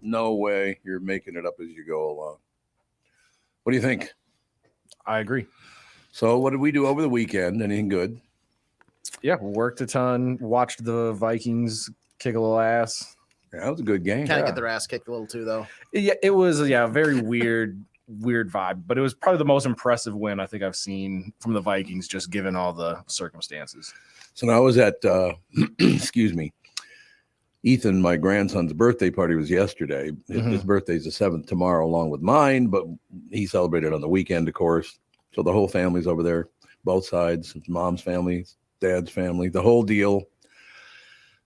No way. You're making it up as you go along. What do you think? I agree. So what did we do over the weekend? Anything good? Yeah, worked a ton. Watched the Vikings kick a little ass. Yeah, that was a good game. Kind of get their ass kicked a little too, though. Yeah, it was a very weird vibe, but it was probably the most impressive win I think I've seen from the Vikings, just given all the circumstances. So now I was at, excuse me, Ethan, my grandson's birthday party was yesterday. His birthday's the 7th tomorrow, along with mine, but he celebrated on the weekend, of course. So the whole family's over there, both sides, mom's family, dad's family, the whole deal.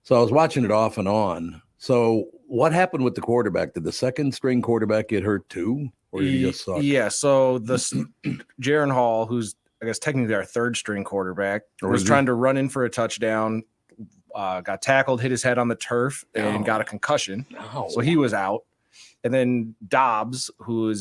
So I was watching it off and on. So what happened with the quarterback? Did the second string quarterback get hurt too? Or did he just suck? Yeah, so the Jaron Hall, who's I guess technically our third string quarterback, was trying to run in for a touchdown, got tackled, hit his head on the turf, and got a concussion. So he was out. And then Dobbs, who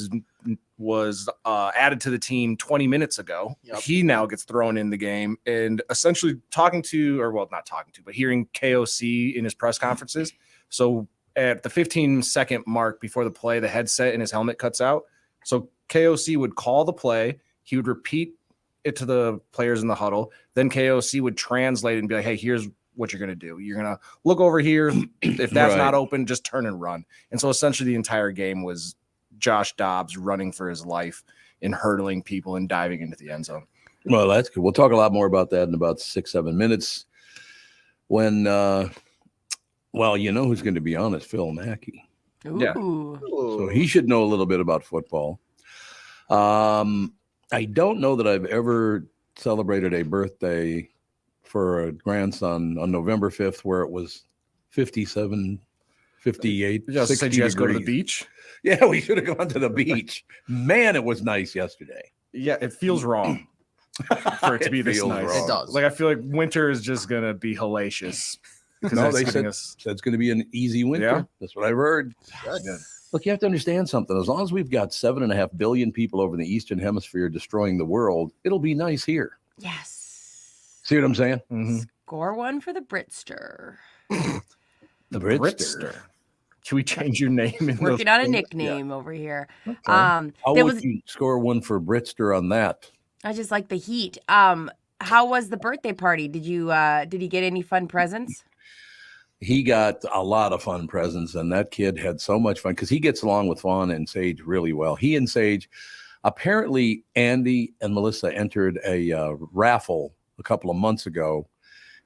was added to the team 20 minutes ago, he now gets thrown in the game. And essentially not talking to, but hearing KOC in his press conferences. So at the 15-second mark before the play, the headset in his helmet cuts out. So KOC would call the play. He would repeat it to the players in the huddle. Then KOC would translate and be like, hey, here's what you're going to do. You're going to look over here. If that's not open, just turn and run. And so essentially the entire game was Josh Dobbs running for his life and hurdling people and diving into the end zone. Well, that's good. We'll talk a lot more about that in about 6-7 minutes when well, you know who's going to be on is Phil Mackey. Ooh. Yeah. So he should know a little bit about football. I don't know that I've ever celebrated a birthday for a grandson on November 5th where it was 57, 58, Just 60 said you guys degrees. go to the beach? Yeah, we should have gone to the beach. Man, it was nice yesterday. Yeah, it feels wrong for it to be this feels nice. wrong. It does. Like I feel like winter is just going to be hellacious. No, they said it's going to be an easy winter. Yeah. That's what I've heard. Good. Look, you have to understand something. As long as we've got 7.5 billion people over in the Eastern Hemisphere destroying the world, it'll be nice here. Yes. See what I'm saying? Mm-hmm. Score one for the Britster. The Britster. Can we change your name? Working on a nickname over here. Okay. How there would was, you score one for Britster on that? I just like the heat. How was the birthday party? Did he get any fun presents? He got a lot of fun presents, and that kid had so much fun because he gets along with Fawn and Sage really well. He and Sage, apparently Andy and Melissa entered a raffle a couple of months ago,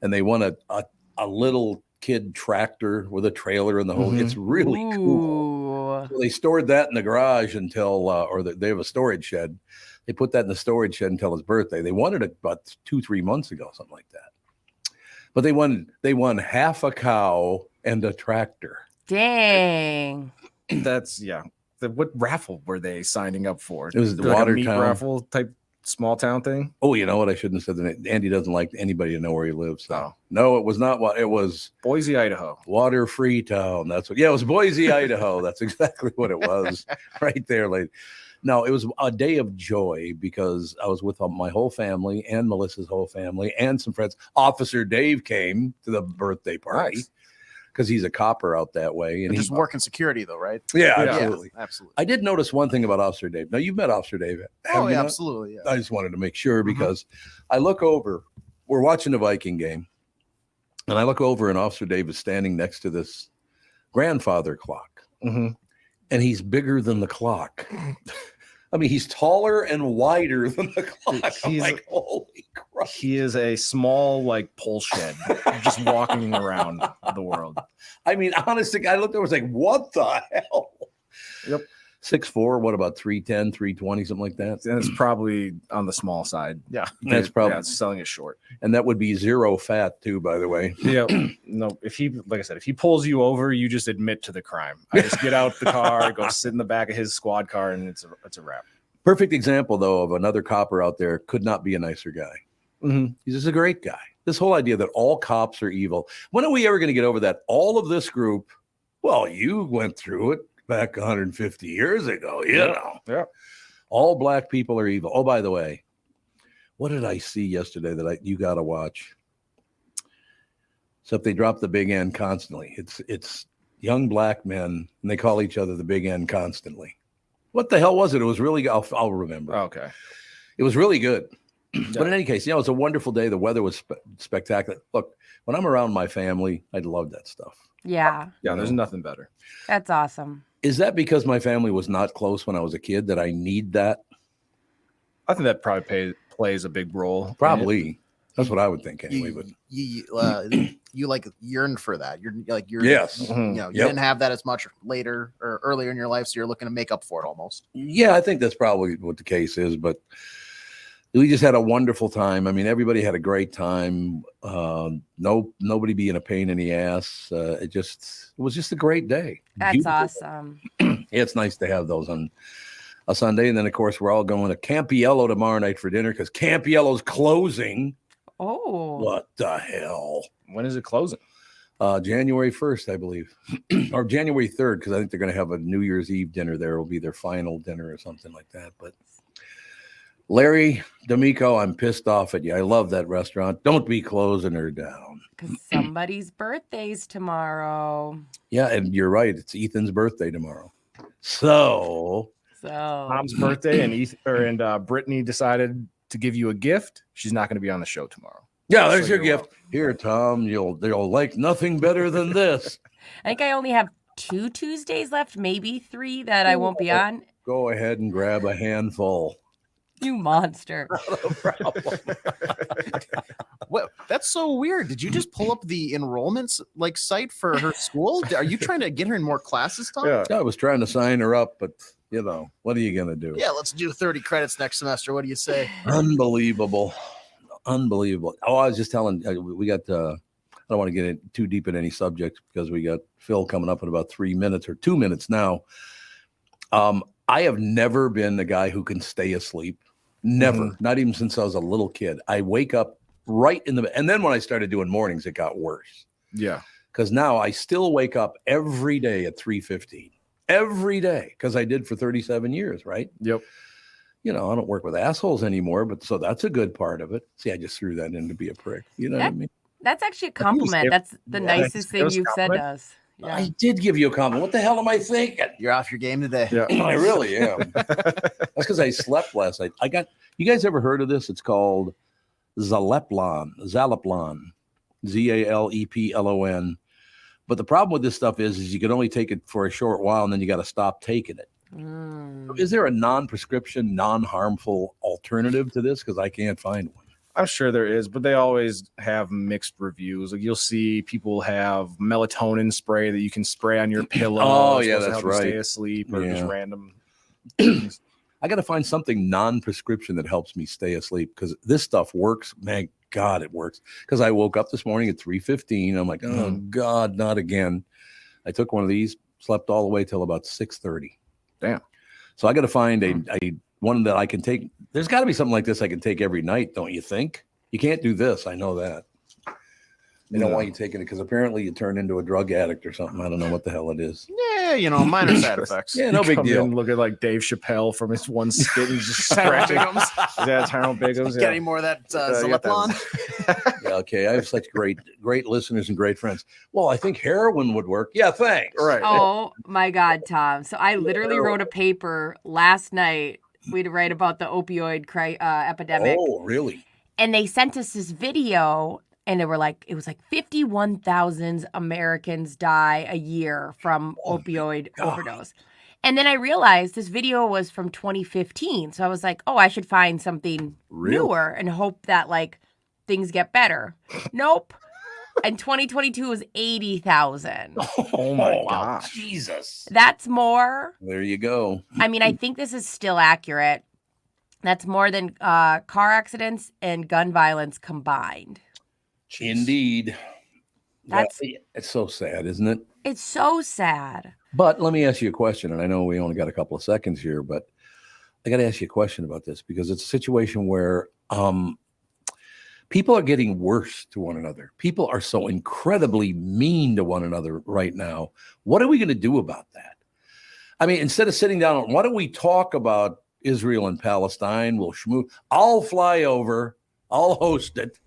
and they won a little kid tractor with a trailer in the whole. It's really cool. So they stored that in the garage until, they have a storage shed. They put that in the storage shed until his birthday. They won it about 2-3 months ago, something like that. But they won half a cow and a tractor. Dang. That's what raffle were they signing up for? It was the like a Watertown meat raffle type small town thing. Oh, you know what? I shouldn't have said that. Andy doesn't like anybody to know where he lives. So. No, it was not what it was. Boise, Idaho. Water Free Town. That's what. Yeah, it was Boise, Idaho. That's exactly what it was. Right there, lady. No, it was a day of joy because I was with my whole family and Melissa's whole family and some friends. Officer Dave came to the birthday party because he's a copper out that way. And just working security, though, right? Yeah, absolutely. Yeah, absolutely. I did notice one thing about Officer Dave. Now, you've met Officer Dave. Oh, yeah, absolutely. Yeah. I just wanted to make sure because I look over. We're watching the Viking game, and I look over, and Officer Dave is standing next to this grandfather clock. Mm-hmm. And he's bigger than the clock. I mean, he's taller and wider than the clock. I'm like, holy crap. He is a small, pole shed just walking around the world. I mean, honestly, I looked over and was like, what the hell? Yep. 6'4", what about 310, 320, something like that? And it's probably on the small side. Yeah. That's probably it's selling it short. And that would be zero fat too, by the way. Yeah. No, if he pulls you over, you just admit to the crime. I just get out the car, go sit in the back of his squad car, and it's a wrap. Perfect example, though, of another copper out there could not be a nicer guy. Mm-hmm. He's just a great guy. This whole idea that all cops are evil. When are we ever going to get over that? All of this group, well, you went through it back 150 years ago, you know. Yeah. All black people are evil. Oh, by the way, what did I see yesterday that you got to watch? Except they drop the big N constantly. It's young black men, and they call each other the Big N constantly. What the hell was it? It was really, I'll remember. Okay. It was really good. Yeah. But in any case, it's a wonderful day. The weather was spectacular. Look, when I'm around my family, I love that stuff. Yeah. Yeah, there's nothing better. That's awesome. Is that because my family was not close when I was a kid that I need that? I think that probably plays a big role. Probably. That's what I would think anyway. But You like yearned for that. You're yes. You know, you didn't have that as much later or earlier in your life, so you're looking to make up for it almost. Yeah, I think that's probably what the case is. But we just had a wonderful time. I mean, everybody had a great time. Nobody being a pain in the ass. It was just a great day. That's Beautiful. awesome. Yeah, it's nice to have those on a Sunday. And then, of course, we're all going to Campiello tomorrow night for dinner because Campiello's closing. Oh. What the hell? When is it closing? January 1st, I believe, or January 3rd, because I think they're going to have a New Year's Eve dinner there. It'll be their final dinner or something like that. But Larry D'Amico, I'm pissed off at you. I love that restaurant. Don't be closing her down. Because somebody's birthday's tomorrow. Yeah, and you're right. It's Ethan's birthday tomorrow. So Mom's birthday, and Brittany decided to give you a gift. She's not going to be on the show tomorrow. yeah, there's So your you're gift. Here, Tom, you'll like nothing better than this. I think I only have 2 Tuesdays left, maybe 3 that I won't be on. Go ahead and grab a handful. You monster. No problem. Well, that's so weird. Did you just pull up the enrollments site for her school? Are you trying to get her in more classes, Tom? Yeah. I was trying to sign her up, but what are you gonna do? Yeah, let's do 30 credits next semester. What do you say? Unbelievable. Oh, I was just telling we got I don't want to get too deep in any subject because we got Phil coming up in about 3 minutes or 2 minutes now. I have never been the guy who can stay asleep. Never, not even since I was a little kid. I wake up right and then when I started doing mornings, it got worse. Yeah. Because now I still wake up every day at 3:15. Every day, because I did for 37 years, right? Yep. I don't work with assholes anymore, but so that's a good part of it. See, I just threw that in to be a prick. You know what I mean? That's actually a compliment. That's the nicest thing you've said to us. Yeah. I did give you a compliment. What the hell am I thinking? You're off your game today. Yeah. I really am. That's because I slept last night. You guys ever heard of this? It's called Zaleplon, Zaleplon. But the problem with this stuff is you can only take it for a short while and then you got to stop taking it. Is there a non-prescription, non-harmful alternative to this? Because I can't find one. I'm sure there is, but they always have mixed reviews. Like you'll see people have melatonin spray that you can spray on your pillow. Oh, It's yeah, supposed to that's help you right. Stay asleep or just Yeah. random. I got to find something non-prescription that helps me stay asleep because this stuff works. Man, God, it works. Because I woke up this morning at 3:15. I'm like, oh, God, not again. I took one of these, slept all the way till about 6:30. Damn. So I got to find a one that I can take. There's got to be something like this I can take every night, don't you think? You can't do this. I know that. They don't want you taking it because apparently you turn into a drug addict or something. I don't know what the hell it is. Yeah, minor side effects. Yeah, no big Come deal. in, look at like Dave Chappelle from his one skit. He's just scratching. Yeah, Tyrone Biggums. Get any more of that Zaleplon? Yeah, okay. I have such great listeners and great friends. Well, I think heroin would work. Yeah, thanks. Right. Oh my God, Tom. So I literally wrote a paper last night. We'd write about the opioid epidemic. Oh, really? And they sent us this video, and it was like 51,000 Americans die a year from opioid overdose. And then I realized this video was from 2015. So I was like, oh, I should find something newer and hope that things get better. Nope. And 2022 was 80,000. Oh my gosh. Jesus. That's more. There you go. I mean, I think this is still accurate. That's more than car accidents and gun violence combined. Indeed. That's It's so sad, isn't it? It's so sad. But let me ask you a question, and I know we only got a couple of seconds here, but I got to ask you a question about this because it's a situation where people are getting worse to one another. People are so incredibly mean to one another right now. What are we going to do about that? I mean, instead of sitting down, why don't we talk about Israel and Palestine? We'll schmoo. I'll fly over. I'll host it.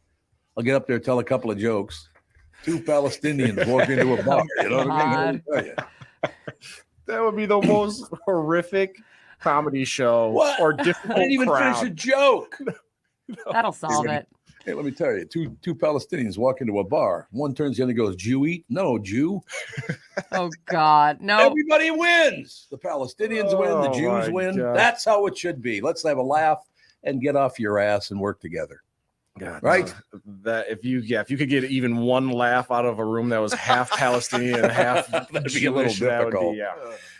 I'll get up there, tell a couple of jokes. two Palestinians walk into a bar. You know what I mean? That would be the most horrific comedy show What? or I difficult didn't even crowd. finish a joke. That'll solve it. Hey, let me tell you, two Palestinians walk into a bar. One turns the other and goes, Jew eat? No, Jew. Oh, God. No. Everybody wins. The Palestinians win. The Oh, Jews my win. God. That's how it should be. Let's have a laugh and get off your ass and work together. God, Right? That if you could get even one laugh out of a room that was half Palestinian and half That'd be a Jewish, little that would difficult. be, yeah.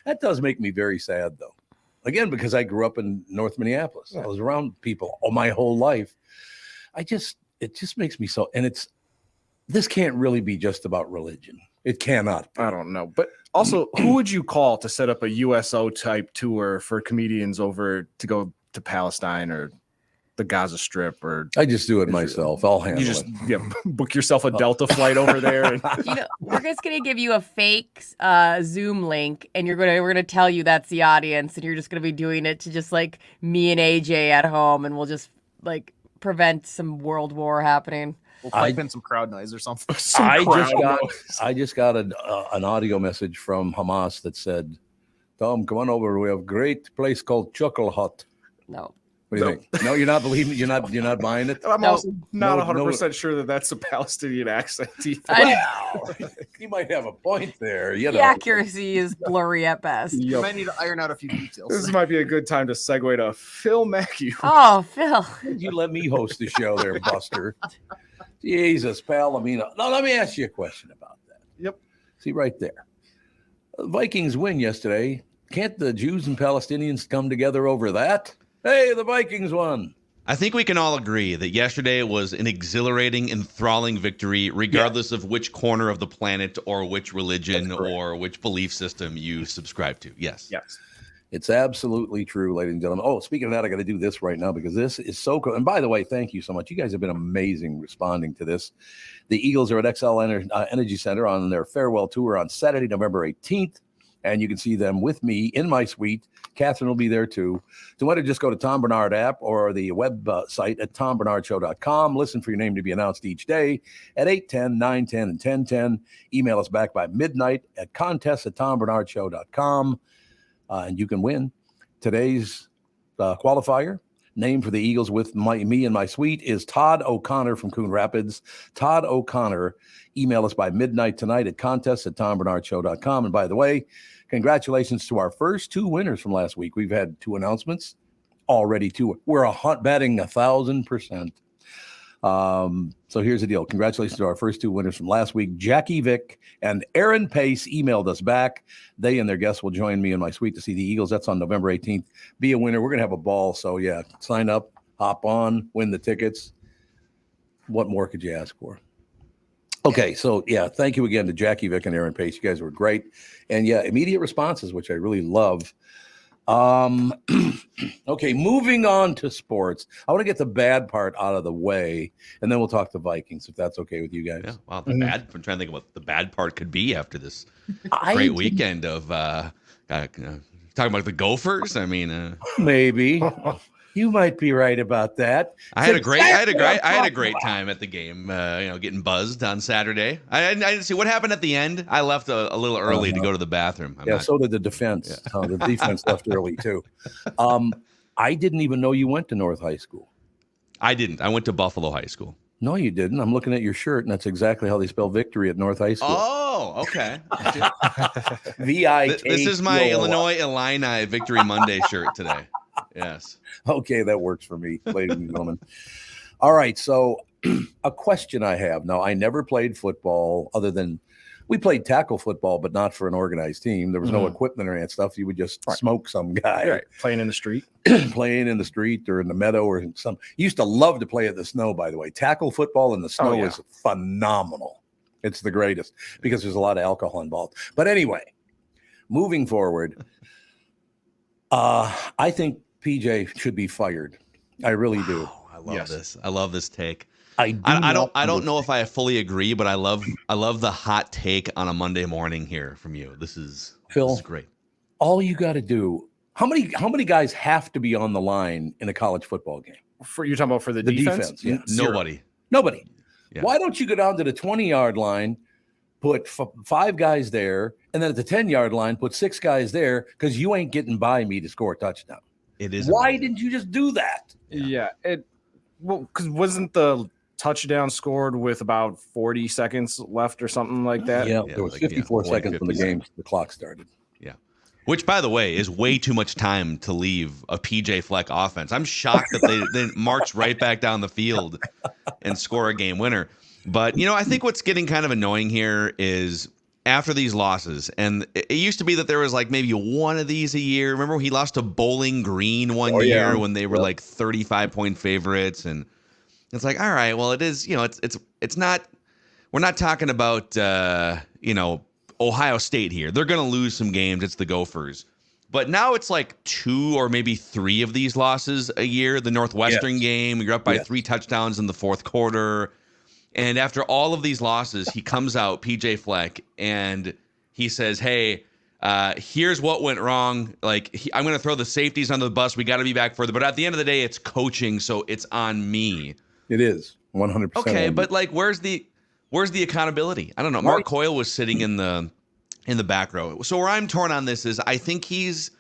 That does make me very sad, though. Again, because I grew up in North Minneapolis. I was around people all my whole life. It just makes me so, and this can't really be just about religion. It cannot. I don't know. But also, who would you call to set up a USO type tour for comedians over to go to Palestine or the Gaza Strip? Or I just do it myself. I'll handle you just it. book yourself a Delta flight over there. And We're just gonna give you a fake Zoom link, and we're gonna tell you that's the audience, and you're just gonna be doing it to just like me and AJ at home, and we'll just like prevent some world war happening. We'll pipe in some crowd noise or something. I just got an audio message from Hamas that said, "Tom, come on over. We have a great place called Chuckle Hut." No. What do you think? No, you're not believing it. You're not buying it. I'm also not No, 100% sure that that's a Palestinian accent either. Wow, you might have a point there. You know, The accuracy is blurry at best. You might need to iron out a few details. This might be a good time to segue to Phil Mackey. Oh, Phil. you let me host the show there, Buster. Jesus, pal. I mean, no, let me ask you a question about that. Yep. See right there. Vikings win yesterday. Can't the Jews and Palestinians come together over that? Hey, the Vikings won. I think we can all agree that yesterday was an exhilarating, enthralling victory, regardless of which corner of the planet or which religion or which belief system you subscribe to. Yes. Yes. It's absolutely true, ladies and gentlemen. Oh, speaking of that, I got to do this right now because this is so cool. And by the way, thank you so much. You guys have been amazing responding to this. The Eagles are at XL Energy Center on their farewell tour on Saturday, November 18th. And you can see them with me in my suite. Catherine will be there too. To whether just go to Tom Barnard app or the website at tombarnardshow.com. Listen for your name to be announced each day at 8:10, 9:10, and 10:10. Email us back by midnight at contest@tombarnardshow.com. And you can win today's qualifier. Name for the Eagles with me in my suite is Todd O'Connor from Coon Rapids. Todd O'Connor. Email us by midnight tonight at contest@tombarnardshow.com. And by the way, congratulations to our first two winners from last week. We've had two announcements already. We're betting 1,000%. So here's the deal. Congratulations to our first two winners from last week. Jackie Vick and Aaron Pace emailed us back. They and their guests will join me in my suite to see the Eagles. That's on November 18th. Be a winner. We're going to have a ball. So yeah, sign up, hop on, win the tickets. What more could you ask for? Okay, so yeah, thank you again to Jackie Vick and Aaron Pace. You guys were great. And yeah, immediate responses, which I really love. Okay, moving on to sports. I want to get the bad part out of the way, and then we'll talk to Vikings, if that's okay with you guys. Yeah. Wow. I'm trying to think of what the bad part could be after this great weekend of talking about the Gophers. I mean, maybe. You might be right about that. I had a great time at the game. Getting buzzed on Saturday. I didn't see what happened at the end. I left a little early to go to the bathroom. So did the defense. Yeah. The defense left early too. I didn't even know you went to North High School. I didn't. I went to Buffalo High School. No, you didn't. I'm looking at your shirt, and that's exactly how they spell victory at North High School. Oh, okay. VIK. This is my Illinois Illini Victory Monday shirt today. Yes. Okay, that works for me, ladies and gentlemen. All right, so a question I have. Now, I never played football other than we played tackle football, but not for an organized team. There was no equipment or any of that stuff. You would just smoke some guy. Right. Playing in the street. Playing in the street or in the meadow or some. You used to love to play in the snow, by the way. Tackle football in the snow is phenomenal. It's the greatest because there's a lot of alcohol involved. But anyway, moving forward, I think PJ should be fired. I really do. I love this. I love this take. I don't know if I fully agree, but I love the hot take on a Monday morning here from you. This is great. All you got to do. How many guys have to be on the line in a college football game? You're talking about for the defense? Yeah. Nobody. Yeah. Why don't you go down to the 20-yard line, put 5 guys there, and then at the 10-yard line, put 6 guys there because you ain't getting by me to score a touchdown. It is. Why amazing. didn't you just do that? Yeah. Because wasn't the touchdown scored with about 40 seconds left or something like that? Yeah, Yeah, there was like, 54 40, seconds when the 50 game, the clock started. Yeah. Which, by the way, is way too much time to leave a PJ Fleck offense. I'm shocked that they didn't march right back down the field and score a game winner. But, I think what's getting kind of annoying here is after these losses, and it used to be that there was like maybe one of these a year. Remember he lost to Bowling Green one year when they were like 35-point favorites, and it's like, all right, well, it is, it's not, we're not talking about, Ohio State here. They're going to lose some games. It's the Gophers. But now it's like 2 or maybe 3 of these losses a year. The Northwestern game, you're up by 3 touchdowns in the fourth quarter. And after all of these losses, he comes out, PJ Fleck, and he says, hey, here's what went wrong. Like, I'm going to throw the safeties under the bus. We got to be back further. But at the end of the day, it's coaching, so it's on me. It is 100%. Okay, but like, where's the accountability? I don't know. Mark Coyle was sitting in the back row. So where I'm torn on this is I think he's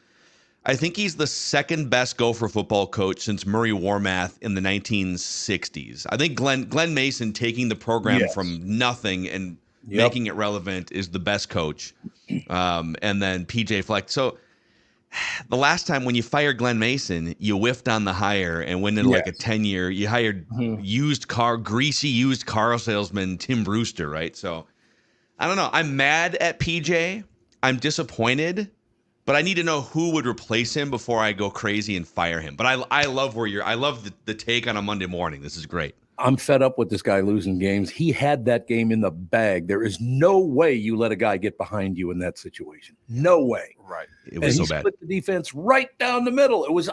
the second best Gopher football coach since Murray Warmath in the 1960s. I think Glenn Mason taking the program from nothing and making it relevant is the best coach. And then PJ Fleck. So the last time when you fired Glenn Mason, you whiffed on the hire and went into like a 10-year. You hired greasy used car salesman Tim Brewster, right? So I don't know. I'm mad at PJ. I'm disappointed. But I need to know who would replace him before I go crazy and fire him. But I love I love the take on a Monday morning. This is great. I'm fed up with this guy losing games. He had that game in the bag. There is no way you let a guy get behind you in that situation. No way. Right. It was so he bad. Split the defense right down the middle. It was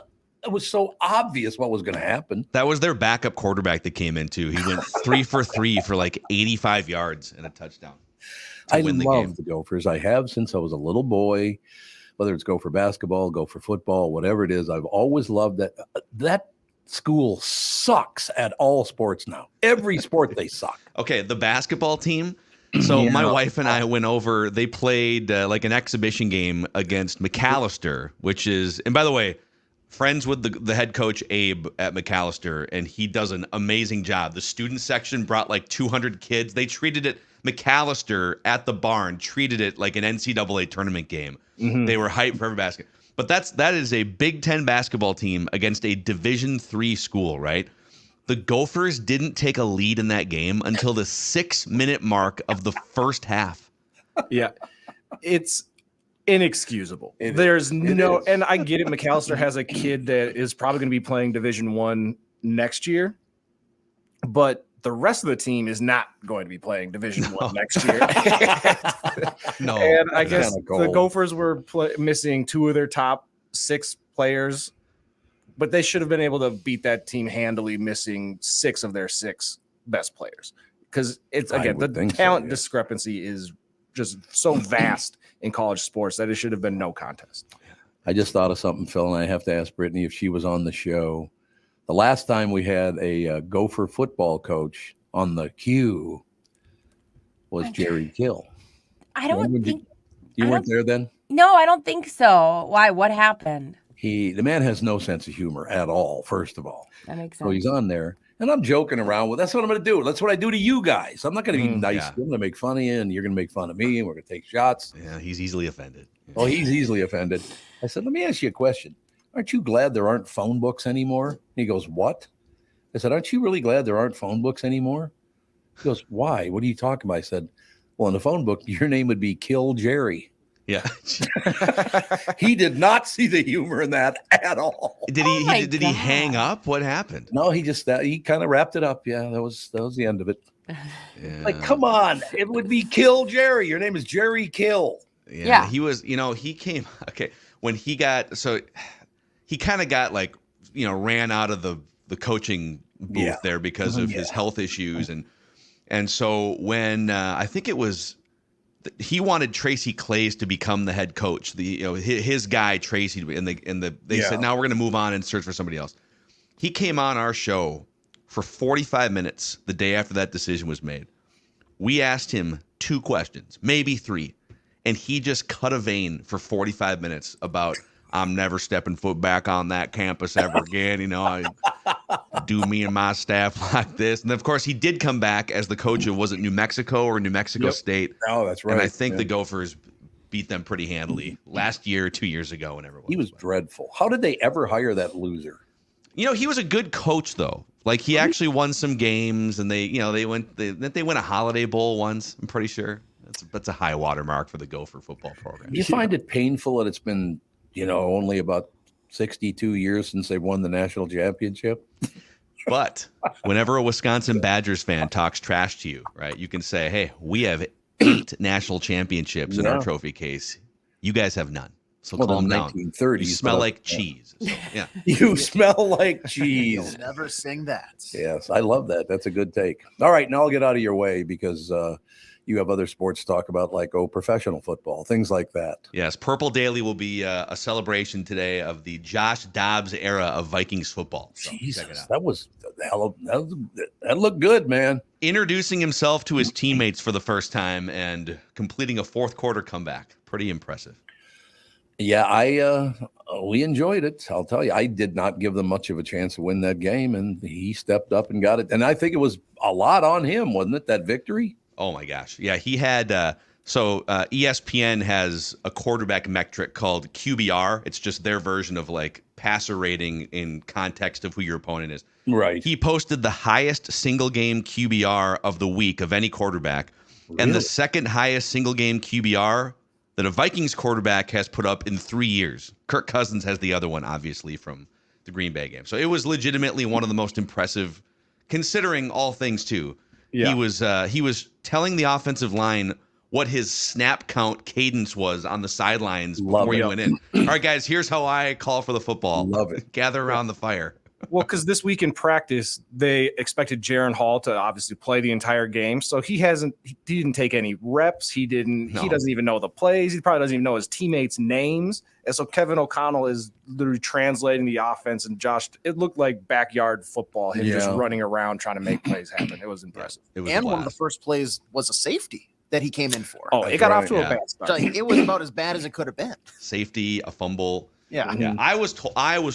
so obvious what was going to happen. That was their backup quarterback that came in too. He went 3 for 3 for like 85 yards and a touchdown to win the game. The Gophers. I have since I was a little boy. Whether it's Gopher basketball, Gopher football, whatever it is, I've always loved that. That school sucks at all sports now. Every sport they suck. Okay, the basketball team. So my wife and I went over. They played like an exhibition game against McAllister, which is, and by the way, friends with the head coach Abe at McAllister, and he does an amazing job. The student section brought like 200 kids. They treated it. McAllister at the barn treated it like an NCAA tournament game. Mm-hmm. They were hyped for every basket. But that is a Big Ten basketball team against a Division III school, right? The Gophers didn't take a lead in that game until the 6-minute mark of the first half. Yeah, it's inexcusable. There's no, and I get it. McAllister has a kid that is probably going to be playing Division I next year, but the rest of the team is not going to be playing Division I next year. No, and I guess the Gophers were missing 2 of their top 6 players, but they should have been able to beat that team handily, missing 6 of their 6 best players. Because it's, again, the talent discrepancy is just so vast in college sports that it should have been no contest. I just thought of something, Phil, and I have to ask Brittany if she was on the show. The last time we had a Gopher football coach on the queue was Jerry Kill. I don't think you weren't there then. No, I don't think so. Why? What happened? The man has no sense of humor at all. First of all, that makes sense. So he's on there, and I'm joking around with. That's what I'm going to do. That's what I do to you guys. I'm not going to be nice. I'm going to make fun of you, and you're going to make fun of me, and we're going to take shots. Yeah, he's easily offended. Well, he's easily offended. I said, let me ask you a question. Aren't you glad there aren't phone books anymore? And he goes, what? I said, aren't you really glad there aren't phone books anymore? He goes, why? What are you talking about? I said, well, in the phone book, your name would be Kill Jerry. Yeah. He did not see the humor in that at all. Did he hang up? What happened? No, he kind of wrapped it up. Yeah, that was the end of it. Yeah. Like, come on. It would be Kill Jerry. Your name is Jerry Kill. Yeah. He was, he came, okay. When he got, so he kind of got like, ran out of the coaching booth there because of his health issues. And so when I think it was, he wanted Tracy Claeys to become the head coach, his guy, Tracy, and they said, now we're going to move on and search for somebody else. He came on our show for 45 minutes the day after that decision was made. We asked him 2 questions, maybe 3, and he just cut a vein for 45 minutes about, I'm never stepping foot back on that campus ever again. You know, I do me and my staff like this. And of course, he did come back as the coach of, was it New Mexico or New Mexico State? Oh, that's right. And I think the Gophers beat them pretty handily last year, 2 years ago, whenever it was. He was dreadful. How did they ever hire that loser? You know, he was a good coach, though. Like, he actually won some games, and they win a Holiday Bowl once, I'm pretty sure. That's a high watermark for the Gopher football program. Do you find it painful that it's been, only about 62 years since they won the national championship? But whenever a Wisconsin Badgers fan talks trash to you, right, you can say, hey, we have 8 national championships in our trophy case. You guys have none. So calm down. 1930s, you smell like cheese. So, yeah. You smell like cheese. You'll never sing that. Yes, I love that. That's a good take. All right, now I'll get out of your way because you have other sports to talk about, like professional football, things like that. Yes, Purple Daily will be a celebration today of the Josh Dobbs era of Vikings football. So Jesus, check it out. that looked good, man. Introducing himself to his teammates for the first time and completing a fourth quarter comeback. Pretty impressive. Yeah, we enjoyed it. I'll tell you, I did not give them much of a chance to win that game, and he stepped up and got it. And I think it was a lot on him, wasn't it, that victory? Oh, my gosh. Yeah, he had ESPN has a quarterback metric called QBR. It's just their version of like passer rating in context of who your opponent is. Right. He posted the highest single game QBR of the week of any quarterback, Really? and the second highest single game QBR that a Vikings quarterback has put up in 3 years. Kirk Cousins has the other one, obviously, from the Green Bay game. So it was legitimately one of the most impressive, considering all things too. Yeah. He was telling the offensive line what his snap count cadence was on the sidelines before he went in. All right, guys, here's how I call for the football. Love it. Gather around the fire. Well, because this week in practice, they expected Jaron Hall to obviously play the entire game. So he didn't take any reps. He doesn't even know the plays. He probably doesn't even know his teammates' names. And so Kevin O'Connell is literally translating the offense. And Josh, it looked like backyard football, him just running around trying to make plays happen. It was impressive. It was and one of the first plays was a safety that he came in for. Oh, it got off to a bad start. So it was about as bad as it could have been. Safety, a fumble. Yeah. Yeah. I was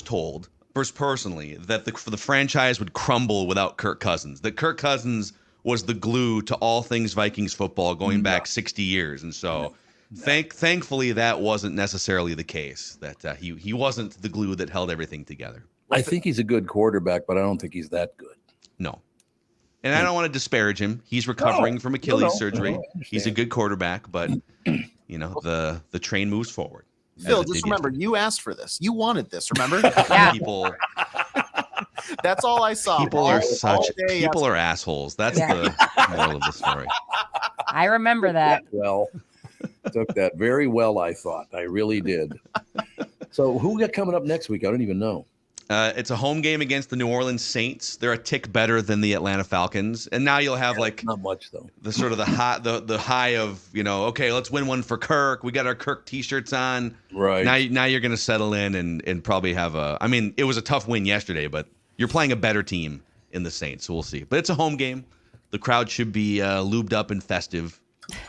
told personally that the franchise would crumble without Kirk Cousins. That Kirk Cousins was the glue to all things Vikings football going back 60 years. And so thankfully that wasn't necessarily the case, that he wasn't the glue that held everything together. I think he's a good quarterback, but I don't think he's that good. No. And I don't want to disparage him. He's recovering from Achilles surgery. He's a good quarterback, but the train moves forward. Phil, just remember, you asked for this. You wanted this, remember? Yeah. People That's all I saw. are assholes. That's the moral of the story. I remember that. Well, took that very well, I thought. I really did. So who we got coming up next week? I don't even know. It's a home game against the New Orleans Saints. They're a tick better than the Atlanta Falcons, and now you'll have not much though. The sort of the high of okay, let's win one for Kirk. We got our Kirk T-shirts on. Right now you're going to settle in and probably have it was a tough win yesterday, but you're playing a better team in the Saints, so we'll see. But it's a home game. The crowd should be lubed up and festive.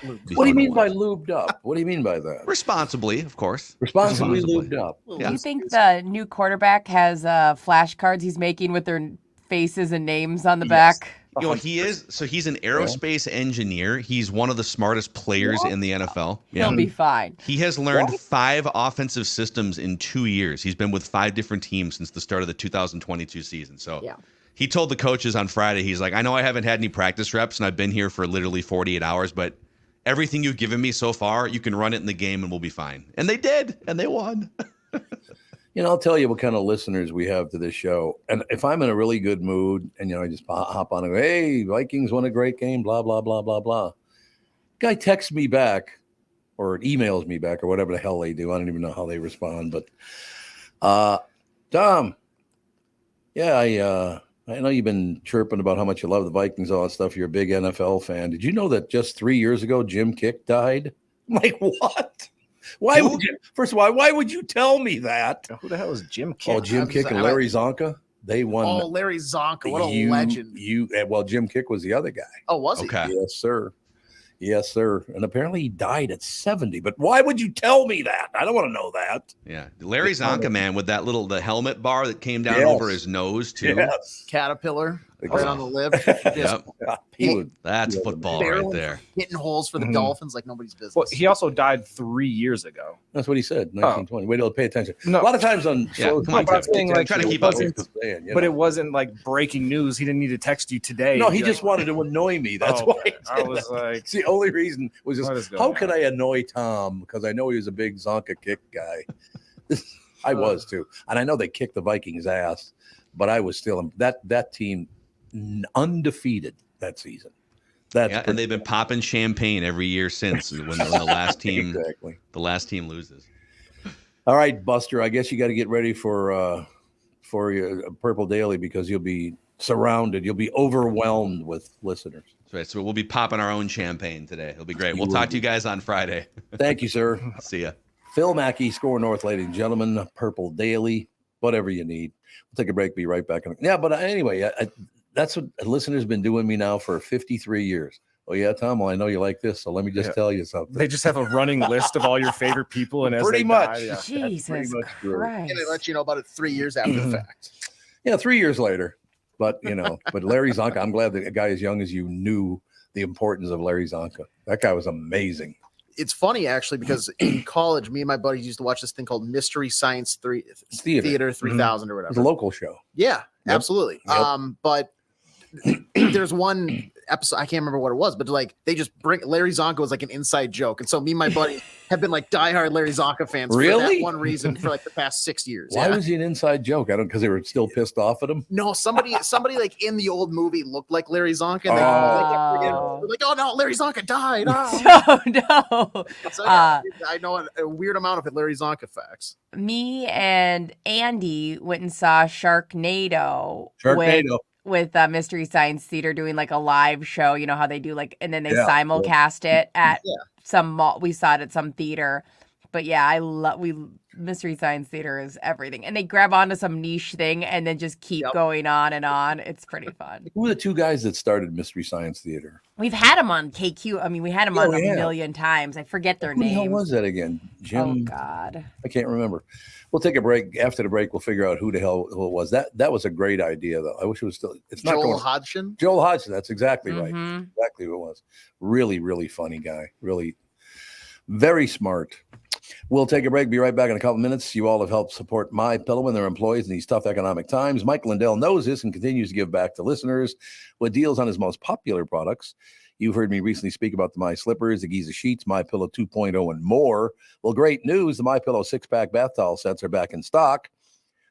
What do you mean by lubed up? What do you mean by that? Responsibly, of course. Responsibly lubed up. Yeah. Do you think the new quarterback has flashcards he's making with their faces and names on the back? He's an aerospace engineer. He's one of the smartest players in the NFL. He'll be fine. He has learned 5 offensive systems in 2 years. He's been with 5 different teams since the start of the 2022 season. So he told the coaches on Friday, he's like, I know I haven't had any practice reps and I've been here for literally 48 hours, but everything you've given me so far, you can run it in the game and we'll be fine. And they did, and they won. I'll tell you what kind of listeners we have to this show. And if I'm in a really good mood and, I just hop on and go, hey, Vikings won a great game, blah, blah, blah, blah, blah. Guy texts me back or emails me back or whatever the hell they do. I don't even know how they respond. But, Tom, I know you've been chirping about how much you love the Vikings, all that stuff. You're a big NFL fan. Did you know that just 3 years ago, Jim Kick died? I'm like, what? Why would you? First of all, why would you tell me that? Who the hell is Jim Kick? Oh, Jim Kick and Larry Zonka. They won. Oh, Larry Zonka, what a legend. Well, Jim Kick was the other guy. Oh, was he? Okay. Yes, sir. Yes, sir. And apparently he died at 70. But why would you tell me that? I don't want to know that. Yeah. Larry Zonka, man, with that the helmet bar that came down over his nose, too. Yes. Caterpillar Exactly. right on the lip. Yep. That's football right there. Hitting holes for the Dolphins like nobody's business. Well, he also died 3 years ago. That's what he said. 1920. Wait till pay attention. No. A lot of times on Yeah, shows, come on, I'm saying, like, try to it keep up. wasn't- But it wasn't like breaking news. He didn't need to text you today. No, and he be just wanted to annoy me. That's Oh, why. He I did was that. like, It's the only reason was what is just going how on? could I annoy Tom? Because I know he was a big Zonka Kick guy. I was too, and I know they kicked the Vikings' ass, but I was still that team undefeated that season. And they've been popping champagne every year since when the last team exactly. the last team loses. All right, Buster. I guess you got to get ready for your Purple Daily because you'll be surrounded. You'll be overwhelmed with listeners. That's right. So we'll be popping our own champagne today. It'll be great. We'll talk to you guys on Friday. Thank you, sir. See ya. Phil Mackey, Score North, ladies and gentlemen. Purple Daily, whatever you need. We'll take a break. Be right back. Yeah, but anyway, that's what a listener's been doing me now for 53 years. Oh, yeah, Tom? Well, I know you like this, so let me just tell you something. They just have a running list of all your favorite people, and as Pretty they much. die, yeah. Jesus much true. Christ. And they let you know about it 3 years after the fact. Yeah, 3 years later. But, but Larry Zonka, I'm glad that a guy as young as you knew the importance of Larry Zonka. That guy was amazing. It's funny, actually, because in college, me and my buddies used to watch this thing called Mystery Science Theater 3000 or It was whatever. a local show. Yeah, absolutely. Yep. But there's one episode, I can't remember what it was, but like they just bring Larry Zonka was like an inside joke. And so me and my buddy have been like diehard Larry Zonka fans for Really? that one reason for like the past 6 years. Why was he an inside joke? I don't, because they were still pissed off at him. No, somebody like in the old movie looked like Larry Zonka. And they're like, oh no, Larry Zonka died. Oh, no. So, yeah, I know a weird amount of Larry Zonka facts. Me and Andy went and saw Sharknado. Sharknado. With Mystery Science Theater doing like a live show, you know how they do like, and then they Yeah. simulcast it at Yeah. some mall. We saw it at some theater, but yeah, Mystery Science Theater is everything, and they grab onto some niche thing and then just keep going on and on. It's pretty fun. Who were the two guys that started Mystery Science Theater? We've had them on KQ. I mean, we had them on we a have. million times. I forget their Who the hell names. was that again? Jim? Oh God. I can't remember. We'll take a break. After the break, we'll figure out who the hell it was. That was a great idea, though. I wish it was still. It's not Joel going. Hodgson. Joel Hodgson. That's exactly right. Mhm. Exactly who it was. Really, really funny guy. Really, very smart. We'll take a break. Be right back in a couple minutes. You all have helped support My Pillow and their employees in these tough economic times. Mike Lindell knows this and continues to give back to listeners with deals on his most popular products. You've heard me recently speak about the My Slippers, the Giza Sheets, My Pillow 2.0, and more. Well, great news. The My Pillow 6-pack bath towel sets are back in stock.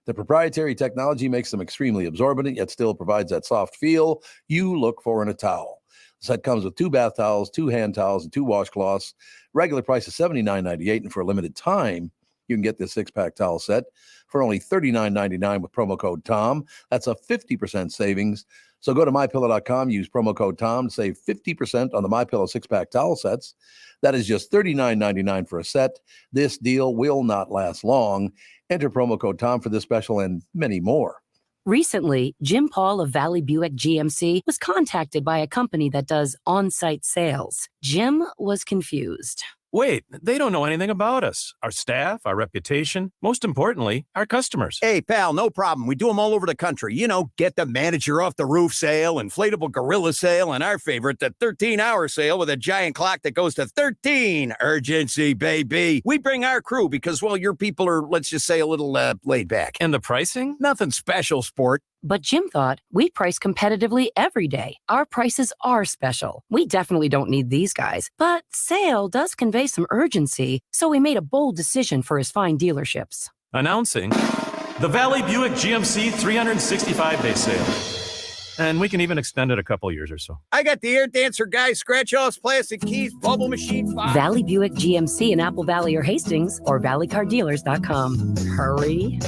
The proprietary technology makes them extremely absorbent, yet still provides that soft feel you look for in a towel. The set comes with 2 bath towels, 2 hand towels, and 2 washcloths. Regular price is $79.98, and for a limited time, you can get this 6-pack towel set for only $39.99 with promo code TOM. That's a 50% savings. So go to MyPillow.com, use promo code TOM to save 50% on the MyPillow 6-pack towel sets. That is just $39.99 for a set. This deal will not last long. Enter promo code TOM for this special and many more. Recently, Jim Paul of Valley Buick GMC was contacted by a company that does on-site sales. Jim was confused. Wait, they don't know anything about us, our staff, our reputation, most importantly, our customers. Hey, pal, no problem. We do them all over the country. You know, get the manager off the roof sale, inflatable gorilla sale, and our favorite, the 13-hour sale with a giant clock that goes to 13. Urgency, baby. We bring our crew because, well, your people are, let's just say, a little laid back. And the pricing? Nothing special, sport. But Jim thought we price competitively every day. Our prices are special. We definitely don't need these guys. But sale does convey some urgency, so we made a bold decision for his fine dealerships. Announcing the Valley Buick GMC 365-day sale. And we can even extend it a couple years or so. I got the air dancer guy, scratch-offs, plastic keys, bubble machine. Valley Buick GMC in Apple Valley or Hastings or valleycardealers.com. Hurry.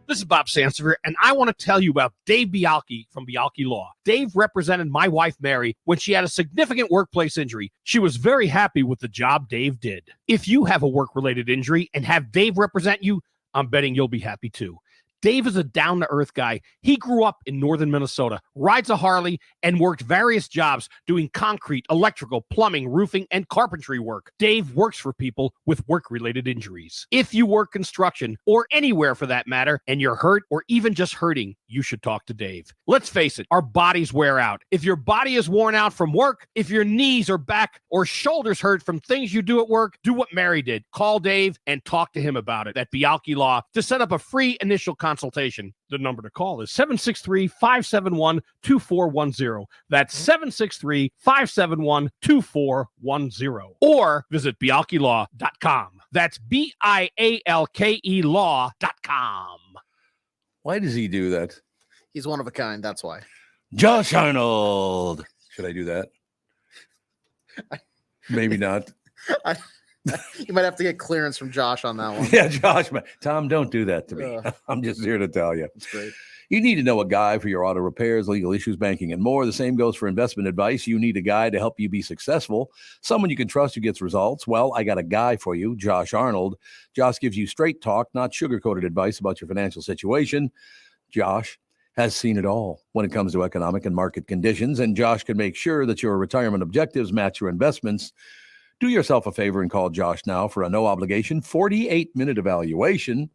This is Bob Sansevier, and I want to tell you about Dave Bialki from Bialki Law. Dave represented my wife, Mary, when she had a significant workplace injury. She was very happy with the job Dave did. If you have a work-related injury and have Dave represent you, I'm betting you'll be happy too. Dave is a down-to-earth guy. He grew up in northern Minnesota, rides a Harley, and worked various jobs doing concrete, electrical, plumbing, roofing, and carpentry work. Dave works for people with work-related injuries. If you work construction, or anywhere for that matter, and you're hurt or even just hurting, you should talk to Dave. Let's face it, our bodies wear out. If your body is worn out from work, if your knees or back or shoulders hurt from things you do at work, do what Mary did. Call Dave and talk to him about it at Bialki Law to set up a free initial consultation. The number to call is 763-571-2410. That's 763-571-2410. Or visit bialkilaw.com. That's BIALKE law.com. Why does he do that? He's one of a kind. That's why. Josh Arnold. Should I do that? Maybe not. You might have to get clearance from Josh on that one. Yeah, Josh. Tom, don't do that to me. I'm just here to tell you. That's great. You need to know a guy for your auto repairs, legal issues, banking, and more. The same goes for investment advice. You need a guy to help you be successful, someone you can trust who gets results. Well, I got a guy for you, Josh Arnold. Josh gives you straight talk, not sugar-coated advice about your financial situation. Josh has seen it all when it comes to economic and market conditions, and Josh can make sure that your retirement objectives match your investments. Do yourself a favor and call Josh now for a no-obligation 48-minute evaluation.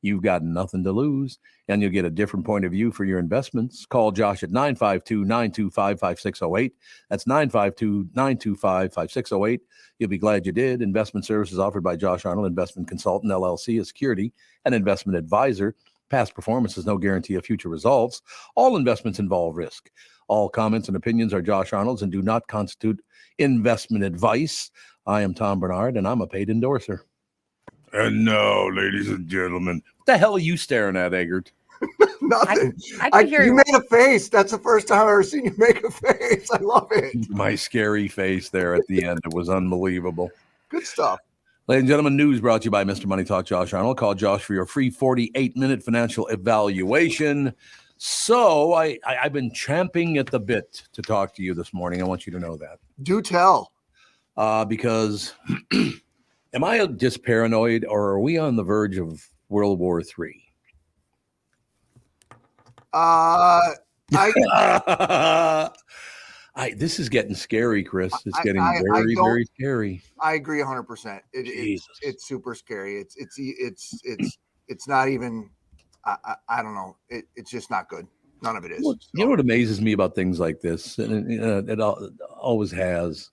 You've got nothing to lose, and you'll get a different point of view for your investments. Call Josh at 952-925-5608. That's 952-925-5608. You'll be glad you did. Investment services offered by Josh Arnold, Investment Consultant, LLC, a security and investment advisor. Past performance is no guarantee of future results. All investments involve risk. All comments and opinions are Josh Arnold's and do not constitute investment advice. I am Tom Barnard, and I'm a paid endorser. And now, ladies and gentlemen, what the hell are you staring at, Eggert? Nothing. I could hear you made a face. That's the first time I've ever seen you make a face. I love it. My scary face there at the end. It was unbelievable. Good stuff. Ladies and gentlemen, news brought to you by Mr. Money Talk, Josh Arnold. Call Josh for your free 48-minute financial evaluation. So I've been champing at the bit to talk to you this morning. I want you to know that. Do tell. Because am I just paranoid, or are we on the verge of World War III? This is getting scary, Chris. It's getting very, very scary. I agree 100%. It's super scary. It's not even. I don't know. It's just not good. None of it is. Well, you know what amazes me about things like this, and it always has.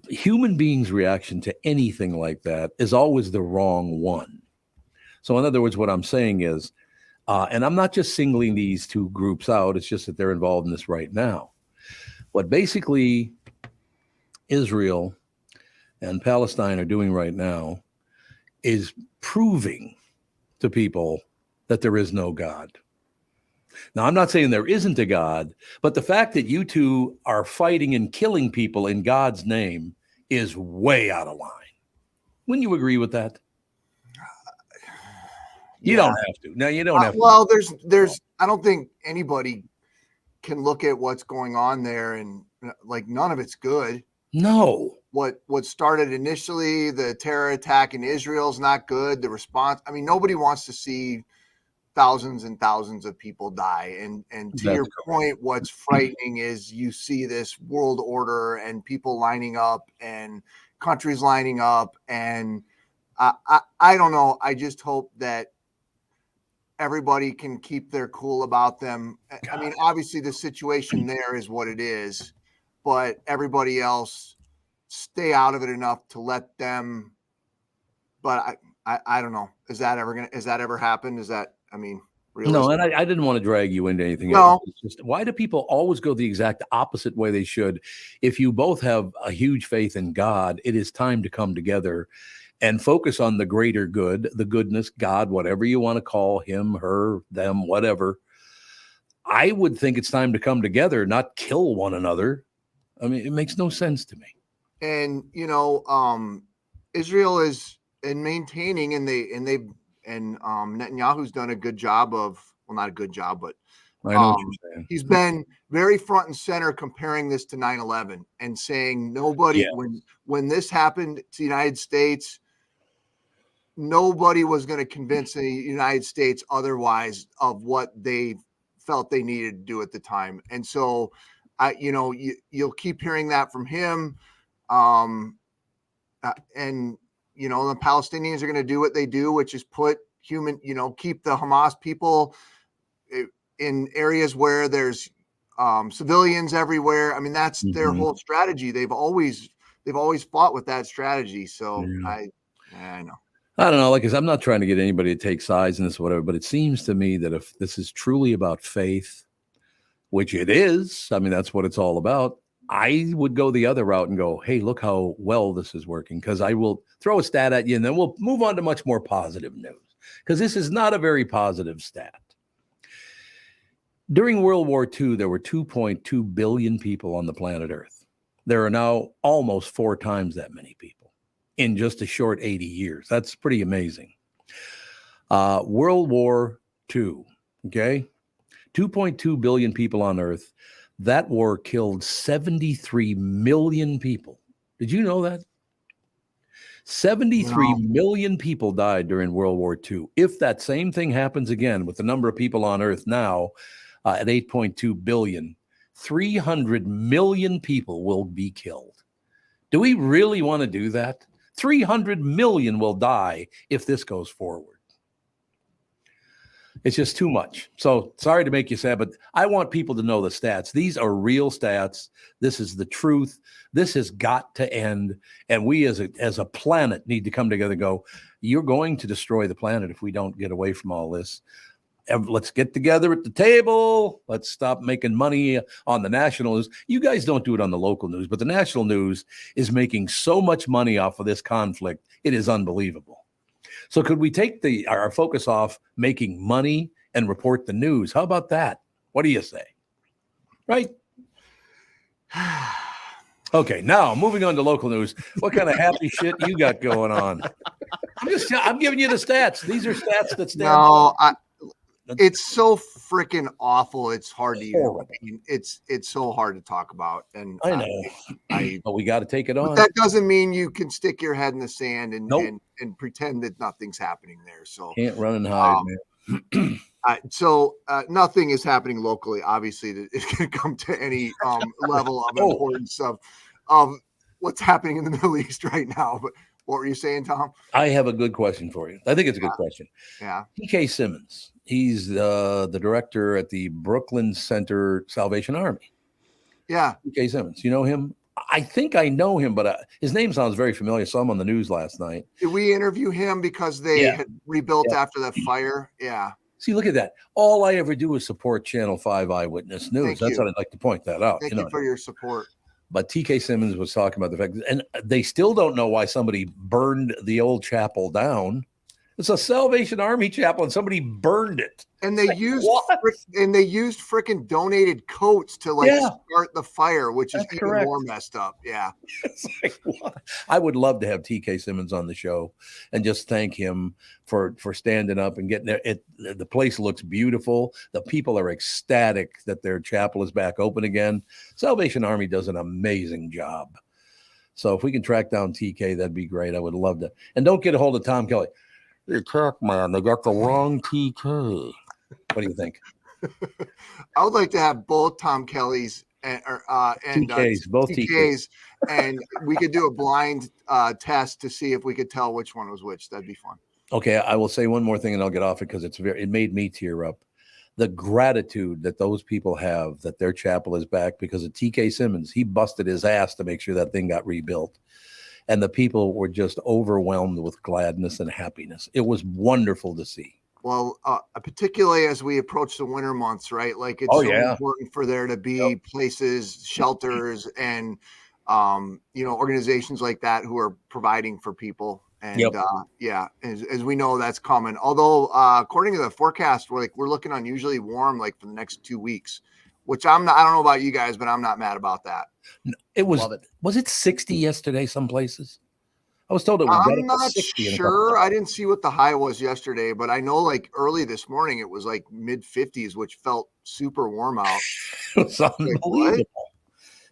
Human beings' reaction to anything like that is always the wrong one. So, in other words, what I'm saying is, and I'm not just singling these two groups out. It's just that they're involved in this right now. What basically Israel and Palestine are doing right now is proving to people that there is no God. Now, I'm not saying there isn't a God, but the fact that you two are fighting and killing people in God's name is way out of line. Wouldn't you agree with that? You don't have to. No, you don't have to. Well, there's. I don't think anybody can look at what's going on there and like none of it's good. No. What started initially, the terror attack in Israel, is not good. The response. I mean, nobody wants to see thousands and thousands of people die. And to your point, what's frightening is you see this world order and people lining up and countries lining up. And I don't know. I just hope that everybody can keep their cool about them. I mean, obviously the situation there is what it is, but everybody else stay out of it enough to let them. But I don't know. Is that ever happened? Is that, I mean, no, and I didn't want to drag you into anything no. else. It's just, why do people always go the exact opposite way they should? If you both have a huge faith in God, it is time to come together and focus on the greater good, the goodness, God, whatever you want to call him, her, them, whatever. I would think it's time to come together, not kill one another. I mean, it makes no sense to me. And, Israel is in maintaining, and Netanyahu's done a good job of, well, not a good job, but I know what you're saying. He's been very front and center comparing this to 9/11 and saying nobody, when this happened to the United States, nobody was going to convince the United States otherwise of what they felt they needed to do at the time. And so, you'll keep hearing that from him. And, the Palestinians are going to do what they do, which is keep the Hamas people in areas where there's civilians everywhere. I mean, that's their whole strategy. They've always fought with that strategy. So I know. I don't know. Like I said, I'm not trying to get anybody to take sides in this or whatever, but it seems to me that if this is truly about faith, which it is, I mean, that's what it's all about. I would go the other route and go, hey, look how well this is working, because I will throw a stat at you and then we'll move on to much more positive news, because this is not a very positive stat. During World War II, there were 2.2 billion people on the planet Earth. There are now almost 4 times that many people in just a short 80 years. That's pretty amazing. World War II, okay? 2.2 billion people on Earth. That war killed 73 million people. Did you know that? 73 million people died during World War II. If that same thing happens again with the number of people on Earth now at 8.2 billion, 300 million people will be killed. Do we really want to do that? 300 million will die if this goes forward. It's just too much. So sorry to make you sad, but I want people to know the stats. These are real stats. This is the truth. This has got to end. And we as a planet need to come together and go, you're going to destroy the planet if we don't get away from all this. Let's get together at the table. Let's stop making money on the national news. You guys don't do it on the local news, but the national news is making so much money off of this conflict. It is unbelievable. So could we take our focus off making money and report the news? How about that? What do you say? Right? Okay, now moving on to local news. What kind of happy shit you got going on? I'm giving you the stats. These are stats that stand. No, it's so freaking awful. It's hard to even. It's so hard to talk about. And I know, but we got to take it on. That doesn't mean you can stick your head in the sand and pretend that nothing's happening there. So can't run and hide, man. So nothing is happening locally. Obviously, that it can come to any level of importance of what's happening in the Middle East right now. But what were you saying, Tom? I have a good question for you. I think it's a good question. Yeah. TK Simmons. He's the director at the Brooklyn Center Salvation Army. Yeah. TK Simmons. You know him? I think I know him, but his name sounds very familiar. Saw him on the news last night. Did we interview him because they had rebuilt after that fire? Yeah. See, look at that. All I ever do is support Channel 5 Eyewitness News. That's what I'd like to point that out. Thank you for your support. But TK Simmons was talking about the fact, and they still don't know why somebody burned the old chapel down. It's a Salvation Army chapel, and somebody burned it. And they used freaking donated coats to start the fire, which is even more messed up. Yeah. It's like, what? I would love to have TK Simmons on the show and just thank him for standing up and getting there. The place looks beautiful. The people are ecstatic that their chapel is back open again. Salvation Army does an amazing job. So if we can track down TK, that'd be great. I would love to. And don't get a hold of Tom Kelly. Hey, Chuck, man, they got the wrong TK. What do you think? I would like to have both Tom Kellys and TKs, both TKs, and we could do a blind test to see if we could tell which one was which. That'd be fun. Okay, I will say one more thing and I'll get off it because it made me tear up. The gratitude that those people have that their chapel is back because of TK Simmons. He busted his ass to make sure that thing got rebuilt. And the people were just overwhelmed with gladness and happiness. It was wonderful to see. Well, particularly as we approach the winter months, right? Like it's important for there to be places, shelters, and organizations like that who are providing for people. And as we know, that's coming. Although according to the forecast, we're looking unusually warm, like for the next 2 weeks. Which I don't know about you guys, but I'm not mad about that. It was it 60 yesterday some places? I was told it was. I'm not sure. I didn't see what the high was yesterday, but I know like early this morning it was like mid 50s, which felt super warm out. It's unbelievable.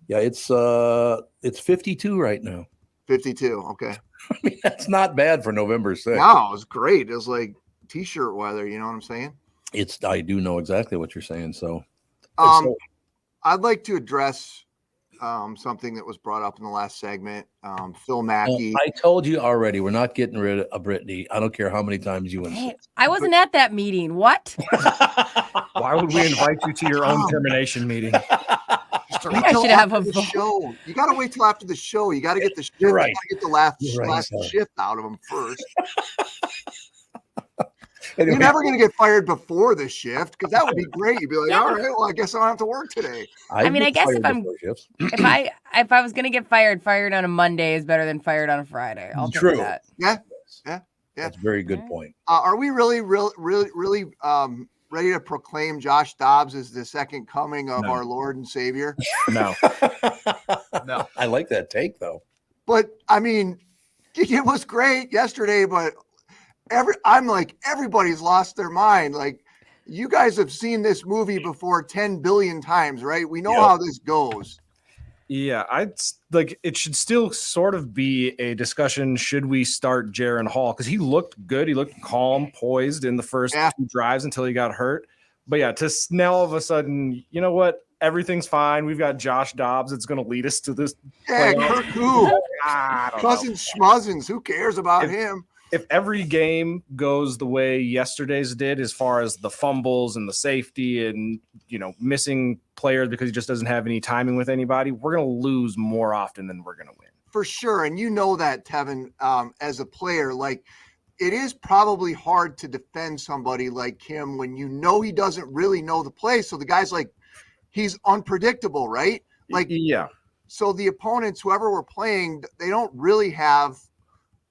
Yeah, it's 52 right now. 52. Okay. I mean, that's not bad for November 6th. No, it was great. It was like t-shirt weather. You know what I'm saying? I do know exactly what you're saying. So, I'd like to address something that was brought up in the last segment. Phil Mackey. I told you already, we're not getting rid of Brittany. I don't care how many times you insist. I wasn't at that meeting. What? Why would we invite you to your own termination meeting? I should have a vote. Show. You got to wait till after the show. You got to get the shift. You're right. You got to get the last Sorry. shift out of them first. Anyway. You're never going to get fired before the shift because that would be great. You'd be like, all right, well, I guess I don't have to work today. I mean, I guess if I was going to get fired on a Monday is better than fired on a Friday. I'll take True. that. Yeah. That's a very good point. Are we really ready to proclaim Josh Dobbs as the second coming of our Lord and Savior? No. No. I like that take, though. But, I mean, it was great yesterday, but I'm like, everybody's lost their mind. Like, you guys have seen this movie before 10 billion times, right? We know how this goes. Yeah, it should still sort of be a discussion. Should we start Jaron Hall? Because he looked good. He looked calm, poised in the first 2 drives until he got hurt. But yeah, to now all of a sudden, you know what? Everything's fine. We've got Josh Dobbs. It's going to lead us to this. Yeah, Kirk who? Cousins Schmuzzins. Who cares about him? If every game goes the way yesterday's did, as far as the fumbles and the safety and, missing players because he just doesn't have any timing with anybody, we're going to lose more often than we're going to win. For sure. And you know that, Tevin, as a player, like, it is probably hard to defend somebody like him when you know he doesn't really know the play. So the guy's like, he's unpredictable, right? Like, yeah. So the opponents, whoever we're playing, they don't really have,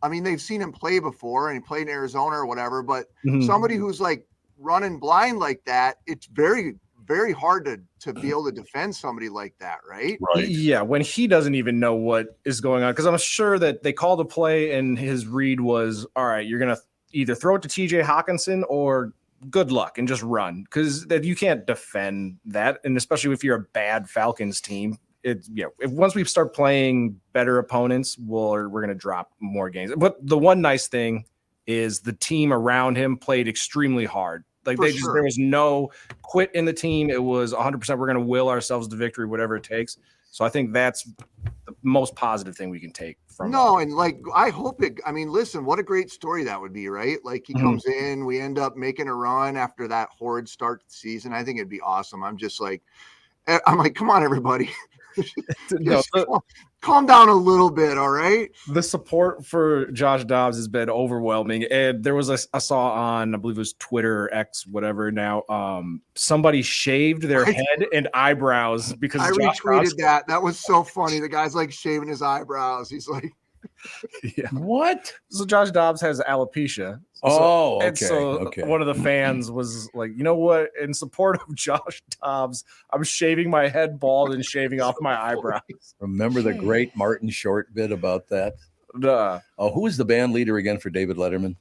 I mean, they've seen him play before and he played in Arizona or whatever, but somebody who's like running blind like that, it's very, very hard to be able to defend somebody like that, right? Right. Yeah, when he doesn't even know what is going on. Because I'm sure that they called a play and his read was, all right, you're going to either throw it to TJ Hawkinson or good luck and just run. Because that you can't defend that. And especially if you're a bad Falcons team. If once we start playing better opponents, we're going to drop more games. But the one nice thing is the team around him played extremely hard. Like there was no quit in the team. It was 100%. We're going to will ourselves to victory, whatever it takes. So I think that's the most positive thing we can take from. No, and like I hope it. I mean, listen, what a great story that would be, right? Like he comes in, we end up making a run after that horrid start to the season. I think it'd be awesome. I'm like, come on, everybody. Calm down a little bit, all right? The support for Josh Dobbs has been overwhelming. And there was I saw on, I believe it was Twitter, X, whatever now, somebody shaved their head and eyebrows because I Josh retweeted Dobbs. that. That was so funny. The guy's like shaving his eyebrows. He's like, yeah. What? So Josh Dobbs has alopecia. So one of the fans was like, you know what? In support of Josh Dobbs, I'm shaving my head bald and shaving off my eyebrows. Remember the great Martin Short bit about that? Who was the band leader again for David Letterman?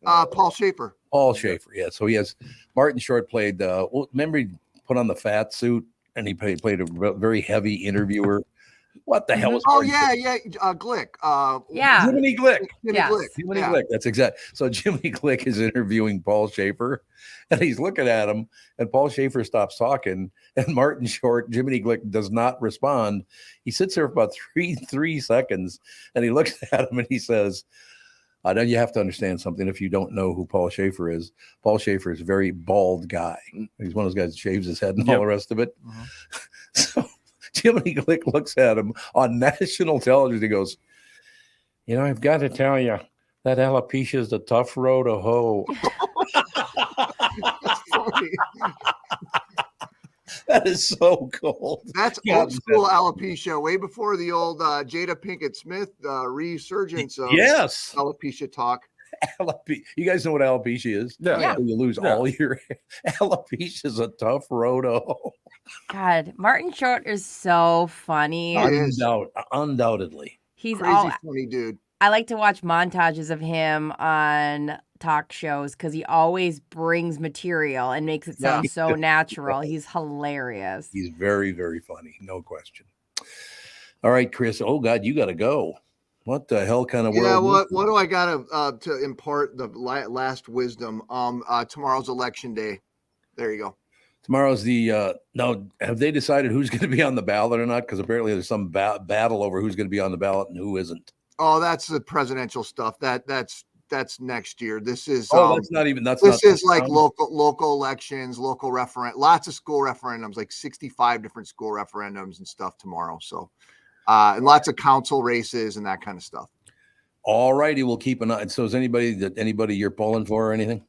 Paul Schaefer. Paul Schaefer, yeah. So he has Martin Short played. Remember he put on the fat suit and he played a very heavy interviewer. What the hell was? Glick. Jiminy Glick. Jiminy Glick. That's exact. So Jiminy Glick is interviewing Paul Schaefer, and he's looking at him, and Paul Schaefer stops talking, and Martin Short, Jiminy Glick does not respond. He sits there for about three seconds, and he looks at him and he says, "Now you have to understand something. If you don't know who Paul Schaefer is a very bald guy. He's one of those guys that shaves his head and all the rest of it." So Jiminy Glick looks at him on national television. He goes, I've got to tell you, that alopecia is a tough road to hoe. That's funny. That is so cold. That's old school alopecia, way before the old Jada Pinkett Smith resurgence of alopecia talk. You guys know what alopecia is? Yeah. You lose all your alopecia is a tough road to hoe. God, Martin Short is so funny. Undoubtedly. He's crazy funny dude. I like to watch montages of him on talk shows because he always brings material and makes it sound so natural. He's hilarious. He's very, very funny. No question. All right, Chris. Oh, God, you got to go. What the hell kind of world? Yeah, what do I got to impart the last wisdom? Tomorrow's election day. There you go. Tomorrow's the no. Have they decided who's going to be on the ballot or not? Because apparently there's some battle over who's going to be on the ballot and who isn't. Oh, that's the presidential stuff. That's next year. This is that's not even this is like local elections, local referendum, lots of school referendums, like 65 different school referendums and stuff tomorrow. So and lots of council races and that kind of stuff. All righty, we'll keep an eye. So is anybody you're pulling for or anything?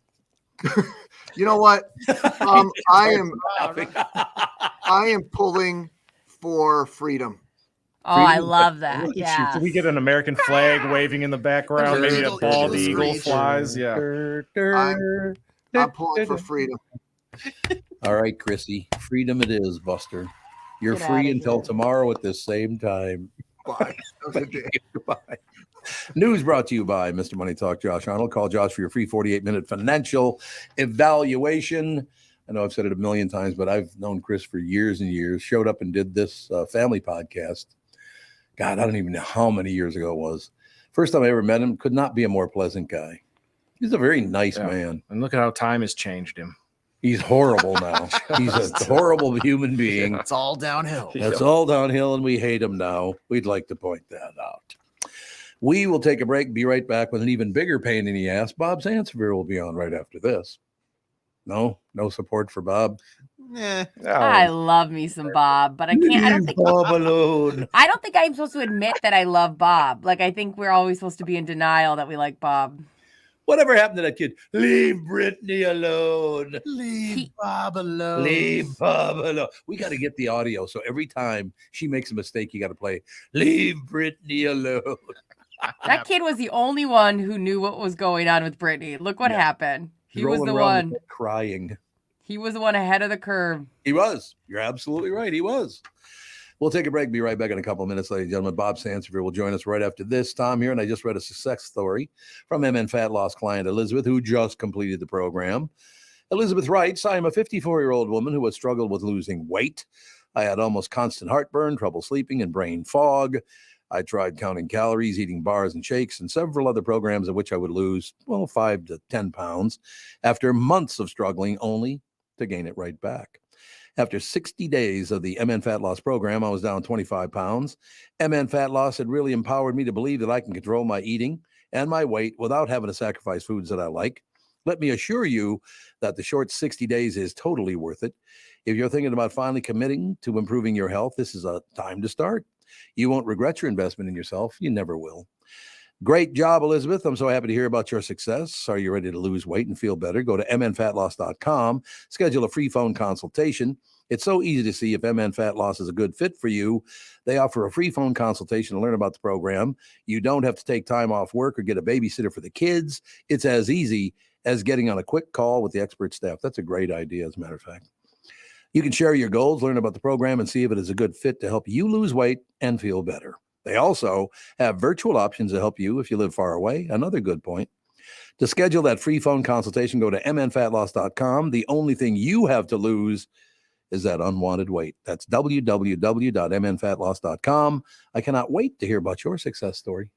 You know what? I am pulling for freedom. Oh, I love that. Yeah. Can we get an American flag waving in the background? Maybe a bald eagle flies. Yeah. I'm pulling for freedom. All right, Chrissy. Freedom it is, Buster. You're free until tomorrow at the same time. Bye. Goodbye. News brought to you by Mr. Money Talk, Josh Arnold. Call Josh for your free 48-minute financial evaluation. I know I've said it a million times, but I've known Chris for years and years. Showed up and did this family podcast. God, I don't even know how many years ago it was. First time I ever met him, could not be a more pleasant guy. He's a very nice man. And look at how time has changed him. He's horrible now. He's a horrible human being. It's all downhill. That's all downhill, and we hate him now. We'd like to point that out. We will take a break, be right back with an even bigger pain in the ass. Bob Sansevier will be on right after this. No support for Bob. I love me some Bob, but I can't. I don't think Bob alone. I don't think I'm supposed to admit that I love Bob. Like I think we're always supposed to be in denial that we like Bob. Whatever happened to that kid? Leave Brittany alone. Leave Bob alone. Leave Bob alone. We got to get the audio. So every time she makes a mistake, you got to play, leave Brittany alone. That kid was the only one who knew what was going on with Brittany. Look what happened. He was the one crying. He was the one ahead of the curve. He was. You're absolutely right. He was. We'll take a break. Be right back in a couple of minutes, ladies and gentlemen. Bob Sansevier will join us right after this. Tom here, and I just read a success story from MN Fat Loss client Elizabeth, who just completed the program. Elizabeth writes, I am a 54-year-old woman who has struggled with losing weight. I had almost constant heartburn, trouble sleeping, and brain fog. I tried counting calories, eating bars and shakes, and several other programs in which I would lose, 5 to 10 pounds after months of struggling, only to gain it right back. After 60 days of the MN Fat Loss program, I was down 25 pounds. MN Fat Loss had really empowered me to believe that I can control my eating and my weight without having to sacrifice foods that I like. Let me assure you that the short 60 days is totally worth it. If you're thinking about finally committing to improving your health, this is a time to start. You won't regret your investment in yourself. You never will. Great job, Elizabeth. I'm so happy to hear about your success. Are you ready to lose weight and feel better? Go to mnfatloss.com. Schedule a free phone consultation. It's so easy to see if MN Fat Loss is a good fit for you. They offer a free phone consultation to learn about the program. You don't have to take time off work or get a babysitter for the kids. It's as easy as getting on a quick call with the expert staff. That's a great idea, as a matter of fact. You can share your goals, learn about the program, and see if it is a good fit to help you lose weight and feel better. They also have virtual options to help you if you live far away. Another good point. To schedule that free phone consultation, go to mnfatloss.com. The only thing you have to lose is that unwanted weight. That's www.mnfatloss.com. I cannot wait to hear about your success story.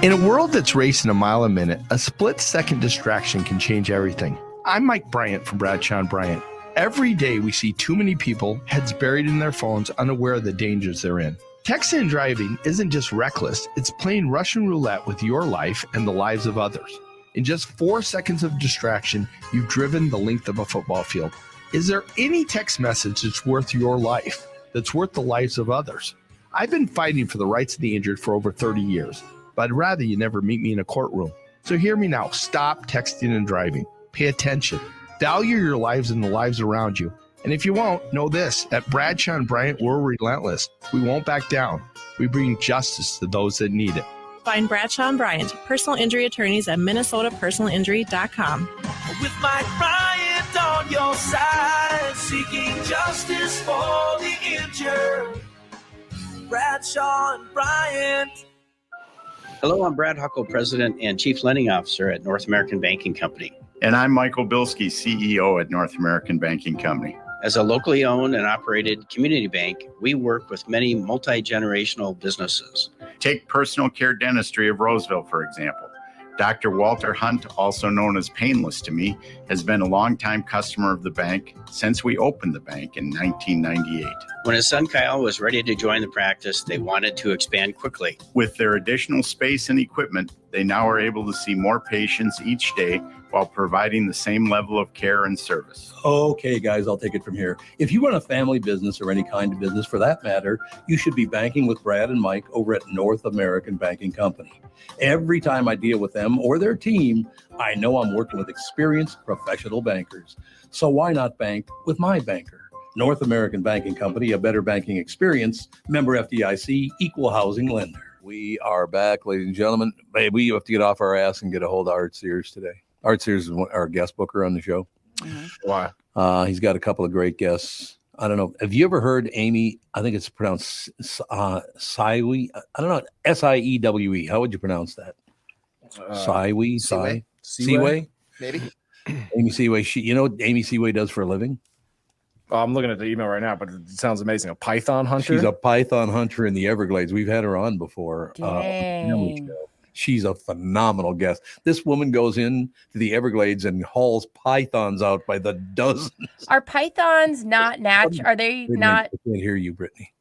In a world that's racing a mile a minute, a split-second distraction can change everything. I'm Mike Bryant from Bradshaw & Bryant. Every day we see too many people, heads buried in their phones, unaware of the dangers they're in. Texting and driving isn't just reckless, it's playing Russian roulette with your life and the lives of others. In just 4 seconds of distraction, you've driven the length of a football field. Is there any text message that's worth your life, that's worth the lives of others? I've been fighting for the rights of the injured for over 30 years, but I'd rather you never meet me in a courtroom. So hear me now, stop texting and driving. Pay attention. Value your lives and the lives around you. And if you won't, know this, at Bradshaw & Bryant, we're relentless. We won't back down. We bring justice to those that need it. Find Bradshaw & Bryant, personal injury attorneys at minnesotapersonalinjury.com. With Mike Bryant on your side, seeking justice for the injured. Bradshaw & Bryant. Hello, I'm Brad Huckle, President and Chief Lending Officer at North American Banking Company. And I'm Michael Bilski, CEO at North American Banking Company. As a locally owned and operated community bank, we work with many multi-generational businesses. Take personal care dentistry of Roseville, for example. Dr. Walter Hunt, also known as Painless to me, has been a longtime customer of the bank since we opened the bank in 1998. When his son Kyle was ready to join the practice, they wanted to expand quickly. With their additional space and equipment, they now are able to see more patients each day while providing the same level of care and service. Okay, guys, I'll take it from here. If you run a family business or any kind of business for that matter, you should be banking with Brad and Mike over at North American Banking Company. Every time I deal with them or their team, I know I'm working with experienced professional bankers. So why not bank with my banker? North American Banking Company, a better banking experience, member FDIC, equal housing lender. We are back, ladies and gentlemen. Hey, we have to get off our ass and get a hold of Art Sears today. Art Sears is our guest booker on the show. Why? He's got a couple of great guests. I don't know. Have you ever heard Amy? I think it's pronounced Siewe. I don't know. Siewe. How would you pronounce that? Siewe. Seaway. Maybe. Amy Seaway. You know what Amy Seaway does for a living? Oh, I'm looking at the email right now, but it sounds amazing. A python hunter? She's a python hunter in the Everglades. We've had her on before. She's a phenomenal guest. This woman goes in to the Everglades and hauls pythons out by the dozens. Are pythons not natural? Are they not? I can't hear you, Brittany.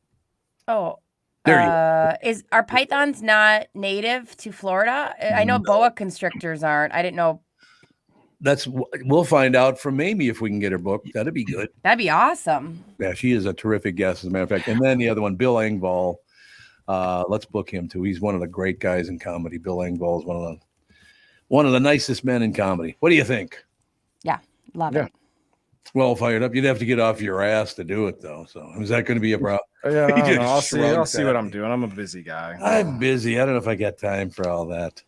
Oh, there you are pythons not native to Florida? I know boa constrictors aren't. I didn't know. We'll find out from Amy if we can get her book. That'd be good. That'd be awesome. Yeah, she is a terrific guest, as a matter of fact. And then the other one, Bill Engvall. Let's book him too. He's one of the great guys in comedy. Bill Engvall is one of the nicest men in comedy. What do you think? Yeah, love it. Well fired up. You'd have to get off your ass to do it, though. So is that going to be a problem? Yeah, I don't know. I'll see what I'm doing. I'm a busy guy. I'm busy. I don't know if I got time for all that.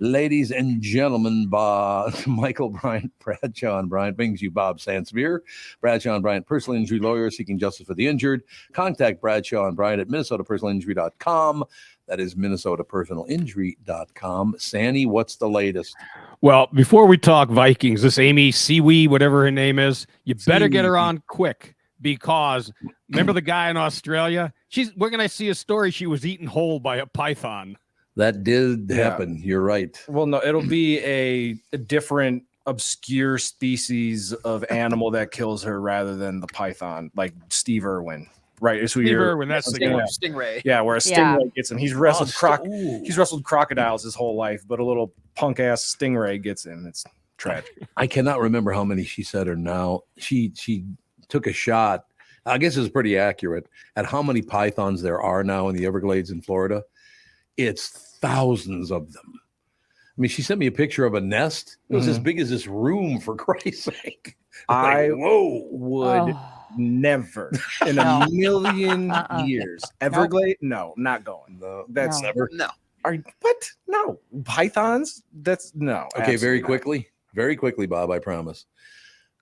Ladies and gentlemen, Michael Bryant, Bradshaw and Bryant brings you Bob Sansevier. Bradshaw and Bryant, personal injury lawyer seeking justice for the injured. Contact Bradshaw and Bryant at minnesotapersonalinjury.com. That is minnesotapersonalinjury.com. Sandy, what's the latest? Well, before we talk Vikings, this Amy Seawee, whatever her name is, you better get her on quick, because remember the guy in Australia? We're going to see a story. She was eaten whole by a python. That did happen. You're right. Well, no, it'll be a different obscure species of animal that kills her rather than the python, like Steve Irwin. Right. It's Steve Irwin, that's the guy. Stingray. Yeah, where a stingray gets him. He's wrestled crocodiles his whole life, but a little punk ass stingray gets him. It's tragic. I cannot remember how many she said are now. She took a shot. I guess it's pretty accurate at how many pythons there are now in the Everglades in Florida. It's thousands of them. I mean, she sent me a picture of a nest. It was as big as this room, for Christ's sake. I would never in a million years. Everglades? No, not going. No, that's never. No. What? No. Pythons? That's no. Okay, very quickly, Bob, I promise.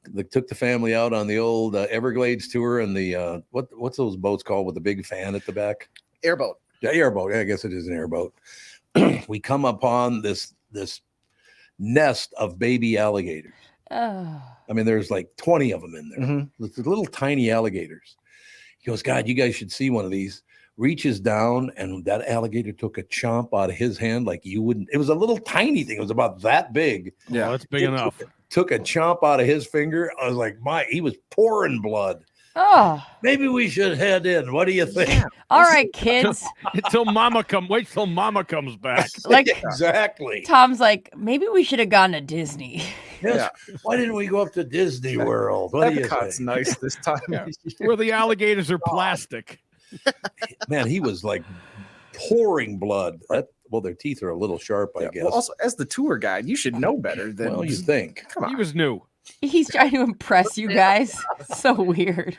They took the family out on the old Everglades tour, and the what's those boats called with the big fan at the back? Airboat. Yeah, airboat. I guess it is an airboat. We come upon this nest of baby alligators. Oh. I mean, there's like 20 of them in there. Little tiny alligators. He goes, God, you guys should see one of these. Reaches down, and that alligator took a chomp out of his hand like you wouldn't. It was a little tiny thing. It was about that big. Yeah, that's big enough. Took a chomp out of his finger. I was like, he was pouring blood. Oh, maybe we should head in. What do you think? Yeah. All right, kids. Wait till Mama comes back. Like exactly. Tom's like, maybe we should have gone to Disney. Yes. Yeah. Why didn't we go up to Disney World? What do you think? Nice this time. Where the alligators are plastic. Man, he was like pouring blood. Well, their teeth are a little sharp, I guess. Well, also, as the tour guide, you should know better than. Well, you think? Come on. He was new. He's trying to impress you guys. So weird.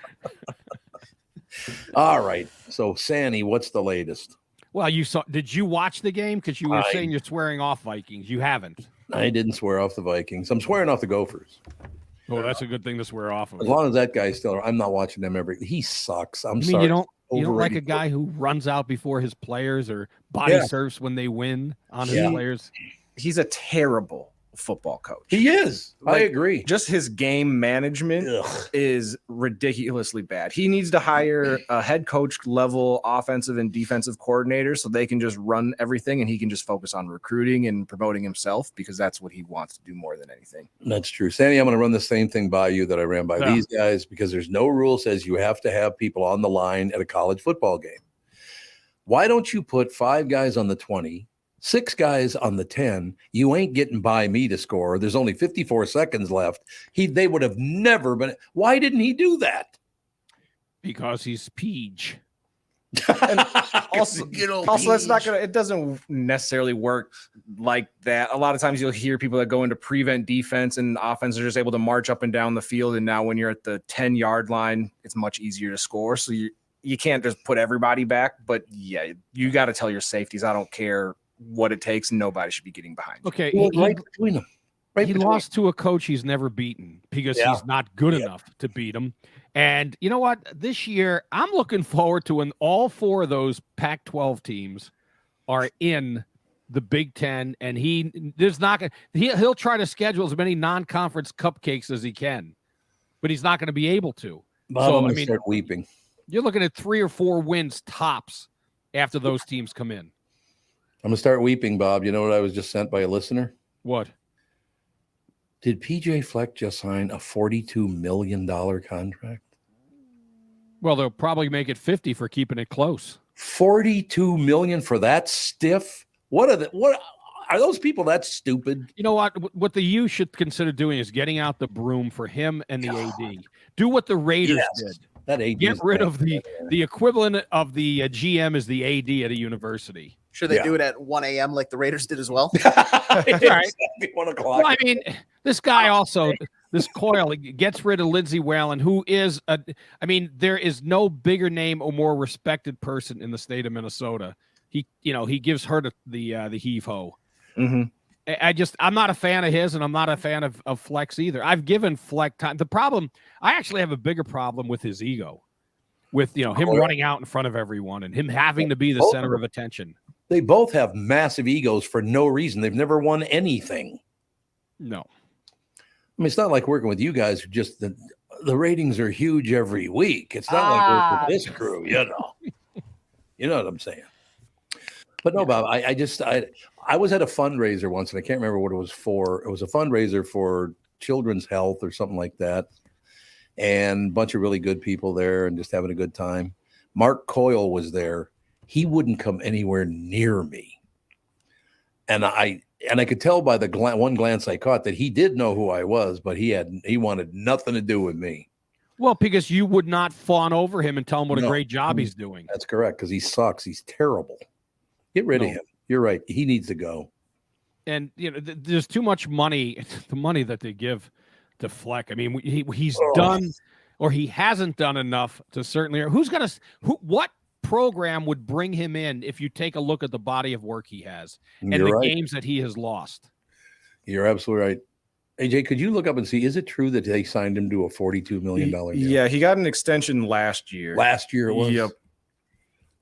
All right. So, Sandy, what's the latest? Well, did you watch the game? Because you were saying you're swearing off Vikings. You haven't. I didn't swear off the Vikings. I'm swearing off the Gophers. Oh, that's a good thing to swear off of. As long as that guy's still, I'm not watching them he sucks. I'm sorry. You don't like a guy who runs out before his players or body surfs when they win on his players? He's a terrible football coach. He is. I agree. Just his game management is ridiculously bad. He needs to hire a head coach level offensive and defensive coordinator so they can just run everything and he can just focus on recruiting and promoting himself because that's what he wants to do more than anything. That's true. Sandy, I'm going to run the same thing by you that I ran by these guys because there's no rule says you have to have people on the line at a college football game. Why don't you put 5 guys on the 20, 6 guys on the 10? You ain't getting by me to score. There's only 54 seconds left. They would have never been. Why didn't he do that? Because he's Peach. Also, that's not gonna. It doesn't necessarily work like that. A lot of times you'll hear people that go into prevent defense and offense are just able to march up and down the field. And now when you're at the 10-yard line, it's much easier to score. So you can't just put everybody back. But yeah, you got to tell your safeties. I don't care what it takes. Nobody should be getting behind. Okay, right between them. He lost to a coach he's never beaten because he's not good enough to beat him. And you know what? This year, I'm looking forward to when all 4 of those Pac-12 teams are in the Big Ten, and he'll try to schedule as many non-conference cupcakes as he can, but he's not going to be able to. Bob, I'm going to start weeping. You're looking at 3 or 4 wins tops after those teams come in. I'm going to start weeping, Bob. You know what I was just sent by a listener? What? Did PJ Fleck just sign a $42 million contract? Well, they'll probably make it 50 for keeping it close. $42 million for that stiff? What are those people that stupid? You know what the U should consider doing is getting out the broom for him and the AD. Do what the Raiders did. That AD Get rid of the equivalent of the GM is the AD at a university. Should they do it at 1 a.m. like the Raiders did as well? Right. 1 o'clock. Well, I mean, this guy also, this Coyle, gets rid of Lindsey Whalen, who is there is no bigger name or more respected person in the state of Minnesota. He gives her the heave ho. Mm-hmm. I'm not a fan of his, and I'm not a fan of Fleck's either. I've given Fleck time. The problem, I actually have a bigger problem with his ego, with him running out in front of everyone and him having to be the center of attention. They both have massive egos for no reason. They've never won anything. No. I mean, it's not like working with you guys who just the ratings are huge every week. It's not like working with this crew, You know what I'm saying? But no, Bob, I was at a fundraiser once, and I can't remember what it was for. It was a fundraiser for children's health or something like that. And a bunch of really good people there and just having a good time. Mark Coyle was there. He wouldn't come anywhere near me. And I could tell by the one glance I caught that he did know who I was, but he wanted nothing to do with me. Well, because you would not fawn over him and tell him what a great job he's doing. That's correct, because he sucks. He's terrible. Get rid of him. You're right. He needs to go. And there's too much money. The money that they give to Fleck. I mean, he's done, or he hasn't done enough to certainly. What program would bring him in if you take a look at the body of work he has and the games that he has lost? You're absolutely right. AJ, could you look up and see, is it true that they signed him to a $42 million deal? Yeah, he got an extension last year. Last year it was? Yep.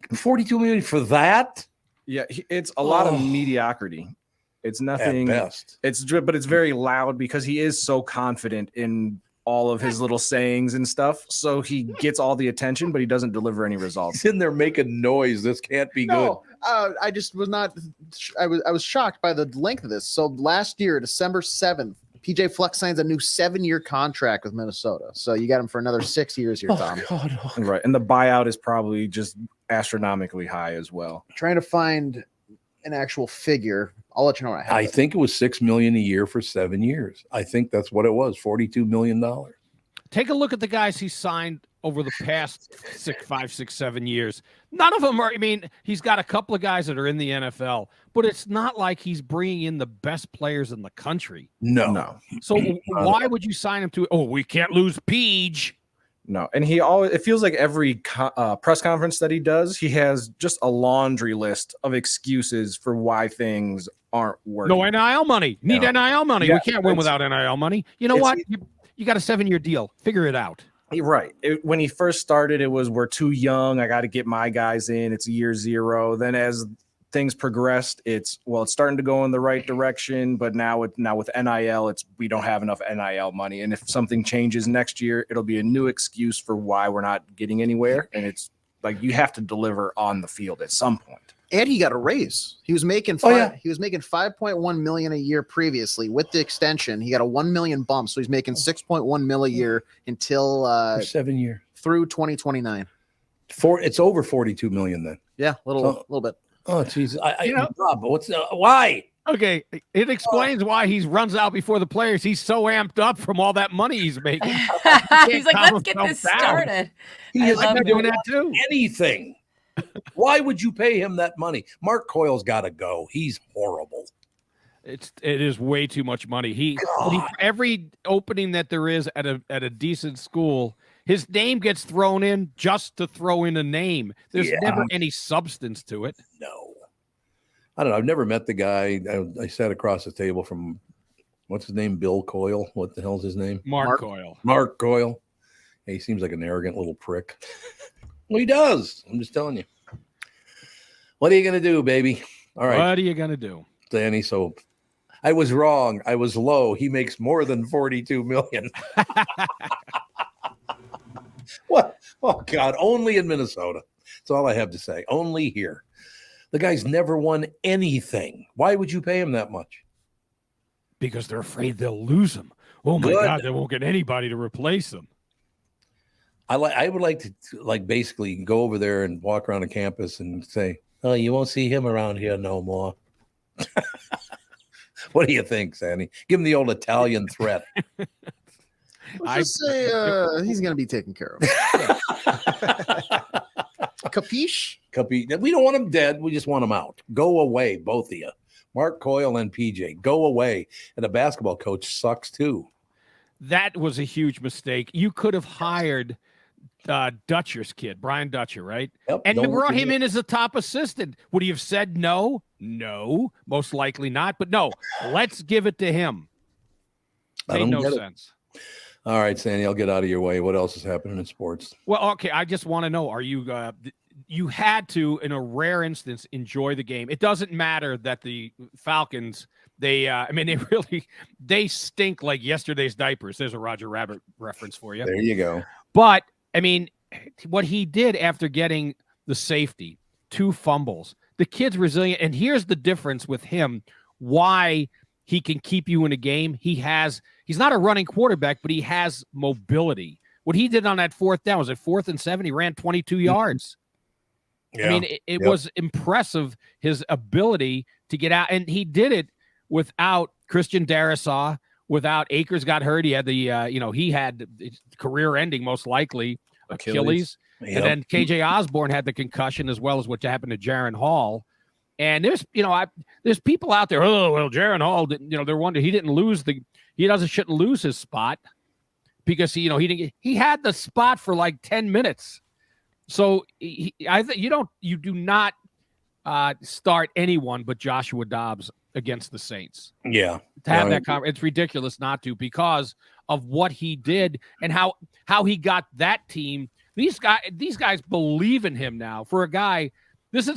$42 million for that? Yeah, it's a lot of mediocrity. It's nothing. At best. But it's very loud because he is so confident in all of his little sayings and stuff. So he gets all the attention, but he doesn't deliver any results. He's in there making noise. This can't be good. I just was not. I was shocked by the length of this. So last year, December 7th, PJ Fleck signs a new 7-year contract with Minnesota. So you got him for another 6 years here, Tom. Right, and the buyout is probably just astronomically high as well. Trying to find an actual figure. I'll let you know when I have I it. think it was $6 million a year for 7 years. I think that's what it was. $42 million. Take a look at the guys he signed over the past 5, 6, 7 years. None of them are. I mean, he's got a couple of guys that are in the NFL, but it's not like he's bringing in the best players in the country. No. So why would you sign him to? Oh, we can't lose Peach. No, and it feels like every press conference that he does, he has just a laundry list of excuses for why things aren't working. No NIL money. Need NIL money. Yeah, we can't win without NIL money. You know what? You got a 7-year deal. Figure it out. Right. When he first started, it was, we're too young. I got to get my guys in. It's year 0. Then as things progressed, it's starting to go in the right direction, but now with NIL, we don't have enough NIL money. And if something changes next year, it'll be a new excuse for why we're not getting anywhere. And it's like you have to deliver on the field at some point. And he got a raise. He was making he was making $5.1 million a year previously. With the extension, he got a $1 million bump, so he's making $6.1 million a year until for 7 years through 2029. It's over 42 million then. Yeah, a little bit. Oh, Jesus. Bob, why? Okay, it explains why he runs out before the players. He's so amped up from all that money he's making. He's like, let's get this started. He is doing that too. Anything. Why would you pay him that money? Mark Coyle's got to go. He's horrible. It is way too much money. He every opening that there is at a decent school, his name gets thrown in just to throw in a name. There's never any substance to it. No. I don't know. I've never met the guy. I sat across the table from, what's his name? Bill Coyle. What the hell's his name? Mark Coyle. Mark Coyle. He seems like an arrogant little prick. Well, he does. I'm just telling you. What are you going to do, baby? All right. What are you going to do? Danny, so I was wrong. I was low. He makes more than 42 million. What? Oh, God. Only in Minnesota. That's all I have to say. Only here. The guy's never won anything. Why would you pay him that much? Because they're afraid they'll lose him. Oh, my God. They won't get anybody to replace him. I would like to basically go over there and walk around the campus and say, oh, you won't see him around here no more. What do you think, Sandy? Give him the old Italian threat. Let's just say he's going to be taken care of. Capiche? Capiche. We don't want him dead. We just want him out. Go away, both of you. Mark Coyle and PJ. Go away. And the basketball coach sucks too. That was a huge mistake. You could have hired Dutcher's kid, Brian Dutcher, right? Yep, and brought him in as a top assistant. Would he have said no? No, most likely not. But no, let's give it to him. Made no sense. All right, Sandy, I'll get out of your way. What else is happening in sports? Well, okay, I just want to know, are you you had to, in a rare instance, enjoy the game. It doesn't matter that the Falcons, they stink like yesterday's diapers. There's a Roger Rabbit reference for you. There you go. But, I mean, what he did after getting the safety, 2 fumbles, the kid's resilient. And here's the difference with him, why he can keep you in a game. He's not a running quarterback, but he has mobility. What he did on that 4th down, was it 4th and 7? He ran 22 yards. Yeah. I mean, it was impressive, his ability to get out. And he did it without Christian Darrisaw, without Akers got hurt. He had he had career ending, most likely, Achilles. Yep. And then KJ Osborne had the concussion, as well as what happened to Jaron Hall. And there's people out there, oh, well, Jaron Hall, they're wondering, he shouldn't lose his spot because he had the spot for like 10 minutes. So you do not start anyone but Joshua Dobbs against the Saints. Yeah. To have that it's ridiculous not to, because of what he did and how he got that team. These guys believe in him now. For a guy,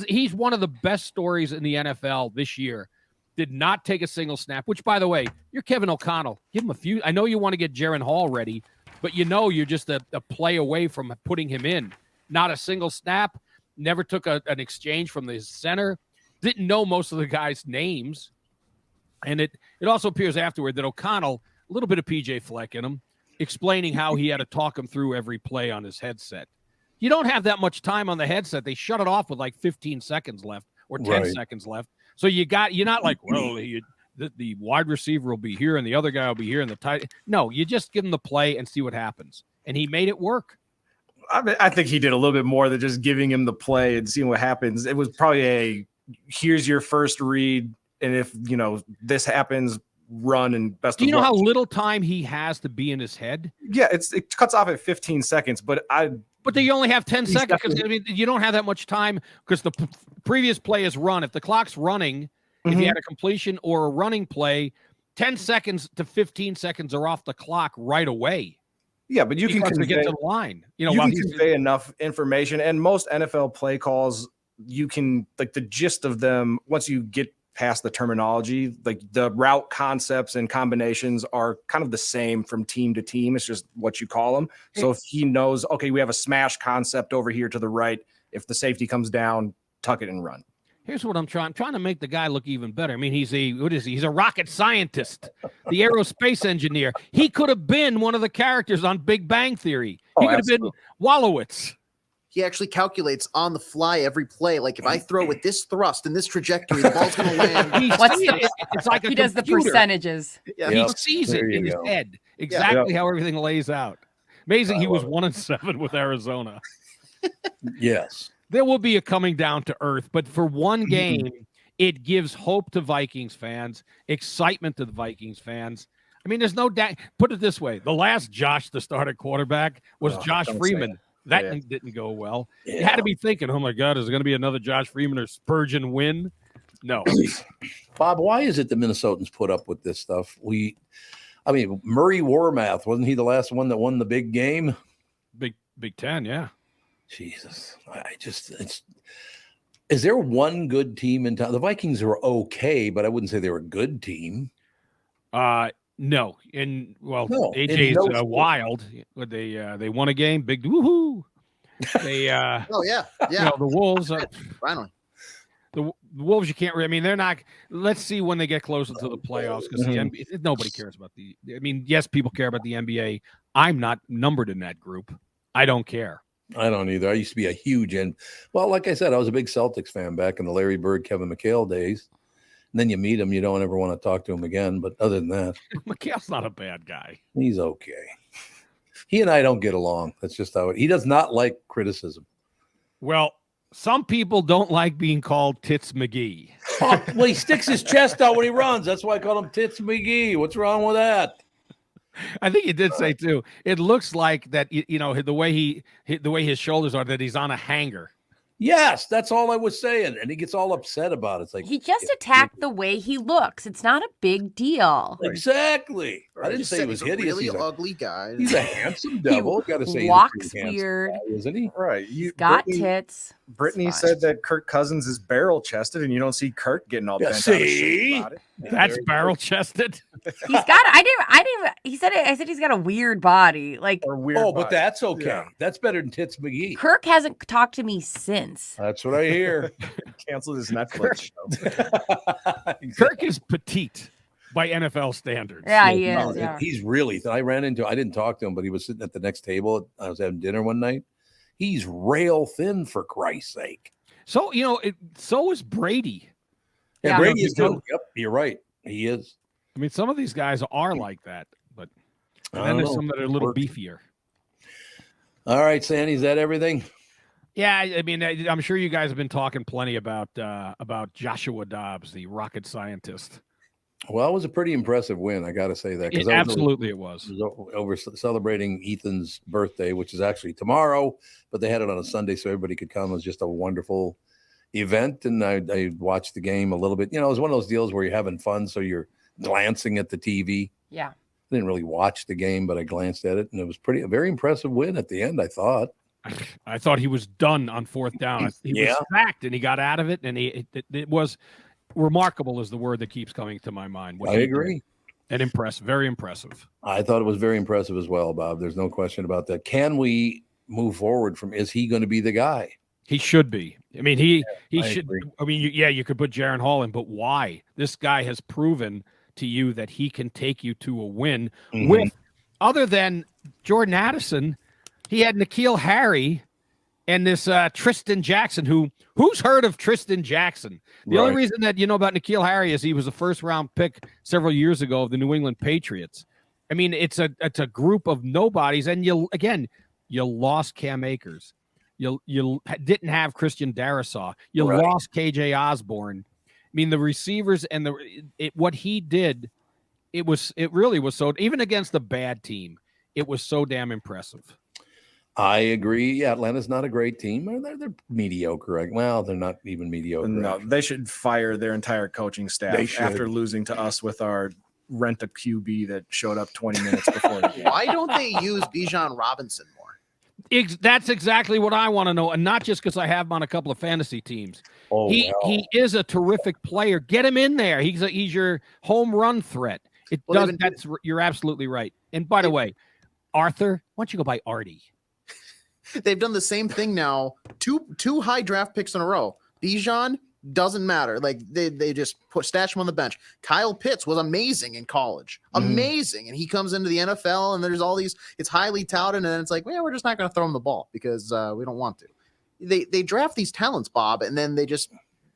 he's one of the best stories in the NFL this year. Did not take a single snap, which, by the way, you're Kevin O'Connell. Give him a few. I know you want to get Jaron Hall ready, but you're just a play away from putting him in. Not a single snap. Never took an exchange from the center. Didn't know most of the guys' names. And it also appears afterward that O'Connell, a little bit of PJ Fleck in him, explaining how he had to talk him through every play on his headset. You don't have that much time on the headset. They shut it off with like 15 seconds left or 10 seconds left. So you're not like, well, the wide receiver will be here and the other guy will be here and the tight. No, you just give him the play and see what happens. And he made it work. I think he did a little bit more than just giving him the play and seeing what happens. It was probably here's your first read, and if this happens, run and best. Do you know how little time he has to be in his head? Yeah, it cuts off at 15 seconds, but you only have 10 seconds because you don't have that much time because the previous play is run. If the clock's running, if you had a completion or a running play, 10 seconds to 15 seconds are off the clock right away. Yeah, but you can get to the line. You can convey enough information, and most NFL play calls you can like the gist of them once you get past the terminology, like the route concepts and combinations are kind of the same from team to team. It's just what you call them. So if he knows, okay, we have a smash concept over here to the right. If the safety comes down, tuck it and run. Here's what I'm trying to make the guy look even better. I mean, he's a rocket scientist, the aerospace engineer. He could have been one of the characters on Big Bang Theory. He could have been Wallowitz. He actually calculates on the fly every play. Like if I throw with this thrust and this trajectory, the ball's going to land. It's like he does the percentages. Yeah. He sees it in his head exactly how everything lays out. Amazing. He was 1-7 with Arizona. Yes. There will be a coming down to earth, but for one game, it gives hope to Vikings fans, excitement to the Vikings fans. I mean, there's no doubt. Put it this way: the last Josh to start at quarterback was Josh Freeman. That didn't go well. You had to be thinking, oh, my God, is there going to be another Josh Freeman or Spurgeon win? No. Bob, why is it the Minnesotans put up with this stuff? Murray Warmath, wasn't he the last one that won the big game? Big Ten, yeah. Jesus. Is there one good team in town? The Vikings are okay, but I wouldn't say they're a good team. No, AJ's wild. They won a game, big woohoo. They the Wolves finally. The Wolves, you can't. I mean, they're not. Let's see when they get closer to the playoffs because nobody cares about the. I mean, yes, people care about the NBA. I'm not numbered in that group. I don't care. I don't either. I used to be a huge like I said, I was a big Celtics fan back in the Larry Bird, Kevin McHale days. And then you meet him, you don't ever want to talk to him again. But other than that, McHale's not a bad guy. He's okay. He and I don't get along. That's just how he does not like criticism. Well, some people don't like being called Tits McGee. Oh, well, he sticks his chest out when he runs. That's why I call him Tits McGee. What's wrong with that? I think he did say too. It looks like that. The way his shoulders are, that he's on a hanger. Yes, that's all I was saying. And he gets all upset about it. It's like he just attacked the way he looks. It's not a big deal. Exactly. Right. I didn't say he was hideous. Really he's ugly guy. He's a handsome devil. Got to say, he walks weird. Guy, isn't he? Right. He's got tits. Brittany said that Kirk Cousins is barrel chested, and you don't see Kirk getting all bent out of shape about it. That's barrel chested. He's got. I didn't. He said it. I said he's got a weird body. Like but that's okay. Yeah. That's better than Tits McGee. Kirk hasn't talked to me since. That's what I hear. Canceled his Netflix show. Kirk is petite by NFL standards. Yeah, he is. Yeah. He's really. I didn't talk to him, but he was sitting at the next table. I was having dinner one night. He's rail thin, for Christ's sake. So so is Brady. Yeah, Brady is too. Yep, you're right. He is. I mean, some of these guys are like that, but then there's some that are a little beefier. All right, Sandy, is that everything? Yeah, I mean, I'm sure you guys have been talking plenty about Joshua Dobbs, the rocket scientist. Well, it was a pretty impressive win. I got to say that. Absolutely, it was. Over celebrating Ethan's birthday, which is actually tomorrow, but they had it on a Sunday so everybody could come. It was just a wonderful event, and I watched the game a little bit. It was one of those deals where you're having fun, so you're glancing at the TV. Yeah. I didn't really watch the game, but I glanced at it, and it was a very impressive win at the end, I thought. I thought he was done on fourth down. He was sacked, and he got out of it, and it was remarkable is the word that keeps coming to my mind. I agree. And impressive, very impressive. I thought it was very impressive as well, Bob. There's no question about that. Can we move forward is he going to be the guy? He should be. I mean, he should. Agree. I mean, you could put Jaron Hall in, but why? This guy has proven to you that he can take you to a win with, other than Jordan Addison, he had N'Keal Harry and this Tristan Jackson, who's heard of Tristan Jackson? The only reason that you know about N'Keal Harry is he was a first-round pick several years ago of the New England Patriots. I mean, it's a group of nobodies, and you lost Cam Akers. You didn't have Christian Darrisaw. You lost KJ Osborne. I mean, the receivers and what he did, it really was so, even against the bad team, it was so damn impressive. I agree. Yeah, Atlanta's not a great team. They're mediocre. Well, they're not even mediocre. No, they should fire their entire coaching staff after losing to us with our rent a QB that showed up 20 minutes before the game. Why don't they use Bijan Robinson more? That's exactly what I want to know, and not just because I have him on a couple of fantasy teams. Oh, he is a terrific player. Get him in there. He's your home run threat. You're absolutely right. And by the way, Arthur, why don't you go by Artie? They've done the same thing now. Two high draft picks in a row. Bijan doesn't matter. Like they just stash him on the bench. Kyle Pitts was amazing in college, amazing, and he comes into the NFL and there's all these. It's highly touted, and then it's like, well, we're just not going to throw him the ball because we don't want to. They draft these talents, Bob, and then they just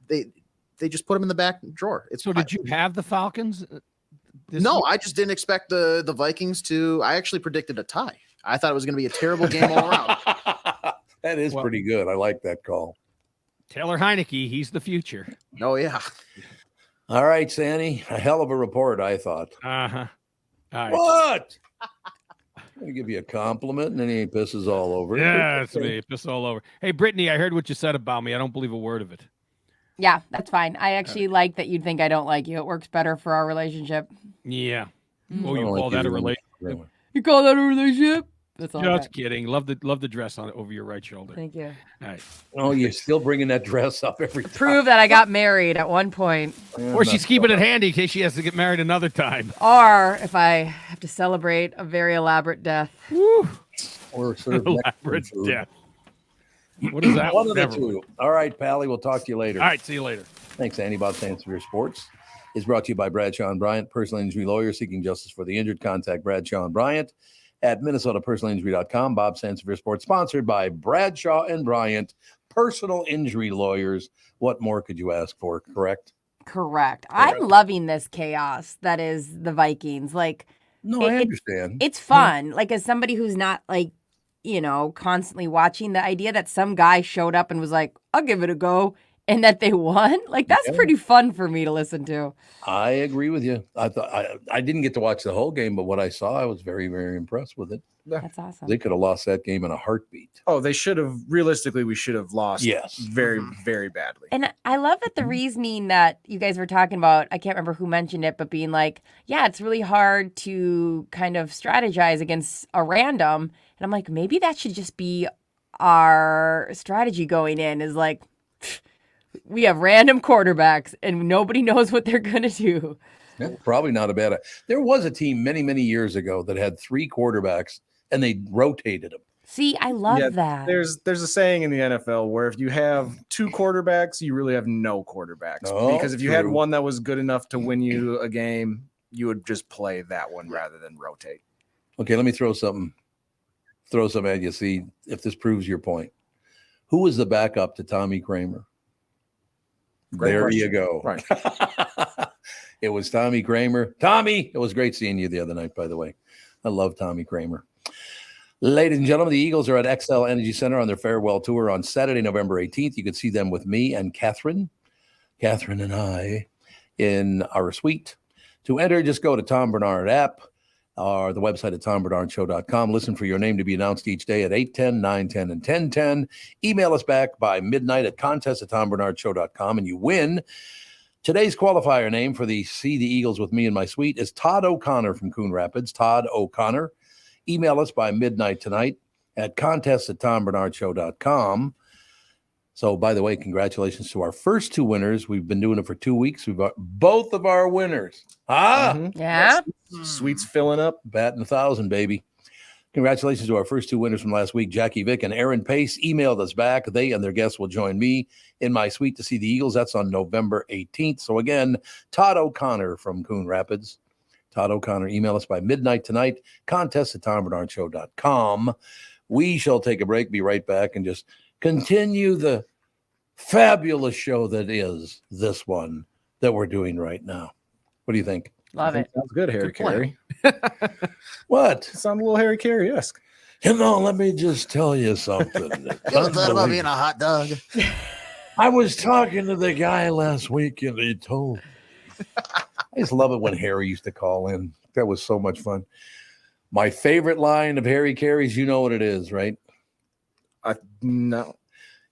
put them in the back drawer. Did you have the Falcons? No, week? I just didn't expect the Vikings to. I actually predicted a tie. I thought it was going to be a terrible game all around. That is pretty good. I like that call. Taylor Heineke, he's the future. Oh, yeah. All right, Sandy. A hell of a report, I thought. Uh-huh. All right. What? I'm going to give you a compliment, and then he pisses all over. Yeah, it's me. Piss all over. Hey, Brittany, I heard what you said about me. I don't believe a word of it. Yeah, that's fine. I actually like that you'd think I don't like you. It works better for our relationship. Yeah. Oh, you call that a relationship? You call that a relationship? That's all. Just kidding. Love the dress on over your right shoulder. Thank you. All right. Oh, you're still bringing that dress up every time. Prove that I got married at one point. Or she's keeping it handy in case she has to get married another time. Or if I have to celebrate a very elaborate death. Woo. Or sort of elaborate death. What is that? One of the two. All right, Pally. We'll talk to you later. All right. See you later. Thanks, Andy. Bob Sands for your sports is brought to you by Bradshaw and Bryant, personal injury lawyer seeking justice for the injured. Contact Bradshaw and Bryant at minnesotapersonalinjury.com. Bob Sands Sports, sponsored by Bradshaw and Bryant, personal injury lawyers. What more could you ask for? Correct. I'm loving this chaos that is the Vikings. Like, no, I understand. It's fun. Like, as somebody who's not like, constantly watching, the idea that some guy showed up and was like, I'll give it a go, and that they won, like, that's pretty fun for me to listen to. I agree with you. I thought I didn't get to watch the whole game, but what I saw, I was very, very impressed with it. That's awesome. They could have lost that game in a heartbeat. Oh, they should have. Realistically, we should have lost. Yes, very, very badly. And I love that the reasoning that you guys were talking about, I can't remember who mentioned it, but being like, yeah, it's really hard to kind of strategize against a random. And I'm like, maybe that should just be our strategy going in, is like, we have random quarterbacks and nobody knows what they're going to do. Yeah, probably not a bad. There was a team many, many years ago that had 3 quarterbacks and they rotated them. See, I love that. There's a saying in the NFL where if you have 2 quarterbacks, you really have no quarterbacks. Because if you had one that was good enough to win you a game, you would just play that one rather than rotate. Okay, let me throw something at you. See if this proves your point. Who was the backup to Tommy Kramer? There you go. Right. It was Tommy Kramer. Tommy, it was great seeing you the other night, by the way. I love Tommy Kramer. Ladies and gentlemen, the Eagles are at XL Energy Center on their farewell tour on Saturday, November 18th. You can see them with me and Catherine and I in our suite. To enter, just go to Tom Barnard app or the website at tombarnardshow.com. Listen for your name to be announced each day at 8:10, 9:10, and 10:10. Email us back by midnight at contest@tombarnardshow.com, and you win. Today's qualifier name for the See the Eagles with Me in my suite is Todd O'Connor from Coon Rapids. Todd O'Connor. Email us by midnight tonight at contest@tombarnardshow.com. So, by the way, congratulations to our first 2 winners. We've been doing it for 2 weeks. We've got both of our winners. Yeah. Sweet's filling up. Batting 1,000, baby. Congratulations to our first 2 winners from last week, Jackie Vick and Aaron Pace. Emailed us back. They and their guests will join me in my suite to see the Eagles. That's on November 18th. So, again, Todd O'Connor from Coon Rapids. Todd O'Connor, email us by midnight tonight. Contest@tombarnardshow.com. We shall take a break, be right back, and just continue the fabulous show that is this one that we're doing right now. What do you think? Love it. Sounds good, Harry Carey. What? Sound a little Harry Carey-esque. Let me just tell you something. What's that about being a hot dog? I was talking to the guy last week and he told me. I just love it when Harry used to call in. That was so much fun. My favorite line of Harry Carey's, you know what it is, right? No.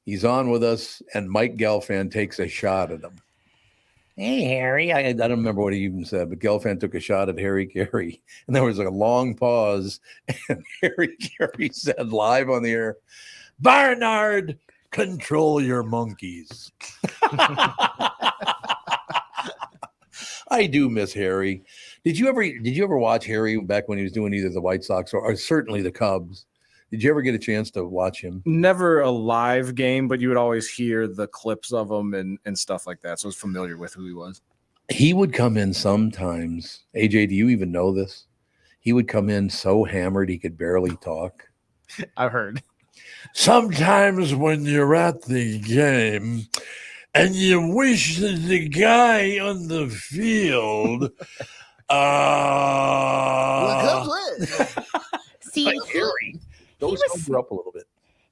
He's on with us, and Mike Gelfand takes a shot at him. Hey, Harry. I don't remember what he even said, but Gelfand took a shot at Harry Carey. And there was a long pause. And Harry Carey said live on the air, Barnard, control your monkeys. I do miss Harry. Did you ever watch Harry back when he was doing either the White Sox or certainly the Cubs? Did you ever get a chance to watch him? Never a live game, but you would always hear the clips of him and stuff like that. So I was familiar with who he was. He would come in sometimes. AJ, do you even know this? He would come in so hammered he could barely talk. I've heard. Sometimes when you're at the game and you wish that the guy on the field See, Harry. Those sober up a little bit.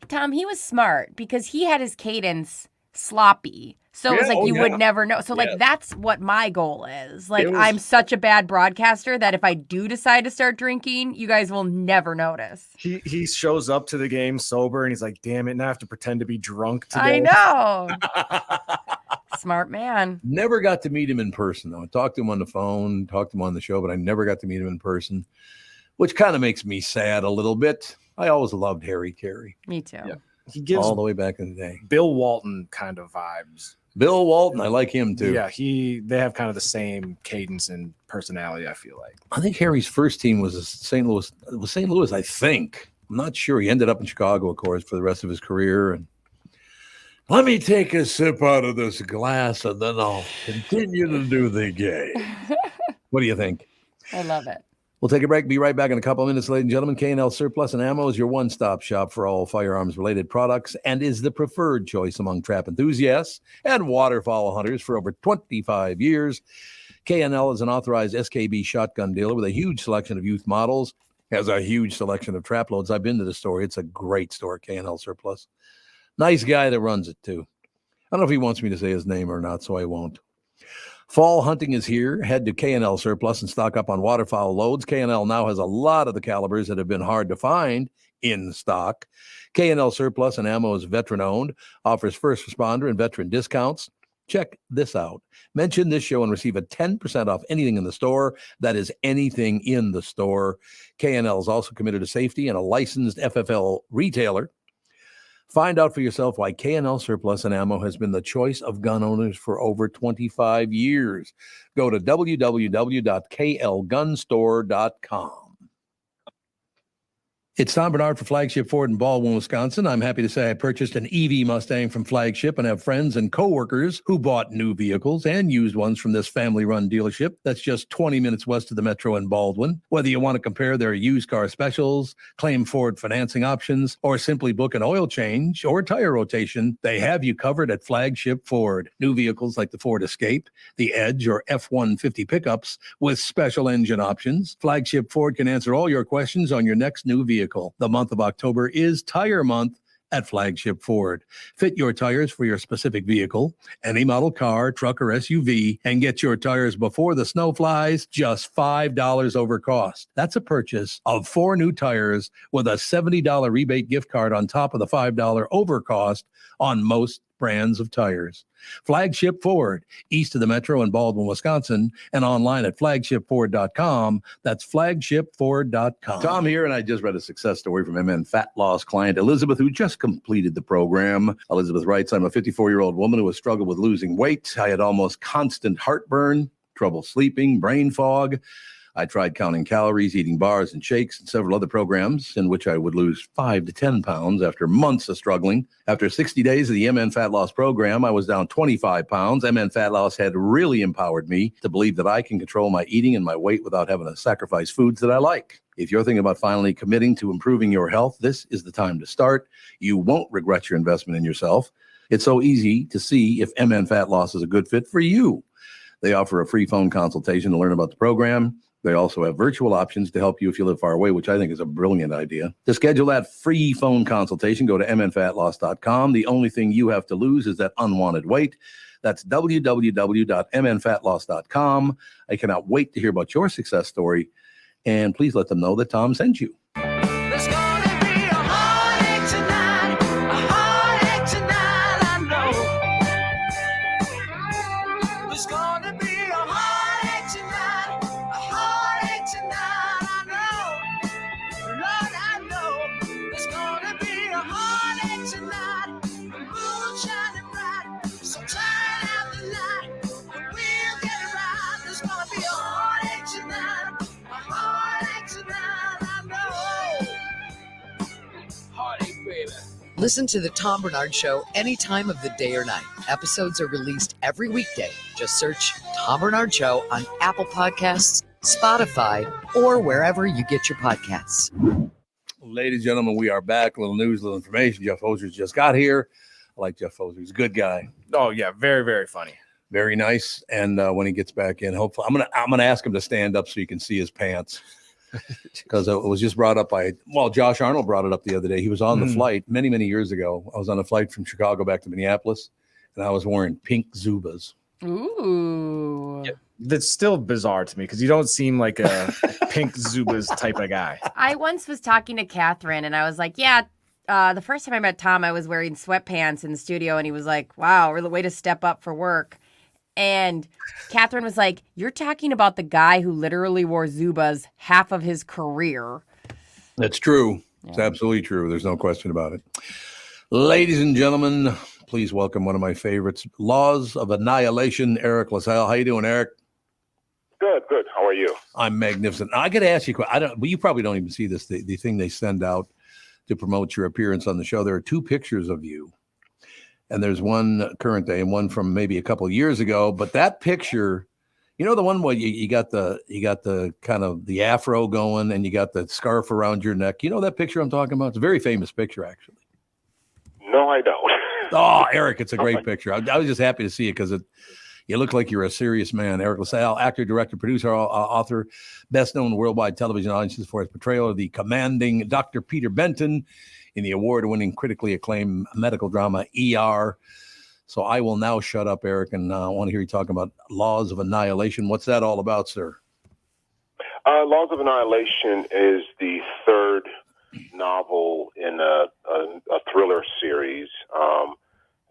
Tom, he was smart because he had his cadence sloppy. So it was like you would never know. So like that's what my goal is. Like I'm such a bad broadcaster that if I do decide to start drinking, you guys will never notice. He shows up to the game sober and he's like, damn it, now I have to pretend to be drunk today. I know. Smart man. Never got to meet him in person, though. I talked to him on the phone, talked to him on the show, but I never got to meet him in person, which kind of makes me sad a little bit. I always loved Harry Carey. Me too. Yeah. He gives all the way back in the day. Bill Walton kind of vibes. Bill Walton, I like him too. Yeah, they have kind of the same cadence and personality, I feel like. I think Harry's first team was St. Louis. It was St. Louis, I think. I'm not sure. He ended up in Chicago, of course, for the rest of his career. And let me take a sip out of this glass and then I'll continue to do the game. What do you think? I love it. We'll take a break. Be right back in a couple of minutes, ladies and gentlemen. K&L Surplus and Ammo is your one-stop shop for all firearms-related products and is the preferred choice among trap enthusiasts and waterfowl hunters for over 25 years. K&L is an authorized SKB shotgun dealer with a huge selection of youth models, has a huge selection of trap loads. I've been to the store. It's a great store, K&L Surplus. Nice guy that runs it, too. I don't know if he wants me to say his name or not, so I won't. Fall hunting is here. Head to K&L Surplus and stock up on waterfowl loads. K&L now has a lot of the calibers that have been hard to find in stock. K&L Surplus and Ammo is veteran-owned, offers first responder and veteran discounts. Check this out. Mention this show and receive a 10% off anything in the store. That is anything in the store. K&L is also committed to safety and a licensed FFL retailer. Find out for yourself why K&L Surplus and Ammo has been the choice of gun owners for over 25 years. Go to www.klgunstore.com. It's Tom Barnard for Flagship Ford in Baldwin, Wisconsin. I'm happy to say I purchased an EV Mustang from Flagship and have friends and coworkers who bought new vehicles and used ones from this family-run dealership that's just 20 minutes west of the Metro in Baldwin. Whether you want to compare their used car specials, claim Ford financing options, or simply book an oil change or tire rotation, they have you covered at Flagship Ford. New vehicles like the Ford Escape, the Edge, or F-150 pickups with special engine options. Flagship Ford can answer all your questions on your next new vehicle. The month of October is Tire Month at Flagship Ford. Fit your tires for your specific vehicle, any model car, truck, or SUV, and get your tires before the snow flies, just $5 over cost. That's a purchase of 4 new tires with a $70 rebate gift card on top of the $5 over cost on most brands of tires. Flagship Ford, east of the Metro in Baldwin, Wisconsin, and online at flagshipford.com. That's flagshipford.com. Tom here, and I just read a success story from MN Fat Loss client Elizabeth, who just completed the program. Elizabeth writes, I'm a 54-year-old woman who has struggled with losing weight. I had almost constant heartburn, trouble sleeping, brain fog. I tried counting calories, eating bars and shakes, and several other programs in which I would lose 5 to 10 pounds after months of struggling. After 60 days of the MN Fat Loss program, I was down 25 pounds. MN Fat Loss had really empowered me to believe that I can control my eating and my weight without having to sacrifice foods that I like. If you're thinking about finally committing to improving your health, this is the time to start. You won't regret your investment in yourself. It's so easy to see if MN Fat Loss is a good fit for you. They offer a free phone consultation to learn about the program. They also have virtual options to help you if you live far away, which I think is a brilliant idea. To schedule that free phone consultation, go to mnfatloss.com. The only thing you have to lose is that unwanted weight. That's www.mnfatloss.com. I cannot wait to hear about your success story. And please let them know that Tom sent you. There's gonna be a heartache tonight, I know. There's gonna Listen to The Tom Barnard Show any time of the day or night. Episodes are released every weekday. Just search Tom Barnard Show on Apple Podcasts, Spotify, or wherever you get your podcasts. Ladies and gentlemen, we are back. A little news, a little information. Jeff Pfoser just got here. I like Jeff Pfoser. He's a good guy. Oh, yeah. Very, very funny. Very nice. And when he gets back in, hopefully, I'm gonna ask him to stand up so you can see his pants. Because it was just brought up Josh Arnold brought it up the other day. He was on the flight many, many years ago. I was on a flight from Chicago back to Minneapolis, and I was wearing pink Zubas. Ooh. Yeah, that's still bizarre to me because you don't seem like a pink Zubas type of guy. I once was talking to Catherine, and I was like, yeah, the first time I met Tom, I was wearing sweatpants in the studio, and he was like, wow, we're the way to step up for work. And Catherine was like, you're talking about the guy who literally wore Zubas half of his career. That's true. Yeah. It's absolutely true. There's no question about it. Ladies and gentlemen, please welcome one of my favorites, Laws of Annihilation, Eric La Salle. How you doing, Eric? Good. How are you? I'm magnificent. I got to ask you, you probably don't even see this, the thing they send out to promote your appearance on the show. There are 2 pictures of you. And there's one current day and one from maybe a couple of years ago. But that picture, you know, the one where you got the kind of the afro going and you got the scarf around your neck. You know that picture I'm talking about? It's a very famous picture, actually. No, I don't. Oh, Eric, it's a great picture. I was just happy to see it because you look like you're a serious man. Eric La Salle, actor, director, producer, author, best known to worldwide television audiences for his portrayal of the commanding Dr. Peter Benton in the award-winning, critically acclaimed medical drama ER. So I will now shut up, Eric, and I want to hear you talking about Laws of Annihilation. What's that all about, sir? Laws of Annihilation is the 3rd novel in a thriller series.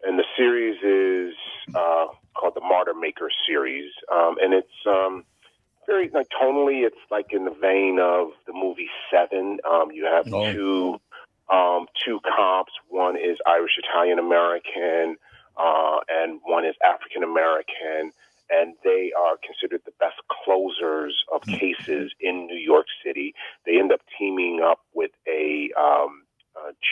And the series is called the Martyr Maker series. And it's very, like, tonally, it's like in the vein of the movie Seven. You have two cops. One is Irish Italian American, and one is African American, and they are considered the best closers of cases in New York City. They end up teaming up with a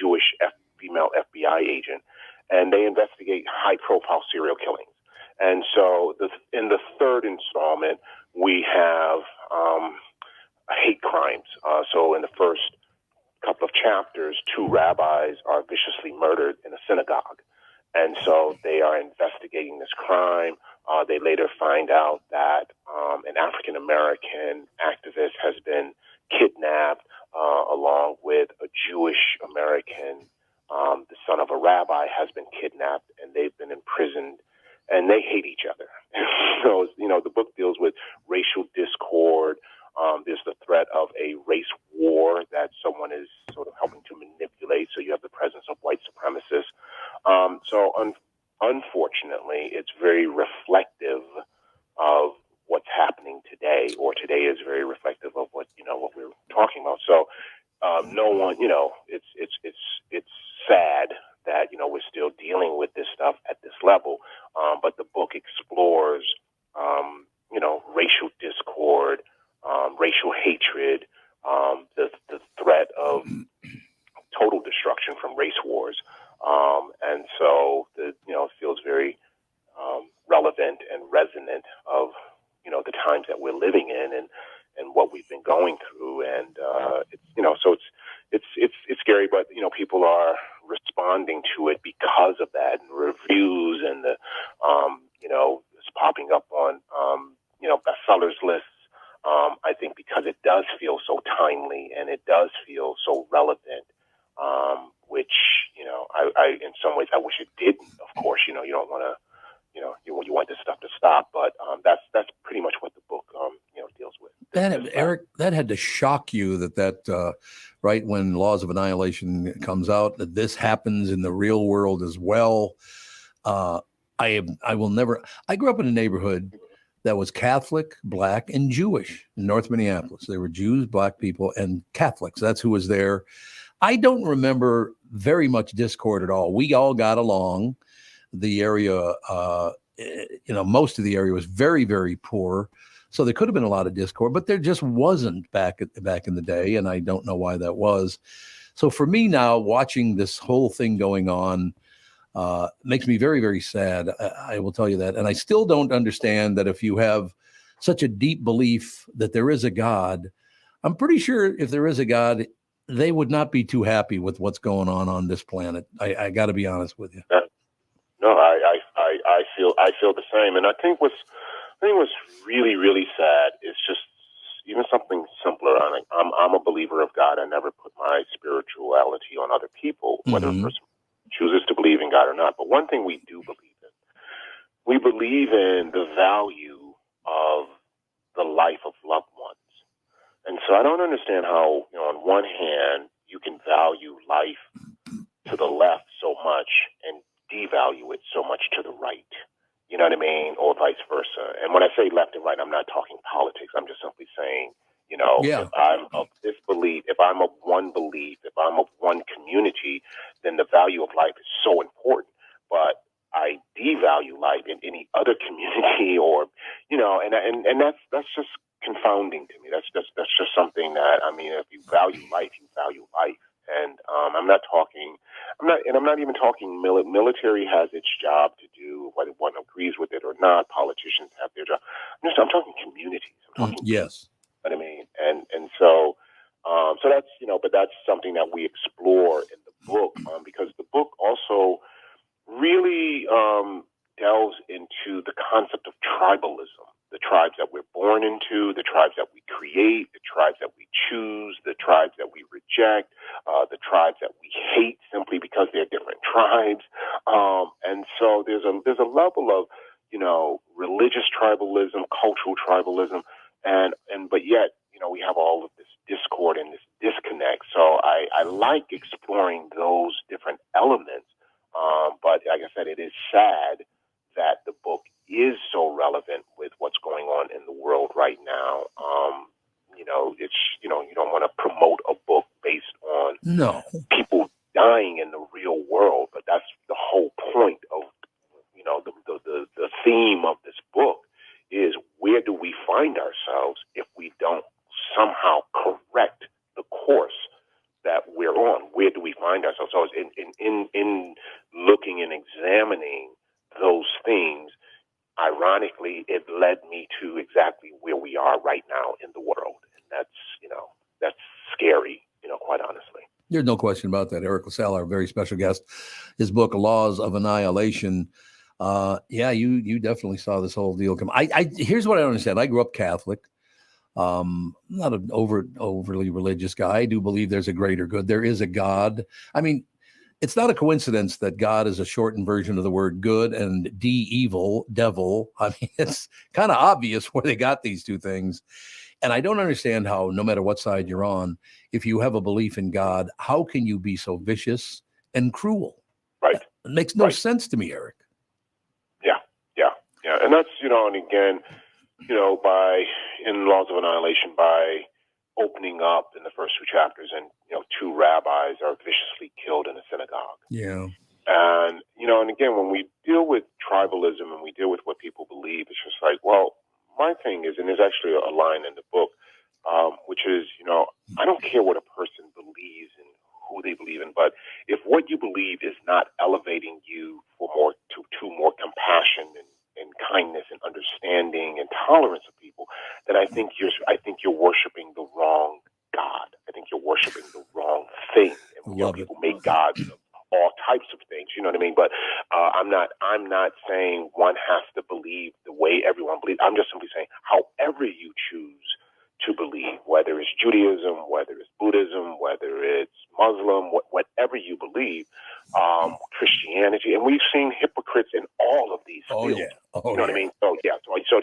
Jewish female FBI agent, and they investigate high-profile serial killings. And so in the 3rd installment, we have hate crimes. So in the first couple of chapters, 2 rabbis are viciously murdered in a synagogue. And so they are investigating this crime. They later find out that an African-American activist has been kidnapped along with a Jewish American. The son of a rabbi has been kidnapped, and they've been imprisoned, and they hate each other. So, you know, the book deals with racial discord. There's the threat of a race war that someone is sort of helping to manipulate. So you have the presence of white supremacists. Unfortunately, it's very reflective of what's happening today, or today is very reflective of what we're talking about. So no one, it's sad that, we're still dealing with this stuff at this level. But the book explores, racial discord, racial hatred, the threat of total destruction from race wars. And so it feels very relevant and resonant of, the times that we're living in and what we've been going through. And, it's scary, but, people are responding to it because of that, and reviews and it's popping up on, bestsellers lists. I think because it does feel so timely and it does feel so relevant, which, I in some ways I wish it didn't. Of course, you don't want to, you want this stuff to stop, but that's pretty much what the book, deals with. Eric, that had to shock you that right when Laws of Annihilation comes out, that this happens in the real world as well. I grew up in a neighborhood that was Catholic, Black, and Jewish in North Minneapolis. There were Jews, Black people, and Catholics. That's who was there. I don't remember very much discord at all. We all got along. The area, most of the area was very, very poor. So there could have been a lot of discord, but there just wasn't back in the day, and I don't know why that was. So for me now, watching this whole thing going on makes me very, very sad. I will tell you that. And I still don't understand that if you have such a deep belief that there is a God, I'm pretty sure if there is a God, they would not be too happy with what's going on this planet. I got to be honest with you. No, I feel the same, and I think what's really, really sad is just even something simpler. I'm a believer of God. I never put my spirituality on other people, whether a person chooses to believe in God or not. But one thing we do believe in, we believe in the value of the life of loved ones. And so I don't understand how, on one hand, you can value life to the left so much and devalue it so much to the right. You know what I mean? Or vice versa. And when I say left and right, I'm not talking politics. I'm just simply saying, if I'm of this belief, if I'm of one belief, if I'm of one community, then the value of life is so important. But I devalue life in any other community or, and that's just confounding to me. That's just something that, if you value life, you value life. And I'm not even talking military has its job to do, whether one agrees with it or not. Politicians have their job. I'm talking communities. I'm talking yes. You know what I mean? And so that's, but that's something that we explore in the book because the book also really delves into the concept of tribalism. The tribes that we're born into, the tribes that we create, the tribes that we choose, the tribes that we reject, the tribes that we hate simply because they're different tribes. And so there's a level of, religious tribalism, cultural tribalism, but yet, we have all of this discord and this disconnect. So I like exploring those different elements. But like I said, it is sad that the book is so relevant with what's going on in the world right now. It's, you don't want to promote a book based on people dying in the real world, but that's the whole point of, the theme of this book is where do we find ourselves if we don't somehow correct the course that we're on? Where do we find ourselves? So in looking and examining those things, ironically, it led me to exactly where we are right now in the world. And that's scary, quite honestly. There's no question about that. Eric La Salle, our very special guest, his book, Laws of Annihilation. You definitely saw this whole deal come. Here's what I don't understand. I grew up Catholic. Not an overly religious guy. I do believe there's a greater good. There is a God. It's not a coincidence that God is a shortened version of the word good and evil, devil. It's kind of obvious where they got these two things. And I don't understand how, no matter what side you're on, if you have a belief in God, how can you be so vicious and cruel? Right. It makes no sense to me, Eric. Yeah. And that's, and again, in Laws of Annihilation, by opening up in the first two chapters and, two rabbis are viciously killed in a synagogue. Yeah. And, and again, when we deal with tribalism and we deal with what people believe, it's just like, well, my thing is, and there's actually a line in the book, which is, I don't care what a person believes and who they believe in, but if what you believe is not elevating you to more compassion and kindness and understanding and tolerance of people, then I think you're worshiping the wrong God. I think you're worshiping the wrong thing. And, people make gods of all types of things, you know what I mean? But I'm not saying one has to believe the way everyone believes. I'm just simply saying however you choose to believe, whether it's Judaism, whether it's Buddhism, whether it's Muslim, whatever you believe, Christianity, and we've seen hypocrites in all of these fields. You know what I mean? So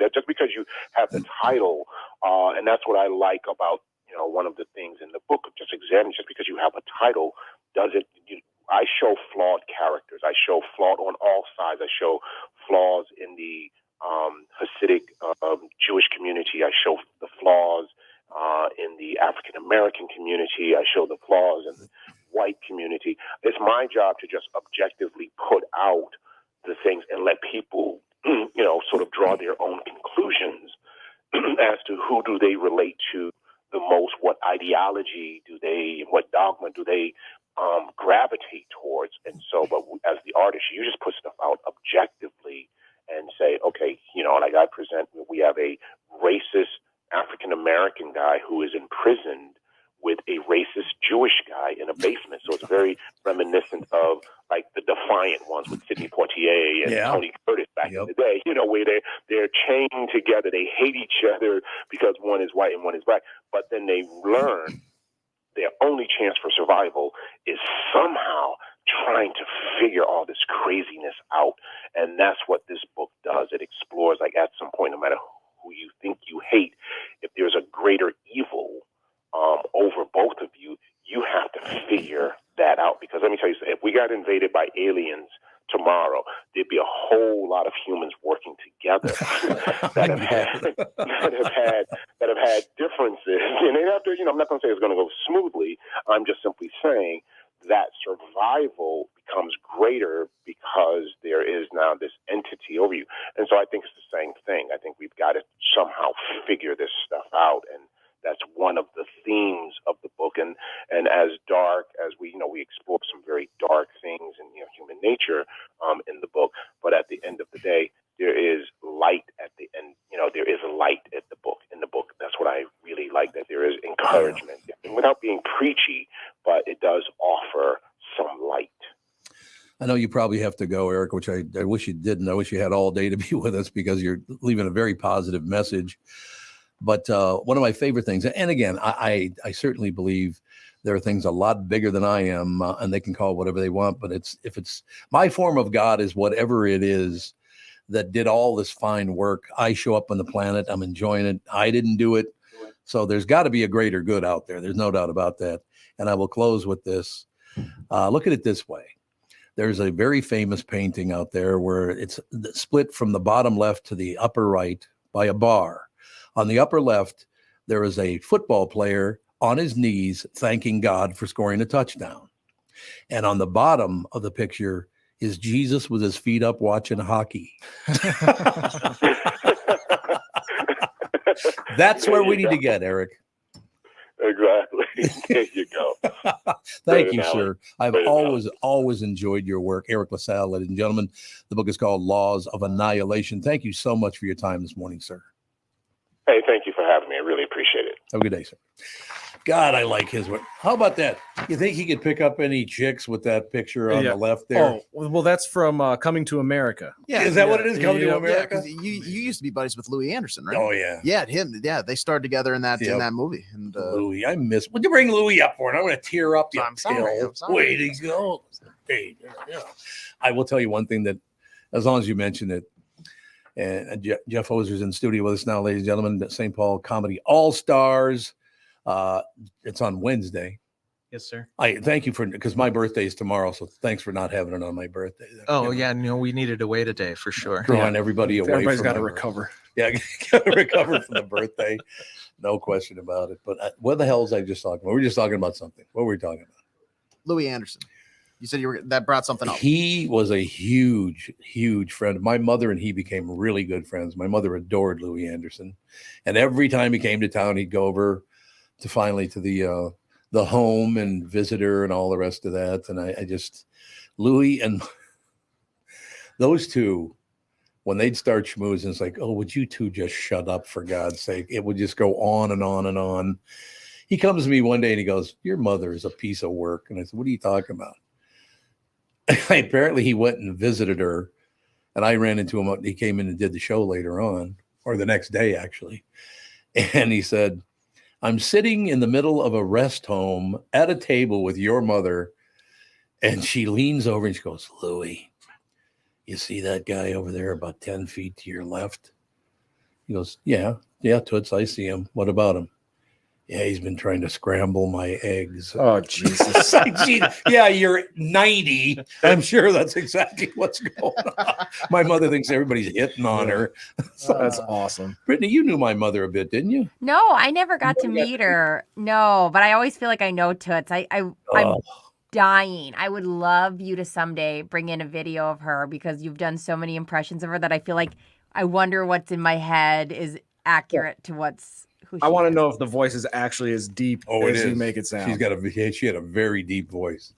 that just because you have the title, and that's what I like about one of the things in the book of just examining, just because you have a title, I show flawed characters. I show flawed on all sides. I show flaws in the Hasidic Jewish community. I show the flaws in the African American community. I show the flaws in the white community. It's my job to just objectively put out the things and let people, sort of draw their own conclusions as to who do they relate to the most? What ideology do they, what dogma do they gravitate towards? And so, but as the artist, you just put stuff out objectively and say, okay, like I present, we have a racist African-American guy who is imprisoned with a racist Jewish guy in a basement. So it's very reminiscent of like the Defiant ones with Sidney Poitier and Tony Curtis back in the day, where they're chained together. They hate each other because one is white and one is black. But then they learn their only chance for survival is somehow trying to figure all this craziness out. And that's what this book does. It explores, like, at some point, no matter who you think you hate, if there's a greater evil over both of you, you have to figure that out. Because let me tell you, if we got invaded by aliens tomorrow, there'd be a whole lot of humans working together that have had differences. And they have to, I'm not going to say it's going to go smoothly. I'm just simply saying that survival becomes greater because there is now this entity over you. And so I think it's the same thing. I think we've got to somehow figure this stuff out. And that's one of the themes of the book. And as dark as we explore some very dark things in human nature in the book, but at the end of the day, there is light at the end. There is a light in the book. That's what I really like, that there is encouragement, and without being preachy, but it does offer some light. I know you probably have to go, Eric, which I wish you didn't. I wish you had all day to be with us because you're leaving a very positive message. But one of my favorite things, and again, I certainly believe there are things a lot bigger than I am, and they can call it whatever they want. But if it's my form of God is whatever it is that did all this fine work. I show up on the planet. I'm enjoying it. I didn't do it. So there's got to be a greater good out there. There's no doubt about that. And I will close with this. Look at it this way. There's a very famous painting out there where it's split from the bottom left to the upper right by a bar. On the upper left, there is a football player on his knees thanking God for scoring a touchdown. And on the bottom of the picture is Jesus with his feet up watching hockey. That's where we need to get, Eric. Exactly. There you go. Thank you, sir. I've always enjoyed your work. Eric La Salle, ladies and gentlemen. The book is called Laws of Annihilation. Thank you so much for your time this morning, sir. Hey, thank you for having me. I really appreciate it. Have a good day, sir. God, I like his work. How about that? You think he could pick up any chicks with that picture on the left there? Oh, well, that's from Coming to America. Yeah, is that what it is? Coming to America? Yeah, you used to be buddies with Louis Anderson, right? Oh yeah, yeah, him. Yeah, they started together in that movie. And Louis, I miss. Would you bring Louis up for it? I'm going to tear up. I'm sorry. Way to go. Hey, yeah. I will tell you one thing that, as long as you mention it, and Jeff Pfoser's in the studio with us now, ladies and gentlemen. St. Paul Comedy All Stars. It's on Wednesday. Yes, sir. I thank you because my birthday is tomorrow, so thanks for not having it on my birthday. We needed to wait a day for sure. Drawing everybody away. Everybody's got to recover. Yeah, got to recover from the birthday. No question about it. But what the hell was I just talking about? We were just talking about something. What were we talking about? Louis Anderson. You said that brought something up. He was a huge, huge friend. My mother and he became really good friends. My mother adored Louis Anderson, and every time he came to town, he'd go over to the home and visit her and all the rest of that. And I just, Louis and those two, when they'd start schmoozing, it's like, oh, would you two just shut up, for God's sake? It would just go on and on and on. He comes to me one day and he goes, your mother is a piece of work. And I said, what are you talking about? Apparently he went and visited her, and I ran into him. He came in and did the show later on, or the next day, actually. And he said, I'm sitting in the middle of a rest home at a table with your mother. And she leans over and she goes, Louis, you see that guy over there about 10 feet to your left? He goes, yeah, Toots, I see him. What about him? Yeah, he's been trying to scramble my eggs. Oh, Jesus. Yeah, you're 90. I'm sure that's exactly what's going on. My mother thinks everybody's hitting on her. So, that's awesome. Brittany, you knew my mother a bit, didn't you? No, I never got to meet her. No, but I always feel like I know Toots. I'm dying. I would love you to someday bring in a video of her because you've done so many impressions of her that I feel like I wonder what's in my head is accurate to I want to know if the voice is actually as deep as you make it sound. She had a very deep voice.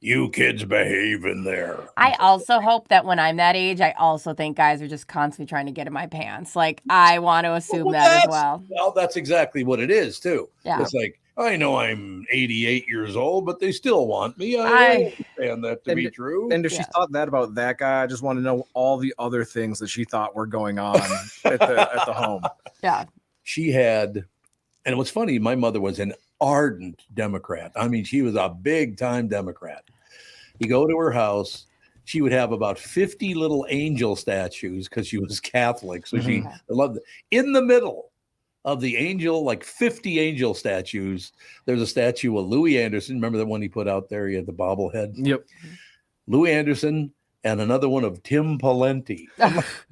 You kids behave in there. I also hope that when I'm that age, I also think guys are just constantly trying to get in my pants. Like, I want to assume that as well. Well, that's exactly what it is, too. Yeah. It's like, I know I'm 88 years old, but they still want me. I understand that to be true. And if she thought that about that guy, I just want to know all the other things that she thought were going on at the home. Yeah. She had, and what's funny, my mother was an ardent Democrat. I mean, she was a big time Democrat. You go to her house, she would have about 50 little angel statues because she was Catholic. So she loved it. In the middle of the angel, like 50 angel statues, there's a statue of Louis Anderson. Remember that one he put out there? He had the bobblehead. Yep. Louis Anderson and another one of Tim Pawlenty.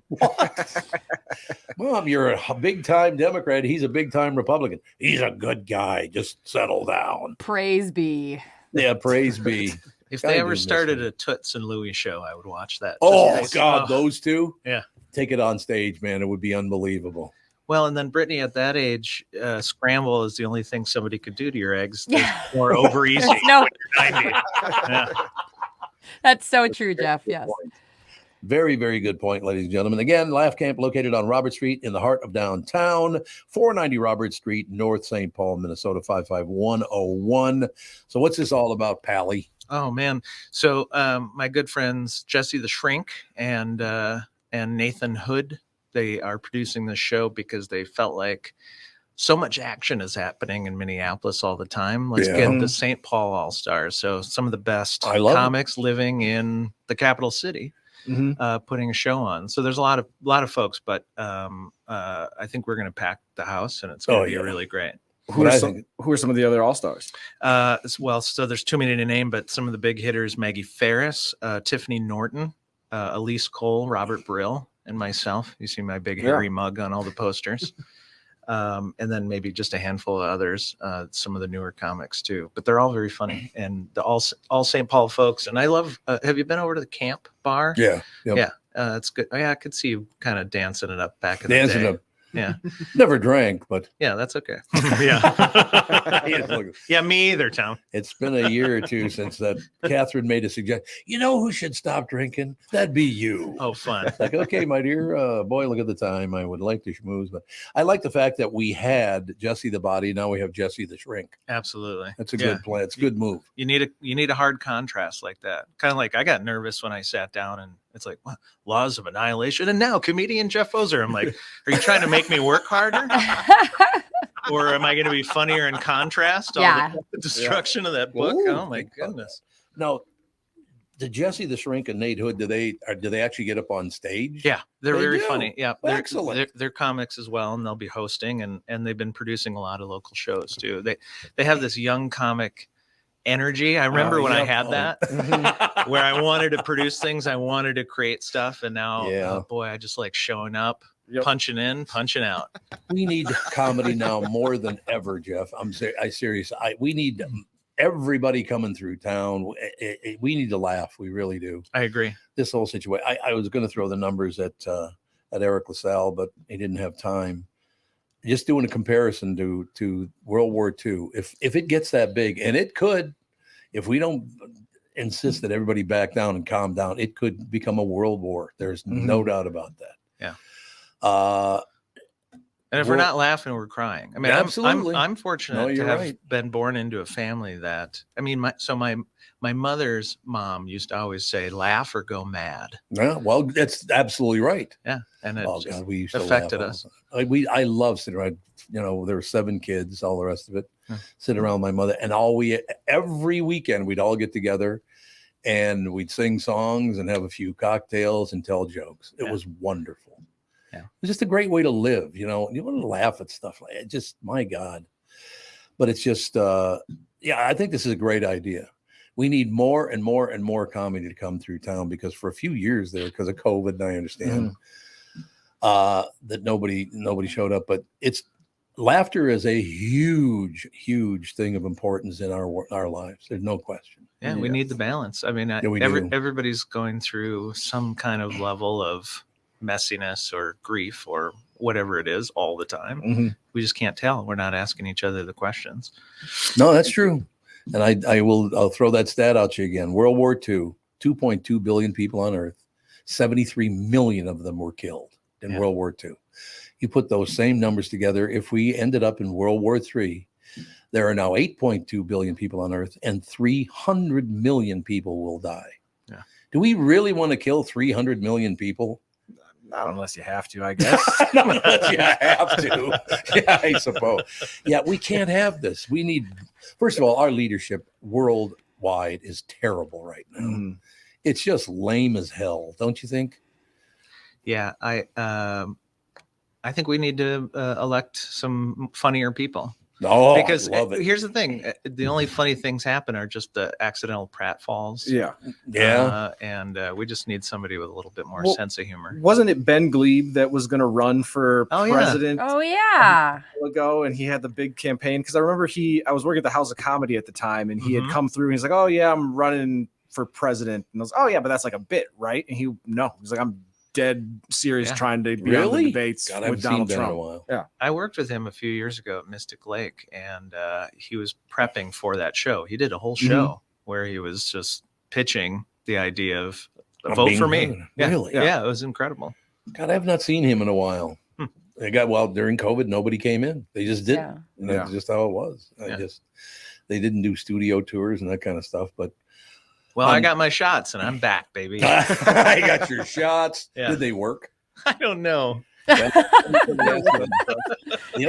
What? Mom, you're a big time Democrat. He's a big time Republican. He's a good guy. Just settle down. Praise be. Yeah, praise be. If they ever started a Toots and Louie show, I would watch that. Oh, God, those two? Yeah. Take it on stage, man. It would be unbelievable. Well, and then Brittany, at that age, scramble is the only thing somebody could do to your eggs. That's more over easy. No. Yeah. That's so true, Jeff. Yes. Very, very good point, ladies and gentlemen. Again, Laugh Camp located on Robert Street in the heart of downtown, 490 Robert Street, North St. Paul, Minnesota, 55101. So what's this all about, Pally? Oh, man. So my good friends, Jesse the Shrink and Nathan Hood, they are producing this show because they felt like so much action is happening in Minneapolis all the time. Let's get the St. Paul All-Stars. So some of the best comics living in the capital city. Putting a show on. So there's a lot of folks, but I think we're going to pack the house and it's going to be really great. Who are some of the other all-stars? Well, so there's too many to name, but some of the big hitters: Maggie Ferris, Tiffany Norton, Elise Cole, Robert Brill, and myself. You see my big hairy mug on all the posters. And then maybe just a handful of others, some of the newer comics too, but they're all very funny, and the all St. Paul folks. And I love, have you been over to the Camp Bar? Yeah. Yep. Yeah. It's good. Oh, yeah. I could see you kind of dancing it up back in the day. Up. Yeah. Never drank, but yeah, that's okay. Yeah. Yeah, me either, Tom. It's been a year or two since that Catherine made a suggestion. You know who should stop drinking? That'd be you. Oh, fun. Like, okay, my dear boy, look at the time. I would like to schmooze, but I like the fact that we had Jesse the Body. Now we have Jesse the Shrink. Absolutely. That's a good plan. It's a good move. You need a hard contrast like that. Kind of like I got nervous when I sat down and it's like, what? Laws of Annihilation. And now comedian Jeff Pfoser. I'm like, are you trying to make me work harder? Or am I going to be funnier in contrast? All the destruction of that book. Ooh, oh my goodness. Now, did Jesse the Shrink and Nate Hood, do they actually get up on stage? Yeah, they're They very do? funny. Yeah, Excellent. They're comics as well, and they'll be hosting, and they've been producing a lot of local shows too. They have this young comic energy. I remember when I had that, where I wanted to produce things, I wanted to create stuff, and now, boy, I just like showing up, punching in, punching out. We need comedy now more than ever, Jeff. I'm serious. We need everybody coming through town. We need to laugh. We really do. I agree. This whole situation. I was going to throw the numbers at Eric La Salle, but he didn't have time. Just doing a comparison to World War II. If it gets that big, and it could, if we don't insist that everybody back down and calm down, it could become a world war. There's no doubt about that. Yeah. And if we're not laughing, we're crying. I mean, absolutely. I'm fortunate to have right. been born into a family that, I mean, my mother's mom used to always say, laugh or go mad. Yeah, well, that's absolutely right. Yeah. And it we used to affected laugh us. I love sitting around, there were 7 kids, all the rest of it, sitting around my mother. And every weekend, we'd all get together and we'd sing songs and have a few cocktails and tell jokes. It was wonderful. Yeah. It's just a great way to live. You want to laugh at stuff like it. Just, my God. But it's just, I think this is a great idea. We need more and more and more comedy to come through town, because for a few years there, because of COVID, and I understand that nobody showed up, but laughter is a huge, huge thing of importance in our lives. There's no question. Yeah, we need the balance. I mean, everybody's going through some kind of level of messiness or grief or whatever it is all the time. Mm-hmm. We just can't tell. We're not asking each other the questions. No, that's true. And I'll throw that stat out to you again. World War II, 2.2 billion people on Earth, 73 million of them were killed in World War II. You put those same numbers together. If we ended up in World War III, there are now 8.2 billion people on Earth, and 300 million people will die. Yeah. Do we really want to kill 300 million people? Not unless you have to, I guess. Not unless you have to. Yeah, I suppose. Yeah, we can't have this. We need, first of all, our leadership worldwide is terrible right now. Mm-hmm. It's just lame as hell, don't you think? Yeah, I think we need to elect some funnier people. Oh, because I love it. Here's the thing: the only funny things happen are just the accidental pratfalls. Yeah. And we just need somebody with a little bit more Well, sense of humor. Wasn't it Ben Glebe that was going to run for president? Oh yeah. A while ago, and he had the big campaign because I remember I was working at the House of Comedy at the time, and he had come through and he's like, "Oh yeah, I'm running for president," and I was, "Oh yeah, but that's like a bit, right?" And he's like, "I'm dead serious trying to be on the debates with Donald Trump." Yeah, I worked with him a few years ago at Mystic Lake, and he was prepping for that show. He did a whole show where he was just pitching the idea of vote for me. Yeah. Really? Yeah, it was incredible. God, I have not seen him in a while. They got during COVID, nobody came in. They just didn't. And that's just how it was. They didn't do studio tours and that kind of stuff. But well, I got my shots and I'm back, baby. I got your shots. Yeah. Did they work? I don't know. The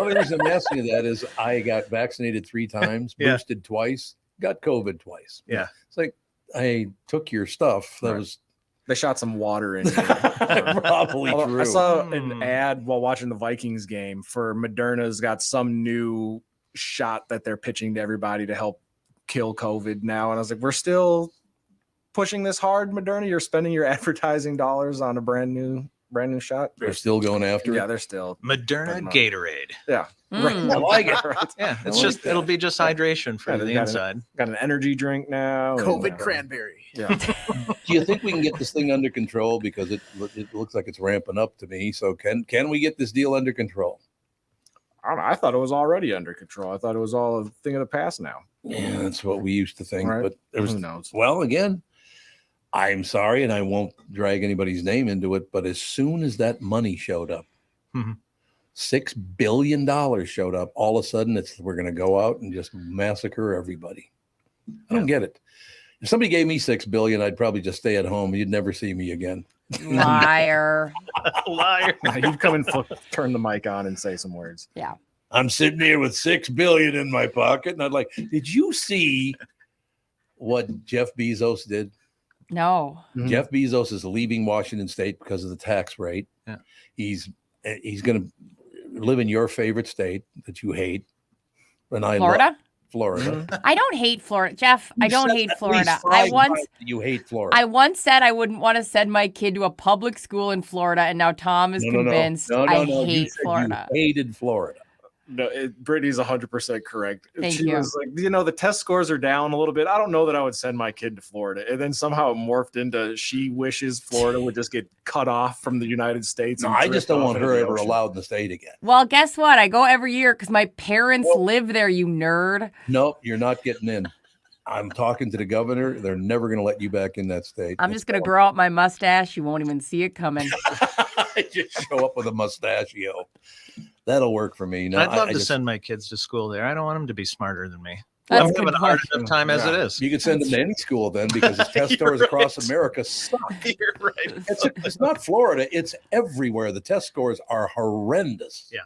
only reason I'm asking you that is I got vaccinated 3 times, boosted twice, got COVID twice. Yeah. It's like I took your stuff. That was they shot some water in. Probably true. I saw an ad while watching the Vikings game for Moderna's got some new shot that they're pitching to everybody to help kill COVID now, and I was like, we're still pushing this hard, Moderna. You're spending your advertising dollars on a brand new shot. They're still going after it. Yeah, they're still Moderna Gatorade. Yeah, right. I like it. Yeah, it's just it'll be just hydration for the inside. Got an energy drink now. COVID cranberry. Yeah. Do you think we can get this thing under control? Because it looks like it's ramping up to me. So can we get this deal under control? I don't know. I thought it was already under control. I thought it was all a thing of the past now. Yeah, that's what we used to think. Right. But Who knows? Well, again, I'm sorry, and I won't drag anybody's name into it, but as soon as that money showed up, $6 billion showed up, all of a sudden we're going to go out and just massacre everybody. I don't get it. If somebody gave me $6 billion, I'd probably just stay at home. You'd never see me again. Liar. Liar. You'd come and turn the mic on and say some words. Yeah. I'm sitting here with $6 billion in my pocket, and I'd like, did you see what Jeff Bezos did? No. Jeff Bezos is leaving Washington State because of the tax rate. Yeah. He's going to live in your favorite state that you hate. And I Florida? love Florida. I don't hate Florida, Jeff. I don't hate Florida. You hate Florida. I once said I wouldn't want to send my kid to a public school in Florida, and now Tom is convinced I hate Florida. You hated Florida. No, Brittany's 100% correct. Thank she you. was like, the test scores are down a little bit. I don't know that I would send my kid to Florida. And then somehow it morphed into she wishes Florida would just get cut off from the United States. No, I just don't want her ever allowed in the state again. Well, guess what? I go every year because my parents live there, you nerd. Nope, you're not getting in. I'm talking to the governor. They're never going to let you back in that state. I'm just going to grow out my mustache. You won't even see it coming. Just show up with a mustachio. That'll work for me. No, I'd love to send my kids to school there. I don't want them to be smarter than me. That's I'm a having good a hard question. enough time as it is. You could send them to any school then because the test scores across America suck. You're right. It's not Florida. It's everywhere. The test scores are horrendous. Yeah.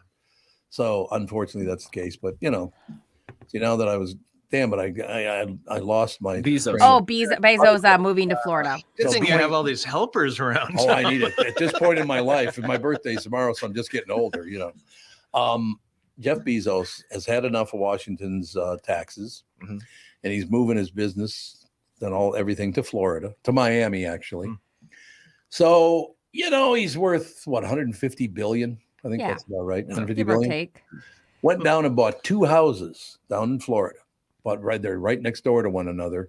So unfortunately, that's the case. But see, now that I was, damn it, I lost my Bezos. Oh, Bezos moving to Florida. Good thing you have all these helpers around. Oh, I need it at this point in my life. And my birthday's tomorrow, so I'm just getting older. Jeff Bezos has had enough of Washington's taxes, and he's moving his business and everything to Florida, to Miami, actually. So he's worth what, 150 billion? I think that's about right. 150 Give or billion. take. Went down and bought 2 houses down in Florida, but right next door to one another,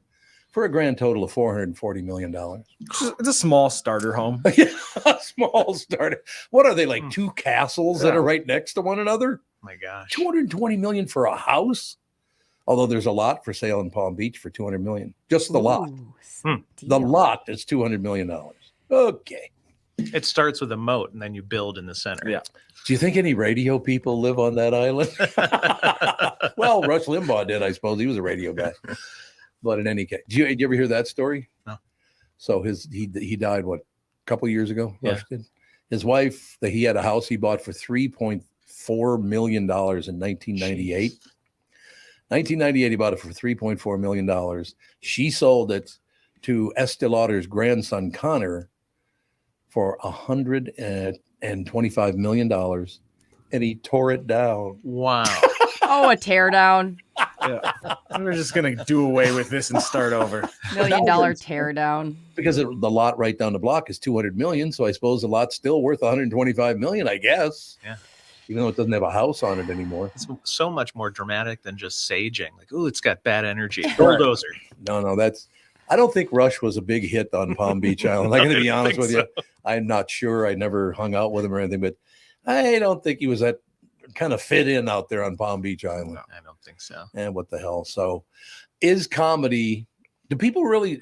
for a grand total of $440 million. It's a small starter home. A small starter. What are they, like two castles that are right next to one another? My gosh. $220 million for a house? Although there's a lot for sale in Palm Beach for $200 million. Just the lot. The lot is $200 million. Okay. It starts with a moat and then you build in the center. Yeah. Do you think any radio people live on that island? Well, Rush Limbaugh did, I suppose. He was a radio guy. But in any case, did you ever hear that story? No. So he died, what, a couple years ago? Yeah. Rush did. His wife, he had a house he bought for $3.4 million in 1998. 1998, he bought it for $3.4 million. She sold it to Estee Lauder's grandson, Connor, for $125 million, and he tore it down. Wow. Oh, a teardown. Yeah. We're just going to do away with this and start over. $1 million teardown. Because the lot right down the block is $200 million, so I suppose the lot's still worth $125 million, I guess. Yeah. Even though it doesn't have a house on it anymore. It's so much more dramatic than just saging. Like, ooh, it's got bad energy. Bulldozer. No, I don't think Rush was a big hit on Palm Beach Island. I'm going to be honest with you. I'm not sure. I never hung out with him or anything, but I don't think he was that kind of fit in out there on Palm Beach Island. No, I don't think so. And what the hell? So is comedy, do people really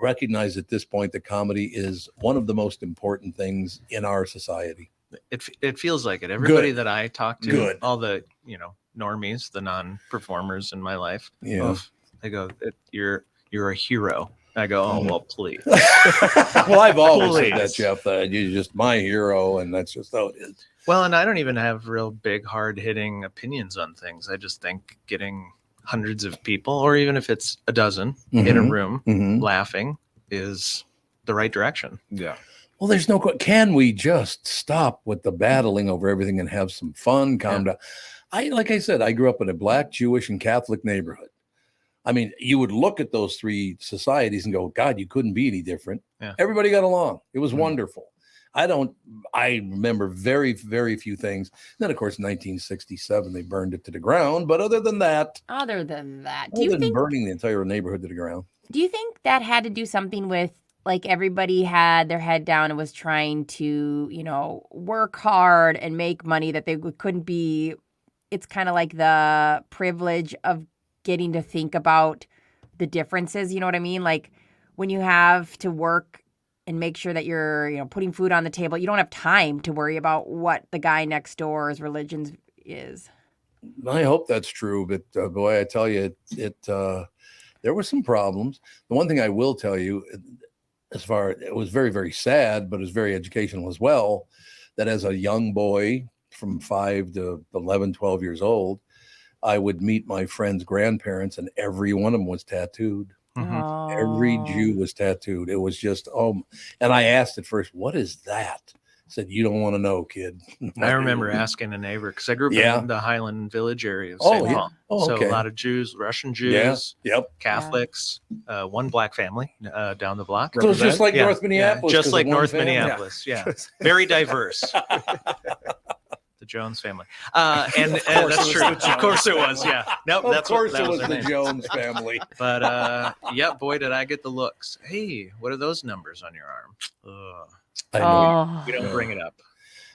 recognize at this point that comedy is one of the most important things in our society? It feels like it. Everybody Good. that I talk to, Good. all the normies, the non-performers in my life, Yeah. they go, "You're a hero." I go, "Oh well, please." Well, I've always said that, Please. Jeff. You're just my hero, and that's just how it is. Well, and I don't even have real big, hard-hitting opinions on things. I just think getting hundreds of people, or even if it's a dozen in a room laughing, is the right direction. Yeah. Well, there's no. Can we just stop with the battling over everything and have some fun? Calm down. Like I said, I grew up in a Black, Jewish, and Catholic neighborhood. I mean, you would look at those three societies and go, God, you couldn't be any different. Yeah. Everybody got along. It was wonderful. I remember very, very few things. Then, of course, 1967, they burned it to the ground. But other than that, do you think burning the entire neighborhood to the ground? Do you think that had to do something with, like, everybody had their head down and was trying to, work hard and make money that they couldn't be? It's kind of like the privilege of getting to think about the differences. You know what I mean? Like, when you have to work and make sure that you're, putting food on the table, you don't have time to worry about what the guy next door's religion is. I hope that's true, but boy, I tell you, there were some problems. The one thing I will tell you, it was very, very sad, but it was very educational as well, that as a young boy from 5 to 11, 12 years old, I would meet my friends' grandparents, and every one of them was tattooed. Every Jew was tattooed. It was just, and I asked at first, what is that? I said, you don't want to know, kid. I remember asking a neighbor, because I grew up in the Highland Village area of Oh, St. yeah. Paul. Oh, So okay. a lot of Jews, Russian Jews, Yep. Catholics, one black family down the block. So it's just like North Minneapolis, Just 'cause like of one North family? Minneapolis, yeah. Very diverse. The Jones family. And Of course that's it true. was the Of course it Jones. was, yeah. Nope, Of that's course that it was their the name. Jones family. But yeah, boy, did I get the looks. Hey, what are those numbers on your arm? Ugh. I know. We don't bring it up.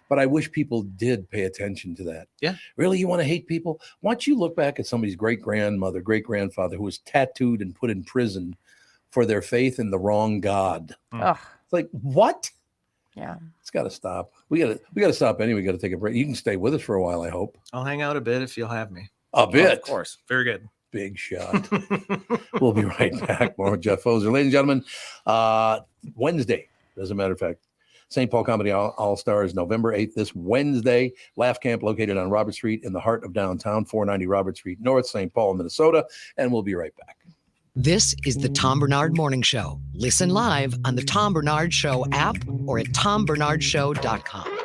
But I wish people did pay attention to that. Yeah. Really, you want to hate people? Why don't you look back at somebody's great-grandmother, great-grandfather who was tattooed and put in prison for their faith in the wrong God? Ugh. It's like, what? Yeah. It's got to stop. We got to stop anyway. We got to take a break. You can stay with us for a while, I hope. I'll hang out a bit if you'll have me. A bit. Of course. Very good. Big shot. We'll be right back. More with Jeff Pfoser. Ladies and gentlemen, Wednesday, as a matter of fact, St. Paul Comedy All-Stars, November 8th, this Wednesday. Laugh Camp located on Robert Street in the heart of downtown, 490 Robert Street North, St. Paul, Minnesota. And we'll be right back. This is the Tom Bernard Morning Show. Listen live on the Tom Bernard Show app or at tombernardshow.com.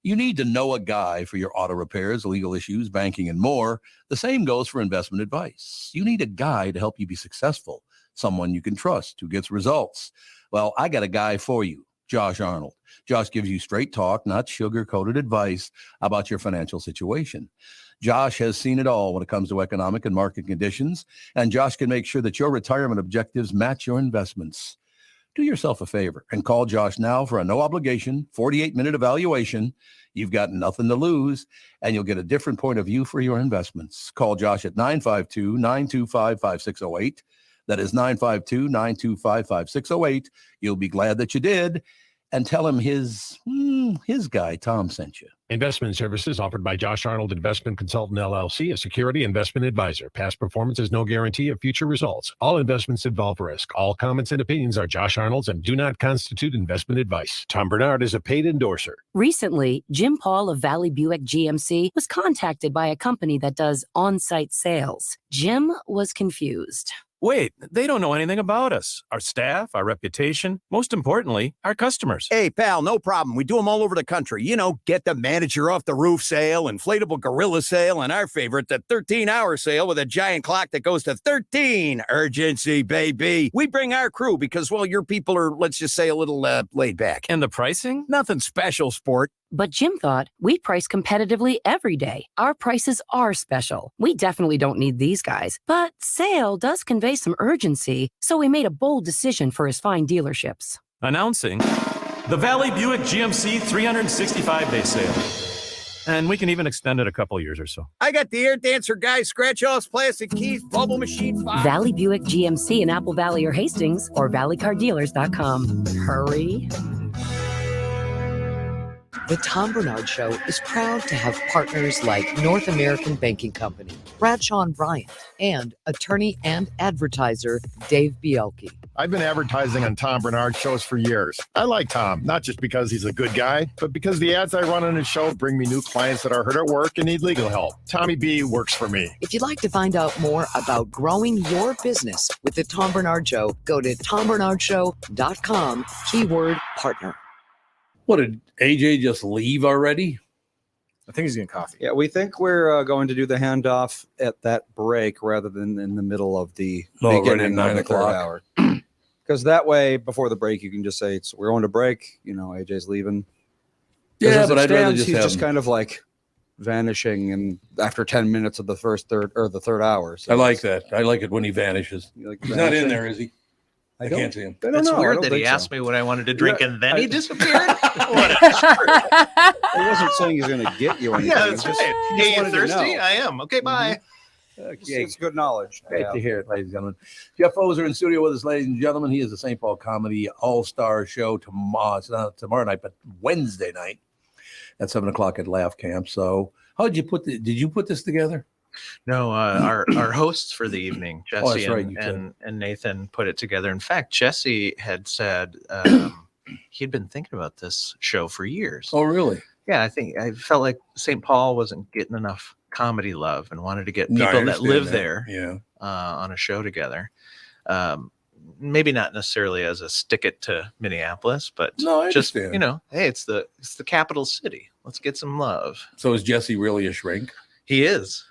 You need to know a guy for your auto repairs, legal issues, banking, and more. The same goes for investment advice. You need a guy to help you be successful, someone you can trust who gets results. Well, I got a guy for you, Josh Arnold. Josh gives you straight talk, not sugar-coated advice about your financial situation. Josh has seen it all when it comes to economic and market conditions, and Josh can make sure that your retirement objectives match your investments. Do yourself a favor and call Josh now for a no-obligation 48-minute evaluation. You've got nothing to lose, and you'll get a different point of view for your investments. Call Josh at 952-925-5608. That is 952-925-5608. You'll be glad that you did, and tell him his guy, Tom, sent you. Investment services offered by Josh Arnold Investment Consultant, LLC, a security investment advisor. Past performance is no guarantee of future results. All investments involve risk. All comments and opinions are Josh Arnold's and do not constitute investment advice. Tom Barnard is a paid endorser. Recently, Jim Paul of Valley Buick GMC was contacted by a company that does on-site sales. Jim was confused. Wait, they don't know anything about us, our staff, our reputation, most importantly, our customers. Hey, pal, no problem. We do them all over the country. You know, get the manager off the roof sale, inflatable gorilla sale, and our favorite, the 13-hour sale with a giant clock that goes to 13. Urgency, baby. We bring our crew because, well, your people are, let's just say, a little laid back. And the pricing? Nothing special, sport. But Jim thought we price competitively every day. Our prices are special. We definitely don't need these guys. But sale does convey some urgency, so we made a bold decision for his fine dealerships. Announcing the Valley Buick GMC 365-day sale. And we can even extend it a couple years or so. I got the air dancer guy, scratch-offs, plastic keys, bubble machine 5. Valley Buick GMC in Apple Valley or Hastings or valleycardealers.com. Hurry. The Tom Barnard Show is proud to have partners like North American Banking Company, Bradshaw & Bryant, and attorney and advertiser Dave Bielke. I've been advertising on Tom Barnard shows for years. I like Tom, not just because he's a good guy, but because the ads I run on his show bring me new clients that are hurt at work and need legal help. Tommy B works for me. If you'd like to find out more about growing your business with the Tom Barnard Show, go to tombarnardshow.com, keyword partner. What, did AJ just leave already? I think he's getting coffee. Yeah, we think we're going to do the handoff at that break rather than in the middle of the beginning right at 9 of the third o'clock. hour. Because that way, before the break, you can just say, we're going to break. You know, AJ's leaving. 'Cause Yeah, as it but I'd rather stands, just he's have just him. kind of like vanishing, and after 10 minutes of the third hour. So I like that. I like it when he vanishes. like He's not in vanishing? there, is he? I don't- can't see him. I don't It's know. I weird don't that he think so. asked me what I wanted to drink and then I- he disappeared. He wasn't saying he's going to get you anything. Yeah, It's that's just- right. he just Hey, you wanted to thirsty? know. I am. Okay, bye. It's good knowledge. Great Yeah. to hear it, ladies and gentlemen. Jeff Pfoser in studio with us, ladies and gentlemen. He is the St. Paul Comedy All-Star Show tomorrow. It's not tomorrow night, but Wednesday night at 7 o'clock at Laugh Camp. So how did you did you put this together? No, our hosts for the evening, Jesse that's right, you and Nathan, put it together. In fact, Jesse had said he'd been thinking about this show for years. Oh, really? Yeah, I felt like St. Paul wasn't getting enough comedy love and wanted to get No, I people that understand live that. there Yeah. on a show together. Maybe not necessarily as a stick it to Minneapolis, but No, I just understand. hey, it's the capital city. Let's get some love. So is Jesse really a shrink? He is.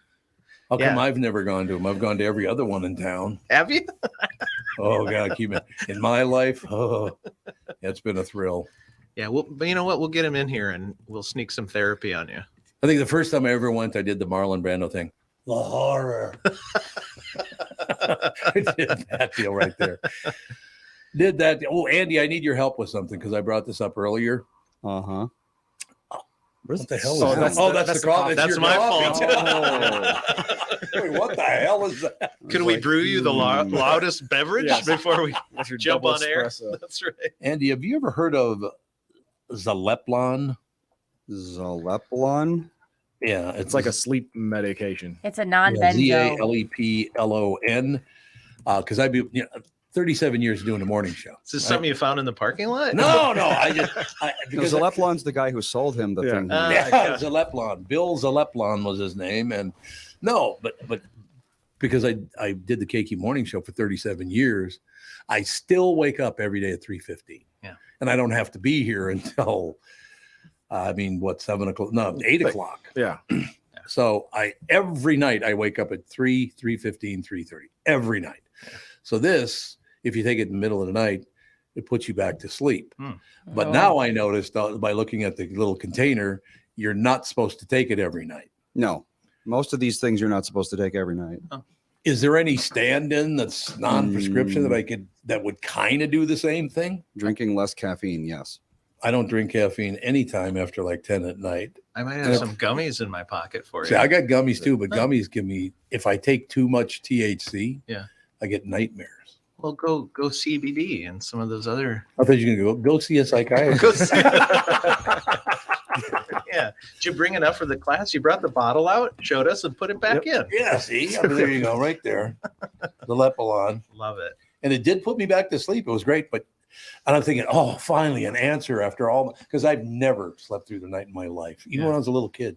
How come Yeah. I've never gone to him? I've gone to every other one in town. Have you? Oh, God, keep it in my life. Oh, it's been a thrill. Yeah, but you know what? We'll get him in here and we'll sneak some therapy on you. I think the first time I ever went, I did the Marlon Brando thing. The horror. I did that deal right there. Did that. Oh, Andy, I need your help with something because I brought this up earlier. Uh-huh. What the hell is Oh, that? That's the coffee. That's your my coffee. fault. Wait, what the hell is that? Could we brew you the loudest beverage Yes. before we That's your jump double on air? espresso. That's right. Andy, have you ever heard of Zaleplon? Zaleplon? Yeah, It's like a sleep medication. It's a non-benzo. Zaleplon. Because I've been 37 years doing a morning show. Is this something you found in the parking lot? No. Because Zaleplon's the guy who sold him the thing. Yeah, Zaleplon. Bill Zaleplon was his name. And no, but because I did the KQ morning show for 37 years, I still wake up every day at 3:15. Yeah. And I don't have to be here until 7 o'clock? No, 8 o'clock. Yeah. So every night I wake up at 3:15, 3:30 every night. So this, if you take it in the middle of the night, it puts you back to sleep. But now I noticed by looking at the little container, you're not supposed to take it every night. No. Most of these things you're not supposed to take every night. Is there any stand-in that's non-prescription that would kind of do the same thing? Drinking less caffeine, yes. I don't drink caffeine anytime after like 10 at night. I might have some gummies in my pocket for you. See, I got gummies too, but gummies give me, if I take too much THC, I get nightmares. Well, go CBD and some of those other. I thought you were going to go see a psychiatrist. Yeah. Did you bring enough for the class? You brought the bottle out, showed us, and put it back in. Yeah, see? There you go, right there. The Lepilon. Love it. And it did put me back to sleep. It was great, but and I'm thinking, oh, finally an answer after all, because I've never slept through the night in my life, even when I was a little kid.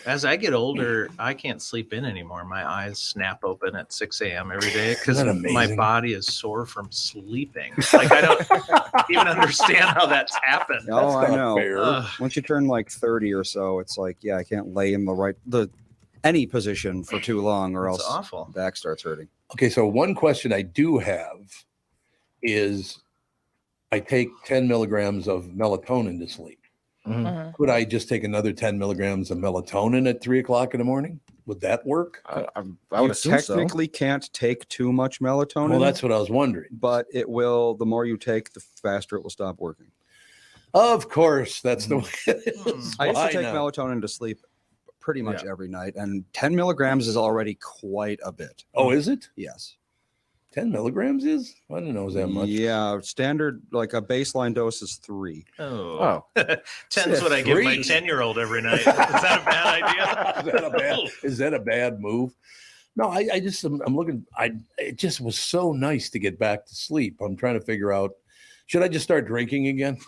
As I get older, I can't sleep in anymore. My eyes snap open at 6 a.m. every day because my body is sore from sleeping. Like I don't even understand how that's happened. Oh, I know. Once you turn like 30 or so, it's like, I can't lay in any position for too long, or else awful. Back starts hurting. Okay, so one question I do have is, I take 10 milligrams of melatonin to sleep. Could I just take another 10 milligrams of melatonin at 3 o'clock in the morning? Would that work? I would technically can't take too much melatonin. Well, that's what I was wondering. But it will. The more you take, the faster it will stop working. Of course, that's the way it is. I used to take melatonin to sleep pretty much every night, and 10 milligrams is already quite a bit. Oh, is it? Yes. 10 milligrams is? I didn't know it was that much. Yeah, standard, like a baseline dose is 3. Oh. 10 is what I give my 10-year-old every night. Is that a bad idea? Is that a bad move? No, I'm looking. It just was so nice to get back to sleep. I'm trying to figure out, should I just start drinking again?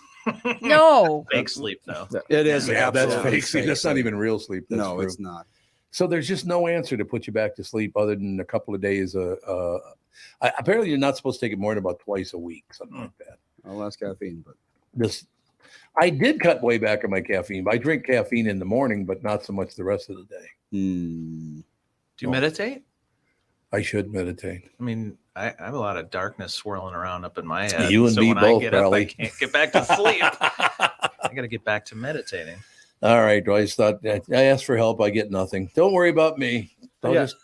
No. Fake sleep, though. It is. That's fake sleep. That's not even real sleep. That's no, true. it's not. So there's just no answer to put you back to sleep other than a couple of days. Apparently, you're not supposed to take it more than about twice a week, something like that. Well, less caffeine, but I did cut way back on my caffeine. I drink caffeine in the morning, but not so much the rest of the day. Do you meditate? I should meditate. I mean, I have a lot of darkness swirling around up in my head. You and so me when both, I get up, I Raleigh. can't get back to sleep. I got to get back to meditating. All right. I just thought I asked for help. I get nothing. Don't worry about me. I'll just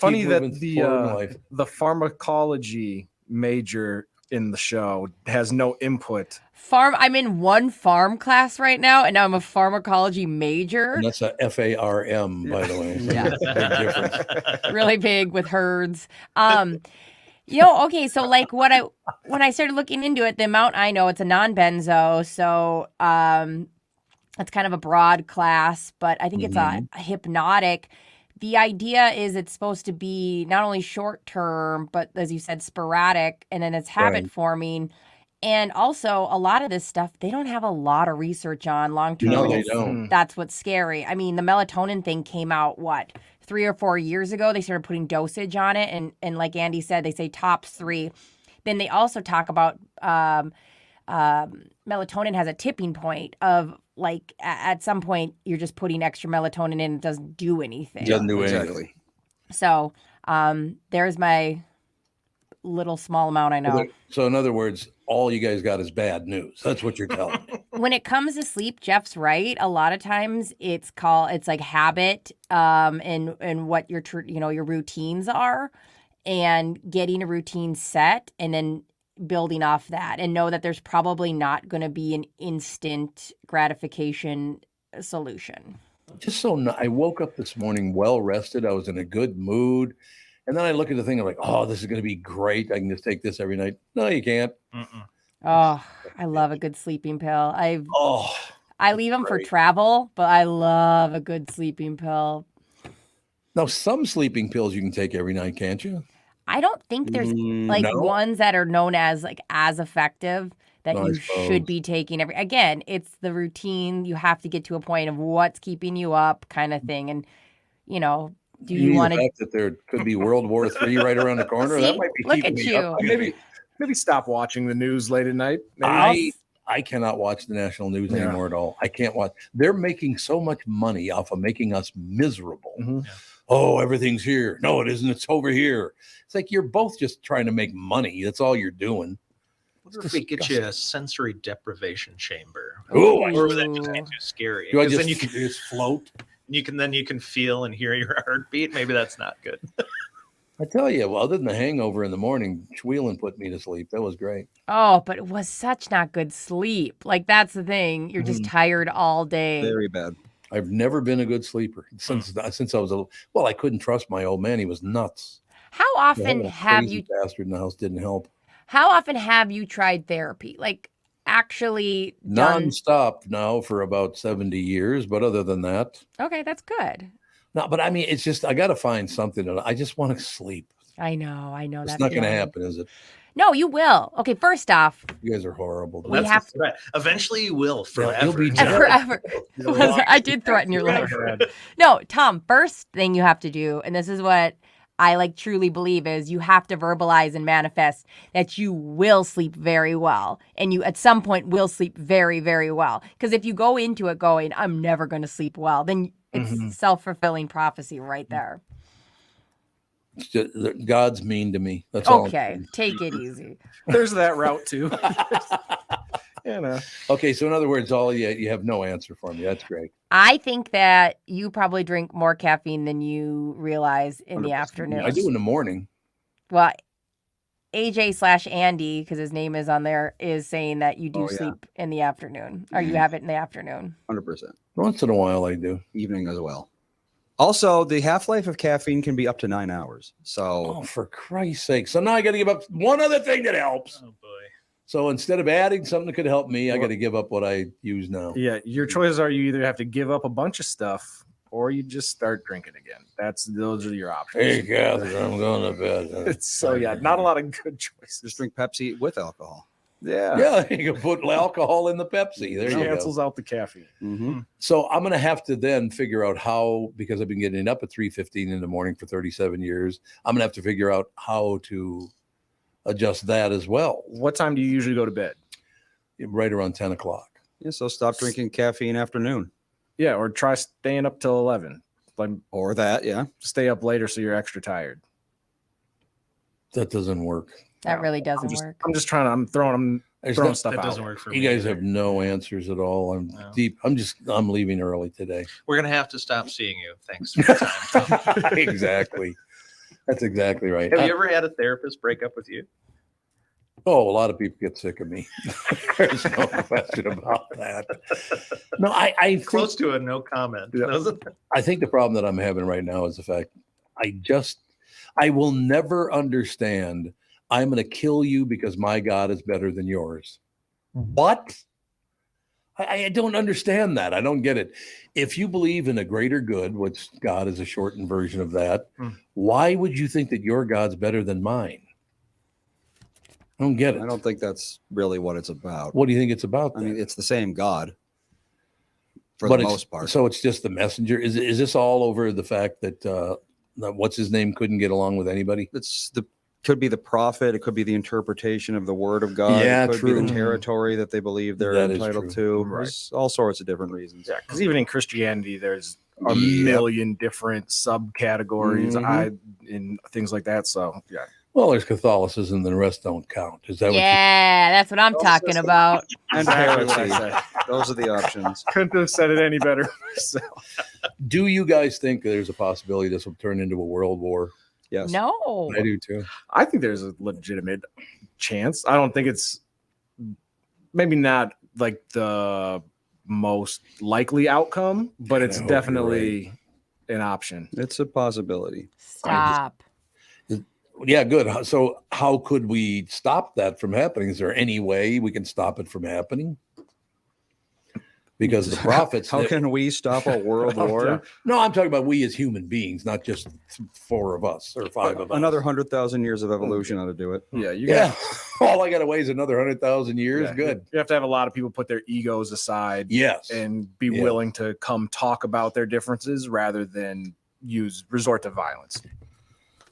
funny keep that moving forward in life. the pharmacology major in the show has no input. I'm in one farm class right now, and now I'm a pharmacology major. And that's a FARM, by the way. So Yeah. that's a big difference. Really big with herds. Okay, so like when I started looking into it, the amount I know, it's a non-benzo, so it's kind of a broad class, but I think it's a hypnotic. The idea is it's supposed to be not only short term, but as you said, sporadic, and then it's habit forming. And also, a lot of this stuff, they don't have a lot of research on long term. No, they don't. That's what's scary. I mean, the melatonin thing came out, 3 or 4 years ago? They started putting dosage on it. And like Andy said, they say tops 3. Then they also talk about melatonin has a tipping point of like at some point you're just putting extra melatonin in, it doesn't do anything. It doesn't do anything. So there's my little small amount I know. So in other words, all you guys got is bad news. That's what you're telling me. When it comes to sleep, Jeff's right. A lot of times it's like habit and what your your routines are, and getting a routine set and then building off that, and know that there's probably not going to be an instant gratification solution. I woke up this morning well rested. I was in a good mood. And then I look at the thing, I'm like, oh, this is going to be great. I can just take this every night. No, you can't. Oh, I love a good sleeping pill. I leave them for travel, but I love a good sleeping pill. Now, some sleeping pills you can take every night, can't you? I don't think there's ones that are known as as effective that you should be taking again, it's the routine. You have to get to a point of what's keeping you up kind of thing. And, do you want to that there could be World War III right around the corner? See, That might be look keeping at me you. up. Maybe stop watching the news late at night. I cannot watch the national news anymore at all. I can't watch. They're making so much money off of making us miserable. Oh, everything's here. No, it isn't. It's over here. It's like you're both just trying to make money. That's all you're doing. What if we get you a sensory deprivation chamber? Oh, or would that just get too scary? Do I 'Cause just, then you can just float? You can feel and hear your heartbeat. Maybe that's not good. I tell you, well, other than the hangover in the morning, Schwelen put me to sleep. That was great. Oh, but it was such not good sleep. Like, that's the thing. You're just tired all day. Very bad. I've never been a good sleeper since I was I couldn't trust my old man. He was nuts. How often That have crazy you bastard in the house didn't help. How often have you tried therapy? Like, actually done? Nonstop now for about 70 years, but other than that, Okay, that's good. no. But I mean, it's just I got to find something. I just want to sleep. I know. It's That's not going to right. happen, is it? No, you will. Okay, first off, You guys are horrible. We have the threat. Eventually, you will forever. You'll be forever. I did threaten your life. No, Tom, first thing you have to do, and this is what I like truly believe, is you have to verbalize and manifest that you will sleep very well. And you at some point will sleep very, very well. Because if you go into it going, I'm never going to sleep well, then it's self-fulfilling prophecy right there. It's just, God's mean to me. That's all. Okay, take it easy. There's that route too. Okay, so in other words, you have no answer for me. That's great. I think that you probably drink more caffeine than you realize in the afternoon. I do in the morning. Well, AJ/Andy, because his name is on there, is saying that you do sleep in the afternoon, or you have it in the afternoon. 100%. Once in a while, I do. Evening as well. Also, the half-life of caffeine can be up to 9 hours. So, Oh, for Christ's sake. So now I got to give up one other thing that helps. Oh, boy. So instead of adding something that could help me, I got to give up what I use now. Yeah, your choices are you either have to give up a bunch of stuff or you just start drinking again. Those are your options. Hey, Catherine, I'm going to bed. Not a lot of good choices. just drink Pepsi with alcohol. Yeah. Yeah, you can put alcohol in the Pepsi. There you go. Cancels out the caffeine. Mm-hmm. So I'm going to have to then figure out how, because I've been getting up at 3:15 in the morning for 37 years, I'm going to have to figure out how to adjust that as well. What time do you usually go to bed? Right around 10 o'clock. Yeah, so stop drinking caffeine afternoon. Yeah, or try staying up till 11. Or that, yeah. Stay up later so you're extra tired. That doesn't work. That really doesn't work. I'm just trying to, I'm throwing stuff that out. doesn't work for me. You guys either. have no answers at all. I'm deep. I'm leaving early today. We're gonna have to stop seeing you. Thanks for your time, Tom. Exactly. That's exactly right. Have you ever had a therapist break up with you? Oh, a lot of people get sick of me. There's no question about that. No, I think, Close to a no comment. Doesn't it? I think the problem that I'm having right now is the fact I will never understand. I'm going to kill you because my God is better than yours. What? I don't understand that. I don't get it. If you believe in a greater good, which God is a shortened version of that, why would you think that your God's better than mine? I don't get it. I don't think that's really what it's about. What do you think it's about? I mean, it's the same God for But the it's- most part. So it's just the messenger. Is this all over the fact that what's his name couldn't get along with anybody? Could be the prophet. It could be the interpretation of the word of God. Yeah, it could true. be the territory that they believe they're That is entitled true. to. Right. There's all sorts of different reasons. Yeah, because even in Christianity, there's a million different subcategories and things like that. So, yeah. Well, there's Catholicism, and the rest don't count. Is that Yeah, that's what I'm talking about. And Exactly what I heresy. said. Those are the options. Couldn't have said it any better myself. Do you guys think there's a possibility this will turn into a world war? Yes. No. I do too. I think there's a legitimate chance. I don't think it's maybe not like the most likely outcome, but it's I hope definitely an option. It's a possibility. Stop. Yeah, good. So how could we stop that from happening? Is there any way we can stop it from happening? Because the prophets. How can we stop a world war? No, I'm talking about we as human beings, not just 4 of us or 5 of us. Another 100,000 years of evolution ought to do it. Yeah, you Yeah. All I got to wait is another 100,000 years. Yeah, Good. You have to have a lot of people put their egos aside. Yes. And be willing to come talk about their differences rather than resort to violence.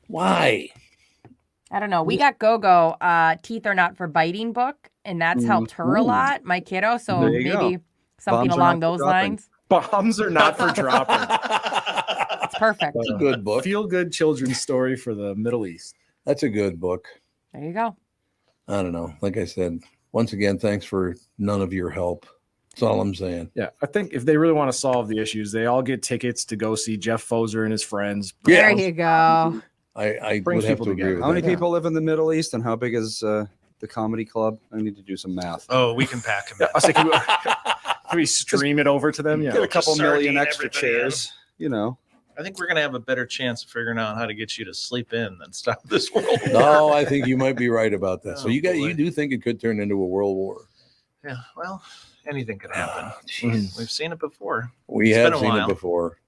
Why? I don't know. We got Go-Go, Teeth Are Not for Biting book, and that's helped her a lot, my kiddo. So There you maybe go. something Bombs are along not for those dropping. lines. Bombs are not for dropping. It's perfect. That's a good book. Feel good children's story for the Middle East. That's a good book. There you go. I don't know. Like I said, once again, thanks for none of your help. That's all I'm saying. Yeah, I think if they really want to solve the issues, they all get tickets to go see Jeff Pfoser and his friends. There you go. I Brings would have people to agree together. with How many that. people live in the Middle East, and how big is the comedy club? I need to do some math. Oh, we can pack him. I was thinking, can we stream it over to them? Yeah. Get a couple Just million sardine extra everybody in. chairs. You know. I think we're gonna have a better chance of figuring out how to get you to sleep in than stop this world war. No, I think you might be right about that. So Oh, you do think it could turn into a world war? Yeah, well, anything could happen. We've seen it before. We It's have been a seen it while. before.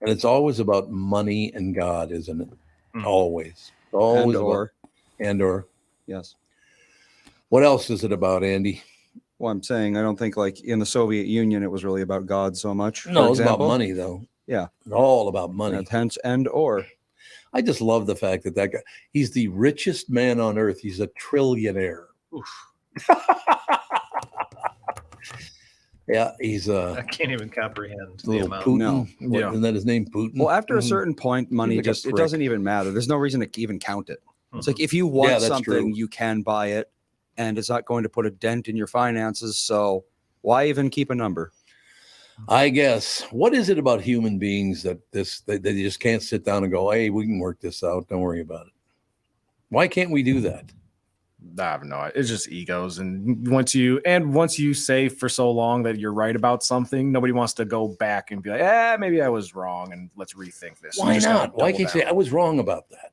And it's always about money and God, isn't it? Always. And Always about- or. and or. Yes. What else is it about, Andy? Well, I'm saying I don't think like in the Soviet Union it was really about God so much. No, for it's about example. money, though. Yeah. All about money. And hence and or. I just love the fact that guy, he's the richest man on earth. He's a trillionaire. Yeah, he's I can't even comprehend the little amount. Putin. No. What, Yeah. Isn't that his name, Putin? Well, after a certain point, money like a just it prick. doesn't even matter. There's no reason to even count it. It's like if you want Yeah, that's something, true. you can buy it, and it's not going to put a dent in your finances. So why even keep a number? I guess. What is it about human beings that they just can't sit down and go, hey, we can work this out. Don't worry about it. Why can't we do that? I have no idea. It's just egos. And once you say for so long that you're right about something, nobody wants to go back and be like, maybe I was wrong and let's rethink this. You Why just gotta not? Why double can't you say down. I was wrong about that?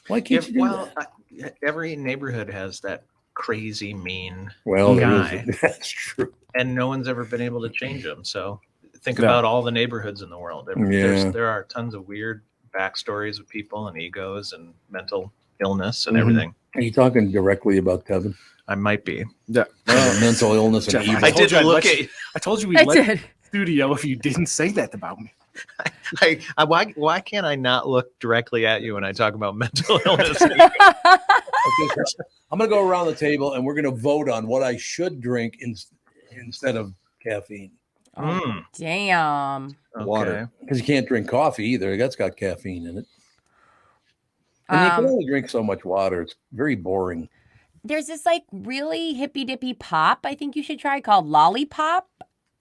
Why can't you do well, that? every neighborhood has that crazy mean Well, there guy, is. That's true. and no one's ever been able to change them. So think Yeah. about all the neighborhoods in the world. Yeah. There are tons of weird backstories of people and egos and mental illness and Mhm. everything. Are you talking directly about Kevin? I might be. Yeah. Mental illness and Jeff, evil. I told did you I'd look let at. I told you we I let did. studio if you didn't say that about me. Why can't I not look directly at you when I talk about mental illness? Okay, so I'm going to go around the table and we're going to vote on what I should drink instead of caffeine. Mm, Damn. Water. Because you can't drink coffee either. That's got caffeine in it. And you can only drink so much water. It's very boring. There's this like really hippy dippy pop I think you should try called Lollipop.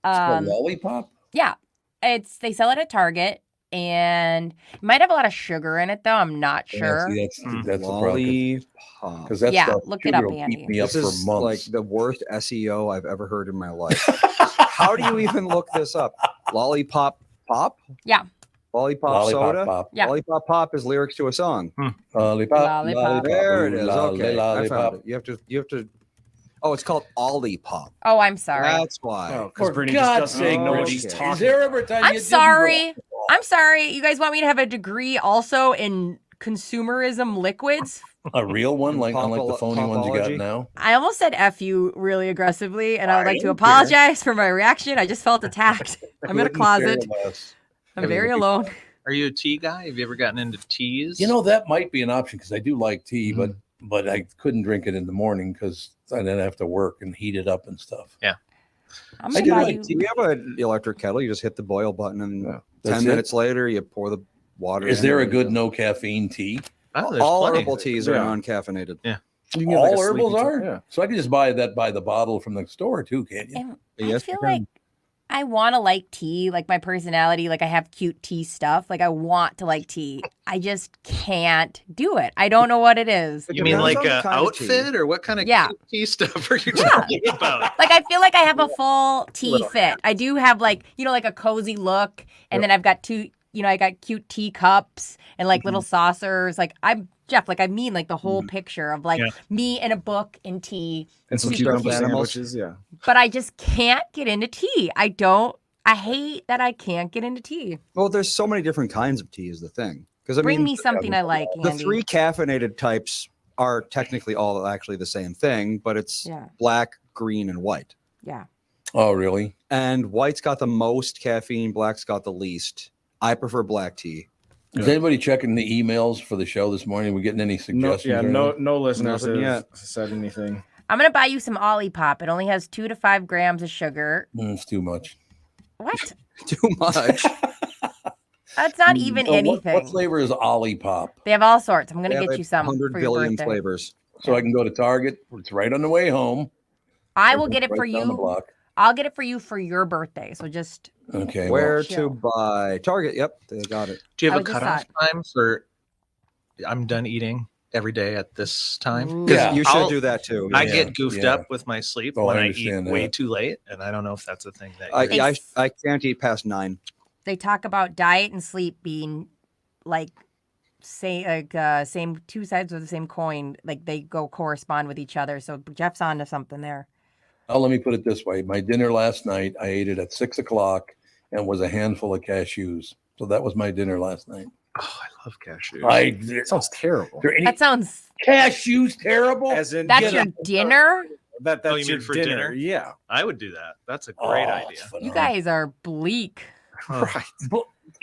It's called lollipop. Yeah. They sell it at Target and it might have a lot of sugar in it though. I'm not sure. Yeah, see, that's the problem. Lollipop. Because that Yeah, stuff look it up, sugar will keep Andy. me up This for is months. like the worst SEO I've ever heard in my life. How do you even look this up? Lollipop pop? Yeah. Lollipop soda? Pop. Yeah. Lollipop pop is lyrics to a song. Lollipop. Lollipop. There it ooh, is. lolly, Okay. I lollipop. found it. You have to Oh, it's called Olipop. Oh, I'm sorry. That's why. Oh, because For Brittany God's just sake, doesn't know what Brittany. she's Is talking Is there ever a time I'm you didn't sorry. go- I'm sorry. You guys want me to have a degree also in consumerism liquids? A real one, like unlike the phony ones you got Popology? now? I almost said F you really aggressively, and I would like to don't care. apologize for my reaction. I just felt attacked. I'm in a Couldn't care closet. less. I'm very alone. are you a tea guy? Have you ever gotten into teas? You know, that might be an option because I do like tea, but I couldn't drink it in the morning because I then have to work and heat it up and stuff. Yeah. I'm I gonna do buy like you. tea. We have an electric kettle. You just hit the boil button, and That's 10 it? minutes later, you pour the water. Is in there a and good no caffeine tea? Oh, there's all plenty. herbal teas are Yeah. non-caffeinated. Yeah. You can get, like, All a herbals sleepy are? tea. Yeah. So I can just buy that by the bottle from the store too, can't you? And I Yes, feel you can. like I want to like tea, like my personality, like I have cute tea stuff. Like I want to like tea. I just can't do it. I don't know what it is. You mean Depends like on the a kind of tea. outfit or what kind of Yeah. cute tea stuff are you talking about? Like I feel like I have a full tea fit. I do have like, like a cozy look, and then I've got two, I got cute tea cups and like little saucers. Like I'm Jeff, like I mean like the whole picture of like me in a book and tea. And some Super cute cute. sandwiches. Yeah. But I just can't get into tea. I hate that I can't get into tea. Well, there's so many different kinds of tea is the thing. Because I Bring mean, me something I like, the Andy. 3 caffeinated types are technically all actually the same thing, but it's Yeah. black, green, and white. Yeah. Oh, really? And white's got the most caffeine, black's got the least. I prefer black tea. Is anybody checking the emails for the show this morning? We getting any No, suggestions? yeah, or no, anything? no listeners Nothing have yet. said anything. I'm gonna buy you some Olipop. It only has 2 to 5 grams of sugar. It's too much. What? Too much. That's not even So anything. What flavor is Olipop? They have all sorts. I'm gonna They have get you some 100 for your billion birthday. flavors. So I can go to Target. It's right on the way home. I will get it for Right down the you. block. I'll get it for you for your birthday. So just Okay. Where chill. to buy? Target. Yep, they got it. Do you I have a would just cutoff thought- time for I'm done eating every day at this time? Ooh. Because You should do that too. I yeah. get goofed yeah. up with my sleep Oh, when I I eat understand way that. too late, and I don't know if that's a thing that I can't eat past 9. They talk about diet and sleep being like same two sides of the same coin. Like they go correspond with each other. So Jeff's on to something there. Oh, let me put it this way. My dinner last night, I ate it at 6:00 and was a handful of cashews. So that was my dinner last night. Oh, I love cashews. It sounds terrible. That sounds cashews terrible. As in, that's your dinner. That's Oh, you your mean for dinner? Yeah. I would do that. That's a great idea. You guys are bleak. Right.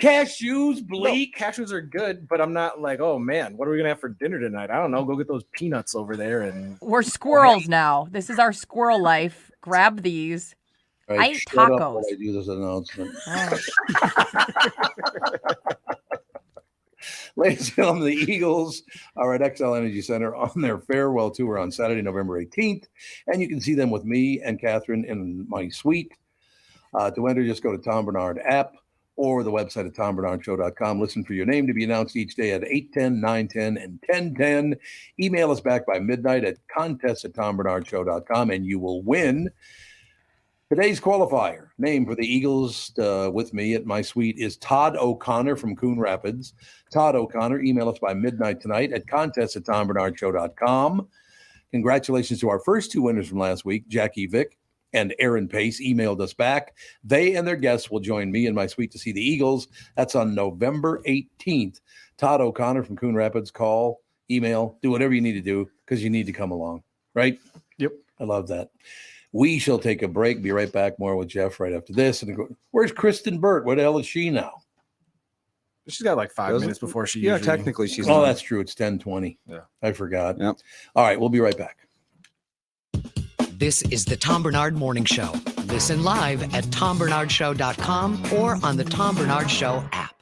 Cashews, bleak. No, cashews are good, but I'm not like, oh man, what are we gonna have for dinner tonight? I don't know. Go get those peanuts over there and We're squirrels now. This is our squirrel life. Grab these. All right, I ate shut up tacos. while I do this announcement. Ladies and gentlemen, the Eagles are at XL Energy Center on their farewell tour on Saturday, November 18th. And you can see them with me and Catherine in my suite. To enter, just go to Tom Barnard app or the website at tombernardshow.com. Listen for your name to be announced each day at 8:10, 9:10, and 10:10. Email us back by midnight at contest@tombernardshow.com, and you will win. Today's qualifier name for the Eagles with me at my suite is Todd O'Connor from Coon Rapids. Todd O'Connor, email us by midnight tonight at contest@tombernardshow.com. Congratulations to our first two winners from last week, Jackie Vick and Aaron Pace emailed us back. They and their guests will join me in my suite to see the Eagles. That's on November 18th. Todd O'Connor from Coon Rapids, call, email, do whatever you need to do because you need to come along, right? Yep. I love that. We shall take a break. Be right back. More with Jeff right after this. And where's Kristen Burt? Where the hell is she now? She's got like 5 minutes before she. Yeah, usually... technically she's. Oh, not. that's true. It's 10:20. Yeah. I forgot. Yep. All right. We'll be right back. This is the Tom Barnard Morning Show. Listen live at tombernardshow.com or on the Tom Barnard Show app.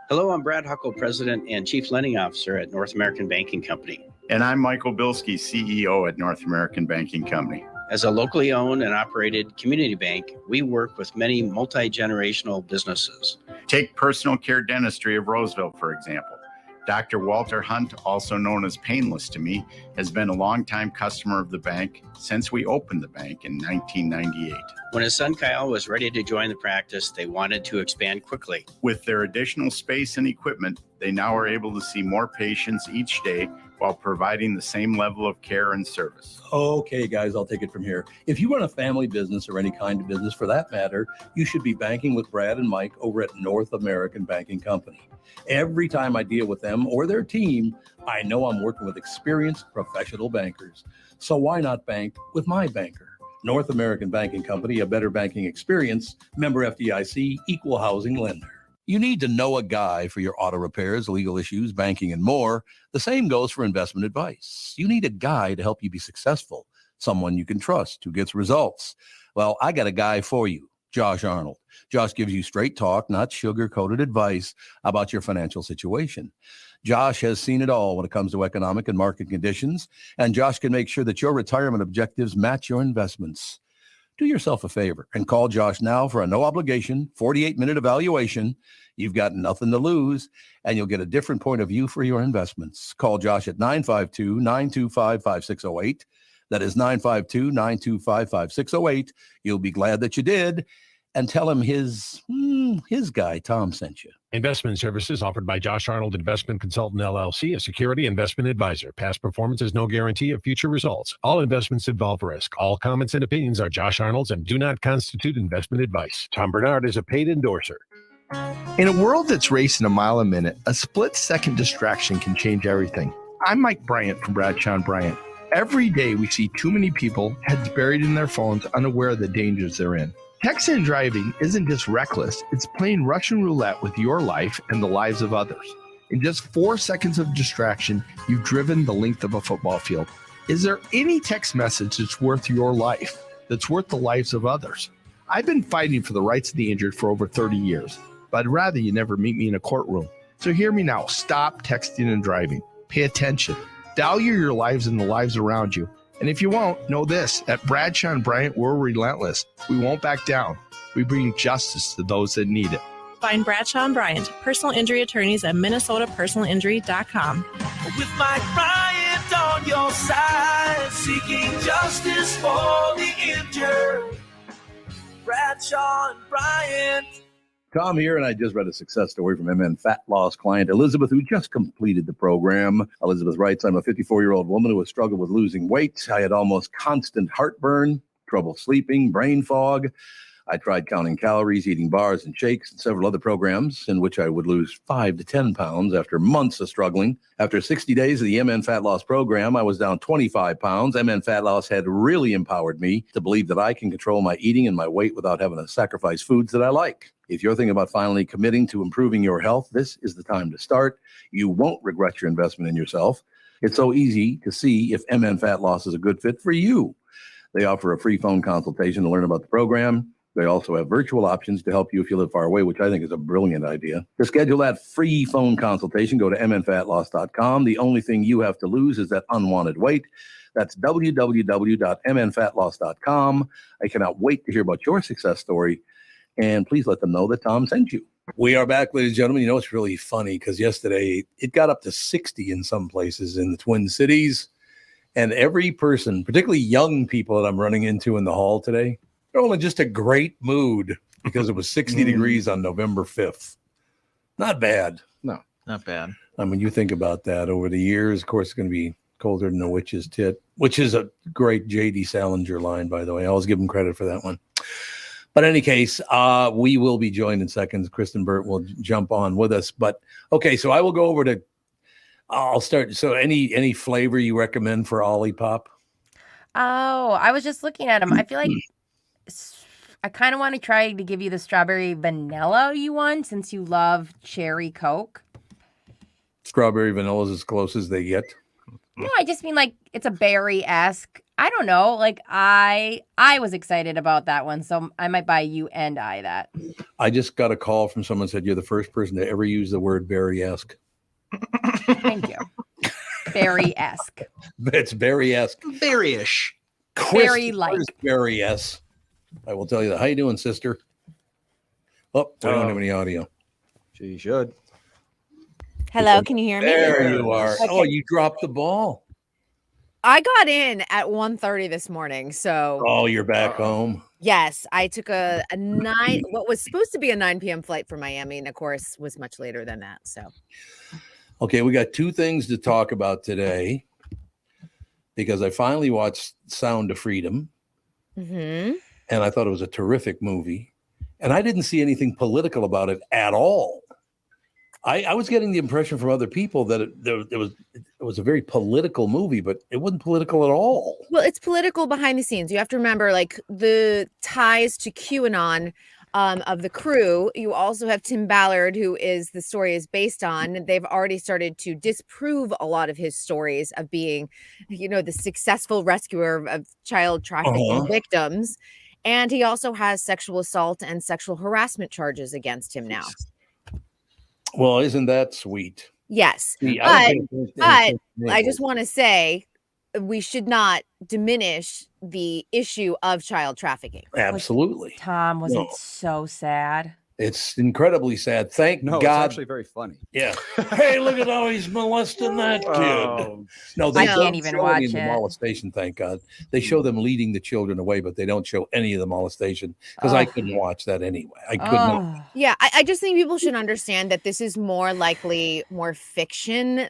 Hello, I'm Brad Huckle, President and Chief Lending Officer at North American Banking Company. And I'm Michael Bilski, CEO at North American Banking Company. As a locally owned and operated community bank, we work with many multi-generational businesses. Take Personal Care Dentistry of Roseville, for example. Dr. Walter Hunt, also known as Painless to me, has been a longtime customer of the bank since we opened the bank in 1998. When his son Kyle was ready to join the practice, they wanted to expand quickly. With their additional space and equipment, they now are able to see more patients each day while providing the same level of care and service. Okay, guys, I'll take it from here. If you run a family business or any kind of business for that matter, you should be banking with Brad and Mike over at North American Banking Company. Every time I deal with them or their team, I know I'm working with experienced professional bankers. So why not bank with my banker? North American Banking Company, a better banking experience, member FDIC, equal housing lender. You need to know a guy for your auto repairs, legal issues, banking, and more. The same goes for investment advice. You need a guy to help you be successful, someone you can trust who gets results. Well, I got a guy for you, Josh Arnold. Josh gives you straight talk, not sugar-coated advice about your financial situation. Josh has seen it all when it comes to economic and market conditions, and Josh can make sure that your retirement objectives match your investments. Do yourself a favor and call Josh now for a no-obligation 48-minute evaluation. You've got nothing to lose, and you'll get a different point of view for your investments. Call Josh at 952-925-5608. That is 952-925-5608. You'll be glad that you did. And tell him his guy, Tom, sent you. Investment services offered by Josh Arnold Investment Consultant, LLC, a security investment advisor. Past performance is no guarantee of future results. All investments involve risk. All comments and opinions are Josh Arnold's and do not constitute investment advice. Tom Barnard is a paid endorser. In a world that's racing a mile a minute, a split-second distraction can change everything. I'm Mike Bryant from Bradshaw & Bryant. Every day we see too many people, heads buried in their phones, unaware of the dangers they're in. Texting and driving isn't just reckless, it's playing Russian roulette with your life and the lives of others. In just 4 seconds of distraction, you've driven the length of a football field. Is there any text message that's worth your life, that's worth the lives of others? I've been fighting for the rights of the injured for over 30 years, but I'd rather you never meet me in a courtroom. So hear me now, stop texting and driving. Pay attention. Value your lives and the lives around you, And if you won't, know this. At Bradshaw and Bryant, we're relentless. We won't back down. We bring justice to those that need it. Find Bradshaw and Bryant, personal injury attorneys at minnesotapersonalinjury.com. With Mike Bryant on your side, seeking justice for the injured. Bradshaw and Bryant. Tom here, and I just read a success story from MN Fat Loss client Elizabeth, who just completed the program. Elizabeth writes, I'm a 54-year-old woman who has struggled with losing weight. I had almost constant heartburn, trouble sleeping, brain fog. I tried counting calories, eating bars and shakes, and several other programs in which I would lose 5 to 10 pounds after months of struggling. After 60 days of the MN Fat Loss program, I was down 25 pounds. MN Fat Loss had really empowered me to believe that I can control my eating and my weight without having to sacrifice foods that I like. If you're thinking about finally committing to improving your health, this is the time to start. You won't regret your investment in yourself. It's so easy to see if MN Fat Loss is a good fit for you. They offer a free phone consultation to learn about the program. They also have virtual options to help you if you live far away, which I think is a brilliant idea. To schedule that free phone consultation, go to mnfatloss.com. The only thing you have to lose is that unwanted weight. That's www.mnfatloss.com. I cannot wait to hear about your success story, and please let them know that Tom sent you. We are back, ladies and gentlemen. You know, it's really funny because yesterday it got up to 60 in some places in the Twin Cities, and every person, particularly young people that I'm running into in the hall today, they're all in just a great mood because it was 60 degrees on November 5th. Not bad. No, not bad. I mean, you think about that over the years, of course, it's going to be colder than a witch's tit, which is a great J.D. Salinger line, by the way. I always give him credit for that one. But in any case, we will be joined in seconds. Kristen Burt will jump on with us. But, okay, so I will go over to I'll start. So any flavor you recommend for Olipop? Oh, I was just looking at them. I feel like I kind of want to try to give you the strawberry vanilla you want since you love cherry Coke. Strawberry vanilla is as close as they get. No, I just mean like it's a berry-esque. I don't know. Like I was excited about that one, so I might buy you and I that. I just got a call from someone said you're the first person to ever use the word berry-esque. Thank you. Berry-esque. It's berry-esque. Berry-ish. Berry-like. Berry-esque. I will tell you that. How you doing, sister? Oh, we don't have any audio. She should. Hello, can you hear me? There you are. Okay. Oh, you dropped the ball. I got in at 1:30 this morning, so Oh, you're back home. yes, I took a 9 what was supposed to be a 9 p.m. flight from Miami, and of course was much later than that. So Okay, we got two things to talk about today because I finally watched Sound of Freedom. Mhm. And I thought it was a terrific movie. And I didn't see anything political about it at all. I was getting the impression from other people that it was a very political movie, but it wasn't political at all. well, it's political behind the scenes. You have to remember, like the ties to QAnon of the crew. You also have Tim Ballard, who is the story is based on. They've already started to disprove a lot of his stories of being, the successful rescuer of child trafficking victims. And he also has sexual assault and sexual harassment charges against him now. Well, isn't that sweet? Yes. See, I don't think But there's I just want to say we should not diminish the issue of child trafficking. Absolutely. Tom, was No. it so sad? It's incredibly sad. Thank No, it's God. actually very funny. Yeah. Hey, look at how he's molesting that kid. Oh. No, they I don't can't even show any watch of the it. molestation, thank God. They show them leading the children away, but they don't show any of the molestation because I Oh. couldn't watch that anyway. I couldn't. Yeah, I just think people should understand that this is more likely more fiction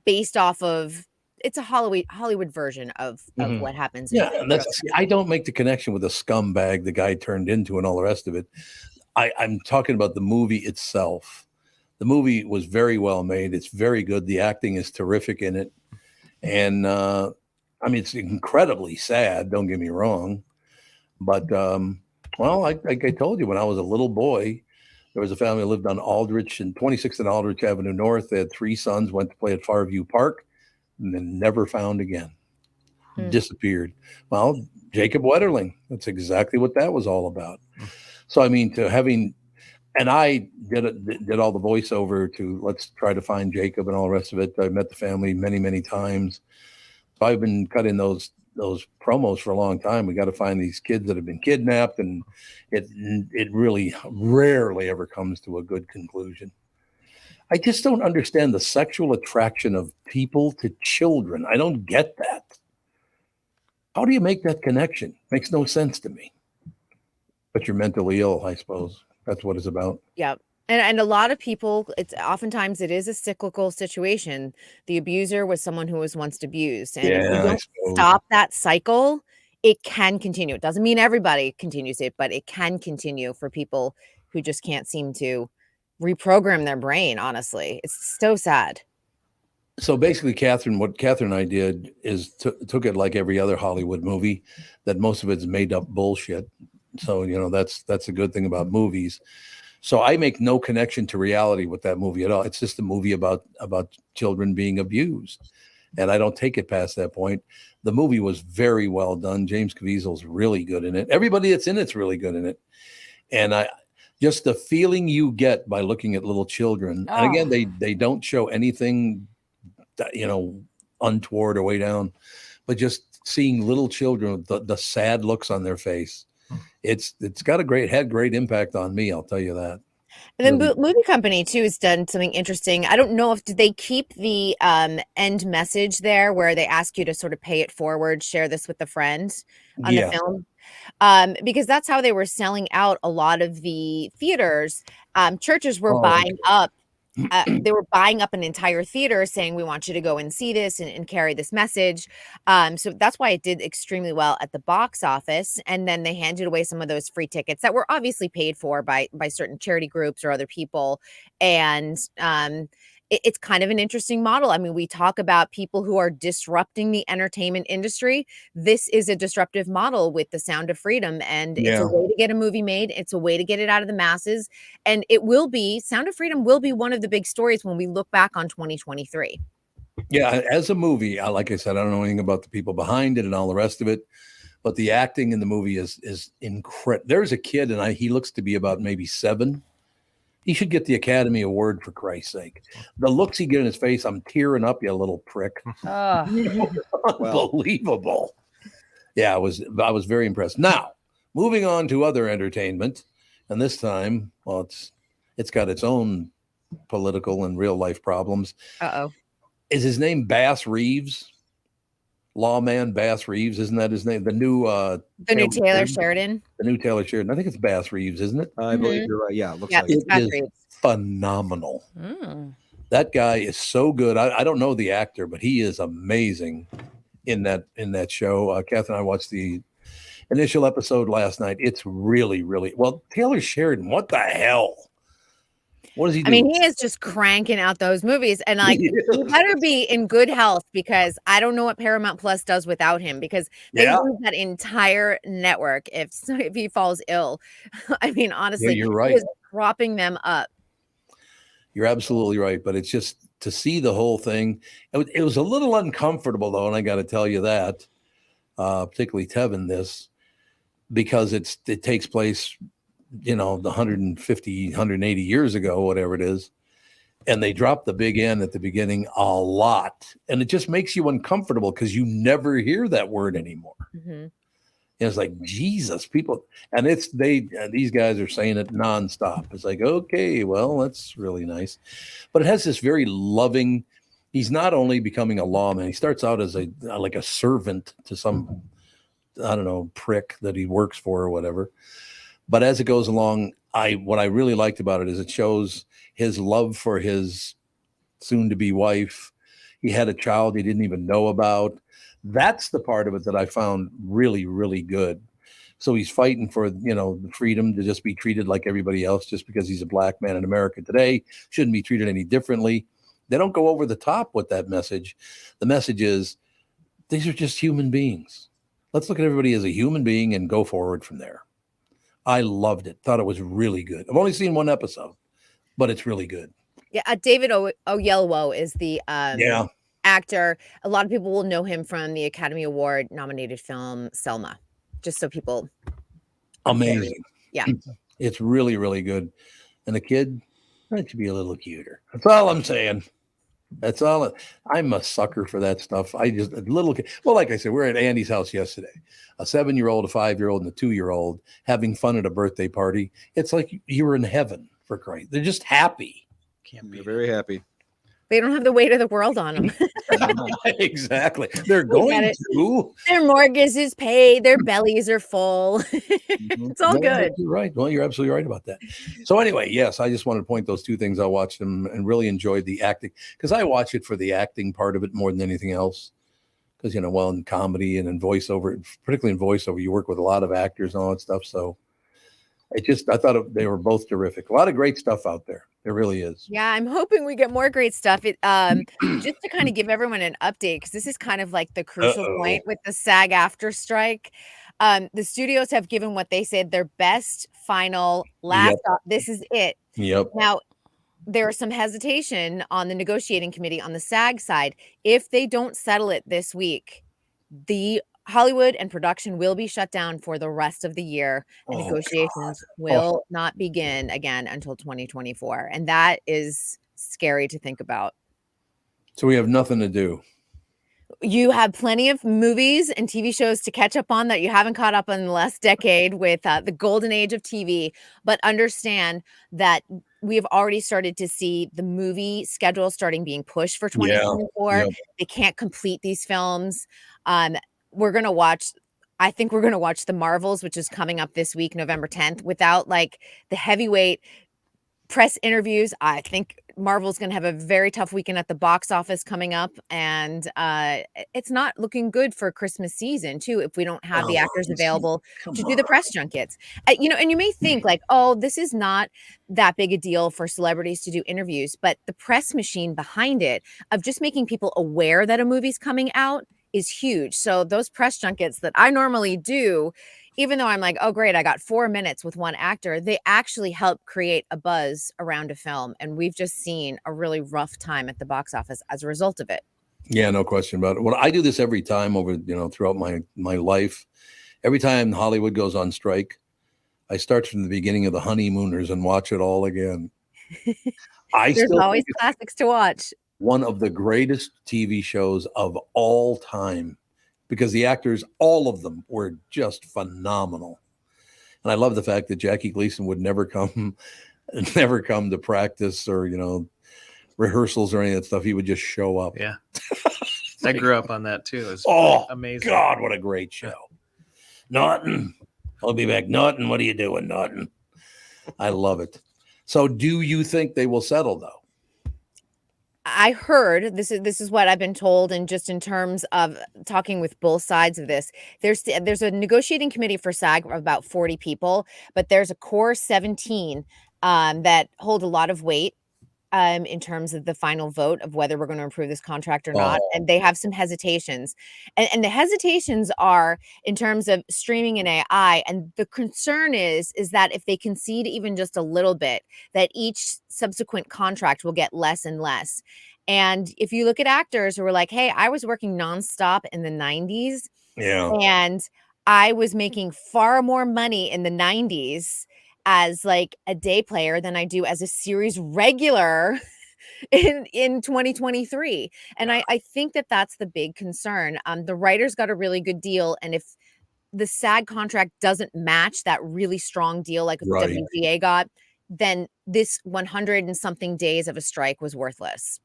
based off of it's a Hollywood version of Mhm. what happens. in Yeah, real and that's life. I don't make the connection with the scumbag the guy turned into and all the rest of it. I'm talking about the movie itself. The movie was very well made. It's very good. The acting is terrific in it. And I mean, it's incredibly sad, don't get me wrong. But well, like I told you, when I was a little boy, there was a family that lived on Aldrich and 26th and Aldrich Avenue North. They had 3 sons, went to play at Farview Park, and then never found again. Disappeared. Well, Jacob Wetterling, that's exactly what that was all about. So, I mean, and I did all the voiceover to let's try to find Jacob and all the rest of it. I met the family many, many times. So I've been cutting those those promos for a long time. We got to find these kids that have been kidnapped, and it really rarely ever comes to a good conclusion. I just don't understand the sexual attraction of people to children. I don't get that. How do you make that connection? Makes no sense to me. But you're mentally ill, I suppose. That's what it's about. Yeah. And a lot of people, it's oftentimes it is a cyclical situation. The abuser was someone who was once abused. And if we Yeah, I don't suppose. stop that cycle, it can continue. It doesn't mean everybody continues it, but it can continue for people who just can't seem to reprogram their brain, honestly. It's so sad. So basically, what Catherine and I did is took it like every other Hollywood movie, that most of it's made up bullshit. So, that's a good thing about movies. So I make no connection to reality with that movie at all. It's just a movie about children being abused. And I don't take it past that point. The movie was very well done. James Caviezel's really good in it. Everybody that's in it's really good in it. And just the feeling you get by looking at little children. Oh. And again, they don't show anything, untoward or way down, but just seeing little children, the sad looks on their face. It's got had great impact on me. I'll tell you that. And then Movie Company too has done something interesting. I don't know did they keep the end message there where they ask you to sort of pay it forward, share this with a friend on the film, because that's how they were selling out a lot of the theaters. Churches were buying up. They were buying up an entire theater saying, we want you to go and see this and carry this message. So that's why it did extremely well at the box office. And then they handed away some of those free tickets that were obviously paid for by certain charity groups or other people. And it's kind of an interesting model. I mean, we talk about people who are disrupting the entertainment industry. This is a disruptive model with The Sound of Freedom. And it's a way to get a movie made. It's a way to get it out of the masses. And Sound of Freedom will be one of the big stories when we look back on 2023. Yeah, as a movie, like I said, I don't know anything about the people behind it and all the rest of it, but the acting in the movie is incredible. There's a kid, and he looks to be about maybe 7. He should get the Academy Award, for Christ's sake. The looks he get in his face, I'm tearing up, you little prick. Unbelievable. Yeah, I was very impressed. Now, moving on to other entertainment, and this time, well, it's got its own political and real life problems. Uh-oh. Is his name Bass Reeves? Lawman Bass Reeves, isn't that his name? The new Taylor Sheridan. The new Taylor Sheridan. I think it's Bass Reeves, isn't it? I believe you're right. Yeah, it looks like it's Bass is Reeves. phenomenal. Mm. That guy is so good. I don't know the actor, but he is amazing in that show. Kath and I watched the initial episode last night. It's really, really well. Taylor Sheridan, what the hell? What does he do? I mean, he is just cranking out those movies, and he better be in good health because I don't know what Paramount Plus does without him because they lose that entire network if he falls ill. I mean, honestly, you're right. He is propping them up. You're absolutely right, but it's just to see the whole thing. It was a little uncomfortable though, and I got to tell you that, particularly Tevin, because it takes place, the 150, 180 years ago, whatever it is. And they drop the big N at the beginning a lot. And it just makes you uncomfortable because you never hear that word anymore. Mm-hmm. And it's like, Jesus, people. And these guys are saying it nonstop. It's like, okay, well, that's really nice. But it has this very loving, he's not only becoming a lawman, he starts out as like a servant to some, I don't know, prick that he works for or whatever. But as it goes along, what I really liked about it is it shows his love for his soon-to-be wife. He had a child he didn't even know about. That's the part of it that I found really, really good. So he's fighting for, the freedom to just be treated like everybody else just because he's a black man in America today. Shouldn't be treated any differently. They don't go over the top with that message. The message is, these are just human beings. Let's look at everybody as a human being and go forward from there. I loved it. Thought it was really good. I've only seen one episode, but it's really good. Yeah, David Oyelowo is the actor. A lot of people will know him from the Academy Award nominated film Selma. Just so people. Amazing. Yeah. It's really, really good. And the kid, that should be a little cuter. That's all I'm saying. That's all. I'm a sucker for that stuff. I just a little. Well, like I said, we're at Andy's house yesterday. A 7-year-old, a 5-year-old, and a 2-year-old having fun at a birthday party. It's like you were in heaven for Christ. They're just happy. They're very happy. They don't have the weight of the world on them. Exactly. They're going to. Their mortgage is paid. Their bellies are full. It's all No, good. You're right. Well, you're absolutely right about that. So anyway, yes, I just wanted to point those two things. I watched them and really enjoyed the acting because I watch it for the acting part of it more than anything else. Because, well, in comedy and in voiceover, particularly in voiceover, you work with a lot of actors and all that stuff. So I thought they were both terrific. A lot of great stuff out there. There really is. Yeah, I'm hoping we get more great stuff. Just to kind of give everyone an update, because this is kind of like the crucial point with the SAG after strike. The studios have given what they said their best final last. This is it. Yep. Now, there is some hesitation on the negotiating committee on the SAG side. If they don't settle it this week, the Hollywood and production will be shut down for the rest of the year. And negotiations will not begin again until 2024. And that is scary to think about. So we have nothing to do. You have plenty of movies and TV shows to catch up on that you haven't caught up on in the last decade with the golden age of TV. But understand that we have already started to see the movie schedule starting being pushed for 2024. Yeah. They can't complete these films. We're going to watch, I think we're going to watch The Marvels, which is coming up this week, November 10th, without like the heavyweight press interviews. I think Marvel's going to have a very tough weekend at the box office coming up. And it's not looking good for Christmas season, too, if we don't have the actors available to do the press junkets. And you may think like, oh, this is not that big a deal for celebrities to do interviews. But the press machine behind it of just making people aware that a movie's coming out is huge. So those press junkets that I normally do, even though I'm like, oh, great, I got 4 minutes with one actor, they actually help create a buzz around a film. And we've just seen a really rough time at the box office as a result of it. Yeah, no question about it. Well, I do this every time over, throughout my life. Every time Hollywood goes on strike, I start from the beginning of The Honeymooners and watch it all again. There's always classics to watch. One of the greatest TV shows of all time because the actors, all of them, were just phenomenal. And I love the fact that Jackie Gleason would never come to practice or, rehearsals or any of that stuff. He would just show up. Yeah. I grew up on that too. It's amazing. God, what a great show. Naughton. I'll be back. Naughton, what are you doing, Naughton? I love it. So do you think they will settle, though? I heard this is what I've been told, and just in terms of talking with both sides of this, there's a negotiating committee for SAG of about 40 people, but there's a core 17 that hold a lot of weight in terms of the final vote of whether we're going to approve this contract or not. And they have some hesitations. And the hesitations are in terms of streaming and AI. And the concern is that if they concede even just a little bit, that each subsequent contract will get less and less. And if you look at actors who are like, hey, I was working nonstop in the 90s. Yeah. And I was making far more money in the 90s as like a day player than I do as a series regular in 2023. And I think that's the big concern. The writers got a really good deal. And if the SAG contract doesn't match that really strong deal like WGA got, then this 100 and something days of a strike was worthless.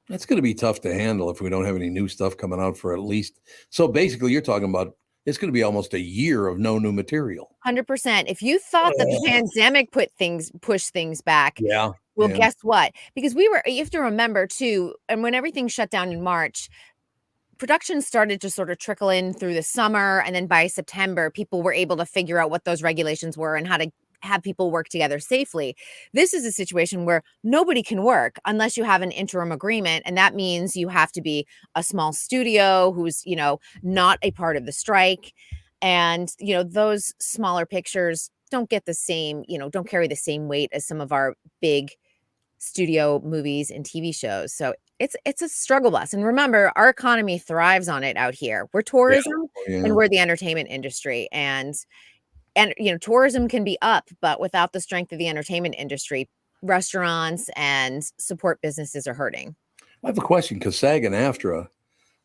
That's going to be tough to handle if we don't have any new stuff coming out for at least. So basically, you're talking about it's going to be almost a year of no new material. 100%. If you thought the pandemic pushed things back, guess what? Because you have to remember too, and when everything shut down in March, production started to sort of trickle in through the summer, and then by September, people were able to figure out what those regulations were and how to have people work together safely. This is a situation where nobody can work unless you have an interim agreement. And that means you have to be a small studio who's, not a part of the strike. And, those smaller pictures don't get the same, don't carry the same weight as some of our big studio movies and TV shows. So it's a struggle bus. And remember, our economy thrives on it out here. We're tourism and we're the entertainment industry. And tourism can be up, but without the strength of the entertainment industry, restaurants and support businesses are hurting. I have a question because SAG and AFTRA,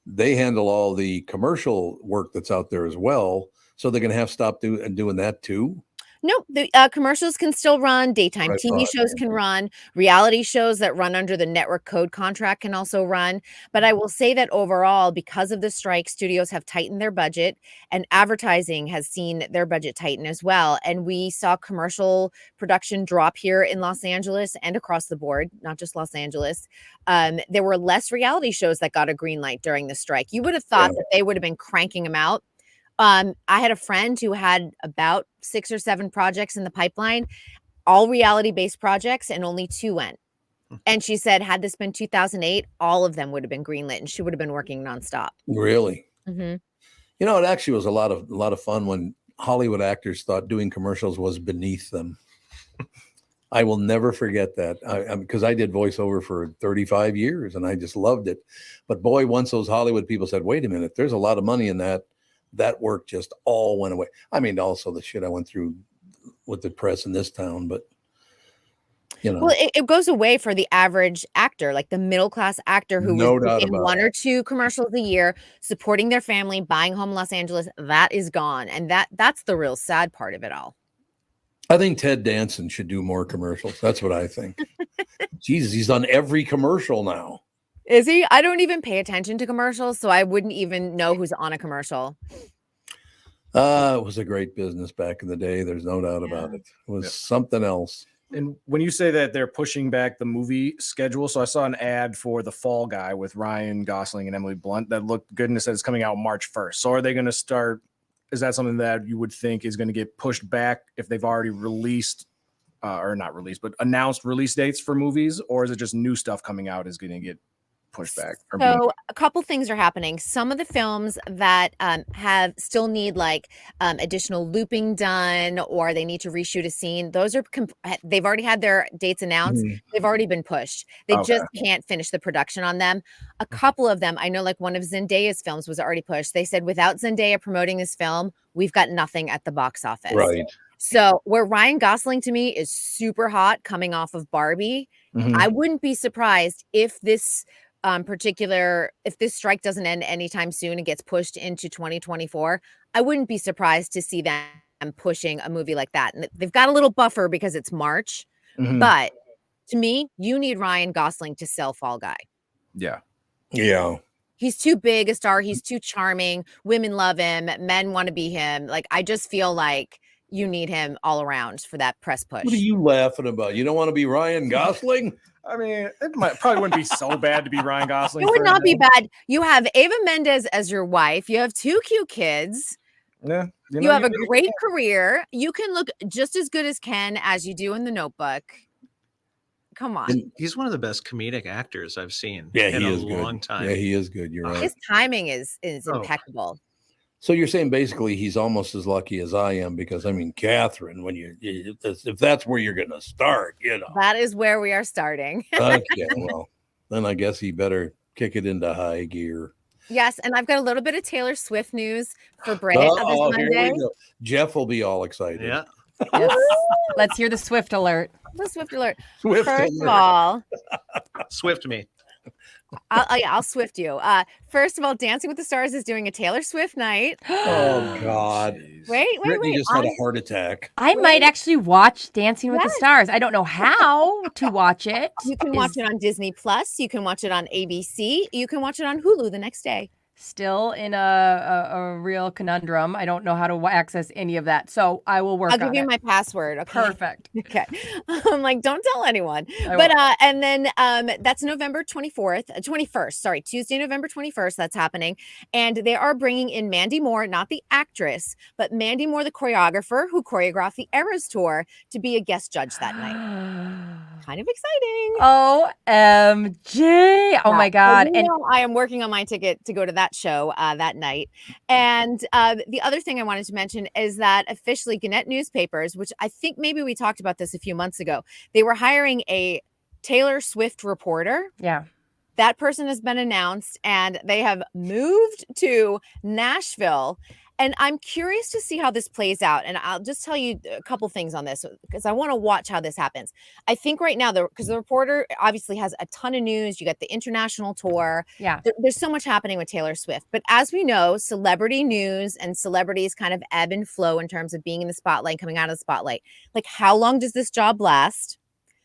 they handle all the commercial work that's out there as well. So they're going to have to stop doing that too. Nope, the commercials can still run. Daytime TV shows can run. Reality shows that run under the network code contract can also run. But I will say that overall, because of the strike, studios have tightened their budget, and advertising has seen their budget tighten as well. And we saw commercial production drop here in Los Angeles and across the board, not just Los Angeles. There were less reality shows that got a green light during the strike. You would have thought that they would have been cranking them out. I had a friend who had about 6 or 7 projects in the pipeline, all reality-based projects, and only 2 went. And she said, had this been 2008, all of them would have been greenlit, and she would have been working nonstop. Really? Mm-hmm. You know, it actually was a lot of fun when Hollywood actors thought doing commercials was beneath them. I will never forget that because I did voiceover for 35 years and I just loved it. But boy, once those Hollywood people said, wait a minute, there's a lot of money in that work just all went away. I mean, also the shit I went through with the press in this town, but you know. Well, it goes away for the average actor, like the middle-class actor who was in 1 or 2 commercials a year, supporting their family, buying home in Los Angeles. That is gone. And that's the real sad part of it all. I think Ted Danson should do more commercials. That's what I think. Jesus, he's done every commercial now. Is he? I don't even pay attention to commercials, so I wouldn't even know who's on a commercial. It was a great business back in the day. There's no doubt about it. It was something else. And when you say that they're pushing back the movie schedule, so I saw an ad for The Fall Guy with Ryan Gosling and Emily Blunt that looked good, and it said it's coming out March 1st. So are they going to start? Is that something that you would think is going to get pushed back if they've already released or not released, but announced release dates for movies? Or is it just new stuff coming out is going to get pushed back? So a couple things are happening. Some of the films that have still need like additional looping done, or they need to reshoot a scene. Those are they've already had their dates announced. They've already been pushed. They just can't finish the production on them. A couple of them, I know, like one of Zendaya's films was already pushed. They said without Zendaya promoting this film, we've got nothing at the box office. Right. So where Ryan Gosling to me is super hot coming off of Barbie, I wouldn't be surprised if this if this strike doesn't end anytime soon and gets pushed into 2024, I wouldn't be surprised to see them pushing a movie like that. And they've got a little buffer because it's March, but to me, you need Ryan Gosling to sell Fall Guy. Yeah. Yeah. He's too big a star. He's too charming. Women love him. Men want to be him. Like, I just feel like you need him all around for that press push. What are you laughing about? You don't want to be Ryan Gosling? I mean, it probably wouldn't be so bad to be Ryan Gosling. It would not be bad. You have Ava Mendes as your wife. You have 2 cute kids. Yeah. You have a great career. You can look just as good as Ken as you do in The Notebook. Come on. He's one of the best comedic actors I've seen in a good. long time. Yeah, he is good. You're right. His timing is impeccable. So you're saying basically he's almost as lucky as I am because, I mean, Catherine, when if that's where you're going to start, you know. That is where we are starting. Okay, well, then I guess he better kick it into high gear. Yes, and I've got a little bit of Taylor Swift news for Brit on this Here Monday. we go. Jeff will be all excited. Yeah. Yes. Let's hear the Swift alert. The Swift alert. Swift First alert. of all, Swift me. I'll Swift you. First of all, Dancing with the Stars is doing a Taylor Swift night. Oh, God. Wait. Brittany just had a heart attack. I might actually watch Dancing with the Stars. I don't know how to watch it. You can watch it on Disney Plus. You can watch it on ABC. You can watch it on Hulu the next day. Still in a real conundrum. I don't know how to access any of that. So I will work on it. I'll give you my password. Okay? Perfect. Okay. I'm like, don't tell anyone. I But won't. and then that's November 21st. Sorry, Tuesday, November 21st. That's happening. And they are bringing in Mandy Moore, not the actress, but Mandy Moore, the choreographer who choreographed the Eras Tour, to be a guest judge that night. Kind of exciting. OMG. Oh my God. And I am working on my ticket to go to that show that night. And the other thing I wanted to mention is that officially Gannett Newspapers, which I think maybe we talked about this a few months ago, they were hiring a Taylor Swift reporter. Yeah. That person has been announced and they have moved to Nashville. And I'm curious to see how this plays out. And I'll just tell you a couple things on this because I want to watch how this happens. I think right now, because the reporter obviously has a ton of news. You got the international tour. Yeah. There's so much happening with Taylor Swift. But as we know, celebrity news and celebrities kind of ebb and flow in terms of being in the spotlight, coming out of the spotlight. Like, how long does this job last?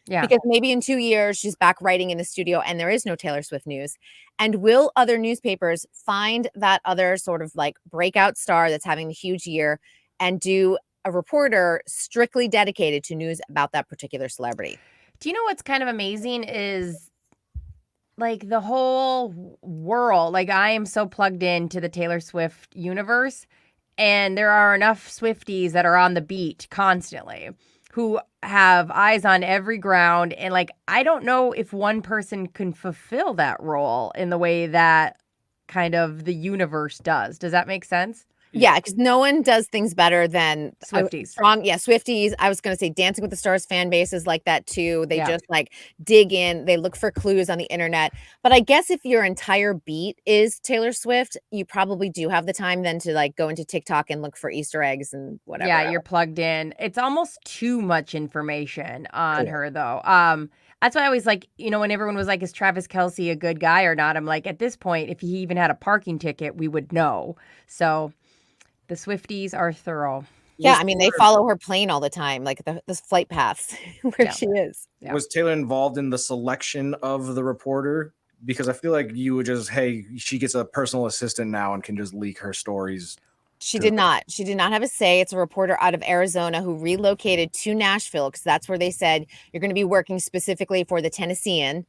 Yeah. Because maybe in 2 years, she's back writing in the studio and there is no Taylor Swift news. And will other newspapers find that other sort of like breakout star that's having a huge year and do a reporter strictly dedicated to news about that particular celebrity? Do you know what's kind of amazing is like the whole world, like I am so plugged into the Taylor Swift universe, and there are enough Swifties that are on the beat constantly who have eyes on every ground. And like, I don't know if one person can fulfill that role in the way that kind of the universe does. Does that make sense? Yeah, because no one does things better than Swifties. Swifties. I was going to say Dancing with the Stars fan base is like that too. They Yeah. just like dig in. They look for clues on the internet. But I guess if your entire beat is Taylor Swift, you probably do have the time then to like go into TikTok and look for Easter eggs and whatever. Yeah, you're plugged in. It's almost too much information on her, though. That's why I always like, you know, when everyone was like, is Travis Kelce a good guy or not? I'm like, at this point, if he even had a parking ticket, we would know. So the Swifties are thorough. Yeah, I mean, they follow her plane all the time, like the flight paths where she is. Was Taylor involved in the selection of the reporter? Because I feel like you would just, hey, she gets a personal assistant now and can just leak her stories. She did not. She did not have a say. It's a reporter out of Arizona who relocated to Nashville because that's where they said you're going to be working specifically for the Tennessean,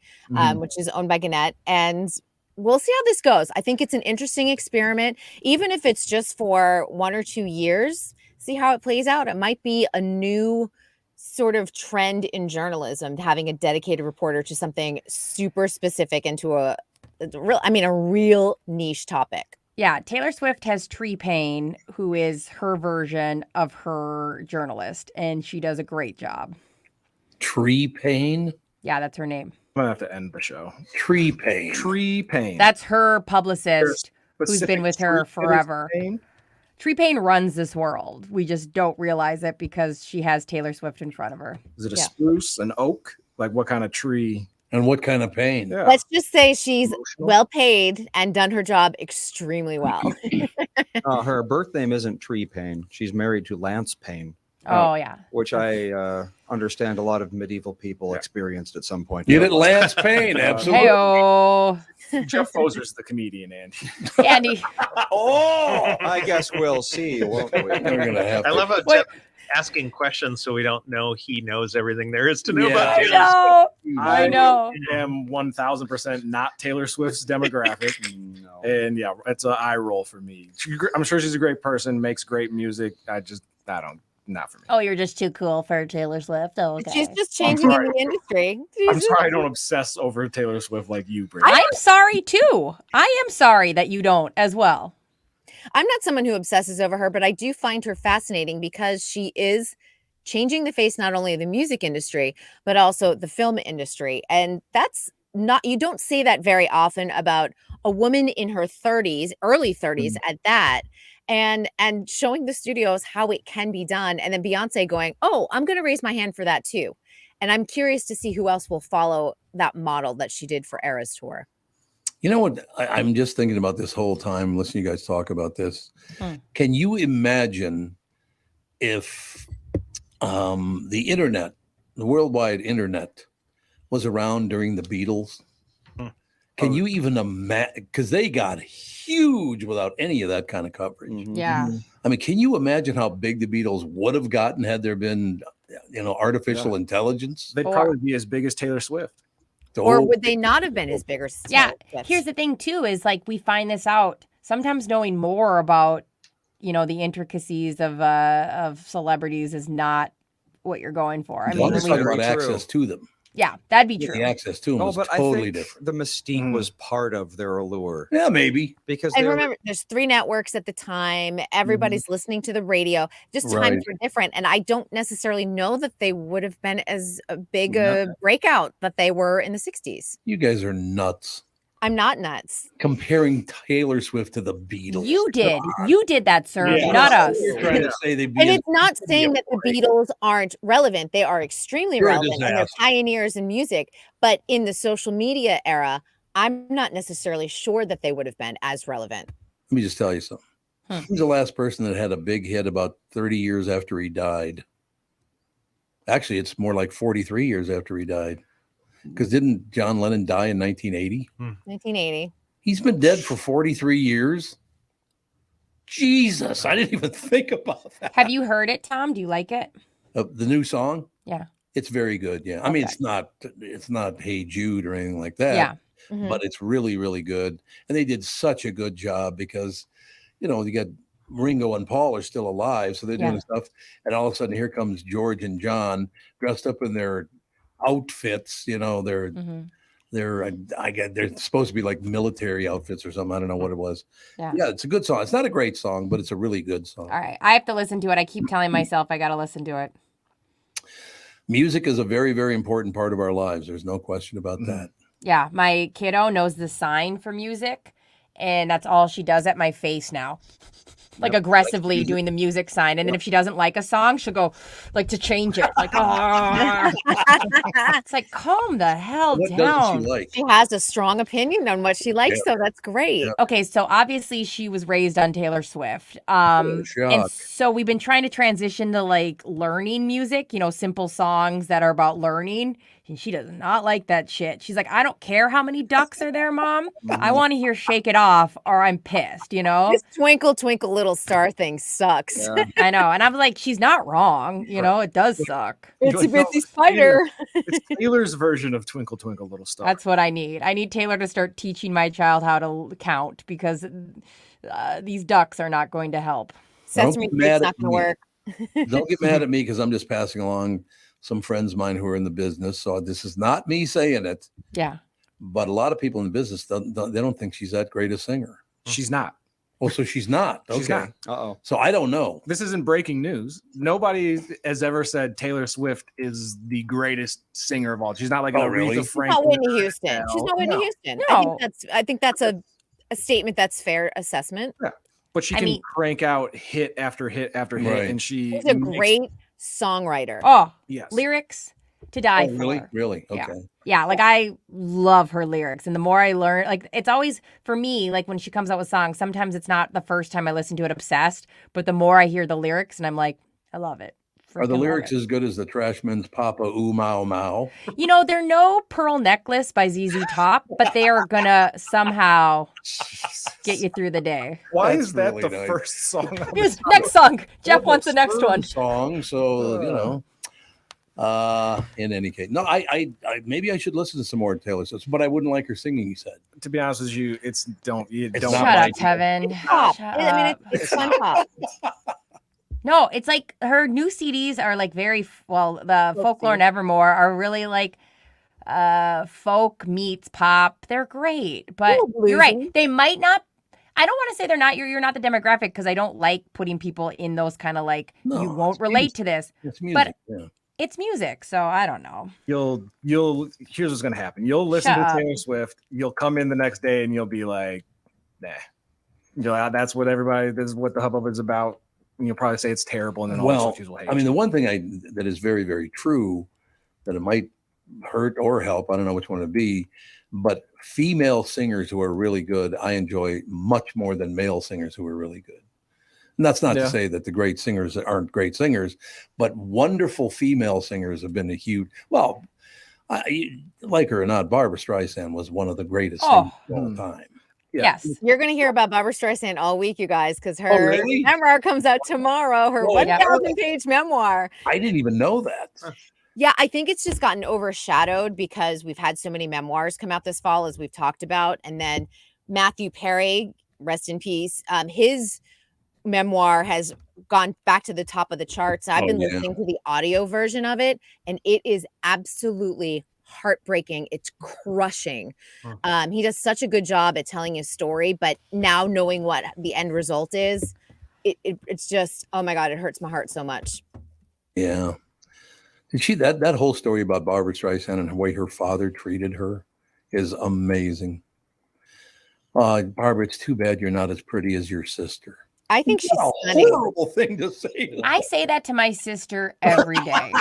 which is owned by Gannett. And we'll see how this goes. I think it's an interesting experiment, even if it's just for 1 or 2 years. See how it plays out. It might be a new sort of trend in journalism, having a dedicated reporter to something super specific and to a real niche topic. Yeah, Taylor Swift has Tree Payne, who is her version of her journalist, and she does a great job. Tree Payne? Yeah, that's her name. I'm going to have to end the show. Tree Payne. Tree Payne. That's her publicist who's been with her forever. Tree Payne runs this world. We just don't realize it because she has Taylor Swift in front of her. Is it a spruce, an oak? Like what kind of tree? And what kind of pain? Yeah. Let's just say she's well paid and done her job extremely well. Her birth name isn't Tree Payne. She's married to Lance Payne. Oh, yeah. Which I understand a lot of medieval people experienced at some point. Get it, Lance Payne, absolutely. Hey-oh. Jeff Pfoser's the comedian, Andy. Andy. Oh, I guess we'll see, won't we? We're gonna have I to. love how Jeff asking questions so we don't know he knows everything there is to know about I Taylor know. Swift. I know. I am 1000% not Taylor Swift's demographic. And yeah, it's an eye roll for me. I'm sure she's a great person, makes great music. Not for me. Oh, you're just too cool for Taylor Swift. Oh, okay. She's just changing in the industry. I'm sorry I don't obsess over Taylor Swift like you, Britt. I'm sorry, too. I am sorry that you don't as well. I'm not someone who obsesses over her, but I do find her fascinating because she is changing the face not only of the music industry, but also the film industry. And that's not, you don't say that very often about a woman in her 30s, early 30s at that, and showing the studios how it can be done. And then Beyonce going, oh, I'm going to raise my hand for that too. And I'm curious to see who else will follow that model that she did for Eras Tour. You know what? I'm just thinking about this whole time, listening to you guys talk about this. Can you imagine if the internet, the worldwide internet, was around during the Beatles? Can you even imagine? Because they got huge without any of that kind of coverage. Yeah. I mean, can you imagine how big the Beatles would have gotten had there been, artificial intelligence? They'd probably be as big as Taylor Swift. Or would they not have been as big or Yeah. Swift? Here's the thing, too, is like we find this out. Sometimes knowing more about, the intricacies of celebrities is not what you're going for. I mean, let's talk about access to them. Yeah, that'd be true. The access to them No, was but totally I think different. the mystique was part of their allure. Yeah, maybe. Because And remember, there's 3 networks at the time. Everybody's listening to the radio. Just times Right. were different. And I don't necessarily know that they would have been as a big a breakout that they were in the 60s. You guys are nuts. I'm not nuts. Comparing Taylor Swift to the Beatles. You did that, sir, not us. You're trying to say they And it's not saying that the Beatles aren't relevant. They are extremely You're a relevant and they're disaster. pioneers in music. But in the social media era, I'm not necessarily sure that they would have been as relevant. Let me just tell you something. Who's the last person that had a big hit about 30 years after he died? Actually, it's more like 43 years after he died. Because didn't John Lennon die in 1980? 1980. He's been dead for 43 years. Jesus, I didn't even think about that. Have you heard it, Tom? Do you like it? The new song? Yeah. It's very good. Yeah. I mean, it's not Hey Jude or anything like that. Yeah. But it's really, really good. And they did such a good job because, you got Ringo and Paul are still alive. So they're doing stuff. And all of a sudden here comes George and John dressed up in their outfits. They're supposed to be like military outfits or something. I don't know what it was. Yeah. It's a good song. It's not a great song, but it's a really good song. All right. I have to listen to it. I keep telling myself I got to listen to it. Music is a very, very important part of our lives. There's no question about that. Yeah. My kiddo knows the sign for music, and that's all she does at my face now. Like aggressively doing the music sign. And then if she doesn't like a song, she'll go like to change it. Like, it's like, calm the hell What down. doesn't she like? She has a strong opinion on what she likes, so that's great. Okay, so obviously she was raised on Taylor Swift. And so we've been trying to transition to like learning music, simple songs that are about learning. And she does not like that shit. She's like, I don't care how many ducks are there, Mom. I want to hear Shake It Off or I'm pissed, This Twinkle, Twinkle, Little Star thing sucks. Yeah. I know. And I'm like, she's not wrong. It does suck. Itsy bitsy spider. It's Taylor's version of Twinkle Twinkle Little Star. That's what I need. I need Taylor to start teaching my child how to count because these ducks are not going to help. Sesame Street's not going to work. Don't get mad at me because I'm just passing along some friends of mine who are in the business. So this is not me saying it. Yeah. But a lot of people in the business, they don't think she's that great a singer. She's not. Oh, so she's not. Okay. She's not. Uh-oh. So I don't know. This isn't breaking news. Nobody has ever said Taylor Swift is the greatest singer of all. She's not like Aretha really? Franklin. Not Whitney Houston. She's not Whitney Houston. No. I think that's a statement that's fair assessment. Yeah. But she can crank out hit after hit after hit, Right. and she's She's a great songwriter. Oh, yes. lyrics to die for. Really? Really? Yeah. Okay. Yeah, like I love her lyrics. And the more I learn, like it's always for me, like when she comes out with songs, sometimes it's not the first time I listen to it obsessed, but the more I hear the lyrics and I'm like, I love it. Are the Freaking love lyrics it. as good as the Trashman's Papa Ooh Mau Mau? They're no Pearl Necklace by ZZ Top, but they are gonna somehow get you through the day. Why That's is that really the nice. first song? on Here's this next song. Jeff Well, wants the next third one. song. So in any case, no, I maybe I should listen to some more Taylor Swift, but I wouldn't like her singing. You said. To be honest with you, don't not Shut my up, Tevin. Pop. Shut I mean, up. it's fun pop. No, it's like her new CDs are like very the Folklore and Evermore are really like folk meets pop. They're great, but you're right. They might not. I don't want to say they're not. You're not the demographic because I don't like putting people in those kind of like you won't relate to this. It's music. But it's music, so I don't know. You'll here's what's gonna happen. You'll listen Shut to up. Taylor Swift, you'll come in the next day and you'll be like, nah. You're like, that's what this is what the hubbub is about. And you'll probably say it's terrible, and then all the Well, Swifties will hate I mean, you. the one thing that is very, very true that it might hurt or help, I don't know which one it'd be, but female singers who are really good, I enjoy much more than male singers who are really good. And that's not to say that the great singers aren't great singers, but wonderful female singers have been a huge, like her or not, Barbara Streisand was one of the greatest singers of all time. Yes. You're going to hear about Barbara Streisand all week, you guys, because her really? memoir comes out tomorrow, her 1,000-page memoir. I didn't even know that. Yeah, I think it's just gotten overshadowed because we've had so many memoirs come out this fall, as we've talked about. And then Matthew Perry, rest in peace, his memoir has gone back to the top of the charts. I've been listening to the audio version of it, and it is absolutely heartbreaking. It's crushing. He does such a good job at telling his story, but now knowing what the end result is, it's just, oh my God, it hurts my heart so much. Yeah. Did she that whole story about Barbara Streisand and the way her father treated her is amazing. Barbara, it's too bad you're not as pretty as your sister. I think she's What a stunning. horrible thing to say. I say that to my sister every day.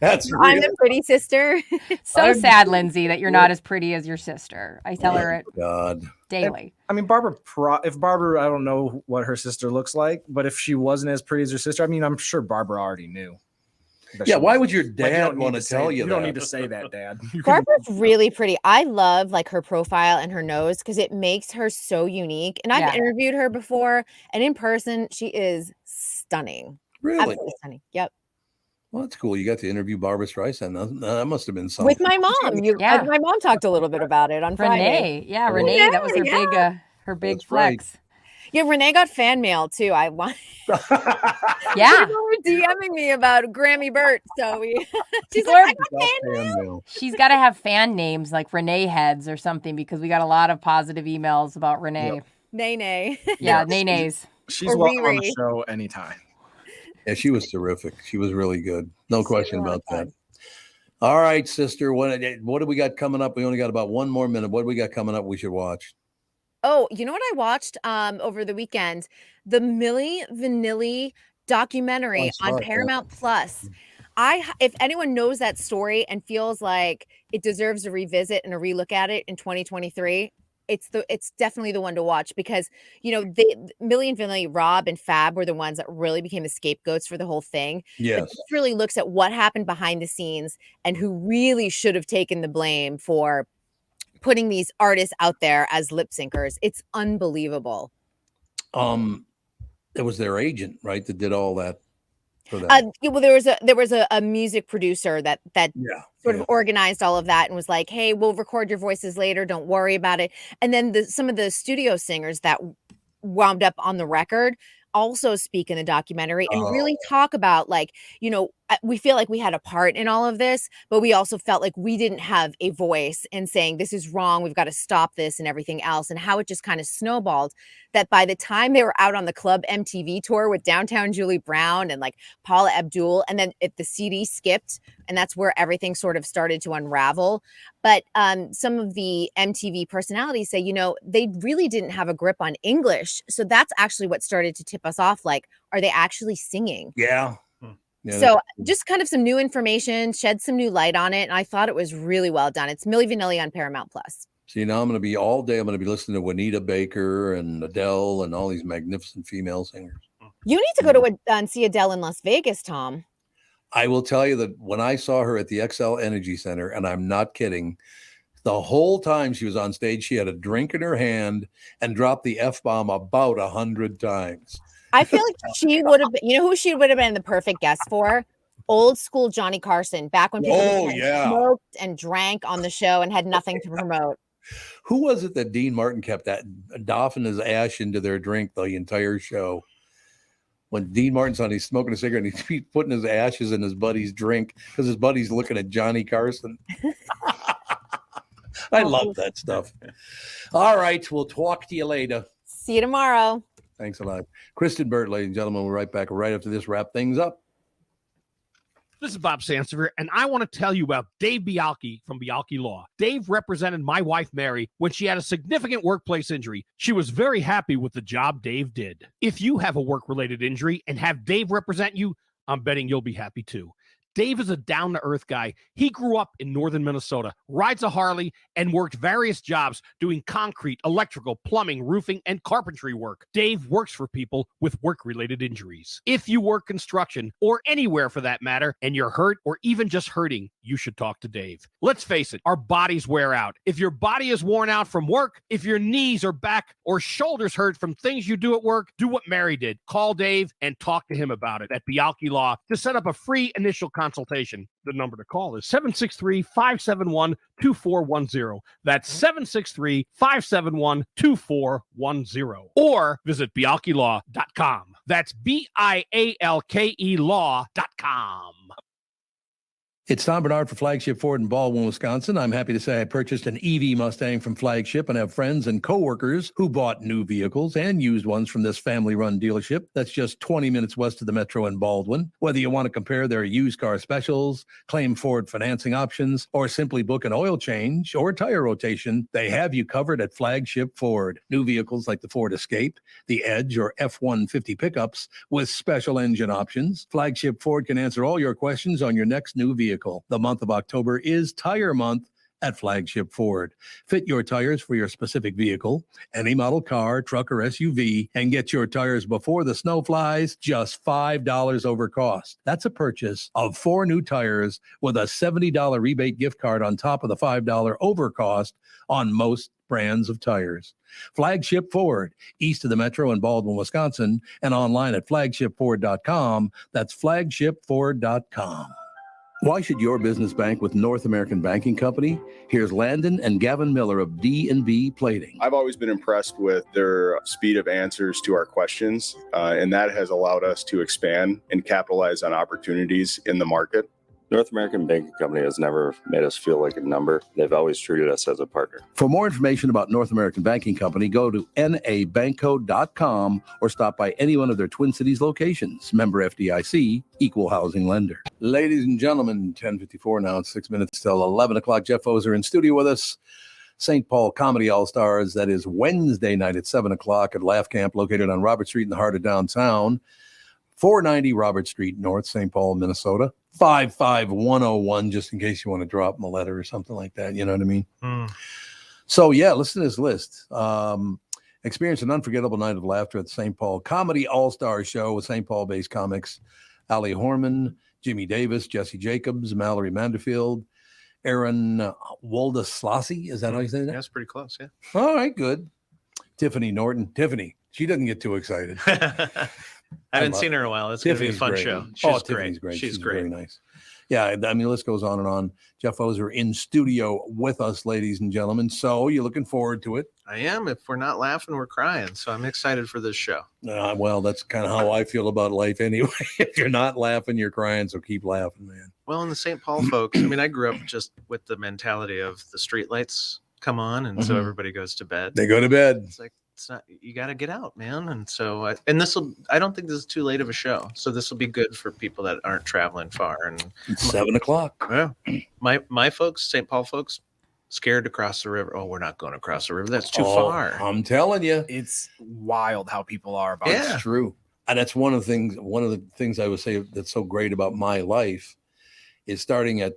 That's I'm the pretty sister. So sad, Lindsay, that you're not as pretty as your sister. I tell her it God. daily. I mean, if Barbara, I don't know what her sister looks like, but if she wasn't as pretty as her sister, I mean, I'm sure Barbara already knew. Yeah, why would your Like, dad want to tell you that? You don't need to say that, Dad. Barbara's really pretty. I love like her profile and her nose because it makes her so unique. And I've interviewed her before, and in person, she is stunning. Really? Absolutely stunning. Yep. Well, that's cool. You got to interview Barbara Streisand. That must have been something. With my mom. My mom talked a little bit about it on Friday. Renee. Yeah, Renee. That was her big flex. Right. Yeah, Renee got fan mail too. I want. Yeah. People were DMing me about Grammy Burt. So she's People like, are- I got fan mail. She's got to have fan names like Renee Heads or something because we got a lot of positive emails about Renee. Yep. Nay. Yeah, Nay-nays. She's Or welcome on Riri. the show anytime. Yeah, she was terrific. She was really good. No question about that. All right, sister. What do we got coming up? We only got about one more minute. What do we got coming up we should watch? Oh, you know what I watched over the weekend? The Milli Vanilli documentary on Paramount Plus. If anyone knows that story and feels like it deserves a revisit and a relook at it in 2023, it's definitely the one to watch because Milli and Vanilli, Rob and Fab were the ones that really became the scapegoats for the whole thing. Yes. But this really looks at what happened behind the scenes and who really should have taken the blame for putting these artists out there as lip syncers. It's unbelievable. It was their agent, right, that did all that for them. Well, there was a music producer that sort of organized all of that and was like, hey, we'll record your voices later, don't worry about it. And then some of the studio singers that wound up on the record also speak in the documentary and really talk about we feel like we had a part in all of this, but we also felt like we didn't have a voice in saying this is wrong, we've got to stop this and everything else, and how it just kind of snowballed that by the time they were out on the Club MTV tour with Downtown Julie Brown and like Paula Abdul, and then the CD skipped, and that's where everything sort of started to unravel. But some of the MTV personalities say, they really didn't have a grip on English. So that's actually what started to tip us off. Like, are they actually singing? Yeah. So just kind of some new information, shed some new light on it. And I thought it was really well done. It's Milli Vanilli on Paramount Plus. See, now I'm going to be all day. I'm going to be listening to Juanita Baker and Adele and all these magnificent female singers. You need to go to and see Adele in Las Vegas, Tom. I will tell you that when I saw her at the XL Energy Center, and I'm not kidding, the whole time she was on stage, she had a drink in her hand and dropped the F-bomb about 100 times. I feel like she would have been, who she would have been the perfect guest for? Old school Johnny Carson, back when people smoked and drank on the show and had nothing to promote. Who was it that Dean Martin kept that doffing his ash into their drink the entire show? When Dean Martin's on, he's smoking a cigarette and he's putting his ashes in his buddy's drink because his buddy's looking at Johnny Carson. I love that stuff. All right. We'll talk to you later. See you tomorrow. Thanks a lot. Kristen Burt, ladies and gentlemen, we'll be right back right after this. Wrap things up. This is Bob Sansevier, and I want to tell you about Dave Bialke from Bialke Law. Dave represented my wife, Mary, when she had a significant workplace injury. She was very happy with the job Dave did. If you have a work-related injury and have Dave represent you, I'm betting you'll be happy too. Dave is a down-to-earth guy. He grew up in northern Minnesota, rides a Harley, and worked various jobs doing concrete, electrical, plumbing, roofing, and carpentry work. Dave works for people with work-related injuries. If you work construction, or anywhere for that matter, and you're hurt or even just hurting, you should talk to Dave. Let's face it, our bodies wear out. If your body is worn out from work, if your knees or back or shoulders hurt from things you do at work, do what Mary did. Call Dave and talk to him about it at Bialke Law to set up a free initial consultation. The number to call is 763-571-2410. That's 763-571-2410. Or visit bialkelaw.com. That's BIALKE law.com. It's Tom Barnard for Flagship Ford in Baldwin, Wisconsin. I'm happy to say I purchased an EV Mustang from Flagship and have friends and coworkers who bought new vehicles and used ones from this family-run dealership that's just 20 minutes west of the metro in Baldwin. Whether you want to compare their used car specials, claim Ford financing options, or simply book an oil change or tire rotation, they have you covered at Flagship Ford. New vehicles like the Ford Escape, the Edge, or F-150 pickups with special engine options. Flagship Ford can answer all your questions on your next new vehicle. The month of October is Tire Month at Flagship Ford. Fit your tires for your specific vehicle, any model car, truck, or SUV, and get your tires before the snow flies, just $5 over cost. That's a purchase of 4 new tires with a $70 rebate gift card on top of the $5 over cost on most brands of tires. Flagship Ford, east of the metro in Baldwin, Wisconsin, and online at flagshipford.com. That's flagshipford.com. Why should your business bank with North American Banking Company? Here's Landon and Gavin Miller of D&B Plating. I've always been impressed with their speed of answers to our questions, and that has allowed us to expand and capitalize on opportunities in the market. North American Banking Company has never made us feel like a number. They've always treated us as a partner. For more information about North American Banking Company, go to nabankco.com or stop by any one of their Twin Cities locations. Member FDIC, equal housing lender. Ladies and gentlemen, 10:54 now. It's 6 minutes till 11 o'clock. Jeff Pfoser in studio with us. St. Paul Comedy All-Stars. That is Wednesday night at 7 o'clock at Laugh Camp, located on Robert Street in the heart of downtown. 490 Robert Street North, St. Paul, Minnesota. 55101, just in case you want to drop them a letter or something like that. You know what I mean? So, yeah, listen to this list. Experience an unforgettable night of laughter at the St. Paul Comedy All-Star Show with St. Paul-based comics Ali Horman, Jimmy Davis, Jesse Jacobs, Mallory Manderfield, Aaron Waldeslassie. Is that how you say that? That's pretty close, yeah. All right, good. Tiffany Norton. Tiffany, she doesn't get too excited. I haven't seen her in a while. It's going to be a fun show. She's Tiffany's great. She's great. Very nice. Yeah, I mean, the list goes on and on. Jeff Pfoser in studio with us, ladies and gentlemen. So you're looking forward to it? I am. If we're not laughing, we're crying. So I'm excited for this show. Well, that's kind of how I feel about life anyway. If you're not laughing, you're crying. So keep laughing, man. Well, and the St. Paul folks, I mean, I grew up just with the mentality of the streetlights come on, and so everybody goes to bed. They go to bed. It's like, it's not, you got to get out, man. And so, I don't think this is too late of a show. So this will be good for people that aren't traveling far. And it's 7 o'clock. Yeah. My folks, St. Paul folks, scared to cross the river. Oh, we're not going to cross the river. That's too far. I'm telling you. It's wild how people are about Yeah. It's true. And that's one of the things I would say that's so great about my life is starting at,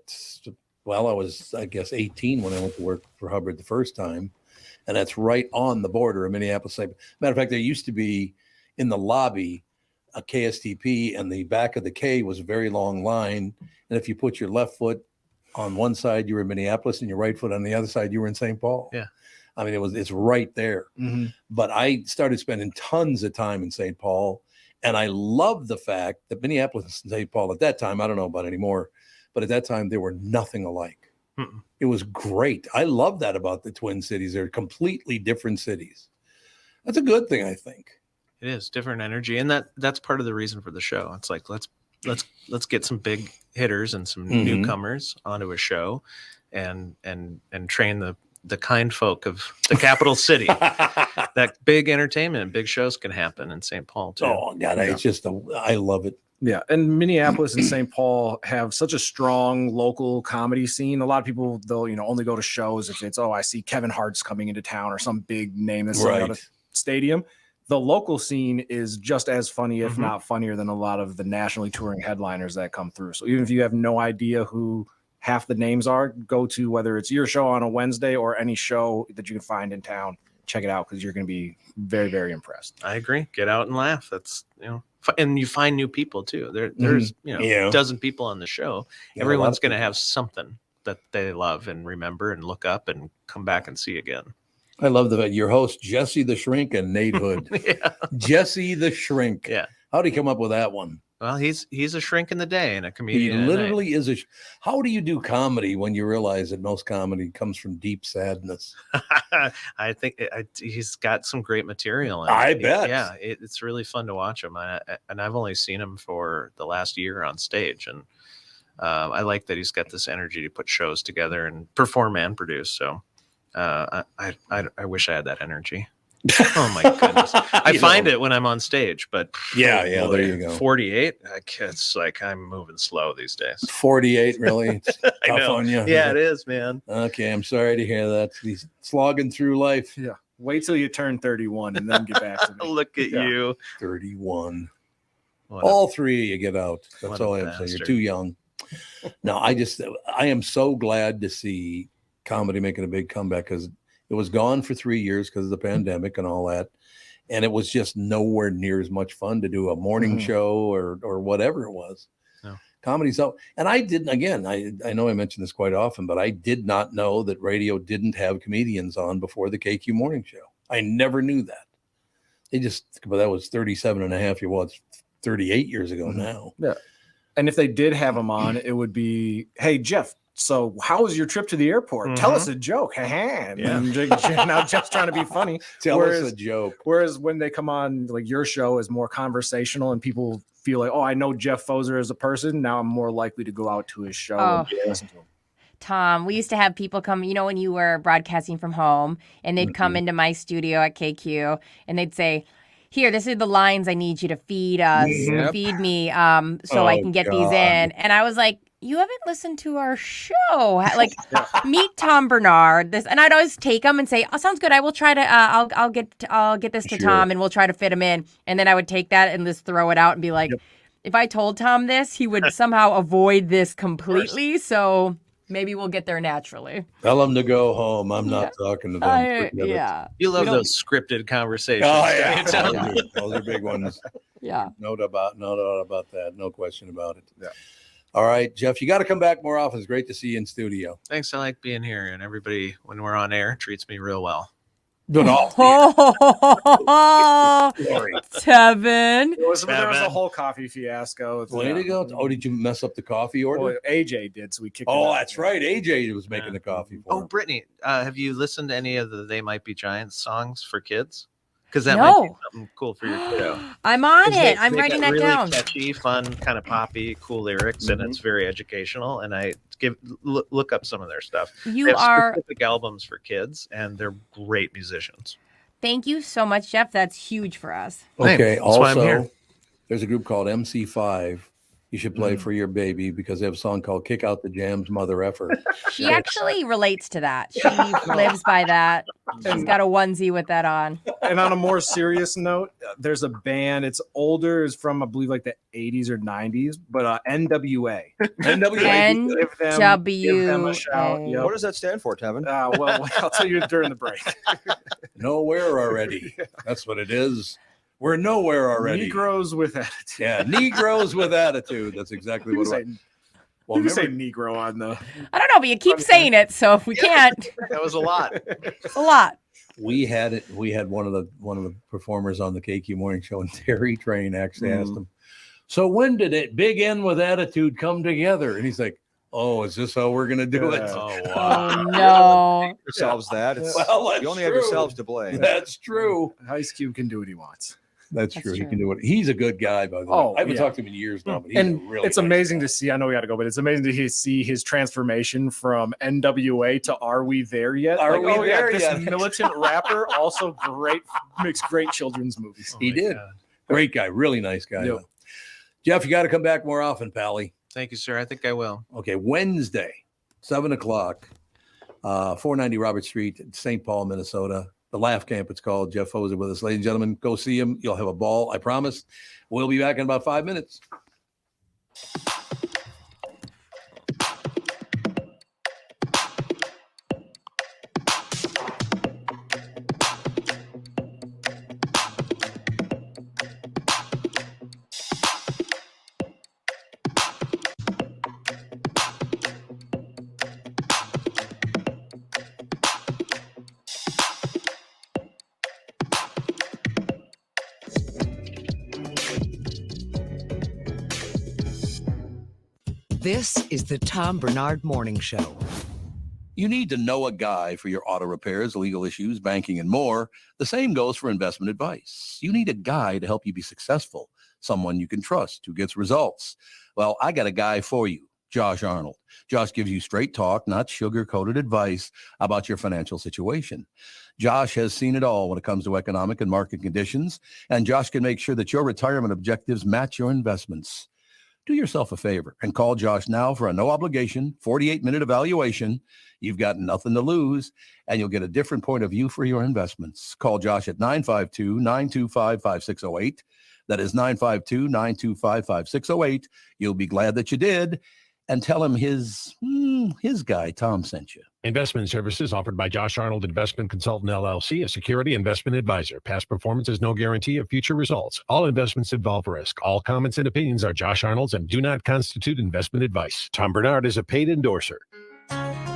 well, I was, I guess, 18 when I went to work for Hubbard the first time. And that's right on the border of Minneapolis. Matter of fact, there used to be in the lobby a KSTP, and the back of the K was a very long line. And if you put your left foot on one side, you were in Minneapolis, and your right foot on the other side, you were in St. Paul. Yeah. I mean, it's right there. But I started spending tons of time in St. Paul, and I love the fact that Minneapolis and St. Paul at that time, I don't know about anymore, but at that time, they were nothing alike. It was great. I love that about the Twin Cities. They're completely different cities. That's a good thing, I think. It is different energy, and that's part of the reason for the show. It's like let's get some big hitters and some newcomers onto a show, and train the kind folk of the capital city. That big entertainment and big shows can happen in St. Paul too. Oh God, it's just I love it. Yeah, and Minneapolis and St. Paul have such a strong local comedy scene. A lot of people, they'll only go to shows if it's, I see Kevin Hart's coming into town or some big name that's selling out a stadium. The local scene is just as funny, if not funnier, than a lot of the nationally touring headliners that come through. So even if you have no idea who half the names are, go to whether it's your show on a Wednesday or any show that you can find in town. Check it out because you're going to be very, very impressed. I agree. Get out and laugh. That's and you find new people too. There's a dozen people on the show. Yeah, everyone's going to have something that they love and remember and look up and come back and see again. I love your host Jesse the Shrink and Nate Hood. Jesse the Shrink. Yeah. How did he come up with that one? Well, he's a shrink in the day and a comedian. He literally is how do you do comedy when you realize that most comedy comes from deep sadness? I think he's got some great material. I bet. Yeah, it's really fun to watch him. And I've only seen him for the last year on stage, and I like that he's got this energy to put shows together and perform and produce. So I wish I had that energy. Oh my goodness. I find it when I'm on stage, but yeah, there you go. 48. It's like I'm moving slow these days. 48, really? It's I tough know. on you. Yeah, it is, man. Okay, I'm sorry to hear that. He's slogging through life. Yeah. Wait till you turn 31 and then get back to me. Look at you. 31. All three of you get out. That's all I have to say. You're too young. No, I am so glad to see comedy making a big comeback, because it was gone for 3 years because of the pandemic and all that. And it was just nowhere near as much fun to do a morning show or whatever it was. No. Comedy's out. And I didn't, again, I know I mention this quite often, but I did not know that radio didn't have comedians on before the KQ morning show. I never knew that. But that was 37 and a half years. Well, it's 38 years ago now. Yeah. And if they did have them on, it would be, hey, Jeff, so how was your trip to the airport? Tell us a joke. Now Jeff's trying to be funny. Tell us a joke. Whereas when they come on, like your show is more conversational and people feel like, oh, I know Jeff Pfoser as a person. Now I'm more likely to go out to his show and listen to him. Tom, we used to have people come, when you were broadcasting from home, and they'd come into my studio at KQ and they'd say, here, this are the lines I need you to feed us, feed me, so I can get these in. And I was like, you haven't listened to our show. Like, meet Tom Barnard. And I'd always take them and say, oh, sounds good. I will try to, I'll get this to Tom and we'll try to fit him in. And then I would take that and just throw it out and be like, if I told Tom this, he would somehow avoid this completely. So maybe we'll get there naturally. Tell them to go home. I'm not talking to them. You love those scripted conversations. Oh, yeah. Those are big ones. Yeah. No doubt about that. No question about it. Yeah. All right, Jeff, you got to come back more often. It's great to see you in studio. Thanks. I like being here, and everybody, when we're on air, treats me real well. Good. Tevin. There was a whole coffee fiasco. Way to go. Oh, did you mess up the coffee order? Well, AJ did, so we kicked Oh, him out. that's right. AJ was making the coffee for him. Brittany, have you listened to any of the They Might Be Giants songs for kids? Because that No. might be something cool for your kiddo. I'm on it. I'm writing that really down. Catchy, fun, kind of poppy, cool lyrics, and it's very educational. And I look up some of their stuff. You they have are- specific albums for kids, and they're great musicians. Thank you so much, Jeff. That's huge for us. Okay. That's why I'm here. Also, there's a group called MC5. You should play for your baby because they have a song called Kick Out the Jams, Mother Effer. She actually relates to that. She lives by that. She's got a onesie with that on. And on a more serious note, there's a band. It's older. It's from, I believe, like the 80s or 90s, but NWA. NWA. Give them a shout. Yep. What does that stand for, Tevin? Well, I'll tell you during the break. Nowhere already. That's what it is. We're nowhere already. Negroes with attitude. Yeah, Negroes with attitude. That's exactly what it was. Well, you say Negro on the. I don't know, but you keep saying it, so if we can't, that was a lot. It's a lot. We had it. We had one of the performers on the KQ Morning Show, and Terry Train actually asked him, "So when did it Big N with Attitude come together?" And he's like, "Oh, is this how we're gonna do it?" Oh wow! No, yourselves that. It's, well, that's you only have true. yourselves to blame. That's true. Ice Cube can do what he wants. That's true. He can do it. He's a good guy, by the way. Oh, I haven't yeah. talked to him in years now, but he's And a really it's amazing to see. I know we got to go, but it's amazing to see his transformation from NWA to Are We There Yet? Are we there this yet? militant rapper, also makes great children's movies. He did. Great guy. Really nice guy. Yep. Jeff, you got to come back more often, Pally. Thank you, sir. I think I will. Okay, Wednesday, 7:00, 490 Robert Street, St. Paul, Minnesota. The Laugh Camp, it's called. Jeff Pfoser with us. Ladies and gentlemen, go see him. You'll have a ball, I promise. We'll be back in about 5 minutes. This is the Tom Barnard Morning Show. You need to know a guy for your auto repairs, legal issues, banking, and more. The same goes for investment advice. You need a guy to help you be successful, someone you can trust who gets results. Well, I got a guy for you. Josh Arnold. Josh gives you straight talk, not sugar-coated advice about your financial situation. Josh has seen it all when it comes to economic and market conditions, and Josh can make sure that your retirement objectives match your investments. Do yourself a favor and call Josh now for a no-obligation 48-minute evaluation. You've got nothing to lose, and you'll get a different point of view for your investments. Call Josh at 952-925-5608. That is 952-925-5608. You'll be glad that you did. And tell him his guy, Tom, sent you. Investment services offered by Josh Arnold Investment Consultant, LLC, a security investment advisor. Past performance is no guarantee of future results. All investments involve risk. All comments and opinions are Josh Arnold's and do not constitute investment advice. Tom Barnard is a paid endorser.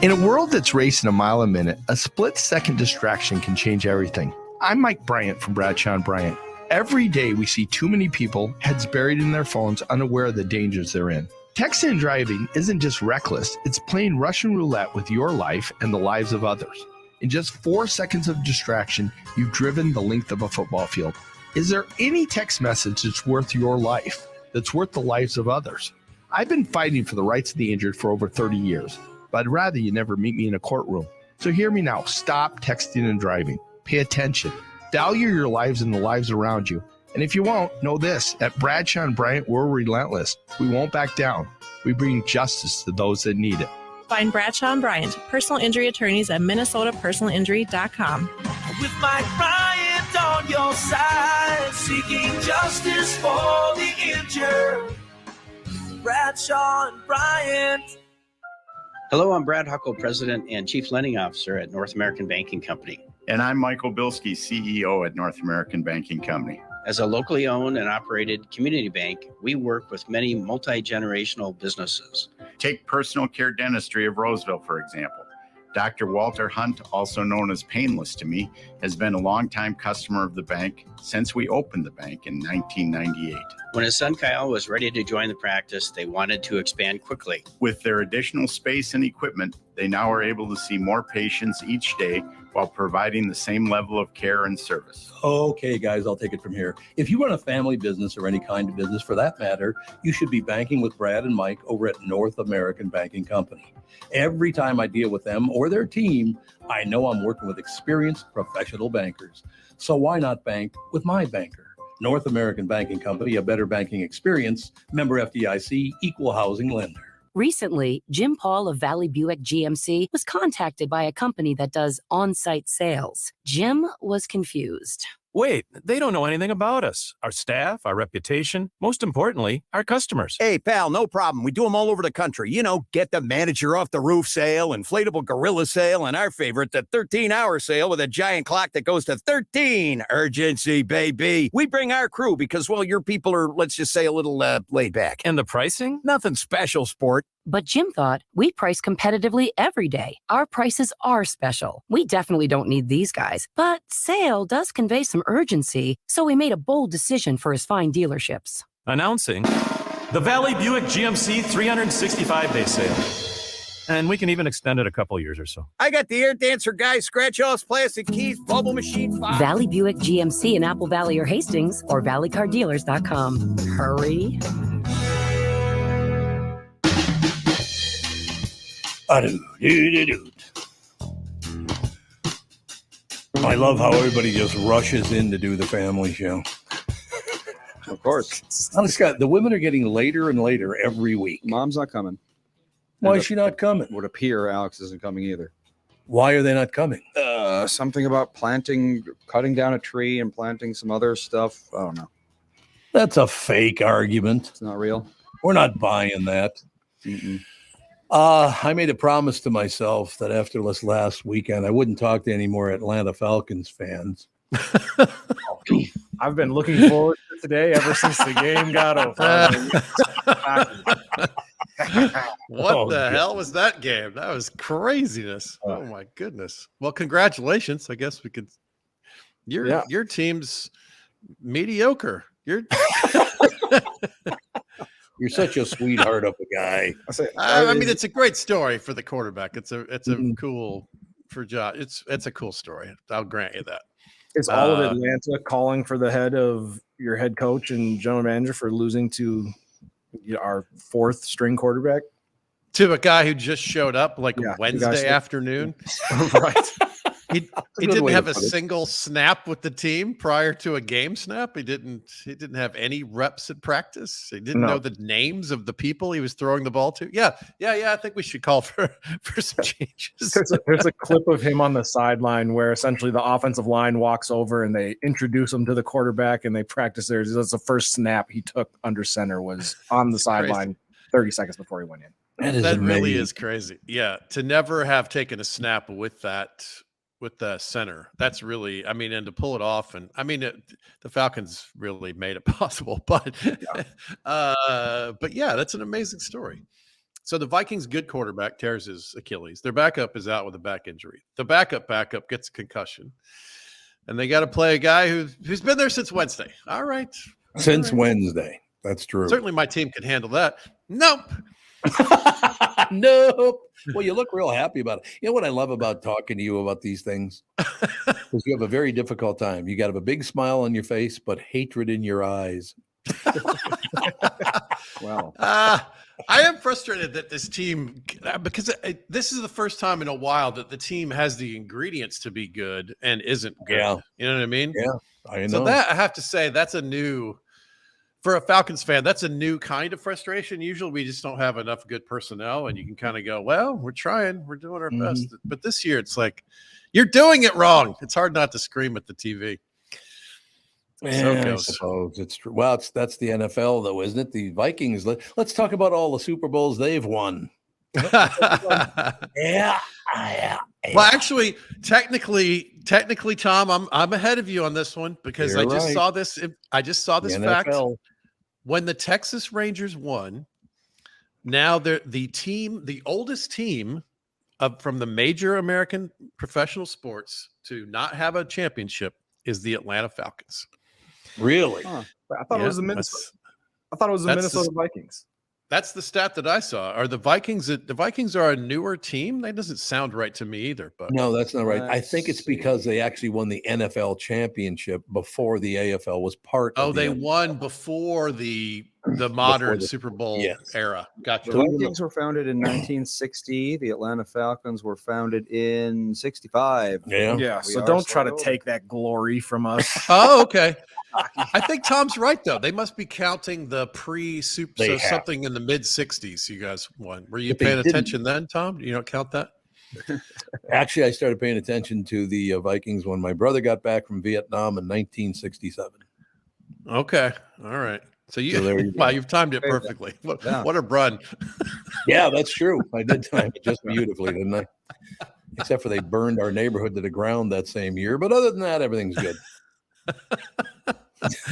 In a world that's racing a mile a minute, a split-second distraction can change everything. I'm Mike Bryant from Bradshaw and Bryant. Every day we see too many people, heads buried in their phones, unaware of the dangers they're in. Texting and driving isn't just reckless, it's playing Russian roulette with your life and the lives of others. In just 4 seconds of distraction, you've driven the length of a football field. Is there any text message that's worth your life, that's worth the lives of others? I've been fighting for the rights of the injured for over 30 years, but I'd rather you never meet me in a courtroom. So hear me now, stop texting and driving. Pay attention. Value your lives and the lives around you. And if you won't, know this, at Bradshaw and Bryant, we're relentless. We won't back down. We bring justice to those that need it. Find Bradshaw and Bryant, personal injury attorneys at minnesotapersonalinjury.com. With Mike Bryant on your side, seeking justice for the injured. Bradshaw and Bryant. Hello, I'm Brad Huckle, President and Chief Lending Officer at North American Banking Company. And I'm Michael Bilski, CEO at North American Banking Company. As a locally owned and operated community bank, we work with many multi-generational businesses. Take Personal Care Dentistry of Roseville, for example. Dr. Walter Hunt, also known as Painless to me, has been a longtime customer of the bank since we opened the bank in 1998. When his son Kyle was ready to join the practice, they wanted to expand quickly. With their additional space and equipment, they now are able to see more patients each day while providing the same level of care and service. Okay, guys, I'll take it from here. If you run a family business or any kind of business for that matter, you should be banking with Brad and Mike over at North American Banking Company. Every time I deal with them or their team, I know I'm working with experienced professional bankers. So why not bank with my banker? North American Banking Company, a better banking experience, member FDIC, equal housing lender. Recently, Jim Paul of Valley Buick GMC was contacted by a company that does on-site sales. Jim was confused. Wait, they don't know anything about us, our staff, our reputation, most importantly, our customers. Hey, pal, no problem. We do them all over the country. You know, get the manager off the roof sale, inflatable gorilla sale, and our favorite, the 13-hour sale with a giant clock that goes to 13. Urgency, baby. We bring our crew because, well, your people are, let's just say, a little laid back. And the pricing? Nothing special, sport. But Jim thought, we price competitively every day. Our prices are special. We definitely don't need these guys. But sale does convey some urgency, so we made a bold decision for his fine dealerships. Announcing the Valley Buick GMC 365-day sale. And we can even extend it a couple years or so. I got the air dancer guy, scratch-offs, plastic keys, bubble machine. Valley Buick GMC in Apple Valley or Hastings or valleycardealers.com. Hurry. I love how everybody just rushes in to do the family show. Of course. Honest God, the women are getting later and later every week. Mom's not coming. Why is she not coming? Would appear Alex isn't coming either. Why are they not coming? Something about cutting down a tree and planting some other stuff. I don't know. That's a fake argument. It's not real. We're not buying that. Mm-mm. I made a promise to myself that after this last weekend, I wouldn't talk to any more Atlanta Falcons fans. I've been looking forward to today ever since the game got over. What the hell was that game? That was craziness. Oh my goodness. Well, congratulations. I guess we could. Your team's mediocre. You're such a sweetheart of a guy. I mean, it's a great story for the quarterback. It's a cool for Josh. It's a cool story. I'll grant you that. Is all of Atlanta calling for the head of your head coach and general manager for losing to our fourth string quarterback? to a guy who just showed up like Wednesday afternoon. Right. He didn't have a single snap with the team prior to a game snap. He didn't have any reps at practice. He didn't know the names of the people he was throwing the ball to. Yeah. I think we should call for some changes. There's a clip of him on the sideline where essentially the offensive line walks over and they introduce him to the quarterback and they practice there. That's the first snap he took under center was on the sideline 30 seconds before he went in. That really is crazy. Yeah, to never have taken a snap with the center, that's really, and to pull it off, and the Falcons really made it possible, but that's an amazing story. So the Vikings' good quarterback tears his Achilles. Their backup is out with a back injury. The backup gets a concussion, and they got to play a guy who's been there since Wednesday. All right, since Wednesday, that's true. Certainly, my team can handle that. Nope. Nope. Well, you look real happy about it. You know what I love about talking to you about these things? Because you have a very difficult time. You got to have a big smile on your face, but hatred in your eyes. Wow. I am frustrated that this team, because this is the first time in a while that the team has the ingredients to be good and isn't good. Yeah. You know what I mean? Yeah, I know. So that, I have to say, for a Falcons fan, that's a new kind of frustration. Usually we just don't have enough good personnel, and you can kind of go, well, we're trying, we're doing our best. But this year it's like, you're doing it wrong. It's hard not to scream at the TV. I suppose it's true. Well, that's the NFL, though, isn't it? The Vikings. Let's talk about all the Super Bowls they've won. Yeah. Well, actually, technically, Tom, I'm ahead of you on this one because You're I just right. saw this. I just saw this fact. NFL. When the Texas Rangers won, now they're the oldest team from the major American professional sports to not have a championship is the Atlanta Falcons. Really? Huh. I thought it was the Minnesota. I thought it was the Minnesota Vikings. That's the stat that I saw. Are the Vikings are a newer team? That doesn't sound right to me either. But No, that's not right. I think it's because they actually won the NFL championship before the AFL was part of they the NFL. won before the modern Super Bowl era. Gotcha. The Vikings were founded in 1960. The Atlanta Falcons were founded in 65. Yeah. So don't try to take that glory from us. Oh, okay. I think Tom's right though. They must be counting the pre-Super, so something in the mid 60s. You guys won. Were you But they paying didn't. attention then, Tom? You don't count that? Actually, I started paying attention to the Vikings when my brother got back from Vietnam in 1967. Okay. All right. So there you wow, go. you've timed it perfectly. What a run. Yeah, that's true. I did time it just beautifully, didn't I? Except for they burned our neighborhood to the ground that same year. But other than that, everything's good.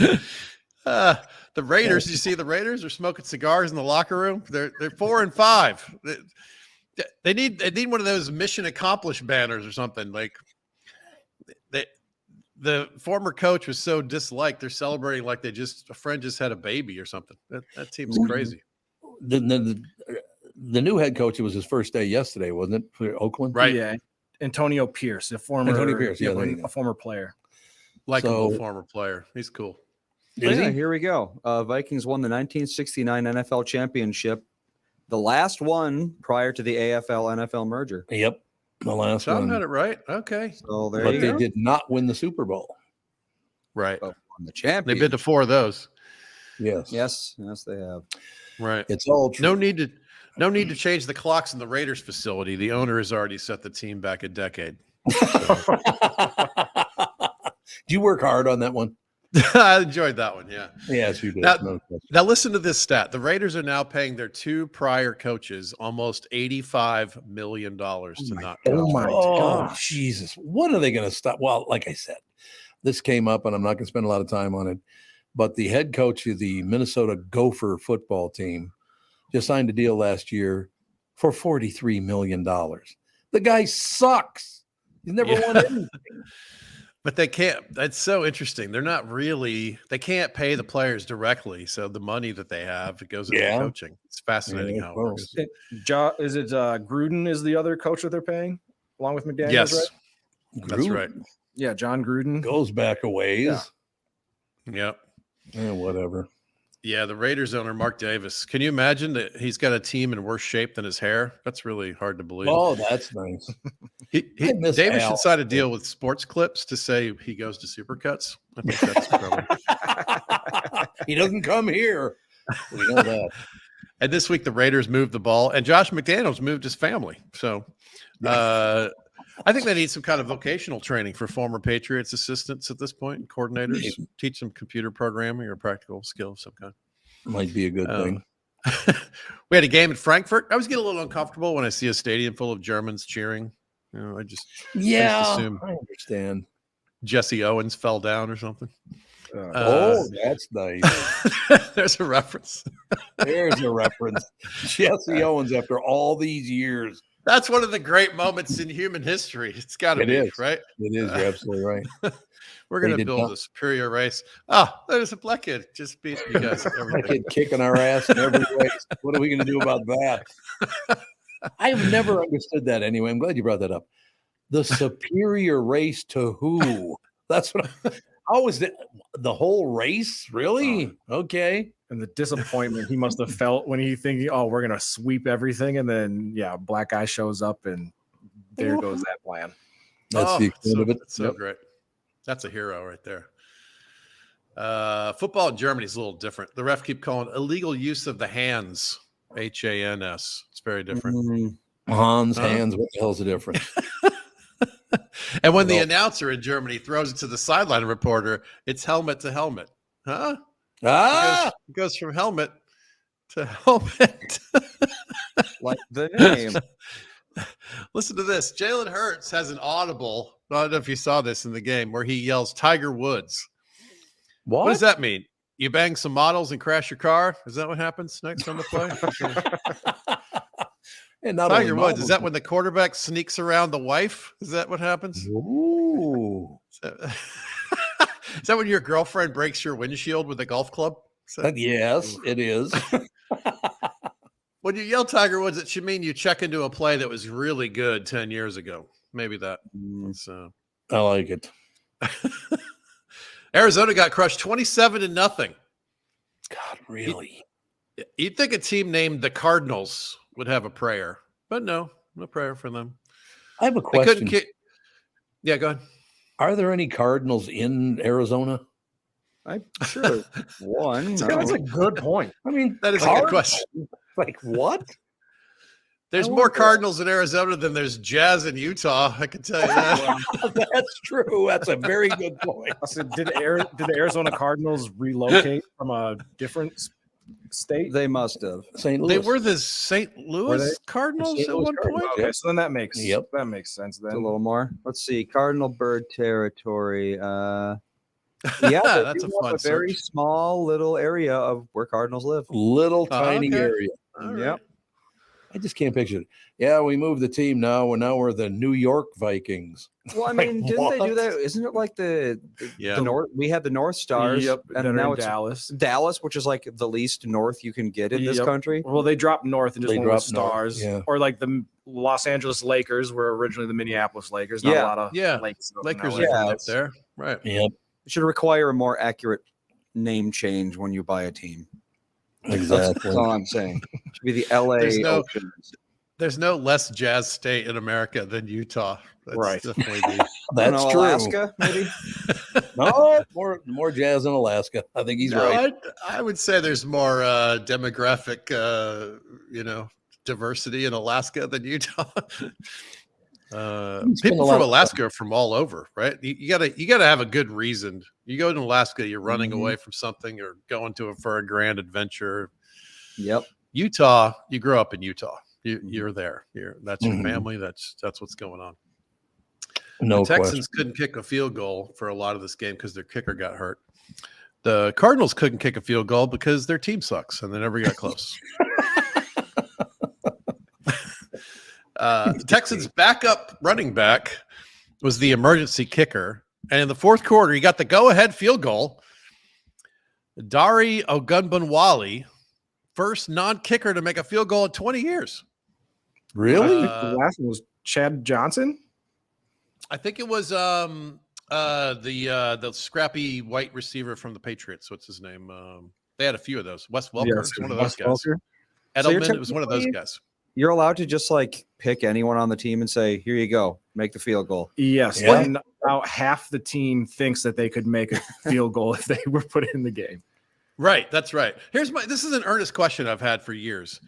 The Raiders, you see the Raiders are smoking cigars in the locker room. They're 4-5. They need one of those mission accomplished banners or something. Like the former coach was so disliked, they're celebrating like a friend just had a baby or something. That seems crazy. The new head coach, it was his first day yesterday, wasn't it, for Oakland? Right. Yeah. Antonio Pierce, a former Antonio Pierce, yeah, there you go. a former player. Likeable former player. He's cool. Here we go. Vikings won the 1969 NFL championship, the last one prior to the AFL NFL merger. Yep, the last Tom one. had it right. Okay. So there But you they go. did not win the Super Bowl. Right. Won the champion. They've been to 4 of those. Yes. Yes, they have. Right. It's all true. No need to change the clocks in the Raiders facility. The owner has already set the team back a decade. Did you work hard on that one? I enjoyed that one. Yeah. Yes, you did. Now listen to this stat. The Raiders are now paying their 2 prior coaches almost $85 million to not coach. Oh my God, Jesus! When are they going to stop? Well, like I said, this came up, and I'm not going to spend a lot of time on it. But the head coach of the Minnesota Gopher football team just signed a deal last year for $43 million. The guy sucks. He's never won anything. But they can't. That's so interesting. They're not really. They can't pay the players directly. So the money that they have, it goes into coaching. It's fascinating how it works. Is it Gruden is the other coach that they're paying along with McDaniels? Yes, right? that's right. Yeah, John Gruden goes back a ways. Yep. Yeah, whatever. Yeah, the Raiders owner, Mark Davis. Can you imagine that he's got a team in worse shape than his hair? That's really hard to believe. Oh, that's nice. Davis Al. should sign a deal with Sports Clips to say he goes to Supercuts. I think that's probably. He doesn't come here. We know that. And this week the Raiders moved the ball, and Josh McDaniels moved his family. So I think they need some kind of vocational training for former Patriots assistants at this point, and coordinators. Teach them computer programming or practical skill of some kind. Might be a good thing. We had a game in Frankfurt. I was getting a little uncomfortable when I see a stadium full of Germans cheering. You know, I just assume I understand. Jesse Owens fell down or something. That's nice. There's a reference. There's a reference. Jesse Owens, after all these years. That's one of the great moments in human history. It's got to be, right? It is. You're absolutely right. We're going to build a superior race. Oh, there's a black kid just beat you guys. Black kid kicking our ass in every race. What are we going to do about that? I've never understood that anyway. I'm glad you brought that up. The superior race to who? That's what. How is it? The whole race? Really? Okay. And the disappointment he must have felt when he thinking, "Oh, we're gonna sweep everything," and then black guy shows up, and there goes that plan. That's the extent of it. That's so great. That's a hero right there. Football in Germany is a little different. The ref keep calling illegal use of the hands, HANS. It's very different. Hands. What the hell's the difference? And when the announcer in Germany throws it to the sideline reporter, it's helmet to helmet. Huh? It goes from helmet to helmet. Like the name. Listen to this. Jalen Hurts has an audible. I don't know if you saw this in the game where he yells Tiger Woods. What does that mean? You bang some models and crash your car? Is that what happens next on the play? And Tiger Woods, is that when the quarterback sneaks around the wife? Is that what happens? Ooh. Is that when your girlfriend breaks your windshield with a golf club? Yes, it is. When you yell Tiger Woods, it should mean you check into a play that was really good 10 years ago. Maybe that. I like it. Arizona got crushed 27-0. God, really? You'd think a team named the Cardinals would have a prayer, but no prayer for them. I have a question. Yeah, go ahead. Are there any Cardinals in Arizona? I'm sure one. That's a good point. I mean, that is a good question. Like what? There's more Cardinals in Arizona than there's Jazz in Utah. I can tell you that. That's true. That's a very good point. So did the Arizona Cardinals relocate from a different state? They must have. St. Louis. They were the St. Louis Cardinals at one point. Okay, so then that makes sense. Then A little more. Let's see. Cardinal bird territory. Yeah, that's a fun very small little area of where Cardinals live. Little tiny area. Yep. I just can't picture it. Yeah, we moved the team now. We're the New York Vikings. Well, I mean, didn't they do that? Isn't it like the North? We had the North Stars. Yep, and now it's Dallas. Dallas, which is like the least north you can get in this country. Well, they dropped north and just went with Stars. Yeah. Or like the Los Angeles Lakers were originally the Minneapolis Lakers. Not a lot of lakes. Lakers Yeah, are up there. Right. Yep. It should require a more accurate name change when you buy a team. Exactly. That's all I'm saying. It should be the LA Oceans. There's no less Jazz state in America than Utah. That's right. Definitely the, That's true. Alaska, maybe? No, more Jazz in Alaska. I think he's right. I would say there's more demographic, diversity in Alaska than Utah. People from Alaska are from all over, right? You gotta have a good reason. You go to Alaska, you're running away from something or going for a grand adventure. Yep. Utah, you grow up in Utah. You're there. That's your family. That's what's going on. No the Texans question. couldn't kick a field goal for a lot of this game because their kicker got hurt. The Cardinals couldn't kick a field goal because their team sucks and they never got close. Texans' backup running back was the emergency kicker. And in the fourth quarter, he got the go-ahead field goal. Dari Ogunbonwale, first non-kicker to make a field goal in 20 years. Really? The last one was Chad Johnson. I think it was the scrappy white receiver from the Patriots. What's his name? They had a few of those. Wes Welker was one of those guys. Welker. Edelman, it was one of those guys. You're allowed to just like pick anyone on the team and say, "Here you go, make the field goal." Yes. Yeah. And about half the team thinks that they could make a field goal if they were put in the game. Right. That's right. This is an earnest question I've had for years.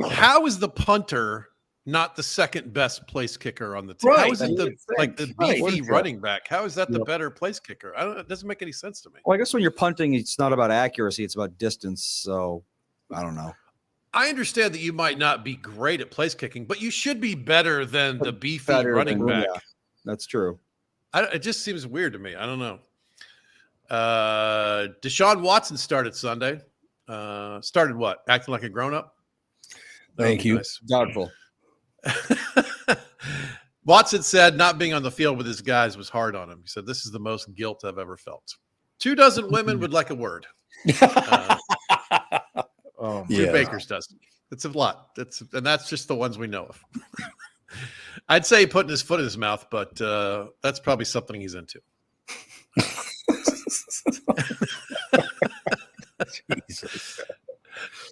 How is the punter not the second best place kicker on the team? Right. How is it the beefy running back? How is that the better place kicker? It doesn't make any sense to me. Well, I guess when you're punting, it's not about accuracy; it's about distance. So, I don't know. I understand that you might not be great at place kicking, but you should be better than the beefy running back. Yeah, that's true. It just seems weird to me. I don't know. Deshaun Watson started Sunday. Started what? Acting like a grown-up? Thank you. Nice. Doubtful. Watson said not being on the field with his guys was hard on him. He said, "This is the most guilt I've ever felt." 24 women would like a word. Drew Baker's doesn't. It's a lot. And that's just the ones we know of. I'd say putting his foot in his mouth, but that's probably something he's into. Jesus.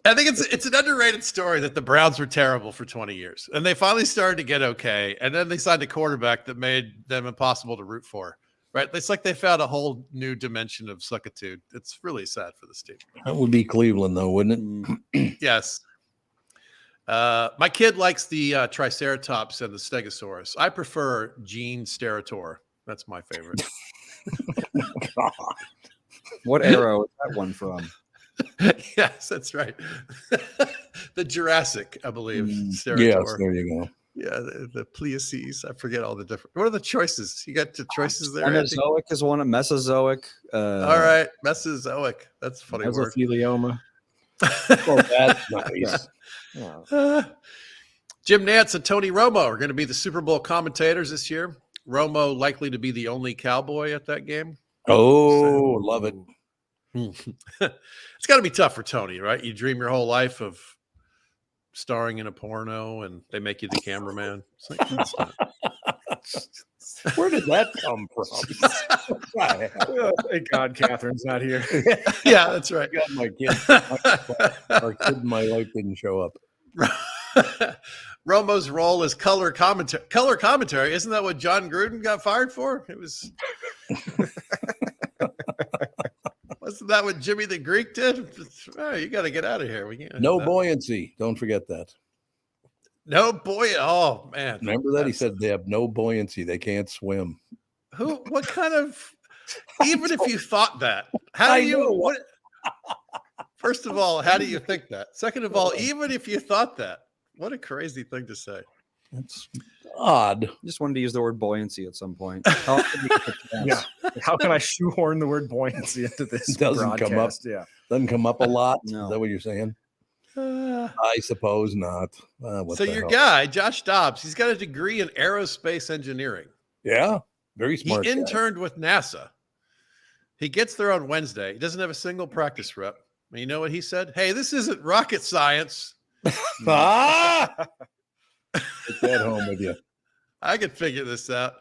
I think it's an underrated story that the Browns were terrible for 20 years, and they finally started to get okay, and then they signed a quarterback that made them impossible to root for. Right? It's like they found a whole new dimension of suckitude. It's really sad for this team. That would be Cleveland, though, wouldn't it? Yes. My kid likes the Triceratops and the Stegosaurus. I prefer Gene Sterator. That's my favorite. God. What era is that one from? Yes, that's right. The Jurassic, I believe. Sterator. Yes, there you go. Yeah, the Pliocene. I forget all the different. What are the choices? You got the choices there. Mesozoic is one of Mesozoic. All right, Mesozoic. That's a funny word. Mesothelioma. Oh, that's nice. Jim Nantz and Tony Romo are going to be the Super Bowl commentators this year. Romo likely to be the only Cowboy at that game. Oh, love it. It's got to be tough for Tony, right? You dream your whole life of starring in a porno, and they make you the cameraman. It's like, that's not... Where did that come from? Thank God Catherine's not here. Yeah, that's right. God, my kid, our kid in my life didn't show up. Romo's role is color commentary. Isn't that what John Gruden got fired for? It was. Wasn't that what Jimmy the Greek did? Oh, you got to get out of here. We can't. No buoyancy. Don't forget that. No boy. Oh man. Remember that? He said they have no buoyancy. They can't swim. What kind of, even if you thought that, how do you, what, first of all, how do you think that? Second of all, even if you thought that, what a crazy thing to say. That's odd. Just wanted to use the word buoyancy at some point. Yeah. How can I shoehorn the word buoyancy into this? It doesn't come up. Yeah. Doesn't come up a lot. No. Is that what you're saying? I suppose not. So your guy, Josh Dobbs, he's got a degree in aerospace engineering. Yeah. Very smart. He interned with NASA. He gets there on Wednesday. He doesn't have a single practice rep. And you know what he said? Hey, this isn't rocket science. Take that home with you. I could figure this out.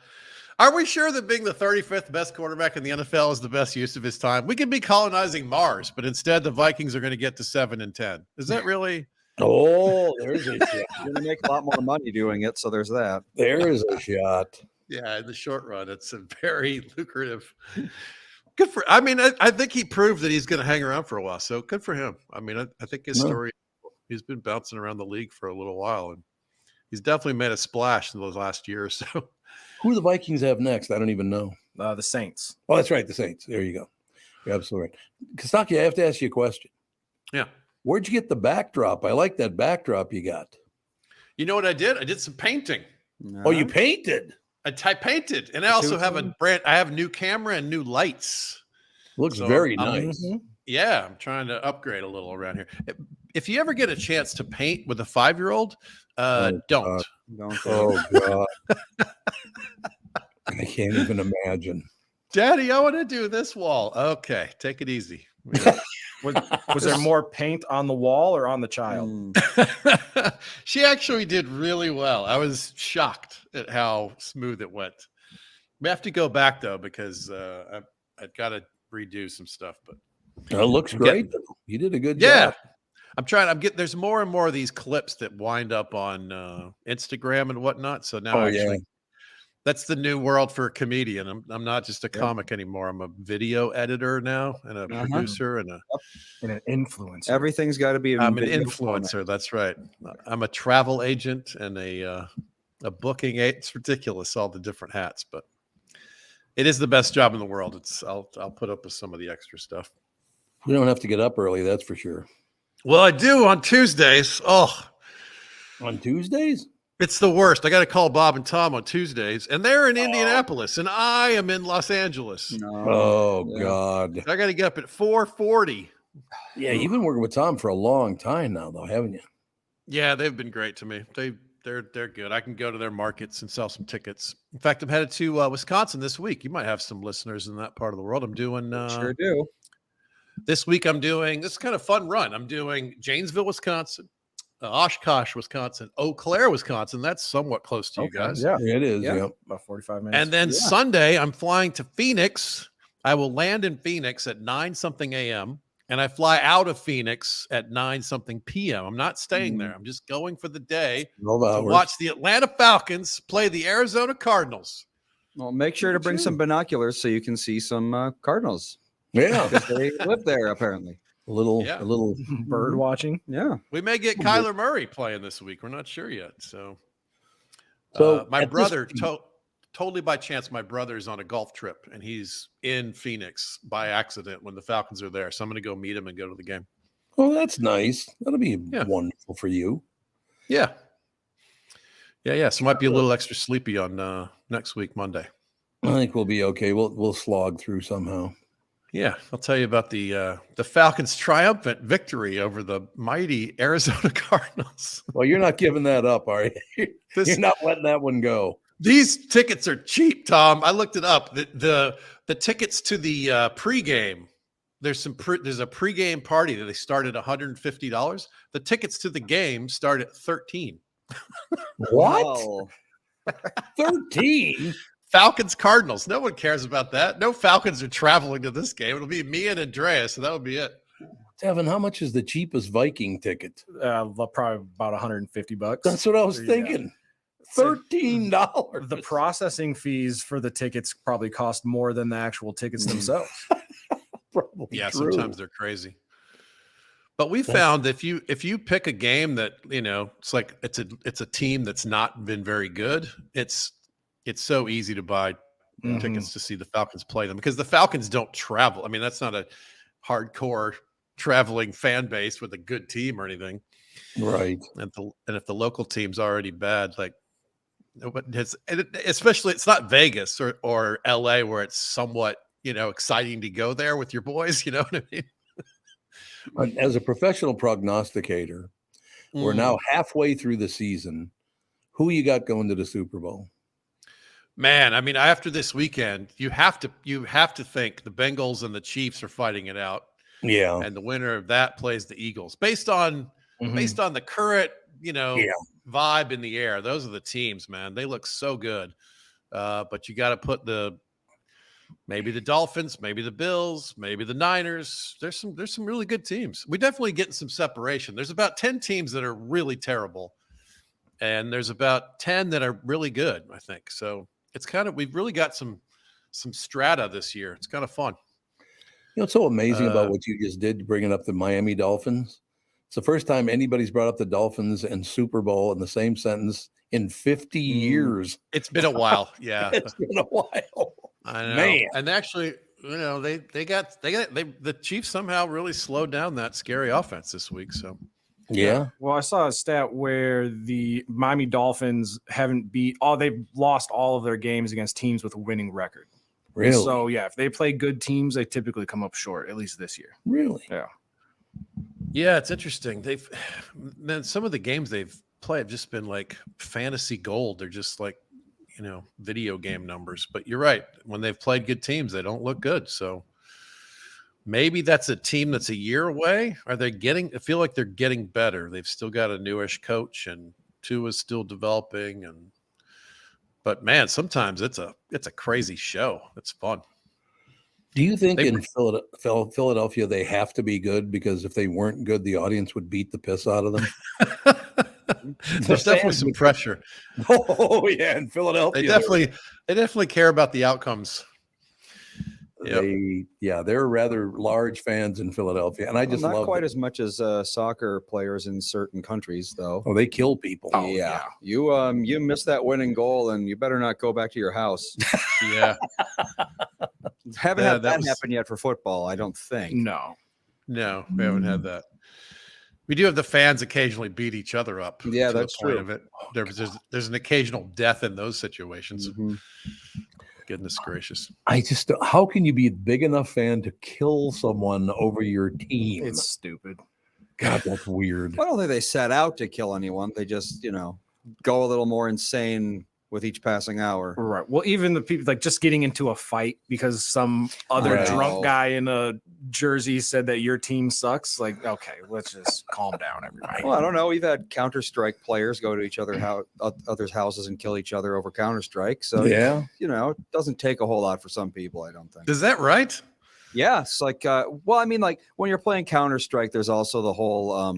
Are we sure that being the 35th best quarterback in the NFL is the best use of his time? We could be colonizing Mars, but instead the Vikings are going to get to 7 and 10. Is that really? Oh, there's a shot. You're going to make a lot more money doing it, so there's that. There is a shot. Yeah, in the short run, it's a very lucrative. Good for. I mean, I think he proved that he's going to hang around for a while. So good for him. I mean, I think his story. He's been bouncing around the league for a little while, and he's definitely made a splash in the last year or so. Who do the Vikings have next? I don't even know. The Saints. Oh, that's right. The Saints. There you go. You're absolutely right. Kostaki, I have to ask you a question. Yeah. Where'd you get the backdrop? I like that backdrop you got. You know what I did? I did some painting. Oh, you painted? I painted, and I also have I have new camera and new lights. Looks very nice. Yeah, I'm trying to upgrade a little around here. If you ever get a chance to paint with a 5-year-old, don't. Oh, God. I can't even imagine. Daddy, I want to do this wall. Okay, take it easy. Was there more paint on the wall or on the child? She actually did really well. I was shocked at how smooth it went. We have to go back, though, because I've got to redo some stuff. But It looks great. You did a good Yeah. job. There's more and more of these clips that wind up on Instagram and whatnot. So now that's the new world for a comedian. I'm not just a comic anymore. I'm a video editor now and a producer and an influencer. Everything's got to be. I'm an influencer. That's right. I'm a travel agent and a booking agent. It's ridiculous, all the different hats, but it is the best job in the world. I'll put up with some of the extra stuff. You don't have to get up early, that's for sure. Well, I do on Tuesdays. Oh, on Tuesdays? It's the worst. I got to call Bob and Tom on Tuesdays, and they're in Indianapolis, and I am in Los Angeles. God. I got to get up at 4:40. Yeah, you've been working with Tom for a long time now, though, haven't you? Yeah, they've been great to me. They're good. I can go to their markets and sell some tickets. In fact, I'm headed to Wisconsin this week. You might have some listeners in that part of the world. I'm doing sure do. This week I'm doing this kind of fun run. I'm doing Janesville, Wisconsin, Oshkosh, Wisconsin, Eau Claire, Wisconsin. That's somewhat close to you guys. Yeah, it is. Yeah. About 45 minutes. And then Sunday, I'm flying to Phoenix. I will land in Phoenix at 9-something a.m. and I fly out of Phoenix at 9-something p.m. I'm not staying there. I'm just going for the day to watch the Atlanta Falcons play the Arizona Cardinals. Well, make sure to bring some binoculars so you can see some Cardinals. Yeah, because they live there apparently. A little bird watching. Yeah, we may get Kyler Murray playing this week. We're not sure yet. So my brother, totally by chance, my brother's on a golf trip and he's in Phoenix by accident when the Falcons are there. So I'm going to go meet him and go to the game. Oh, that's nice. That'll be wonderful for you. Yeah. So it might be a little extra sleepy on next week, Monday. I think we'll be okay. We'll slog through somehow. Yeah, I'll tell you about the Falcons' triumphant victory over the mighty Arizona Cardinals. Well, you're not giving that up, are you? You're not letting that one go. These tickets are cheap, Tom. I looked it up. The tickets to the pregame. There's a pregame party that they start at $150. The tickets to the game start at $13. What? 13? Falcons Cardinals. No one cares about that. No Falcons are traveling to this game. It'll be me and Andreas, so that would be it. Devin, how much is the cheapest Viking ticket? Probably about $150. That's what I was thinking. $13. The processing fees for the tickets probably cost more than the actual tickets themselves. Probably true. Sometimes they're crazy. But we found if you pick a game that, it's like it's a team that's not been very good, it's so easy to buy tickets to see the Falcons play them because the Falcons don't travel. I mean, that's not a hardcore traveling fan base with a good team or anything. Right. And if the local team's already bad, like especially it's not Vegas or LA where it's somewhat, exciting to go there with your boys. You know what I mean? As a professional prognosticator, we're now halfway through the season. Who you got going to the Super Bowl? Man, I mean, after this weekend, you have to think the Bengals and the Chiefs are fighting it out. Yeah. And the winner of that plays the Eagles. Based on the current, vibe in the air. Those are the teams, man. They look so good. But you got to put maybe the Dolphins, maybe the Bills, maybe the Niners. There's some really good teams. We definitely getting some separation. There's about 10 teams that are really terrible. And there's about 10 that are really good, I think. So it's we've really got some strata this year. It's kind of fun. It's so amazing about what you just did, bringing up the Miami Dolphins. It's the first time anybody's brought up the Dolphins and Super Bowl in the same sentence in 50 years. It's been a while. Yeah. It's been a while. I know. Man. And actually, the Chiefs somehow really slowed down that scary offense this week. So yeah. Well, I saw a stat where the Miami Dolphins they've lost all of their games against teams with a winning record. Really? So yeah, if they play good teams, they typically come up short, at least this year. Really? Yeah. Yeah, it's interesting. Some of the games they've played have just been like fantasy gold. They're just like, video game numbers. But you're right. When they've played good teams, they don't look good. So maybe that's a team that's a year away. I feel like they're getting better. They've still got a newish coach and Tua's still developing. But man, sometimes it's a crazy show. It's fun. Do you think in Philadelphia they have to be good because if they weren't good, the audience would beat the piss out of them? There's definitely some pressure. Oh yeah, in Philadelphia, they definitely care about the outcomes. They're rather large fans in Philadelphia, and I just not love quite it. as much as soccer players in certain countries, though. Oh, they kill people. Oh, yeah. You miss that winning goal, and you better not go back to your house. Yeah, haven't had that happen yet for football, I don't think. No, we haven't had that. We do have the fans occasionally beat each other up. Yeah, to that's the point true. Of it. There's an occasional death in those situations. Goodness gracious! How can you be a big enough fan to kill someone over your team? It's stupid. God, that's weird. I don't think they set out to kill anyone. They just, go a little more insane with each passing hour. Right. Well, even the people like just getting into a fight because some other drunk guy in a jersey said that your team sucks. Like, okay, let's just calm down, everybody. Well, I don't know. We've had Counter-Strike players go to each others' houses and kill each other over Counter-Strike. So it doesn't take a whole lot for some people, I don't think. Is that right? Yeah, it's like, when you're playing Counter-Strike, there's also the whole,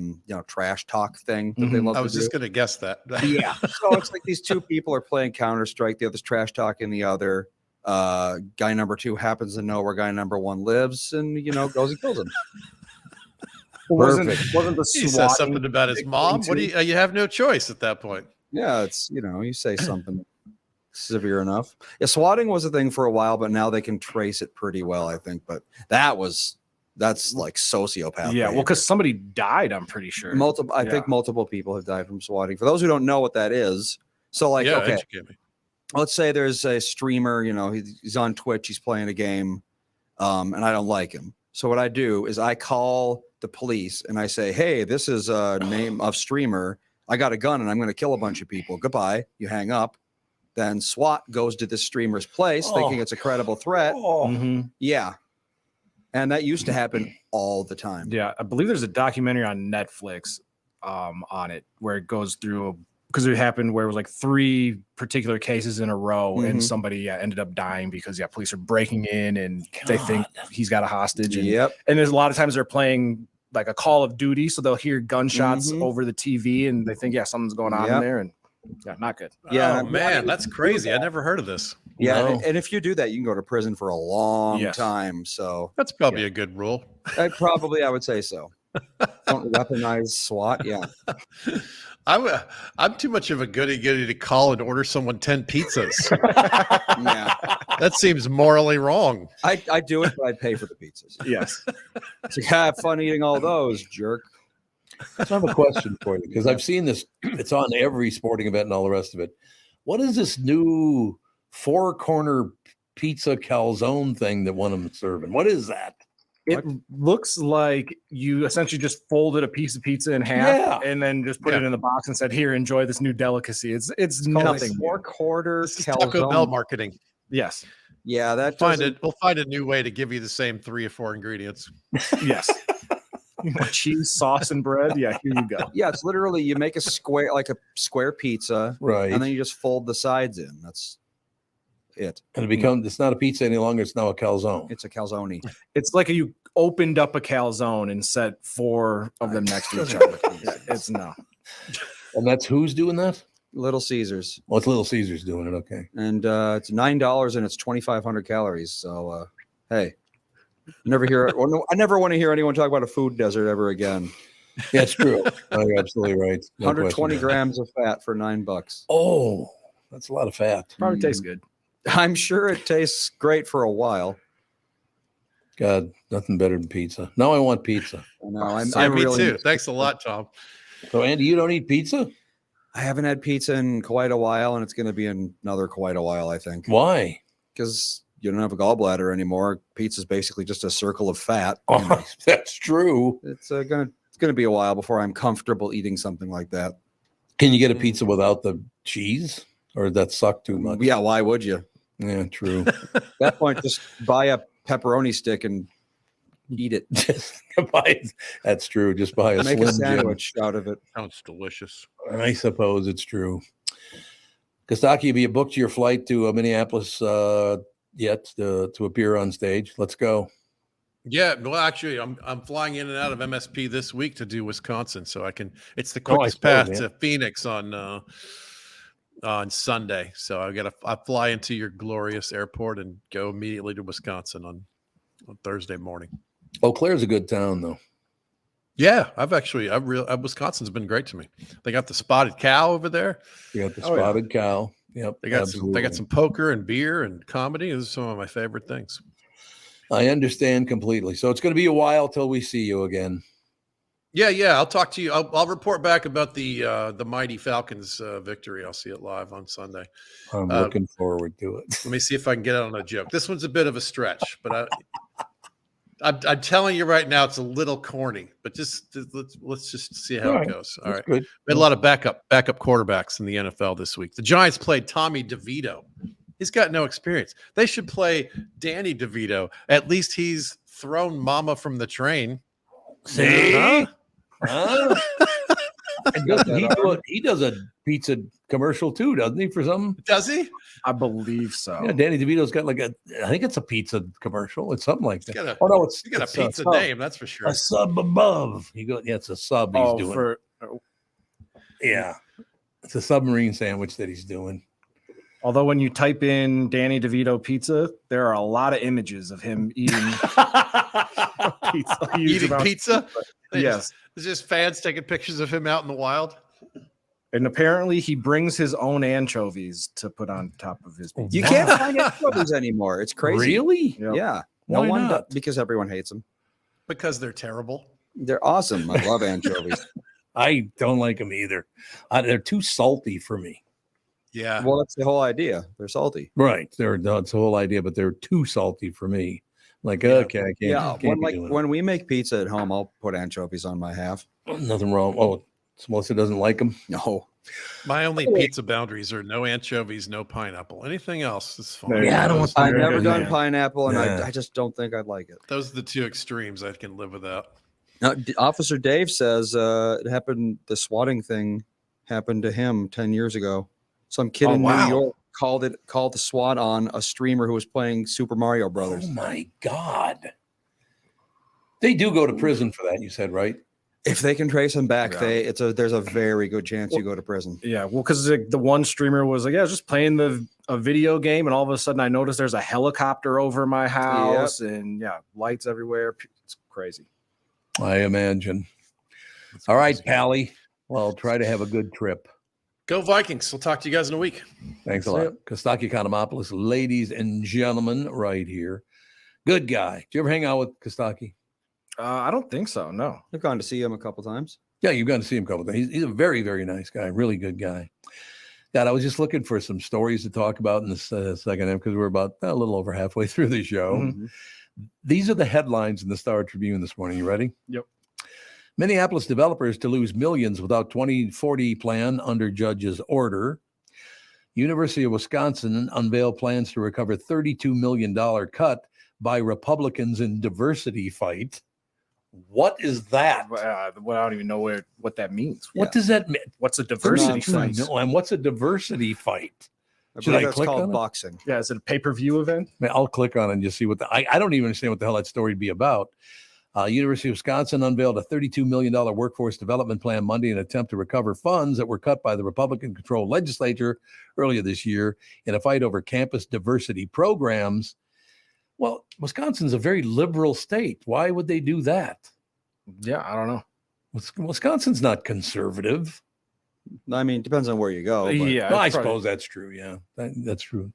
trash talk thing that they love to do. I was just going to guess that. Yeah. So it's like these two people are playing Counter-Strike. The other's trash talking the other. Guy number 2 happens to know where guy number 1 lives and, goes and kills him. Wasn't the He says something about his mom. What do you have no choice at that point? Yeah, it's, you say something severe enough. Yeah, swatting was a thing for a while, but now they can trace it pretty well, I think. But that's like sociopath. Yeah, well, because somebody died, I'm pretty sure. I think multiple people have died from swatting. For those who don't know what that is, so educate me. Let's say there's a streamer, he's on Twitch, he's playing a game, and I don't like him. So what I do is I call the police and I say, hey, this is a name of streamer. I got a gun and I'm going to kill a bunch of people. Goodbye. You hang up. Then SWAT goes to this streamer's place thinking it's a credible threat. Yeah. And that used to happen all the time. Yeah. I believe there's a documentary on Netflix on it where it goes through because it happened where it was like 3 particular cases in a row and somebody ended up dying because police are breaking in and they think he's got a hostage. And, and there's a lot of times they're playing like a Call of Duty. So they'll hear gunshots over the TV and they think, something's going on in there. And not good. Yeah. Oh, man, that's crazy. I never heard of this. Yeah. No. And if you do that, you can go to prison for a long time. So that's probably a good rule. I would say so. Don't weaponize SWAT. Yeah. I'm too much of a goody to call and order someone 10 pizzas. Yeah. That seems morally wrong. I do it, but I pay for the pizzas. Yes. So have fun eating all those, jerk. So I have a question for you because I've seen this. It's on every sporting event and all the rest of it. What is this new 4-corner pizza calzone thing that one of them is serving? What is that? It looks like you essentially just folded a piece of pizza in half and then just put it in the box and said, "Here, enjoy this new delicacy." It's nothing. 4-quarter calzone. Taco Bell marketing. Yes. Yeah, We'll find a new way to give you the same 3 or 4 ingredients. Yes. Cheese, sauce, and bread. Yeah, here you go. Yeah, it's literally you make a square pizza, right? And then you just fold the sides in. That's it. And it's not a pizza any longer. It's now a calzone. It's a calzone. It's like you opened up a calzone and set 4 of them next to each other. It's no. And that's who's doing that? Little Caesars. Well, it's Little Caesars doing it. Okay. And it's $9 and it's 2,500 calories. So, hey. I never want to hear anyone talk about a food desert ever again. Yeah, it's true. Oh, you're absolutely right. No 120 grams of fat for $9. Oh, that's a lot of fat. Probably tastes good. I'm sure it tastes great for a while. God, nothing better than pizza. Now I want pizza. I me too. Thanks a lot, Tom. So, Andy, you don't eat pizza? I haven't had pizza in quite a while, and it's going to be another quite a while, I think. Why? Because you don't have a gallbladder anymore. Pizza's basically just a circle of fat. Oh, that's true. It's gonna be a while before I'm comfortable eating something like that. Can you get a pizza without the cheese, or does that suck too much? Yeah, why would you? Yeah, true. At that point, just buy a pepperoni stick and eat it. That's true. Just buy a make Slim a sandwich out of it. Sounds delicious. I suppose it's true. Kostaki, have you booked your flight to Minneapolis yet to appear on stage. Let's go. Yeah, well, actually, I'm flying in and out of MSP this week to do Wisconsin, so I can. It's the Oh, I quickest suppose, path yeah. to Phoenix on Sunday. So I fly into your glorious airport and go immediately to Wisconsin on Thursday morning. Eau Claire's a good town, though. Yeah, Wisconsin's been great to me. They got the spotted cow over there. You got the spotted cow. Yep, They got some poker and beer and comedy. Those are some of my favorite things. I understand completely. So it's going to be a while till we see you again. Yeah. I'll talk to you. I'll report back about the mighty Falcons victory. I'll see it live on Sunday. I'm looking forward to it. Let me see if I can get out on a joke. This one's a bit of a stretch, but I'm telling you right now, it's a little corny. But let's just see how it goes. All right. Good. We had a lot of backup quarterbacks in the NFL this week. The Giants played Tommy DeVito. He's got no experience. They should play Danny DeVito. At least he's thrown mama from the train. See? He does a pizza commercial too, doesn't he? For something? Does he? I believe so. Yeah, Danny DeVito's got I think it's a pizza commercial. It's something like that. He's got a pizza name, that's for sure. A sub above. It's a sub he's doing. Yeah, it's a submarine sandwich that he's doing. Although when you type in Danny DeVito pizza, there are a lot of images of him eating pizza. Eating pizza? Yes. There's just fans taking pictures of him out in the wild. And apparently he brings his own anchovies to put on top of his pizza. You can't find anchovies anymore. It's crazy. Really? Yep. Yeah. Why one not? because everyone hates them. Because they're terrible. They're awesome. I love anchovies. I don't like them either. They're too salty for me. Yeah. Well, that's the whole idea. They're salty. Right. That's the whole idea, but they're too salty for me. Like, okay, I can't. When we make pizza at home, I'll put anchovies on my half. Nothing wrong. Oh, Melissa doesn't like them? No. My only pizza boundaries are no anchovies, no pineapple. Anything else is fine. Yeah, I don't want I've never done pineapple, and I just don't think I'd like it. Those are the two extremes I can live without. Now, Officer Dave says it happened. The swatting thing happened to him 10 years ago. Some kid in New York called the SWAT on a streamer who was playing Super Mario Brothers. Oh my God. They do go to prison for that, you said, right? If they can trace him back, there's a very good chance you go to prison. Yeah, well, because the one streamer was like, I was just playing a video game, and all of a sudden I noticed there's a helicopter over my house, and lights everywhere. It's crazy. I imagine. All right, Pally. Well, try to have a good trip. Go Vikings. We'll talk to you guys in a week. Thanks a lot. Kostaki Economopoulos, ladies and gentlemen, right here. Good guy. Did you ever hang out with Kostaki? I don't think so. No. I've gone to see him a couple times. Yeah, you've gone to see him a couple times. He's a very, very nice guy. Really good guy. God, I was just looking for some stories to talk about in this second half because we're about a little over halfway through the show. Mm-hmm. These are the headlines in the Star Tribune this morning. You ready? Yep. Minneapolis developers to lose millions without 2040 plan under judge's order. University of Wisconsin unveiled plans to recover $32 million cut by Republicans in diversity fight. What is that? I don't even know what that means. What does that mean? What's a diversity fight? No, and what's a diversity fight? Should I click on boxing? Yeah, is it a pay-per-view event? I'll click on it and just see what I don't even understand what the hell that story would be about. University of Wisconsin unveiled a $32 million workforce development plan Monday in an attempt to recover funds that were cut by the Republican-controlled legislature earlier this year in a fight over campus diversity programs. Well, Wisconsin's a very liberal state. Why would they do that? Yeah, I don't know. Wisconsin's not conservative. I mean, it depends on where you go. But. Yeah, I suppose that's true. Yeah, that's true.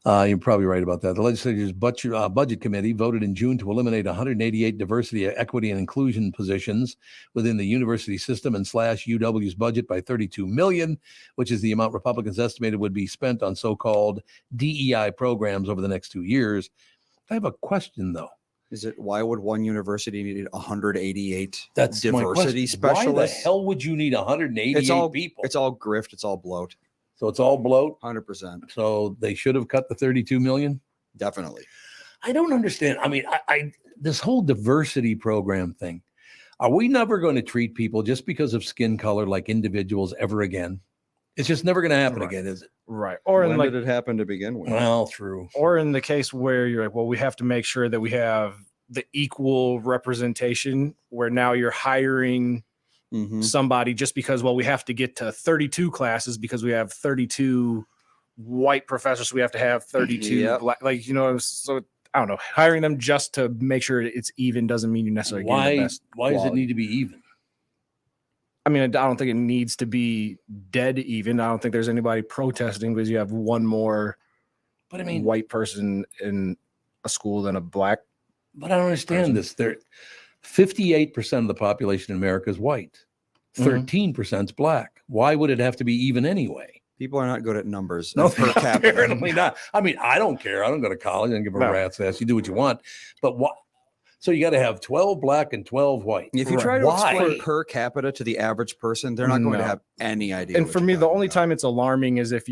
You're probably right about that. The legislature's budget committee voted in June to eliminate 188 diversity, equity, and inclusion positions within the university system and slash UW's budget by $32 million, which is the amount Republicans estimated would be spent on so-called DEI programs over the next 2 years. I have a question, though. Is it why would one university need 188 That's diversity specialists? Why the hell would you need 188 people? It's all grift. It's all bloat. So it's all bloat? 100%. So they should have cut the $32 million? Definitely. I don't understand. I mean, I this whole diversity program thing, are we never going to treat people just because of skin color like individuals ever again? It's just never going to happen again, is it? Right. Or when in like did it happen to begin with? Well, true. Or in the case where you're like, well, we have to make sure that we have the equal representation, where now you're hiring somebody just because, well, we have to get to 32 classes because we have 32 white professors, so we have to have 32 black, like, you know, so I don't know, hiring them just to make sure it's even doesn't mean you necessarily get the best why does it quality. need to be even? I mean, I don't think it needs to be dead even. I don't think there's anybody protesting because you have one more But I mean, white person in a school than a black. But I don't understand this. 58% of the population in America is white. 13% is black. Why would it have to be even anyway? People are not good at numbers. No, per capita. apparently not. I mean, I don't care. I don't go to college. I don't give a rat's ass. You do what you want. But what? So you got to have 12 black and 12 white. If you try to explain per capita to the average person, they're not going to have any idea. And for me, the only time it's alarming is if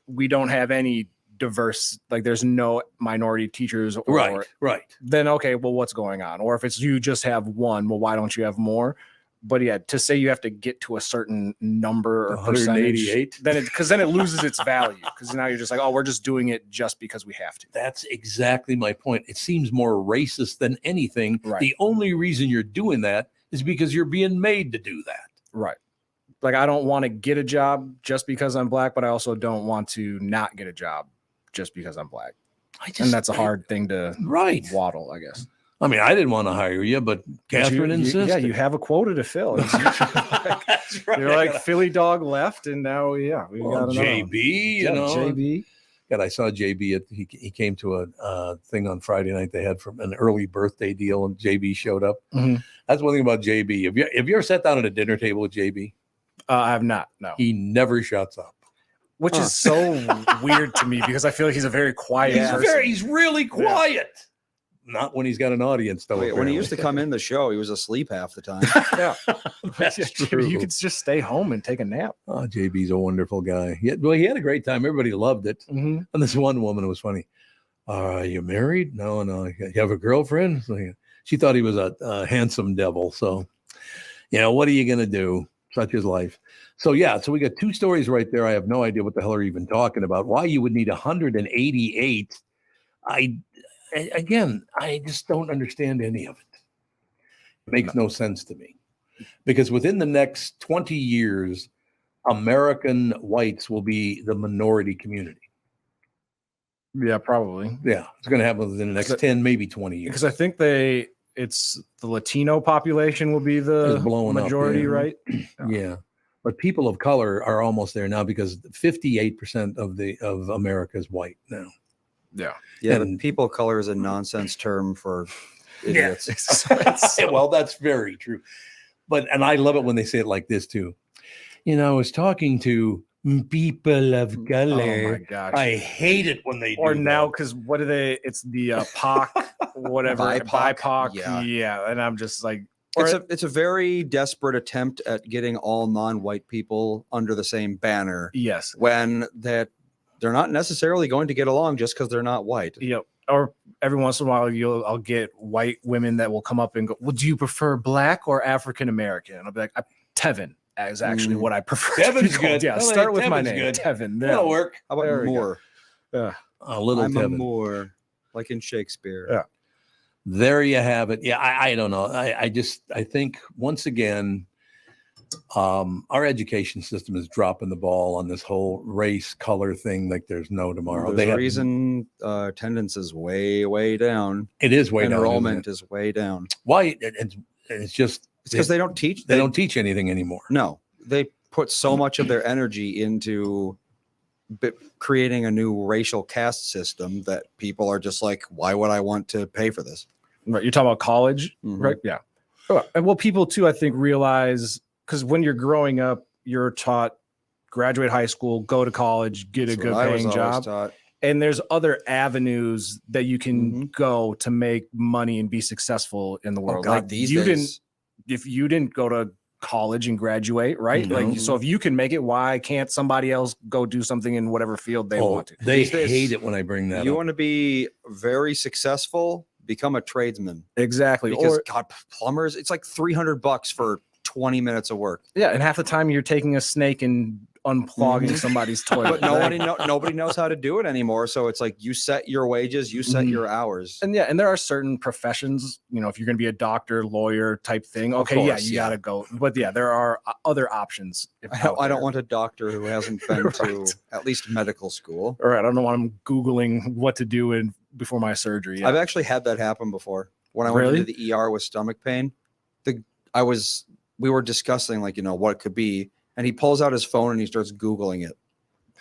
we don't have any diverse, like there's no minority teachers. Or, right. Then, okay, well, what's going on? Or if it's you just have one, well, why don't you have more? But yeah, to say you have to get to a certain number or percentage, 188, then it loses its value, because now you're just like, oh, we're just doing it just because we have to. That's exactly my point. It seems more racist than anything. Right. The only reason you're doing that is because you're being made to do that. Right. Like, I don't want to get a job just because I'm black, but I also don't want to not get a job just because I'm black. And that's a hard thing to waddle, I guess. I mean, I didn't want to hire you, but Catherine insisted. Yeah, you have a quota to fill. That's right. You're like, Philly dog left, and now, we got another JB, one. you know. JB. God, I saw JB. He came to a thing on Friday night. They had from an early birthday deal, and JB showed up. That's one thing about JB. Have you ever sat down at a dinner table with JB? I have not. No. He never shuts up. Which is so weird to me, because I feel like he's a very quiet person. He's really quiet. Not when he's got an audience, though. When he used to come in the show, he was asleep half the time. Yeah, that's true. You could just stay home and take a nap. Oh, JB's a wonderful guy. He had a great time. Everybody loved it. And this one woman was funny. Are you married? No. You have a girlfriend? She thought he was a handsome devil. So, what are you going to do? Such is life. So, so we got two stories right there. I have no idea what the hell are even talking about. Why you would need 188. I just don't understand any of it. It makes no sense to me, because within the next 20 years, American whites will be the minority community. Yeah, probably. Yeah, it's going to happen within the next 10, maybe 20 years. Because I think it's the Latino population will be the majority, right? Yeah. But people of color are almost there now, because 58% of America is white now. Yeah, and people of color is a nonsense term for idiots. Well, that's very true. And I love it when they say it like this too. I was talking to people of color. Oh my gosh. I hate it when they do. Or now, because what are they? It's the POC, whatever. BIPOC. Yeah. And I'm just like, it's a very desperate attempt at getting all non-white people under the same banner. Yes. When they're not necessarily going to get along just because they're not white. Yep. Or every once in a while, I'll get white women that will come up and go, well, do you prefer black or African American? And I'll be like, Tevin is actually what I prefer. Tevin's good. Yeah, start with my name. Good. Tevin. That'll work. How about Moore? Yeah. A little I'm Tevin. a Moore, like in Shakespeare. Yeah. There you have it. Yeah, I don't know. I think once again, our education system is dropping the ball on this whole race color thing. Like there's no tomorrow. There's a reason attendance is way down. It is way down. Enrollment is way down. Why? It's just because they don't teach. They don't teach anything anymore. No, they put so much of their energy into creating a new racial caste system that people are just like, why would I want to pay for this? Right. You're talking about college, right? Yeah. And well, people too, I think, realize, because when you're growing up, you're taught graduate high school, go to college, get a good paying job. And there's other avenues that you can go to make money and be successful in the world. God, like these days. If you didn't go to college and graduate, right? Like, so if you can make it, why can't somebody else go do something in whatever field they want to? They hate it when I bring that up. You want to be very successful, become a tradesman. Exactly. Because God, plumbers, it's like $300 for 20 minutes of work. Yeah, and half the time you're taking a snake and unplugging somebody's toilet. But nobody knows how to do it anymore. So it's like you set your wages, you set your hours. And and there are certain professions, if you're going to be a doctor, lawyer type thing. Okay, you got to go. But there are other options. I don't want a doctor who hasn't been to at least medical school. All right, I don't know why I'm Googling what to do before my surgery. I've actually had that happen before. When I went into the ER with stomach pain, we were discussing what it could be, and he pulls out his phone and he starts Googling it.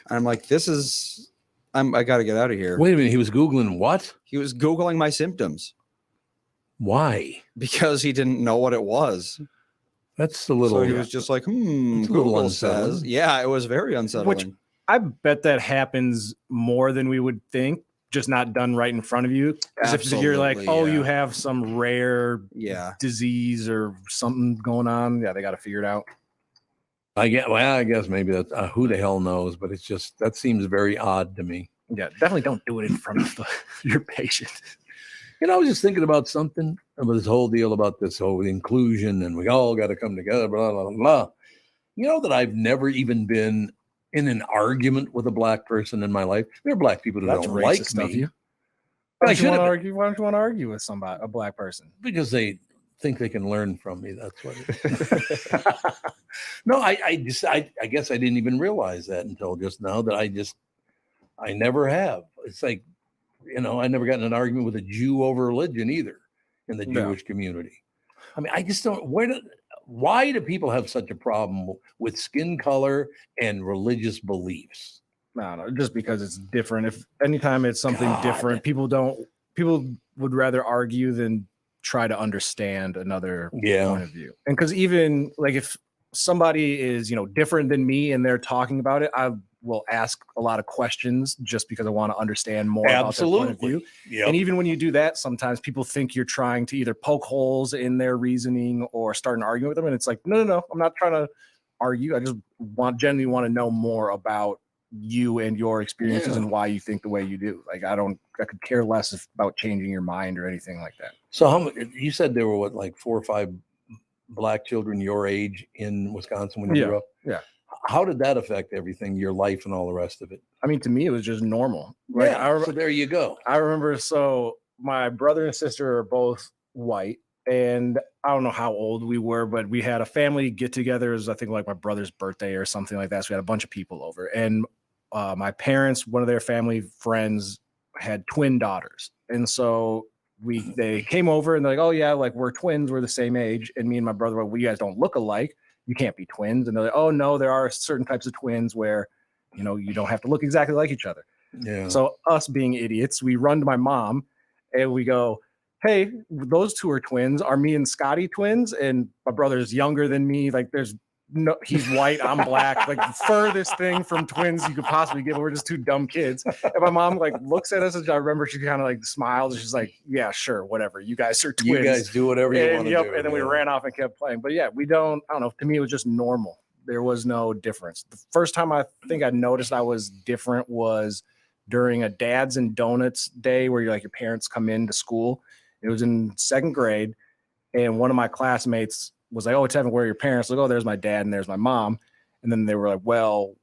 And I'm like, I got to get out of here. Wait a minute. He was Googling what? He was Googling my symptoms. Why? Because he didn't know what it was. That's a little. So he was just like, Google says. Yeah, it was very unsettling. Which I bet that happens more than we would think, just not done right in front of you. As if you're like, you have some rare disease or something going on. Yeah, they got to figure it out. I guess maybe that's who the hell knows, but it's just that seems very odd to me. Yeah, definitely don't do it in front of your patient. I was just thinking about something about this whole deal about this whole inclusion, and we all got to come together, blah, blah, blah. That I've never even been in an argument with a black person in my life. There are black people who don't like me. Why don't you want to argue with a black person? Because they think they can learn from me. That's what it is. No, I guess I didn't even realize that until just now that I never have. It's like, I never got in an argument with a Jew over religion either in the Jewish community. I mean, I just don't, why do people have such a problem with skin color and religious beliefs? No, just because it's different. If anytime it's something different, people would rather argue than try to understand another point of view. And because even if somebody is, different than me and they're talking about it, I will ask a lot of questions just because I want to understand more about their point of view. Yep. And even when you do that, sometimes people think you're trying to either poke holes in their reasoning or start an argument with them. And it's like, no, I'm not trying to argue. I just genuinely want to know more about you and your experiences and why you think the way you do. I could care less about changing your mind or anything like that. So you said there were 4 or 5 black children your age in Wisconsin when you grew up? Yeah. How did that affect everything, your life and all the rest of it? I mean, to me, it was just normal. So there you go. I remember, my brother and sister are both white, and I don't know how old we were, but we had a family get together. It was, I think, my brother's birthday or something like that. So we had a bunch of people over, and my parents, one of their family friends had twin daughters. And so they came over and they're like, oh yeah, we're twins. We're the same age. And me and my brother were, well, you guys don't look alike. You can't be twins. And they're like, oh no, there are certain types of twins where, you don't have to look exactly like each other. Yeah. So us being idiots, we run to my mom and we go, hey, those two are twins. Are me and Scotty twins? And my brother's younger than me. He's white, I'm black, furthest thing from twins you could possibly get. We're just two dumb kids. And my mom looks at us, and I remember she kind of smiles, and she's like, yeah, sure, whatever. You guys are twins. You guys do whatever you want to do. And then we ran off and kept playing. But yeah, we don't, I don't know. To me, it was just normal. There was no difference. The first time I think I noticed I was different was during a Dads and Donuts day where your parents come into school. It was in 2nd grade, and one of my classmates was like, oh, it's Evan, where are your parents? Like, oh, there's my dad and there's my mom. And then they were like, well,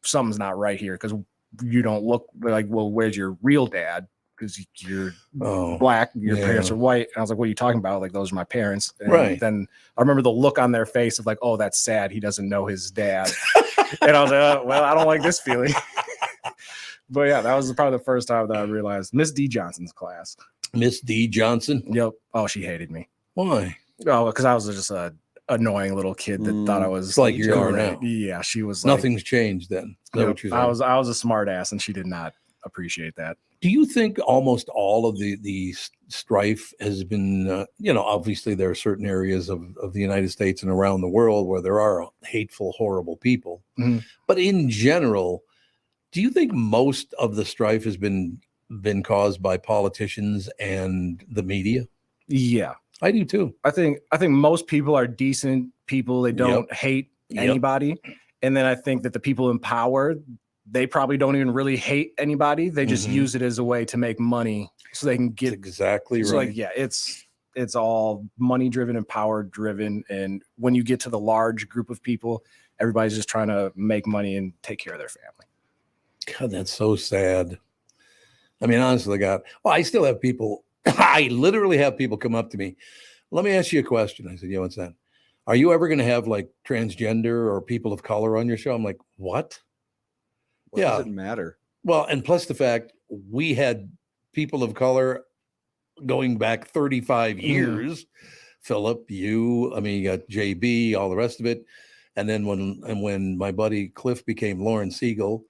something's not right here because you don't look like, well, where's your real dad? Because you're black, your parents are white. And I was like, what are you talking about? Those are my parents. And then I remember the look on their face of oh, that's sad. He doesn't know his dad. And I was like, oh, well, I don't like this feeling. But yeah, that was probably the first time that I realized Miss D. Johnson's class. Miss D. Johnson? Yep. Oh, she hated me. Why? Oh, because I was just a annoying little kid that thought I was like you are now. Yeah, she was. Nothing's changed then. I was a smart ass, and she did not appreciate that. Do you think almost all of the strife has been, obviously there are certain areas of the United States and around the world where there are hateful, horrible people. Mm-hmm. But in general, do you think most of the strife has been caused by politicians and the media? Yeah. I do too. I think most people are decent people. They don't hate anybody. And then I think that the people in power, they probably don't even really hate anybody. They just use it as a way to make money so they can get exactly so right. It's all money driven and power driven. And when you get to the large group of people, everybody's just trying to make money and take care of their family. God, that's so sad. I mean, honestly, God, I still have people. I literally have people come up to me. Let me ask you a question. I said, what's that? Are you ever going to have like transgender or people of color on your show? I'm like, what? What does it matter? Well, and plus the fact we had people of color going back 35 years. Philip, you got JB, all the rest of it. And then when my buddy Cliff became Lauren Siegel,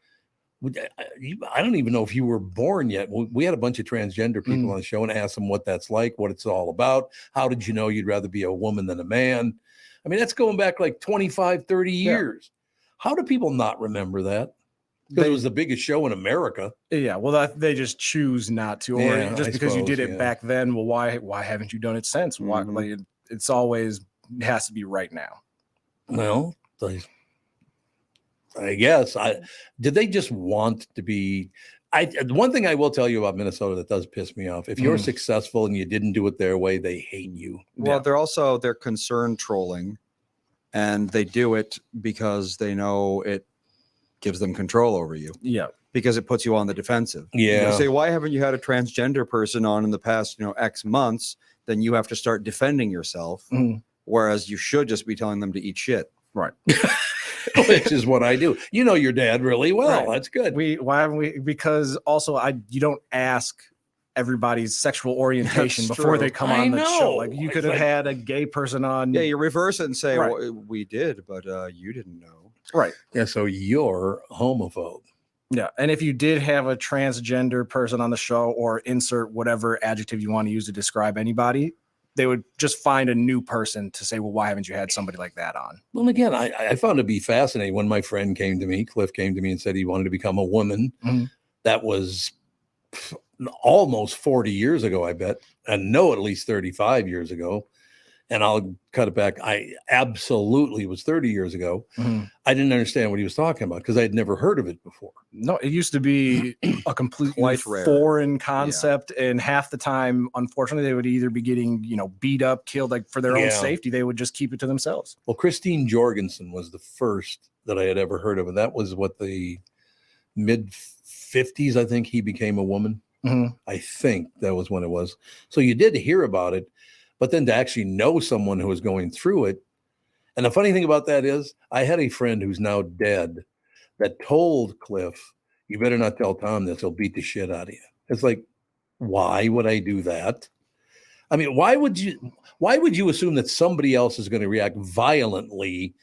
I don't even know if you were born yet. We had a bunch of transgender people on the show and asked them what that's like, what it's all about. How did you know you'd rather be a woman than a man? I mean, that's going back like 25, 30 years. How do people not remember that? Because it was the biggest show in America. Yeah, well, they just choose not to, or just because you did it yeah. back then. Well, why haven't you done it since? Why? Like, it's always it has to be right now. Well, I guess did they just want to be? One thing I will tell you about Minnesota that does piss me off: if you're successful and you didn't do it their way, they hate you. Well, they're concerned trolling, and they do it because they know it gives them control over you. Yeah. Because it puts you on the defensive. Yeah. You say, why haven't you had a transgender person on in the past, X months? Then you have to start defending yourself. Whereas you should just be telling them to eat shit. Right. Which is what I do. You know your dad really well. Right. That's good. Why haven't we? Because also you don't ask everybody's sexual orientation That's before true. they come on the show. Like you could have had a gay person on. Yeah, you reverse it and say, Right. well, we did, but you didn't know. Right. Yeah, so you're homophobe. Yeah, and if you did have a transgender person on the show, or insert whatever adjective you want to use to describe anybody, they would just find a new person to say, well, why haven't you had somebody like that on? Well, again, I found it to be fascinating when my friend came to me, Cliff came to me and said he wanted to become a woman. That was almost 40 years ago, I bet. And no, at least 35 years ago. And I'll cut it back. I absolutely was 30 years ago. I didn't understand what he was talking about because I had never heard of it before. No, it used to be a completely foreign concept. And half the time, unfortunately, they would either be getting, beat up, killed, like for their own safety. They would just keep it to themselves. Well, Christine Jorgensen was the first that I had ever heard of. And that was the mid 50s, I think he became a woman. I think that was when it was. So you did hear about it. But then to actually know someone who was going through it. And the funny thing about that is I had a friend who's now dead that told Cliff, you better not tell Tom this, he'll beat the shit out of you. It's like, why would I do that? I mean, why would you assume that somebody else is going to react violently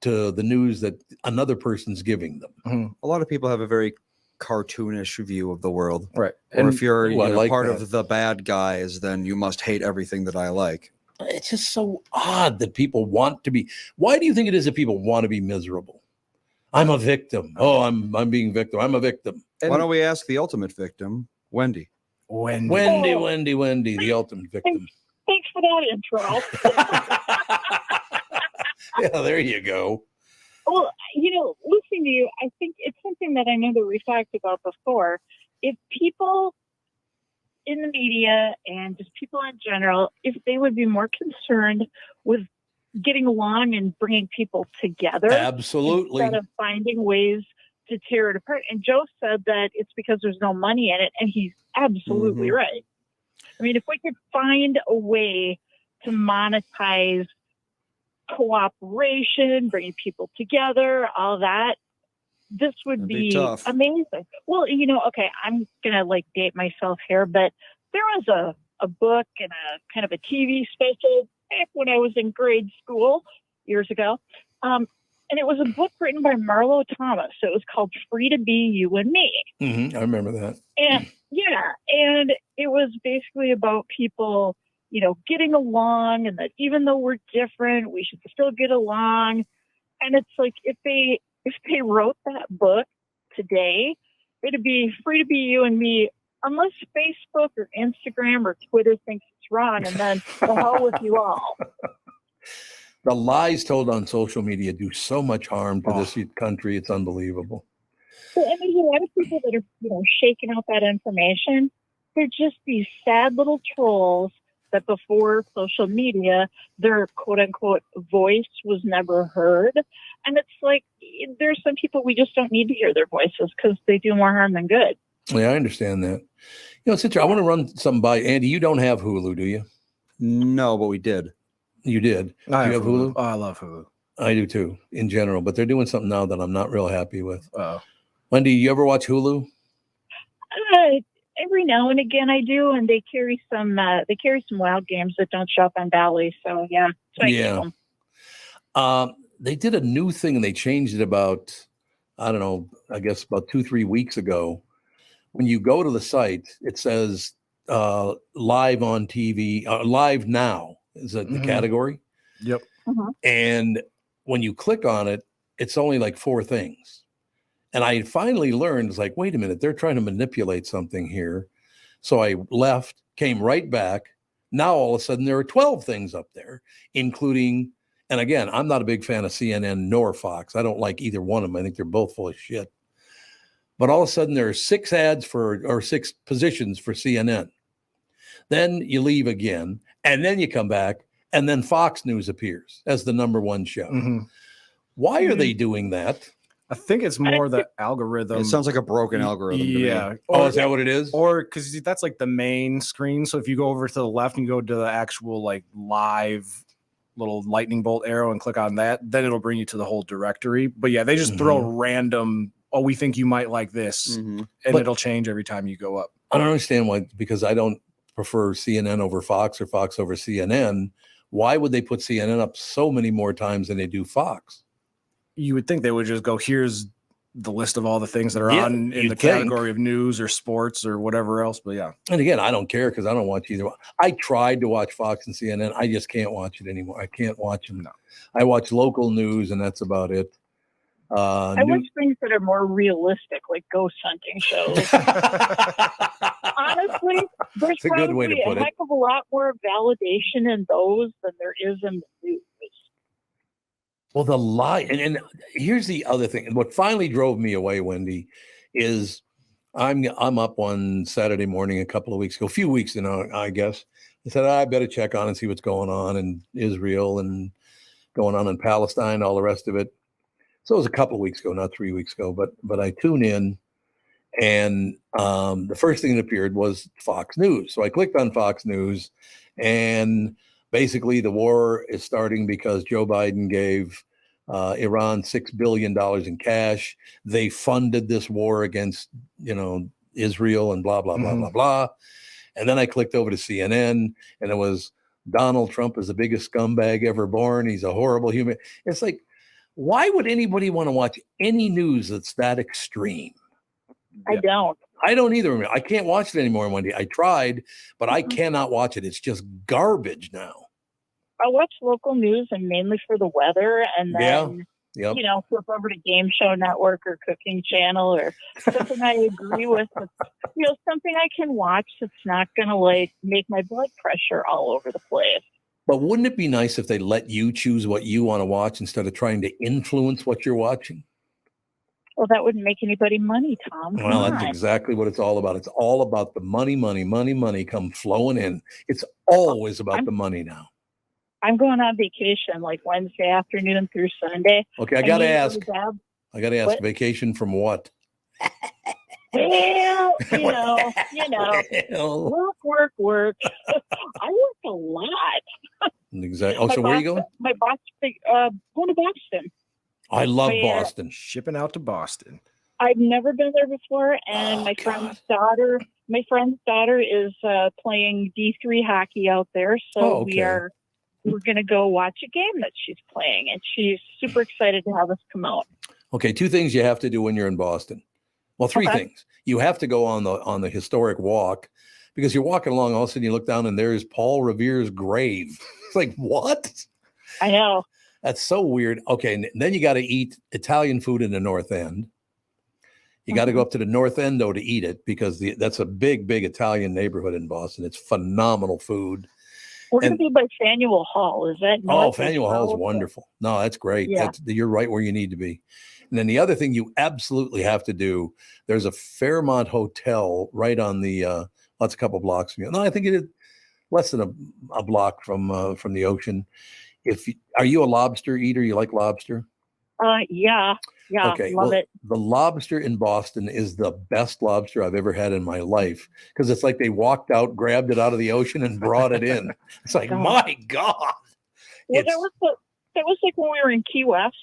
to the news that another person's giving them? A lot of people have a very cartoonish view of the world. Right. Or And- if you're Well, I like part that. of the bad guys, then you must hate everything that I like. It's just so odd that people want to be. Why do you think it is that people want to be miserable? I'm a victim. Oh, I'm being victim. I'm a victim. Why don't we ask the ultimate victim, Wendy? Wendy, the ultimate victim. Thanks for that intro. Yeah, there you go. Well, listening to you, I think it's something that I know that we've talked about before. If people in the media and just people in general, if they would be more concerned with getting along and bringing people together. Absolutely. Instead of finding ways to tear it apart. And Joe said that it's because there's no money in it, and he's absolutely right. I mean, if we could find a way to monetize cooperation, bringing people together, all that, this would be be tough. amazing. Well, okay, I'm gonna date myself here, but there was a book and a kind of a TV special back when I was in grade school years ago. And it was a book written by Marlo Thomas. It was called Free to Be You and Me. I remember that. And and it was basically about people, getting along, and that even though we're different, we should still get along. And it's like, if they wrote that book today, it'd be Free to Be You and Me, unless Facebook or Instagram or Twitter thinks it's wrong, and then the hell with you all. The lies told on social media do so much harm to this country. It's unbelievable. So, and there's a lot of people that are, shaking out that information. They're just these sad little trolls that before social media, their quote unquote voice was never heard. And it's like, there's some people we just don't need to hear their voices because they do more harm than good. Yeah, I understand that. It's interesting. I want to run something by Andy. You don't have Hulu, do you? No, but we did. You did. Do I you have Hulu? Oh, I love Hulu. I do too, in general, but they're doing something now that I'm not real happy with. Oh. Wendy, you ever watch Hulu? Every now and again I do, and they carry some wild games that don't show up on Valley. So yeah. So I keep them. They did a new thing and they changed it about, I don't know, I guess about 2-3 weeks ago. When you go to the site, it says live on TV, live now is the category. Yep. And when you click on it, it's only like 4 things. And I finally learned, it's like, wait a minute, they're trying to manipulate something here. So I left, came right back. Now all of a sudden there are 12 things up there, including, and again, I'm not a big fan of CNN nor Fox. I don't like either one of them. I think they're both full of shit. But all of a sudden there are 6 ads or 6 positions for CNN. Then you leave again, and then you come back, and then Fox News appears as the number 1 show. Why are they doing that? I think it's more the algorithm. It sounds like a broken algorithm. to me. Yeah. Is that what it is? Or because that's like the main screen. So if you go over to the left and go to the actual like live little lightning bolt arrow and click on that, then it'll bring you to the whole directory. But yeah, they just throw random, we think you might like this. And it'll change every time you go up. I don't understand why, because I don't prefer CNN over Fox or Fox over CNN. Why would they put CNN up so many more times than they do Fox? You would think they would just go, here's the list of all the things that are on in the category of news or sports or whatever else. But yeah. And again, I don't care because I don't watch either one. I tried to watch Fox and CNN. I just can't watch it anymore. I can't watch them. No. I watch local news and that's about it. I watch things that are more realistic, like ghost hunting shows. Honestly, there's a good way to probably put a it. heck of a lot more validation in those than there is in the news. Well, the lie, and here's the other thing. And what finally drove me away, Wendy, is I'm up one Saturday morning a couple of weeks ago, a few weeks ago, I guess. I said, I better check on and see what's going on in Israel and going on in Palestine, all the rest of it. So it was a couple of weeks ago, not 3 weeks ago, but I tune in, and the first thing that appeared was Fox News. So I clicked on Fox News, and basically the war is starting because Joe Biden gave Iran $6 billion in cash. They funded this war against, Israel and blah, blah, blah, blah, blah. And then I clicked over to CNN, and it was Donald Trump is the biggest scumbag ever born. He's a horrible human. It's like, why would anybody want to watch any news that's that extreme? I don't. I don't either. I can't watch it anymore, Wendy. I tried, but I cannot watch it. It's just garbage now. I watch local news and mainly for the weather, and then flip over to Game Show Network or Cooking Channel or something I agree with. Something I can watch that's not going to make my blood pressure all over the place. But wouldn't it be nice if they let you choose what you want to watch instead of trying to influence what you're watching? Well, that wouldn't make anybody money, Tom. Well, that's exactly what it's all about. It's all about the money come flowing in. It's always about the money now. I'm going on vacation like Wednesday afternoon through Sunday. Okay, I got to ask. What? Vacation from what? Well, work. I work a lot. Exactly. Oh, so where are you going? My boss, going to Boston. I love Boston. Shipping out to Boston. I've never been there before, and my friend's daughter is playing D3 hockey out there. So we're going to go watch a game that she's playing, and she's super excited to have us come out. Okay, 2 things you have to do when you're in Boston. Well, 3 things. You have to go on the historic walk, because you're walking along, all of a sudden you look down and there's Paul Revere's grave. It's like, what? I know. That's so weird. Okay, and then you got to eat Italian food in the North End. You got to go up to the North End, though, to eat it, because that's a big, big Italian neighborhood in Boston. It's phenomenal food. We're going to be by Faneuil Hall. Is that Faneuil Hall is wonderful. No, that's great. Yeah. You're right where you need to be. And then the other thing you absolutely have to do, there's a Fairmont Hotel right on the, that's a couple blocks from you. No, I think it is less than a block from the ocean. Are you a lobster eater? You like lobster? Yeah, Okay, love it. The lobster in Boston is the best lobster I've ever had in my life because it's like they walked out, grabbed it out of the ocean, and brought it in. It's like, my God. Well, that was like when we were in Key West.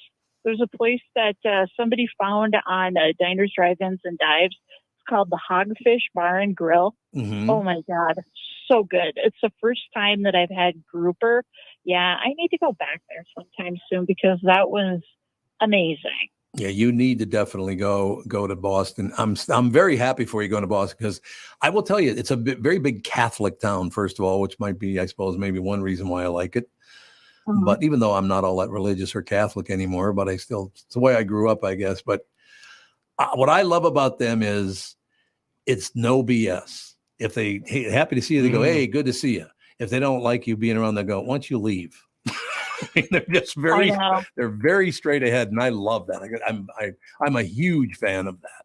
There's a place that somebody found on Diners, Drive-Ins, and Dives. It's called the Hogfish Bar and Grill. Mm-hmm. Oh my God, so good. It's the first time that I've had grouper. Yeah, I need to go back there sometime soon because that was amazing. Yeah, you need to definitely go to Boston. I'm very happy for you going to Boston because I will tell you, it's a very big Catholic town, first of all, which might be, I suppose, maybe one reason why I like it. Mm-hmm. But even though I'm not all that religious or Catholic anymore, but it's the way I grew up, I guess. But what I love about them is it's no BS. If happy to see you, they go, hey, good to see you. If they don't like you being around, they go, why don't you leave? They're just they're very straight ahead, and I love that. I'm a huge fan of that.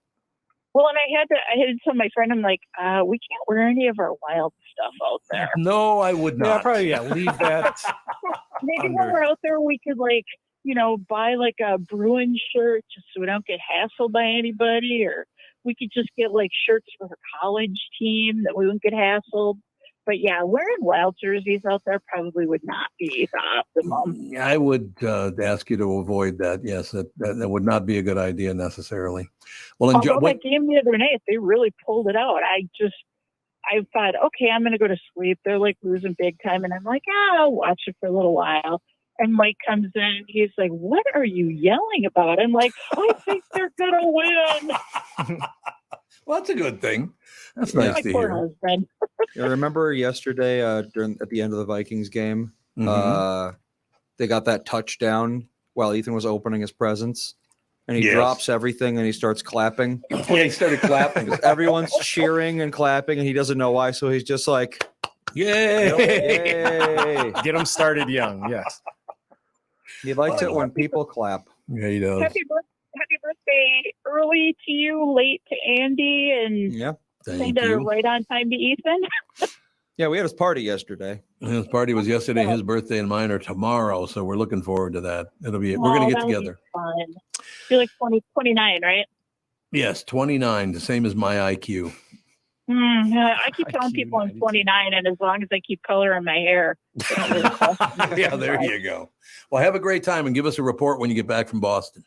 Well, and I had to tell my friend, I'm like, we can't wear any of our wild stuff out there. No, I would not. Yeah, probably leave that. Maybe when we're out there, we could buy like a Bruin shirt just so we don't get hassled by anybody, or we could just get like shirts for her college team that we wouldn't get hassled. But yeah, wearing wild jerseys out there probably would not be the optimum. I would ask you to avoid that. Yes, that would not be a good idea necessarily. Well, enjoy that game the other night. They really pulled it out. I thought, okay, I'm going to go to sleep. They're like losing big time, and I'm like, I'll watch it for a little while. And Mike comes in. He's like, "What are you yelling about?" I'm like, "I think they're going to win." Well, that's a good thing. That's nice to hear. I remember yesterday at the end of the Vikings game, they got that touchdown while Ethan was opening his presents, and he drops everything and he starts clapping. Yeah, he started clapping. Everyone's cheering and clapping, and he doesn't know why, so he's just like, "Yay!" Yay. Get him started young. Yes, he likes it when people clap. Yeah, he does. Happy birthday early to you, late to Andy, and thank you. Right on time to Ethan. Yeah, we had his party yesterday. His party was yesterday. His birthday and mine are tomorrow, so we're looking forward to that. We're going to get together. Fun. You're like 29, right? Yes, 29, the same as my IQ. I keep telling people I'm 29, and as long as I keep color in my hair. Yeah, there you go. Well, have a great time and give us a report when you get back from Boston.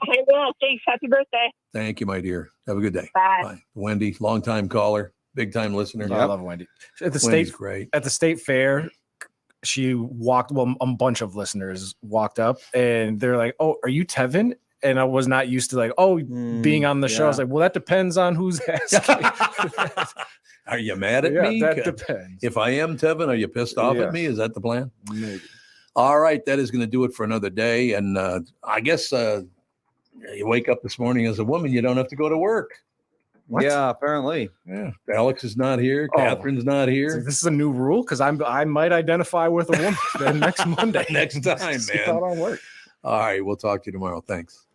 I will. Thanks. Happy birthday. Thank you, my dear. Have a good day. Bye. Wendy, longtime caller, big time listener. I love Wendy. At the state fair, she walked. Well, a bunch of listeners walked up, and they're like, "Oh, are you Tevin?" And I was not used to being on the show. I was like, well, that depends on who's asking. Are you mad at me? That depends. If I am Tevin, are you pissed off at me? Is that the plan? Maybe. All right. That is going to do it for another day. And I guess you wake up this morning as a woman, you don't have to go to work. What? Yeah, apparently. Yeah. Alex is not here. Catherine's not here. So this is a new rule because I might identify with a woman next Monday. Next time, man. Out on work. All right. We'll talk to you tomorrow. Thanks.